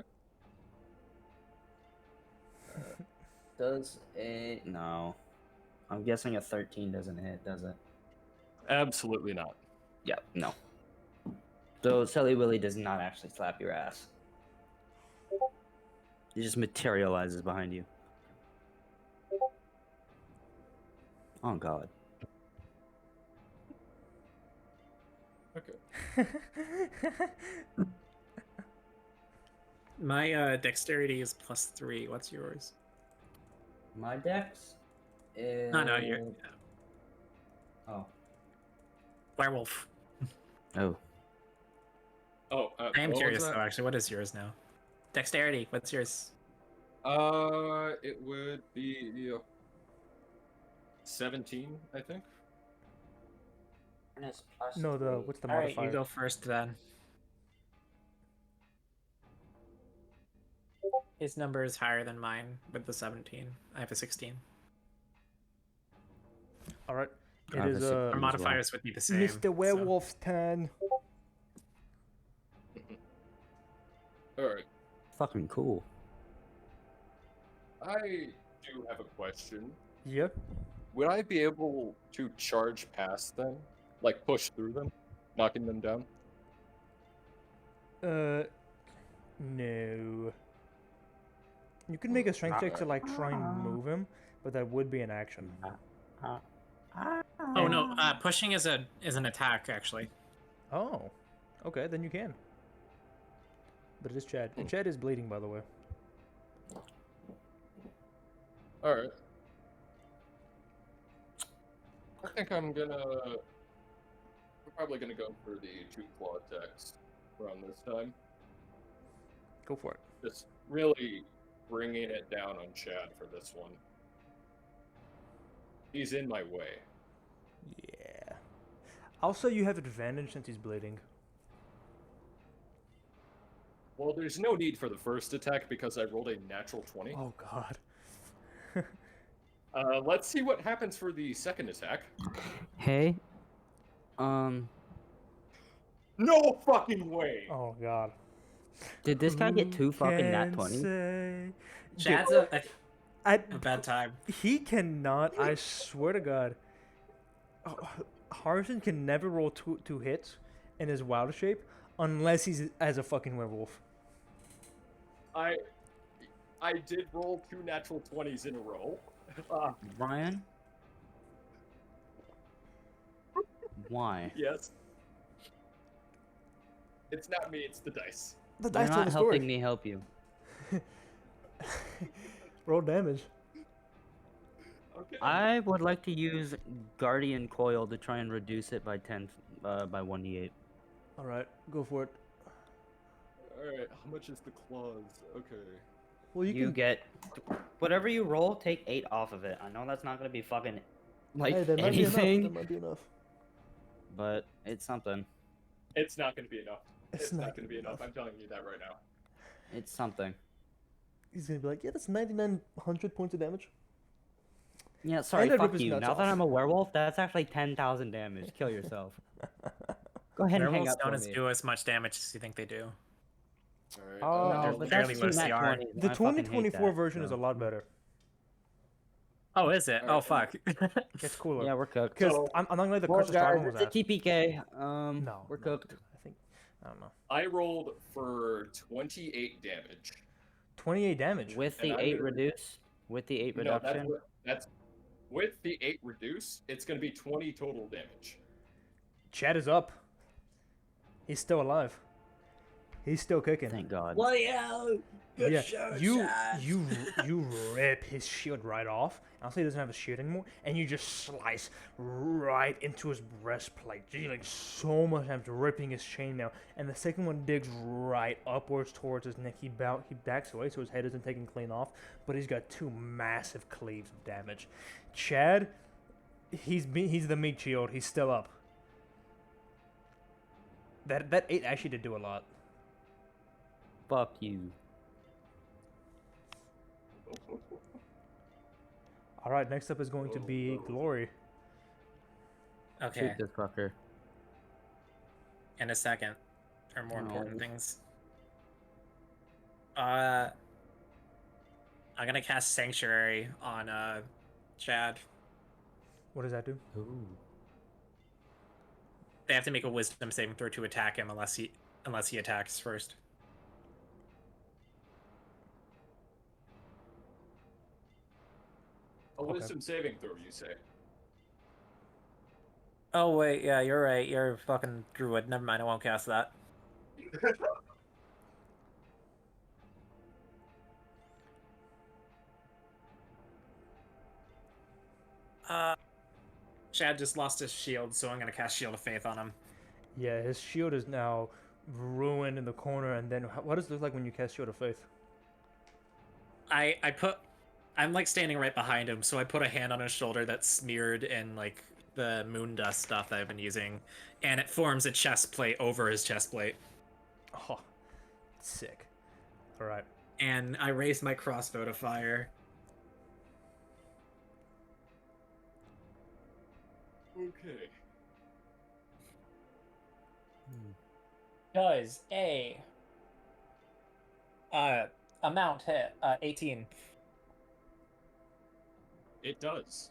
Does a no? I'm guessing a 13 doesn't hit, does it? Absolutely not. Yeah, no. So Silly Willy does not actually slap your ass. He just materializes behind you. Oh god. Okay. My dexterity is +3. What's yours? My dex is No, you're Oh. werewolf. Oh. Oh, I am what was curious that? though. Actually, what is yours now? Dexterity. What's yours? It would be 17, I think. No, what's the All right, modifier? you go first then. His number is higher than mine with the 17. I have a 16. All right. I It have a is 16 Our as well. modifiers would be the same. Mr. so- Werewolf's turn. All right. Fucking cool. I do have a question. Yep. Would I be able to charge past them? Like push through them? Knocking them down? No. You can make a strength check to like try and move him, but that would be an action. Oh no, pushing is an attack actually. Oh, okay, then you can. But it is Chad, and Chad is bleeding, by the way. Alright. I think I'm probably gonna go for the 2 claw attacks around this time. Go for it. Just really bringing it down on Chad for this one. He's in my way. Yeah. Also, you have advantage since he's bleeding. Well, there's no need for the first attack because I rolled a natural 20. Oh God. Let's see what happens for the second attack. Hey. No fucking way! Oh God. Did this guy get 2 fucking nat Can 20? say- Chad's Dude, a bad time. he cannot. I swear to God. Harsin can never roll two hits in his wild shape unless he's as a fucking werewolf. I did roll 2 natural 20s in a row. Ryan? Why? Yes. It's not me, it's the dice. The You're dice tell not the story. helping me help you. Roll damage. Okay. I would like to use Guardian Coil to try and reduce it by 10 by 1d8. All right, go for it. Alright, how much is the claws? Okay. Well, You can get whatever you roll, take 8 off of it. I know that's not gonna be fucking like Hey, that might be enough. anything, That might be enough. but it's something. It's not gonna be enough. It's It's not not gonna be enough. I'm telling you that right now. It's something. He's gonna be like, yeah, that's 9,900 points of damage. Yeah, sorry, And I rip fuck his you. nuts Now that off. I'm a werewolf, that's actually 10,000 damage. Kill yourself. Go ahead and hang Werewolves up for don't me. do as much damage as you think they do. Alright, No, They're but barely that's two worse nat CR. 20s, and The I fucking hate 2024 that, version is a so- lot better. Oh, is it? Oh, Alright, fuck. It's cooler. Yeah, we're cooked. Because So, I'm not gonna lie, the Well, Curse of guys, Stronghold was it's a ass. TPK. No, We're no, cooked. I think I don't know. I rolled for 28 damage. 28 damage. With And the I'm 8 gonna- reduce. With the 8 No, reduction. that's with the 8 reduce, it's gonna be 20 total damage. Chad is up. He's still alive. He's still kicking. Thank God. yeah. Good Yeah, show, you Chad. you rip his shield right off. Honestly, he doesn't have a shield anymore, and you just slice right into his breastplate, dealing so much damage, ripping his chainmail. And the second one digs right upwards towards his neck. He backs away, so his head isn't taken clean off, but he's got 2 massive cleaves of damage. Chad, he's the meat shield. He's still up. That 8 actually did do a lot. Fuck you. All right, next up is going to be Glory. Okay, Shoot this fucker. in a second. Or more No. important things. I'm gonna cast Sanctuary on Chad. What does that do? Ooh. They have to make a Wisdom saving throw to attack him unless he attacks first. A Okay. wisdom saving throw, you say? Oh wait, yeah, you're right. You're a fucking druid. Never mind, I won't cast that. Chad just lost his shield, so I'm gonna cast Shield of Faith on him. Yeah, his shield is now ruined in the corner, and then what does it look like when you cast Shield of Faith? I'm like standing right behind him, so I put a hand on his shoulder that's smeared in like the moon dust stuff that I've been using, and it forms a chest plate over his chest plate. Oh, sick. All right. And I raise my crossbow to fire. Okay. Does a amount hit 18. It does.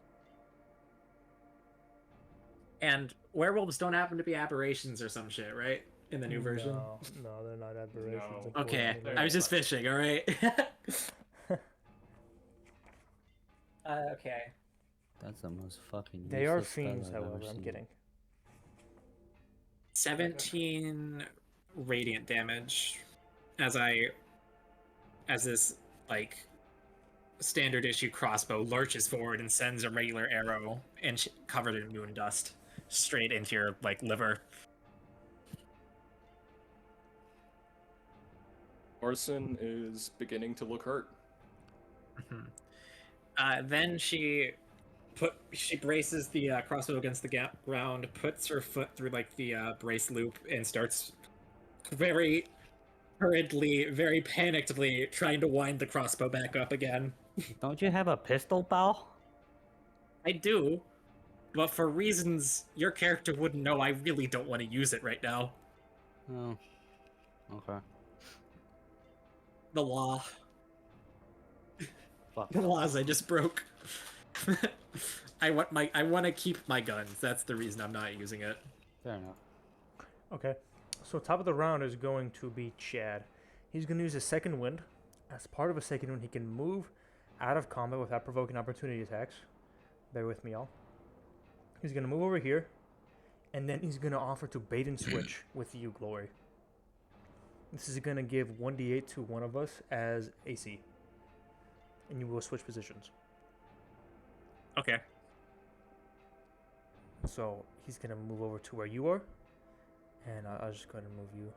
And werewolves don't happen to be aberrations or some shit, right? In the new version. No, they're not aberrations. No. Okay, unfortunately. I was just fishing. All right. Okay. That's the most fucking. They are useless spell fiends, I've ever however. I'm seen. kidding. 17 radiant damage as this like standard issue crossbow lurches forward and sends a regular arrow and covered in moon dust straight into your like liver. Harsin is beginning to look hurt. Then she braces the crossbow against the ground, puts her foot through like the brace loop, and starts very hurriedly, very panikedly trying to wind the crossbow back up again. Don't you have a pistol, pal? I do, but for reasons your character wouldn't know, I really don't want to use it right now. Oh. Okay. The law. Fuck. The laws I just broke. I want to keep my guns. That's the reason I'm not using it. Fair enough. Okay. So top of the round is going to be Chad. He's going to use his second wind. As part of a second wind, he can move out of combat without provoking opportunity attacks. Bear with me, y'all. He's going to move over here, and then he's going to offer to bait and switch with you, Glory. This is going to give 1d8 to one of us as AC. And you will switch positions. Okay. So he's going to move over to where you are. And I'll just go ahead and move you.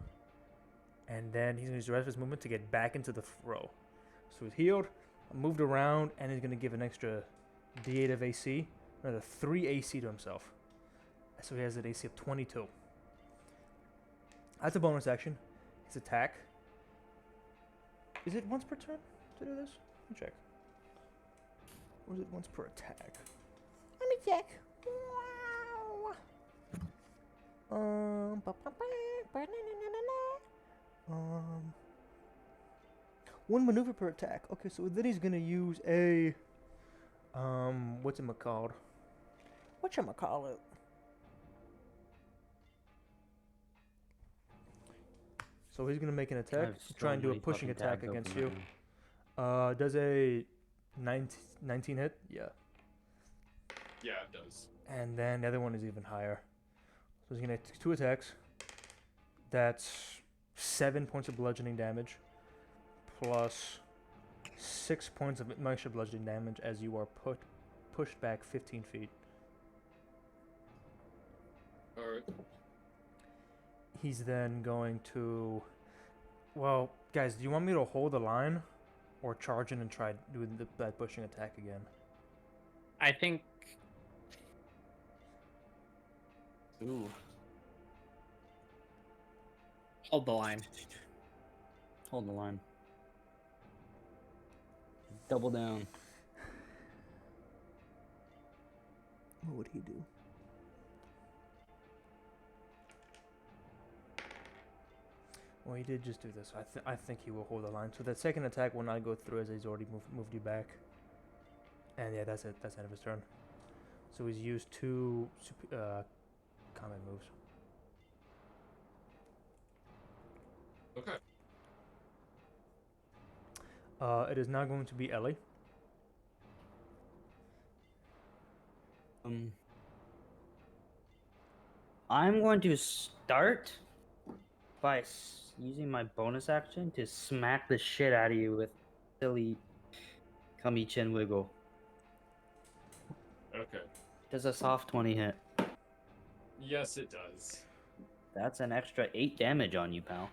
And then he's going to use the rest of his movement to get back into the row. So he's healed, moved around, and he's going to give an extra d8 of AC. Another 3 AC to himself. So he has an AC of 22. As a bonus action, his attack. Is it once per turn to do this? Let me check. Or is it once per attack? Let me check. Wow. Um, one maneuver per attack. Okay, so then he's gonna use a what's it called? Whatchamacallit? So he's gonna make an attack, try and do a pushing attack against you. Does a 19 hit? Yeah. Yeah, it does. And then the other one is even higher. So he's gonna take 2 attacks. That's 7 points of bludgeoning damage, plus 6 points of extra bludgeoning damage as you are pushed back 15 feet. Alright. He's then going to... Well, guys, do you want me to hold the line or charge in and try doing that pushing attack again? I think. Ooh. Hold the line. Hold the line. Double down. What would he do? Well, he did just do this. I think he will hold the line. So that second attack will not go through as he's already moved you back. And yeah, that's it. That's the end of his turn. So he's used 2 combat moves. Okay. It is now going to be Ellie. I'm going to start by using my bonus action to smack the shit out of you with silly cummy chin wiggle. Okay. Does a soft 20 hit? Yes, it does. That's an extra 8 damage on you, pal.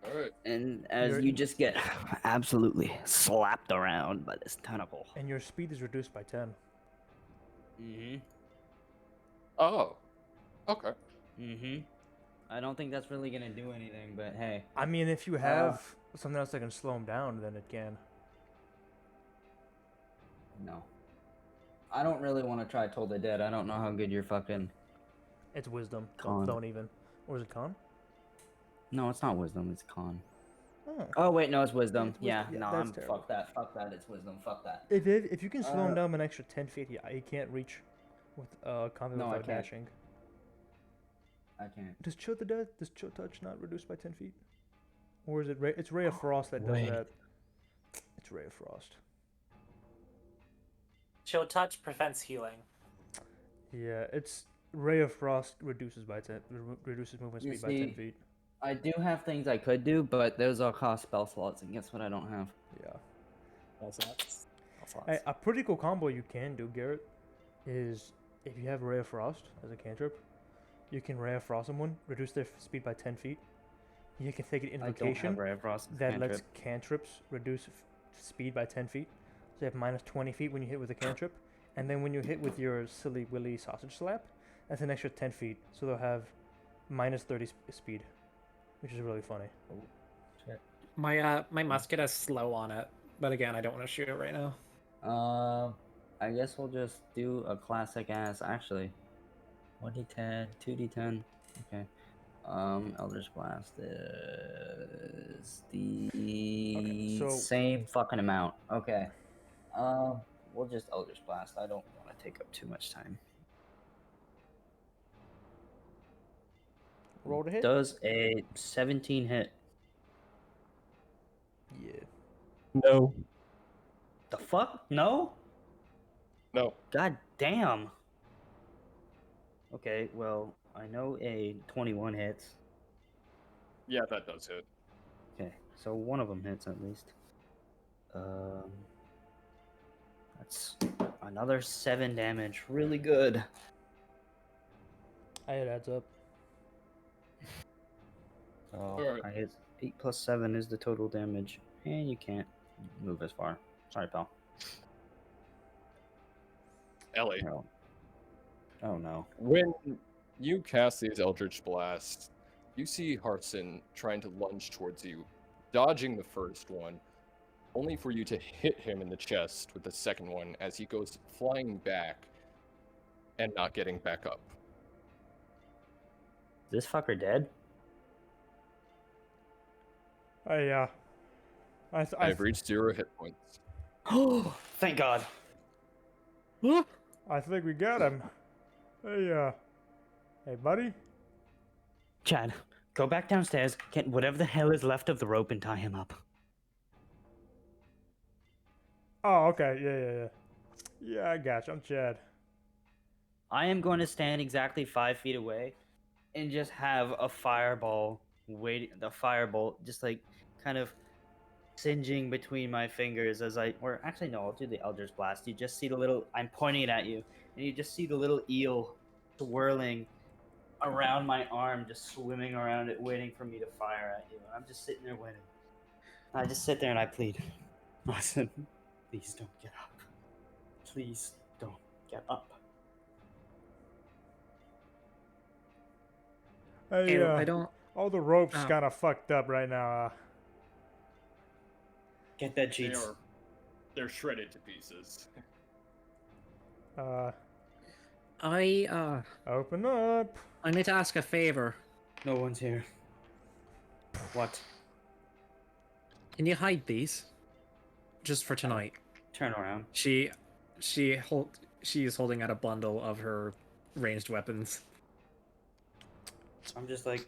Alright. And as You're- you just get absolutely slapped around by this tentacle. And your speed is reduced by 10. Mm-hmm. Oh. Okay. Mm-hmm. I don't think that's really gonna do anything, but hey. I mean, if you have something else that can slow him down, then it can. No. I don't really want to try Toll the Dead. I don't know how good your fucking... It's wisdom. Con. Don't even. Or is it con? No, it's not wisdom, it's con. Oh. Oh, wait, no, it's wisdom. It's Yeah, wisdom. Yeah, no, that's I'm... terrible. Fuck that, it's wisdom, fuck that. If you can slow him down an extra 10 feet, he can't reach with combat No, I without can't. dashing. I can't. Does Chill Touch not reduce by 10 feet? Or is it it's Ray of Frost that does Wait. that? It's Ray of Frost. Chill touch prevents healing. Yeah, it's Ray of Frost reduces reduces movement You speed by 10 see- feet. I do have things I could do, but those all cost spell slots, and guess what I don't have? Yeah. That's Hey, a pretty cool combo you can do, Garrett, is if you have Ray of Frost as a cantrip, you can Ray of Frost someone, reduce their speed by 10 feet. You can take an I don't invocation have Ray of Frost as that cantrip. lets cantrips reduce speed by 10 feet. So you have minus 20 feet when you hit with a cantrip. And then when you hit with your Silly Willy Sausage Slap, that's an extra 10 feet. So they'll have minus 30 speed, which is really funny. My my musket has slow on it, but again, I don't want to shoot it right now. I guess we'll just do a classic ass, actually. 1d10, 2d10. Okay. Eldritch Blast is the Okay, so- same fucking amount. Okay. We'll just Eldritch Blast. I don't want to take up too much time. Roll to hit? Does a 17 hit? Yeah. No. The fuck? No? No. God damn. Okay, well, I know a 21 hits. Yeah, that does hit. Okay, so one of them hits at least. That's another 7 damage. Really good. It adds up. So Alright. I hit 8 plus 7 is the total damage, and you can't move as far. Sorry, pal. Ellie, Oh, oh no. when you cast these Eldritch Blasts, you see Harsin trying to lunge towards you, dodging the first one, only for you to hit him in the chest with the second one as he goes flying back and not getting back up. Is this fucker dead? I've reached 0 hit points. Oh, thank God. I think we got him. Hey, buddy. Chad, go back downstairs, get whatever the hell is left of the rope, and tie him up. Oh, okay. Yeah. Yeah, I got you. I'm Chad. I am going to stand exactly 5 feet away and just have a fireball just like kind of singeing between my fingers or actually no, I'll do the Eldritch Blast. You just see I'm pointing it at you, and you just see the little eel swirling around my arm, just swimming around it, waiting for me to fire at you. And I'm just sitting there waiting. I just sit there and I plead, Harsin, please don't get up. Please don't get up. Hey, I don't. all the ropes Oh. kind of fucked up right now. Get that cheats. They're shredded to pieces. I Open up. I need to ask a favor. No one's here. What? Can you hide these? Just for tonight. Turn around. She is holding out a bundle of her ranged weapons. I'm just like,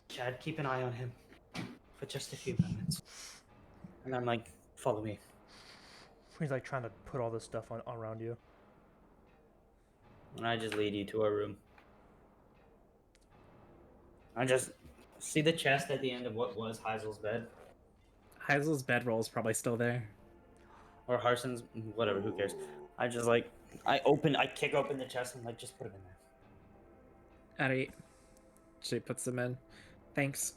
Chad, keep an eye on him for just a few minutes. And I'm like, follow me. He's like trying to put all this stuff on around you. And I just lead you to our room. I just see the chest at the end of what was Heisel's bed. Heisel's bedroll is probably still there. Or Harsin's, whatever, who cares. I just I kick open the chest and just put him in there. Alright. She puts them in. Thanks.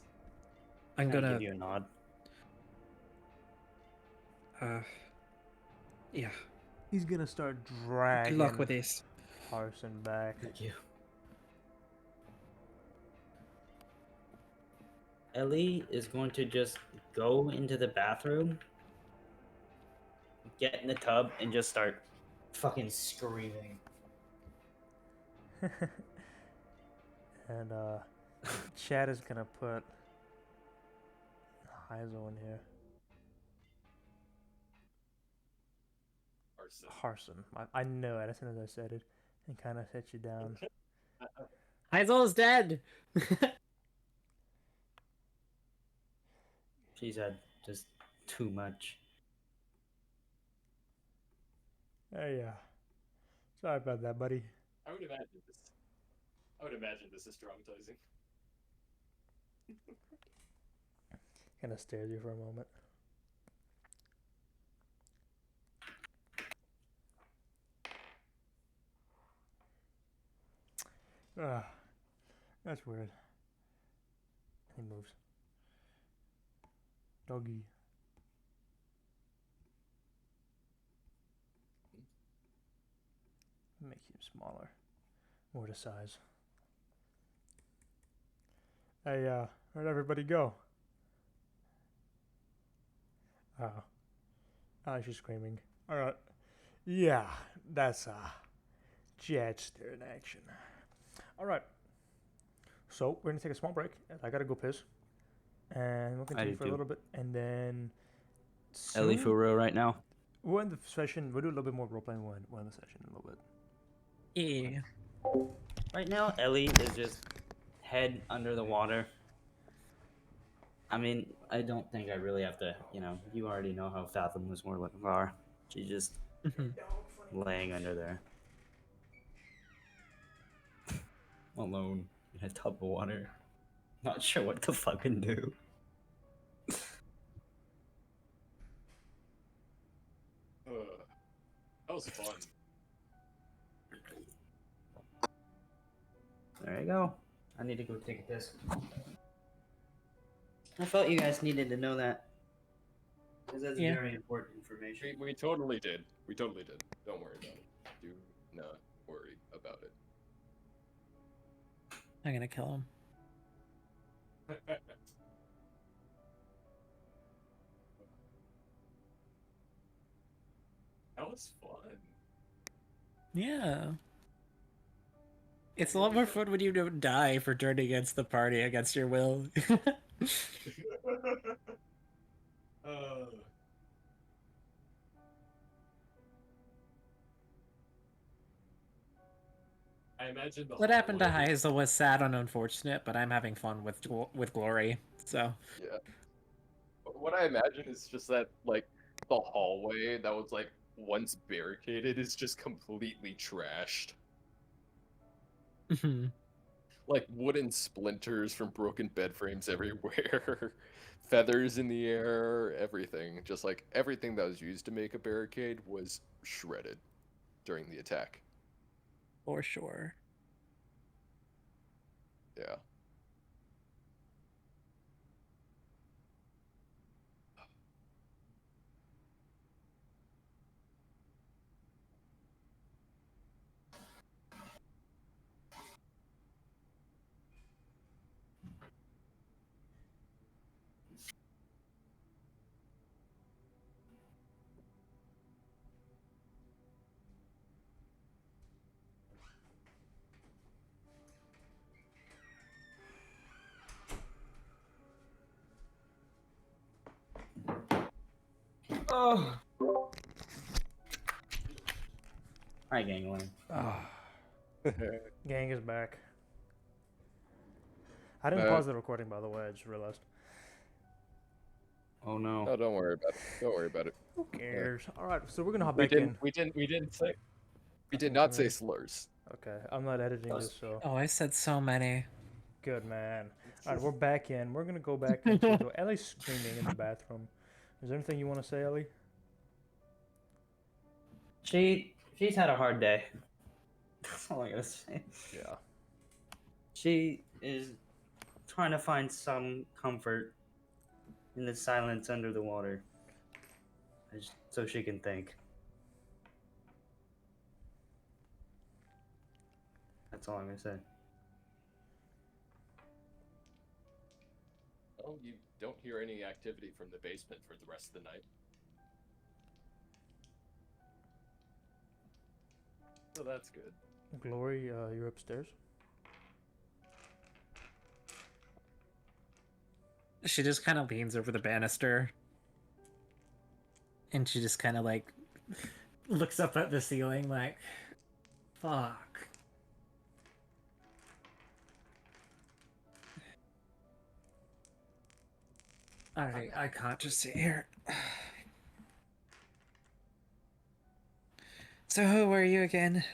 I'm I gonna give you a nod. yeah. He's gonna start dragging Good luck with this. Harsin back. Thank you. Ellie is going to just go into the bathroom, get in the tub, and just start fucking screaming. And Chad is gonna put Heisel in here. Harsin. I know it as soon as I said it, and kind of set you down. Heisel is dead. She's had just too much. Hey, sorry about that, buddy. I would imagine this is traumatizing. Kind of stares you for a moment. That's weird. He moves. Doggy. Make him smaller. More to size. Hey, where'd everybody go? Oh, she's screaming. Alright. Yeah, that's Jetster in action. Alright. So, we're gonna take a small break. I gotta go piss. And we'll continue do for a too. little bit. And then... Ellie soon- for real right now. We'll end the session. We'll do a little bit more role-playing. We'll end the session in a little bit. Yeah. Right now, Ellie is just head under the water. I mean, I don't think I really have to, you already know how fathomless more are. She's just laying under there. Alone in a tub of water. Not sure what to fucking do. That was fun. There you go. I need to go take a piss. I felt you guys needed to know that. Because that's very important information. We totally did. We totally did. Don't worry about it. Do not worry about it. I'm gonna kill him. That was fun. Yeah. It's a lot more fun when you don't die for turning against the party against your will. uh, I imagine the What happened to hallway. Heisel was sad and unfortunate, but I'm having fun with Glory. So Yeah. What I imagine is just that, like, the hallway that was, like, once barricaded is just completely trashed. Like, wooden splinters from broken bed frames everywhere, feathers in the air, everything. Just, like, everything that was used to make a barricade was shredded during the attack. for sure. Yeah. Oh. Alright, gangling. Gang is back. I didn't Back. pause the recording, by the way. I just realized. Oh no. Oh, don't worry about it. Don't worry about it. Who cares? All right, so we're gonna hop We back didn't. in. We didn't say. We did Okay, not say alright. slurs. Okay, I'm not editing this, so Oh, I said so many. good man. All right, we're back in. We're gonna go back into the Ellie's screaming in the bathroom. Is there anything you want to say, Ellie? She's had a hard day. That's all I gotta say. Yeah. She is trying to find some comfort in the silence under the water, so she can think. That's all I'm gonna say. Oh, you don't hear any activity from the basement for the rest of the night. So that's good. Glory, you're upstairs. She just kind of leans over the banister, and she just kind of like looks up at the ceiling, like, "Fuck." I can't just sit here. So who were you again?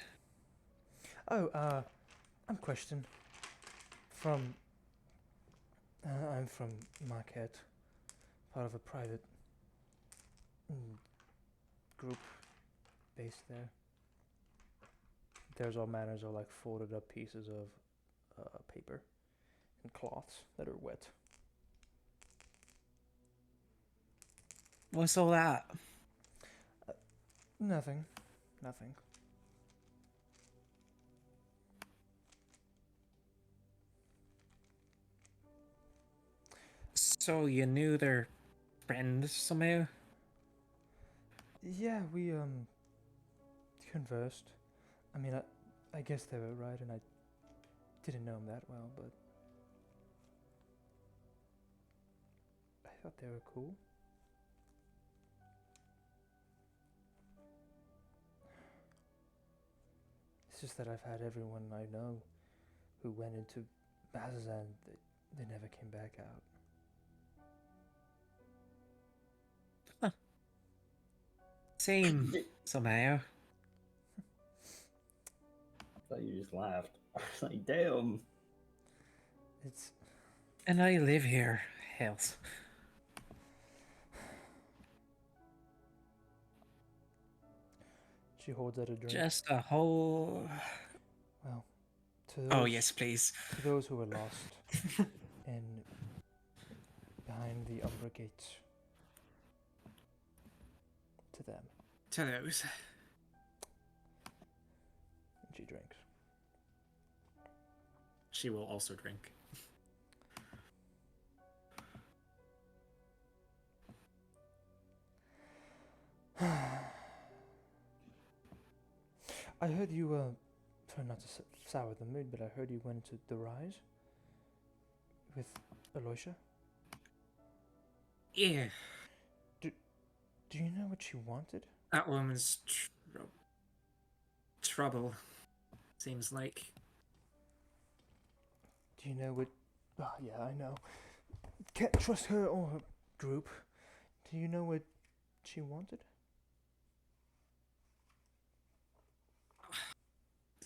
Oh, I'm Question. From. I'm from Marquette, part of a private group based there. There's all manners of like folded up pieces of paper and cloths that are wet. What's all that? Nothing. Nothing. So you knew their friend somehow? Yeah, we conversed. I mean, I guess they were right, and I didn't know them that well, but I thought they were cool. It's just that I've had everyone I know who went into Bazazan, they never came back out. Same, somehow. I thought you just laughed. I was like, damn. It's And I live here. Hells. she holds out a drink. Just a whole... Well, to Oh, those, yes, please. to those who were lost in behind the Umbra gates. To them. To those. And she drinks. She will also drink. I heard you, try not to sour the mood, but I heard you went to the Rise with Aloysia. Yeah, Do you know what she wanted? that woman's trouble. Seems like. Do you know what? Ah, yeah, I know. Can't trust her or her group. Do you know what she wanted?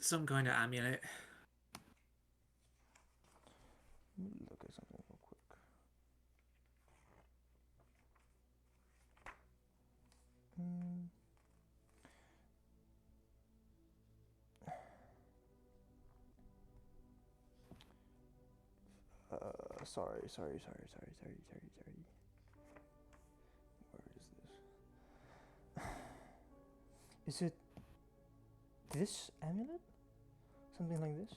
Some kind of amulet. Let me look at something real quick. Hmm. Sorry. Where is this? Is it this amulet? Something like this?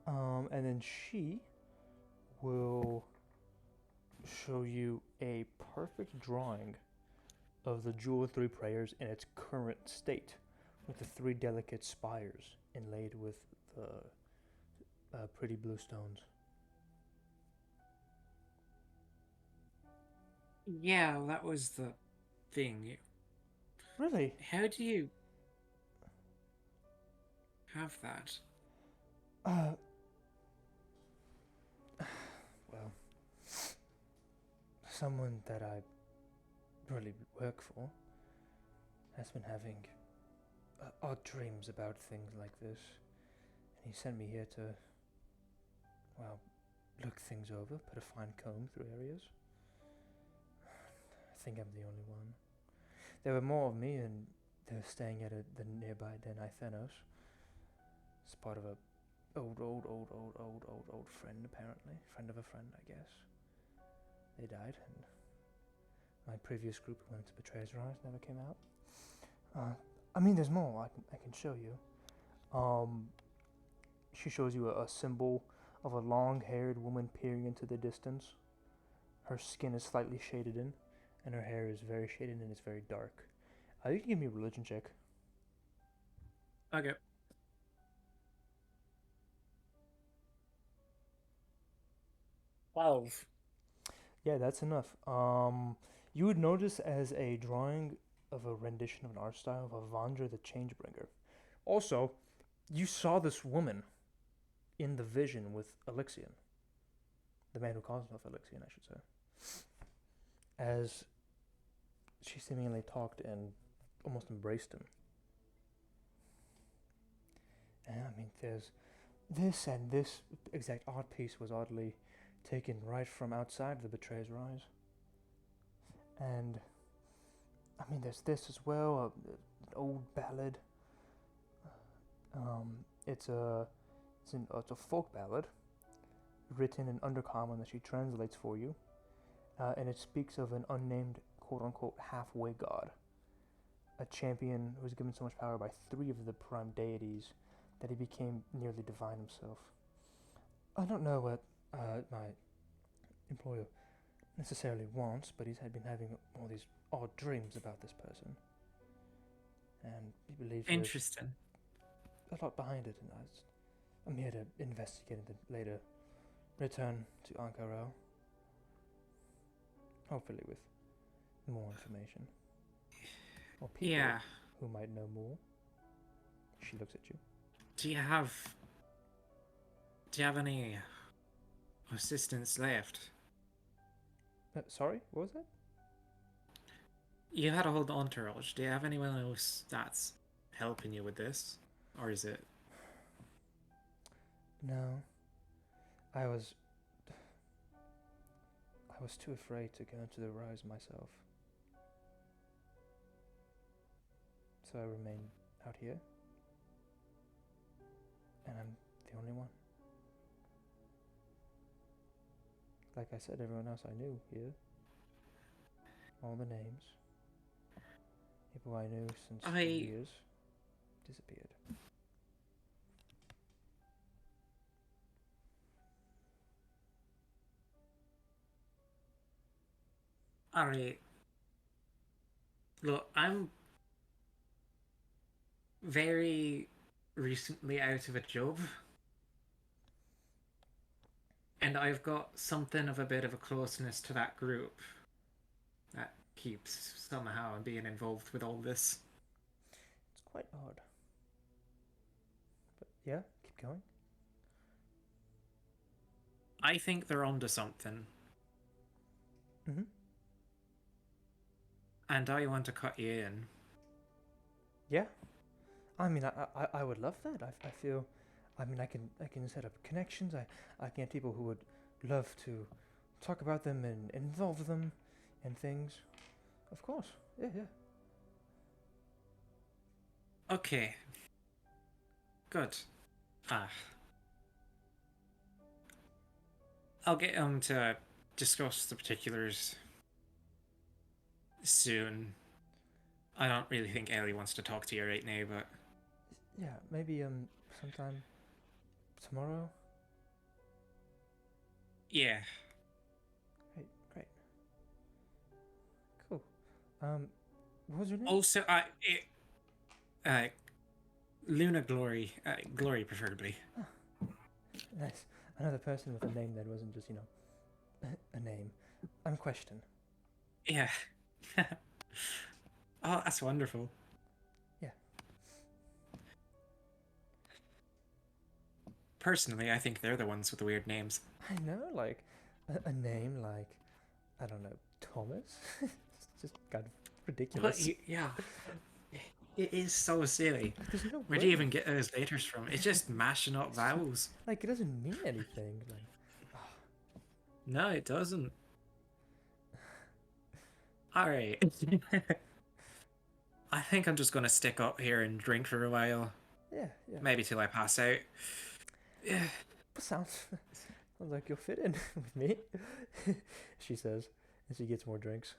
And then she will show you a perfect drawing of the Jewel of Three Prayers in its current state, with the three delicate spires inlaid with the pretty blue stones. Yeah, well, that was the thing. Really? How do you have that? Well, someone that I really work for has been having odd dreams about things like this, and he sent me here to, well, look things over, put a fine comb through areas. I think I'm the only one. There were more of me, and they were staying at the nearby Den Ithenos. It's part of a old friend, apparently. Friend of a friend, I guess. They died, and my previous group who went to Betrayer's Rise never came out. I mean, there's more. I can show you. She shows you a symbol of a long-haired woman peering into the distance. Her skin is slightly shaded in, and her hair is very shaded and it's very dark. You can give me a religion check. Okay. 12. Yeah, that's enough. You would notice as a drawing of a rendition of an art style of Avandra the Changebringer. Also, you saw this woman in the vision with Elixion. The man who calls himself Elixion, I should say. As she seemingly talked and almost embraced him. And I mean, there's this, and this exact art piece was oddly taken right from outside the Betrayer's Rise. And I mean, there's this as well, an old ballad. It's a folk ballad written in Undercommon that she translates for you, and it speaks of an unnamed quote-unquote halfway god, a champion who was given so much power by three of the prime deities that he became nearly divine himself. I don't know what my employer necessarily wants, but he's been having all these odd dreams about this person, and he believes there's Interesting. a lot behind it, and I'm here to investigate and then later return to Ankara, hopefully with more information or people Yeah. who might know more. She looks at you. Do you have any assistants left? Sorry, what was that? You had a whole entourage. Do you have anyone else that's helping you with this? Or is it... No. I was too afraid to go into the Rise myself. So I remain out here. And I'm the only one. Like I said, everyone else I knew here. All the names. People I knew since for years disappeared. Alright. Look, I'm very recently out of a job. And I've got something of a bit of a closeness to that group that keeps somehow being involved with all this. It's quite odd. But yeah, keep going. I think they're onto something. Mm-hmm. And I want to cut you in. Yeah. I mean, I would love that. I feel, I mean, I can set up connections. I can get people who would love to talk about them and involve them in things. Of course. Yeah, yeah. Okay. Good. I'll get to discuss the particulars soon. I don't really think Ellie wants to talk to you right now, but Yeah, maybe sometime tomorrow. yeah. Great. Cool. What was your name? Also, Luna Glory, Glory preferably. Nice. Another person with a name that wasn't just, you know, a name. I'm Question. Yeah. Oh, that's wonderful. Yeah. Personally, I think they're the ones with the weird names. I know, like, a name like, I don't know, Thomas? It's just kind of ridiculous. Yeah. It is so silly. There's no Where do you way. even get those letters from? It's just mashing up vowels. Like, it doesn't mean anything. Like, No, it doesn't. Alright. I think I'm just gonna stick up here and drink for a while. yeah. Maybe till I pass out. Yeah. Sounds like you'll fit in with me, she says, as she gets more drinks.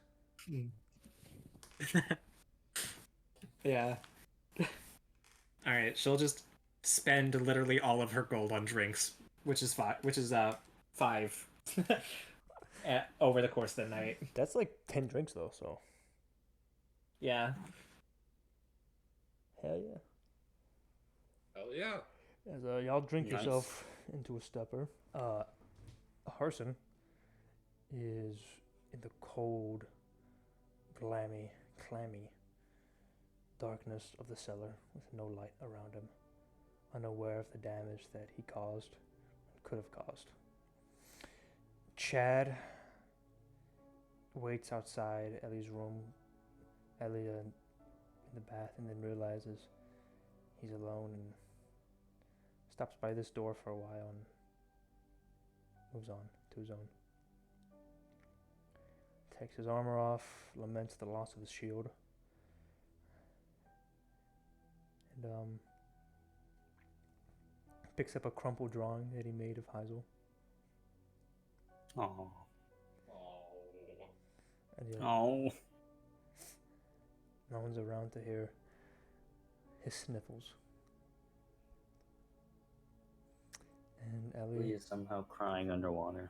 Yeah. Alright, she'll just spend literally all of her gold on drinks, which is five over the course of the night. That's like 10 drinks, though, so. Yeah. Hell yeah. Hell yeah. As y'all drink Nice. yourself into a stupor, Harsin is in the cold, clammy darkness of the cellar with no light around him, unaware of the damage that he caused and could have caused. Chad waits outside Ellie's room, Ellie in the bath, and then realizes he's alone and stops by this door for a while and moves on to his own. Takes his armor off, laments the loss of his shield, and picks up a crumpled drawing that he made of Heisel. Oh. And Oh. no one's around to hear his sniffles. And He Ellie, is somehow crying underwater.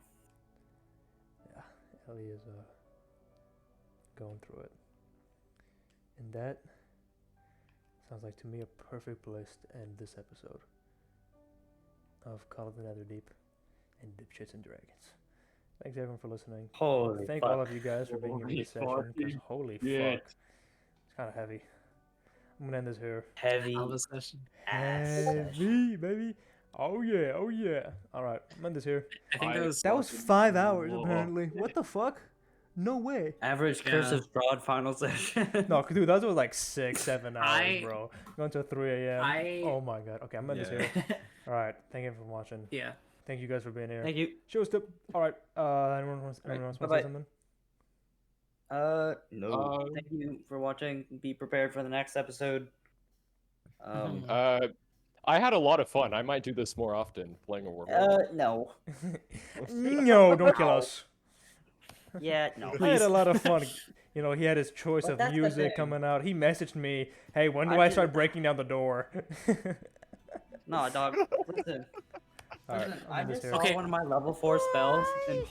yeah, Ellie is going through it. And that sounds like to me a perfect place to end this episode of Call of the Netherdeep and Dipshits and Dragons. Thanks everyone for listening. Holy Thank fuck. all of you guys for being here in this session, because holy fuck, it's kind of heavy. I'm gonna end this here. Heavy All the session. ass session. Heavy, baby. Oh yeah, oh yeah. All right, I'm gonna end this here. I think That was 5 hours apparently. What the fuck? No way. Average Curse Yeah. of Strahd final session. No, dude, that was like 6, 7 hours, I- bro. Going till 3 a.m. I- Oh my god. Okay, I'm gonna end this here. All right, thank you for watching. Yeah. Thank you guys for being here. Thank you. Show us all right. Anyone else want to say bye-bye. something? No. Thank you for watching. Be prepared for the next episode. I had a lot of fun. I might do this more often, playing a world. No. No, don't kill us. Yeah, no. I had a lot of fun. You know, he had his choice But of that's the music thing. coming out. He messaged me, "Hey, when do I I start didn't- breaking down the door?" No, dog. Listen. All right, Listen, I'm I just just here. saw Okay. one of my level 4 spells and